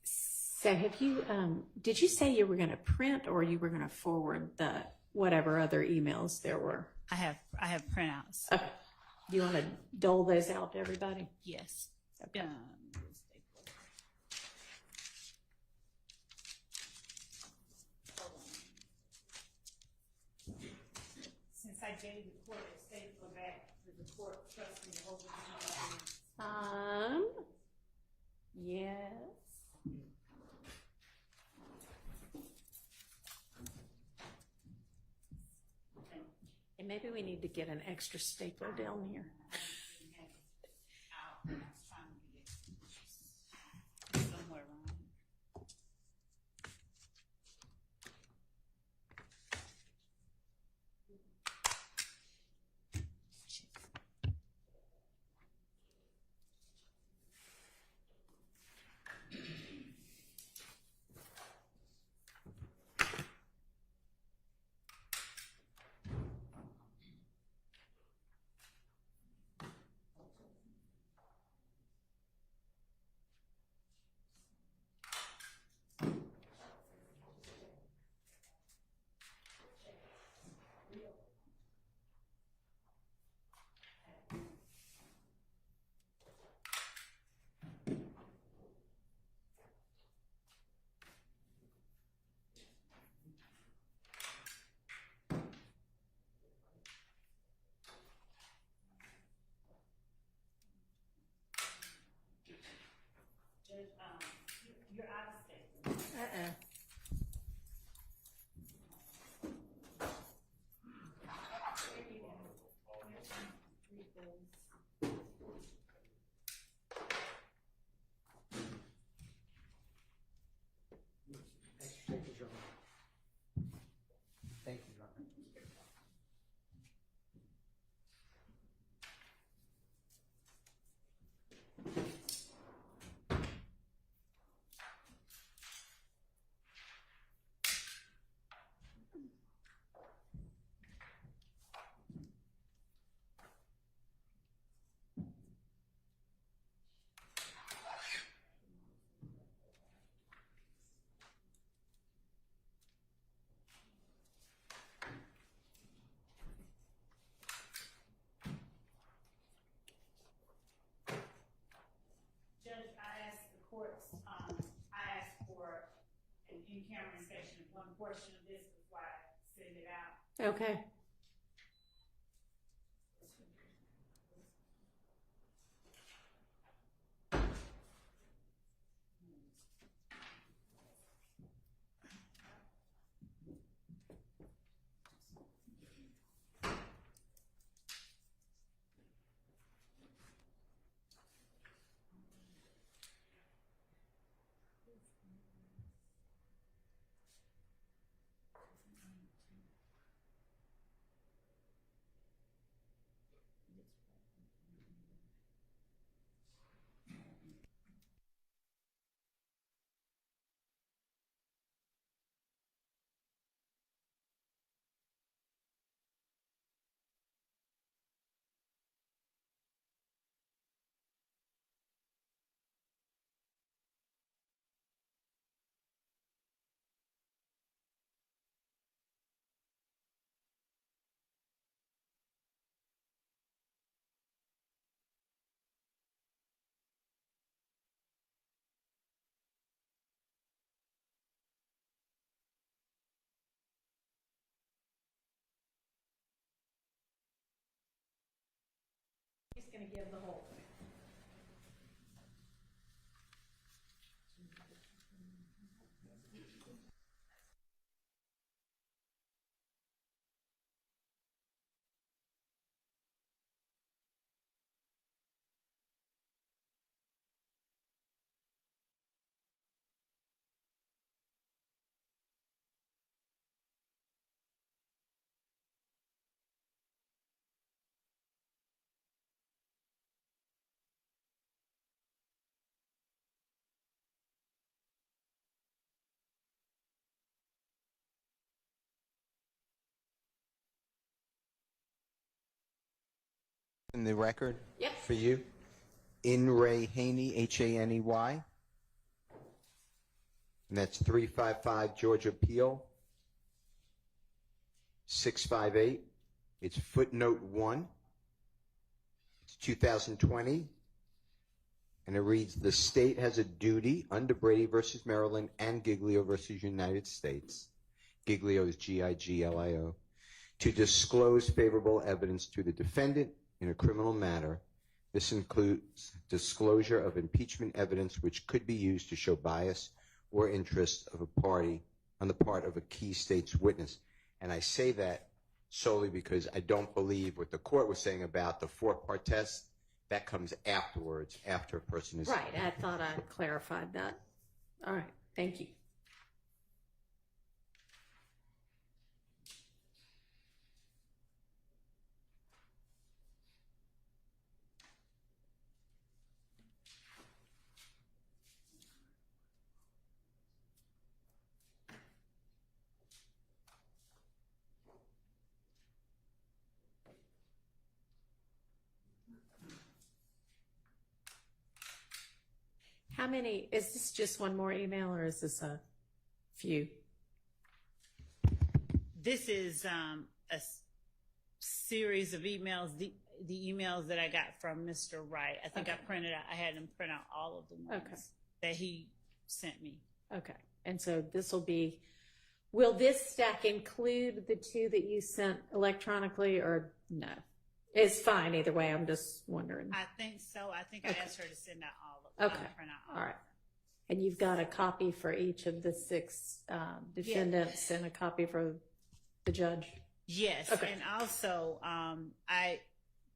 So have you, did you say you were going to print or you were going to forward the whatever other emails there were? I have printouts. Okay. Do you want to dole those out to everybody? Yes. Okay. Since I gave the court a statement back to the court, trust me, over Yes. And maybe we need to get an extra stapler down here. somewhere around. You're out of state. Thank you, John. Judge, I asked the courts, I asked for an in-camera inspection of one portion of this before I send it out. Okay. going to give the whole. In the record Yep. for you, In Ray Haney, Haney, and that's 355 Georgia Appeal, 658. It's footnote 1. It's 2020, and it reads: the state has a duty under Brady versus Maryland and Giglio versus United States. Giglio is Giglio, to disclose favorable evidence to the defendant in a criminal matter. This includes disclosure of impeachment evidence which could be used to show bias or interest of a party on the part of a key state's witness. And I say that solely because I don't believe what the court was saying about the 4-part test. That comes afterwards, after a person is... Right, I thought I clarified that. All right, thank you. How many, is this just one more email or is this a few? This is a series of emails, the emails that I got from Mr. Wright. I think I had him print out all of the ones that he sent me. Okay, and so this will be, will this stack include the 2 that you sent electronically or no? It's fine either way, I'm just wondering. I think so. I think I asked her to send out all of them. Okay, all right. And you've got a copy for each of the 6 defendants and a copy for the judge? Yes, and also I,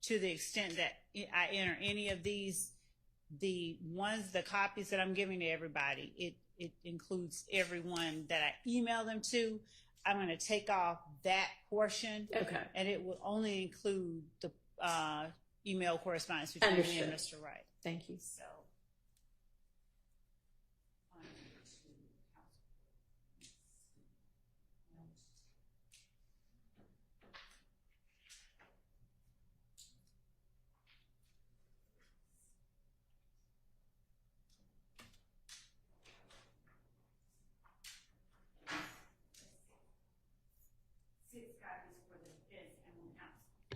to the extent that I enter any of these, the copies that I'm giving to everybody, it includes everyone that I email them to. I'm going to take off that portion, and it will only include the email correspondence between me and Mr. Wright. Thank you. So.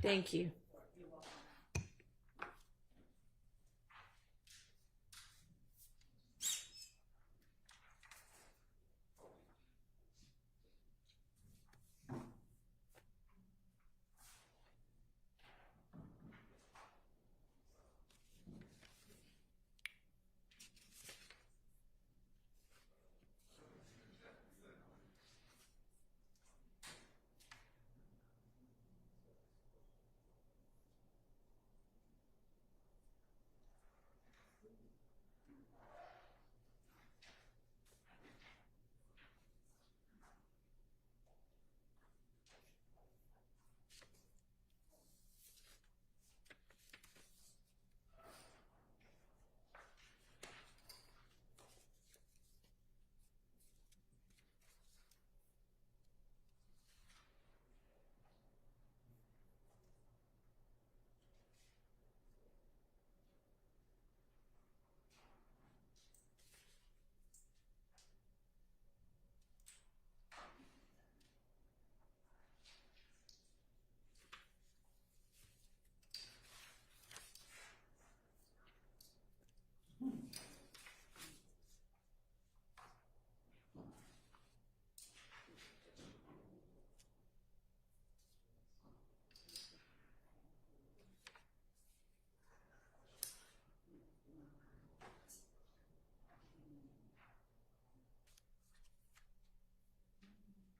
Thank you.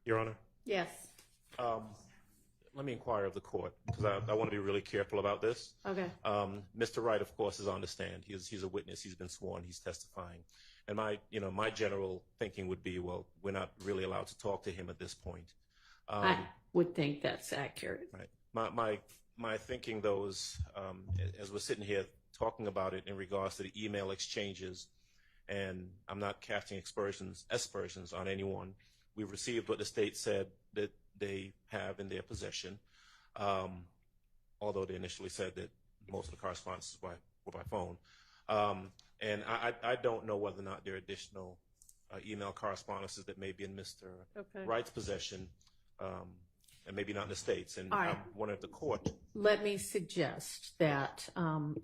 Your Honor. Yes. Let me inquire of the court, because I want to be really careful about this. Okay. Mr. Wright, of course, is on the stand. He's a witness. He's been sworn. He's testifying. And my general thinking would be, well, we're not really allowed to talk to him at this point. I would think that's accurate. Right. My thinking, though, is as we're sitting here talking about it in regards to the email exchanges, and I'm not casting aspersions on anyone. We've received what the state said that they have in their possession, although they initially said that most of the correspondence were by phone. And I don't know whether or not there are additional email correspondences that may be in Mr. Wright's possession, and maybe not in the states. And I'm wondering if the court. Let me suggest that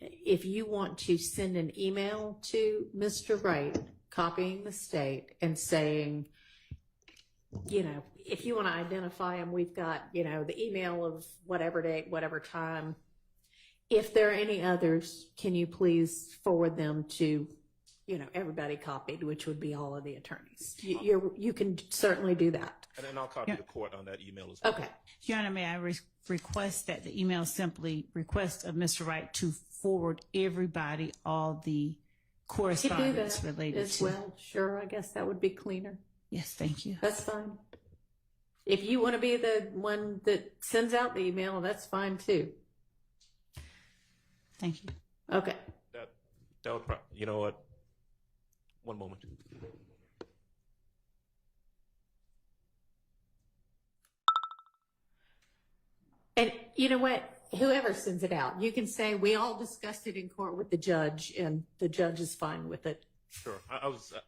if you want to send an email to Mr. Wright, copying the state and saying, if you want to identify him, we've got, the email of whatever date, whatever time. If there are any others, can you please forward them to, everybody copied, which would be all of the attorneys. You can certainly do that. And then I'll copy the court on that email as well. Okay. Your Honor, may I request that the email simply request of Mr. Wright to forward everybody all the correspondence related as to. well. Sure, I guess that would be cleaner. Yes, thank you. That's fine. If you want to be the one that sends out the email, that's fine too. Thank you. Okay. That would you know what? One moment. And you know what? Whoever sends it out, you can say we all discussed it in court with the judge, and the judge is fine with it. Sure.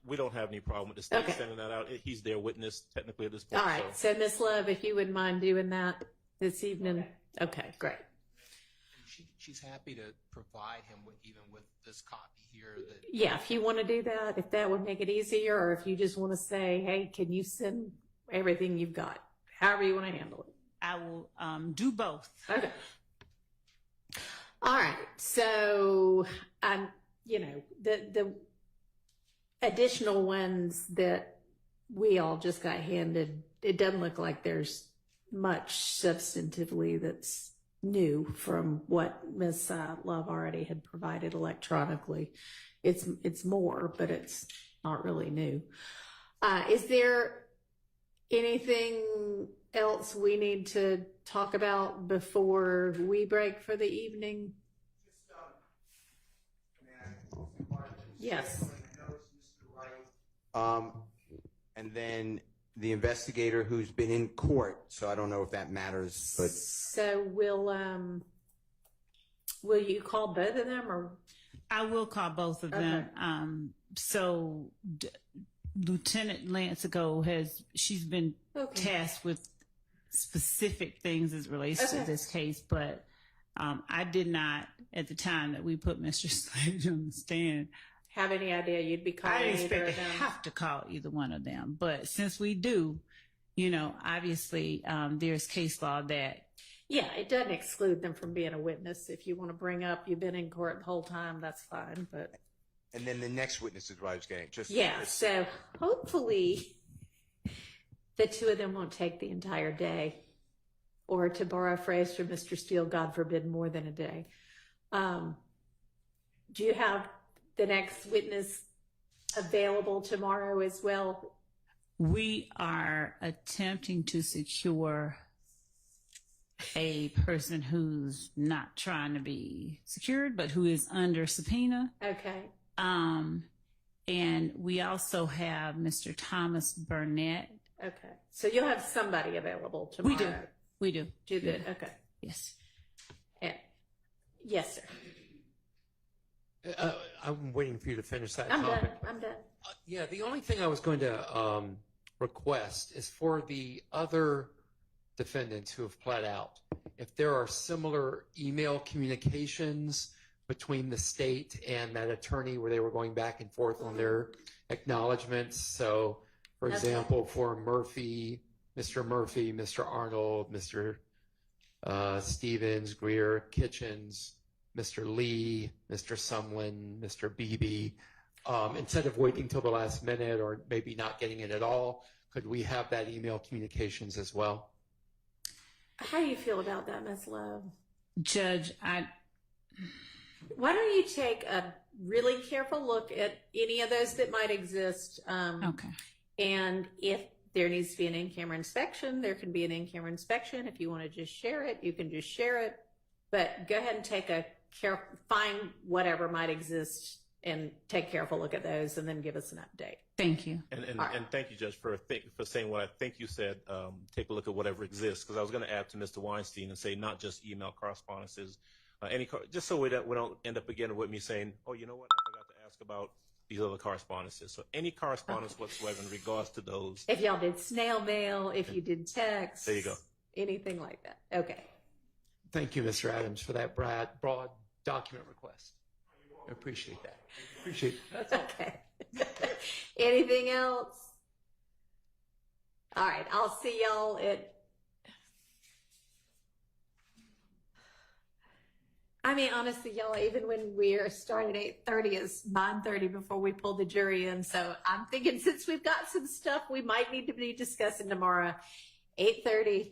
We don't have any problem with the state sending that out. He's their witness technically at this point. All right. So Ms. Love, if you wouldn't mind doing that this evening. Okay, great. She's happy to provide him even with this copy here. Yeah, if you want to do that, if that would make it easier, or if you just want to say, hey, can you send everything you've got? However you want to handle it. I will do both. Okay. All right. So, the additional ones that we all just got handed, it doesn't look like there's much substantively that's new from what Ms. Love already had provided electronically. It's more, but it's not really new. Is there anything else we need to talk about before we break for the evening? Yes. And then the investigator who's been in court, so I don't know if that matters, but. So will you call both of them, or? I will call both of them. So Lieutenant Lansigo she's been tasked with specific things as it relates to this case, but I did not, at the time that we put Mr. Sledge on the stand, have any idea you'd be calling I didn't either expect of to them? have to call either one of them. But since we do, obviously there's case law that. Yeah, it doesn't exclude them from being a witness. If you want to bring up you've been in court the whole time, that's fine. But. And then the next witness is what I was getting. So hopefully the two of them won't take the entire day, or to borrow a phrase from Mr. Steele, God forbid, more than a day. Do you have the next witness available tomorrow as well? We are attempting to secure a person who's not trying to be secured, but who is under subpoena. Okay. And we also have Mr. Thomas Burnett. Okay. So you'll have somebody available tomorrow. We do. Do good. Okay. Yes. Yeah. Yes, sir. I'm waiting for you to finish that I'm topic. done. I'm done. Yeah, the only thing I was going to request is for the other defendants who have pled out, if there are similar email communications between the state and that attorney where they were going back and forth on their acknowledgments. So, for example, for Murphy, Mr. Arnold, Mr. Stevens, Greer, Kitchens, Mr. Lee, Mr. Sumlin, Mr. Beebe, instead of waiting till the last minute or maybe not getting it at all, Could we have that email communications as well? How do you feel about that, Ms. Love? Judge, Why don't you take a really careful look at any of those that might exist? Okay. And if there needs to be an in-camera inspection, there can be an in-camera inspection. If you want to just share it, you can just share it. But go ahead and find whatever might exist and take a careful look at those and then give us an update. Thank you. And thank you, Judge, for saying what I think you said. Take a look at whatever exists, because I was going to add to Mr. Weinstein and say not just email correspondences, just so we don't end up again with me saying, oh, you know what, I forgot to ask about these other correspondences. So any correspondence whatsoever in regards to those. If y'all did snail mail, if you did text. There you go. Anything like that. Okay. Thank you, Mr. Adams, for that broad document request. I appreciate that. Appreciate it. That's all. Okay. Anything else? All right. I'll see y'all at. I mean, honestly, y'all, even when we're starting at 8:30, it's 9:30 before we pull the jury in. So I'm thinking since we've got some stuff we might need to be discussing tomorrow, 8:30.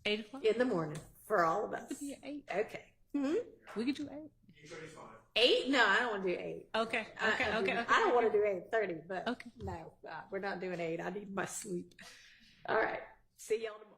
8 o'clock? In the morning for all of us. It could be 8. Okay. Mm-hmm. We could do 8. 8? No, I don't want to do 8. Okay. I don't want to do 8:30, but no, we're not doing 8. I need my sleep. All right. See y'all tomorrow.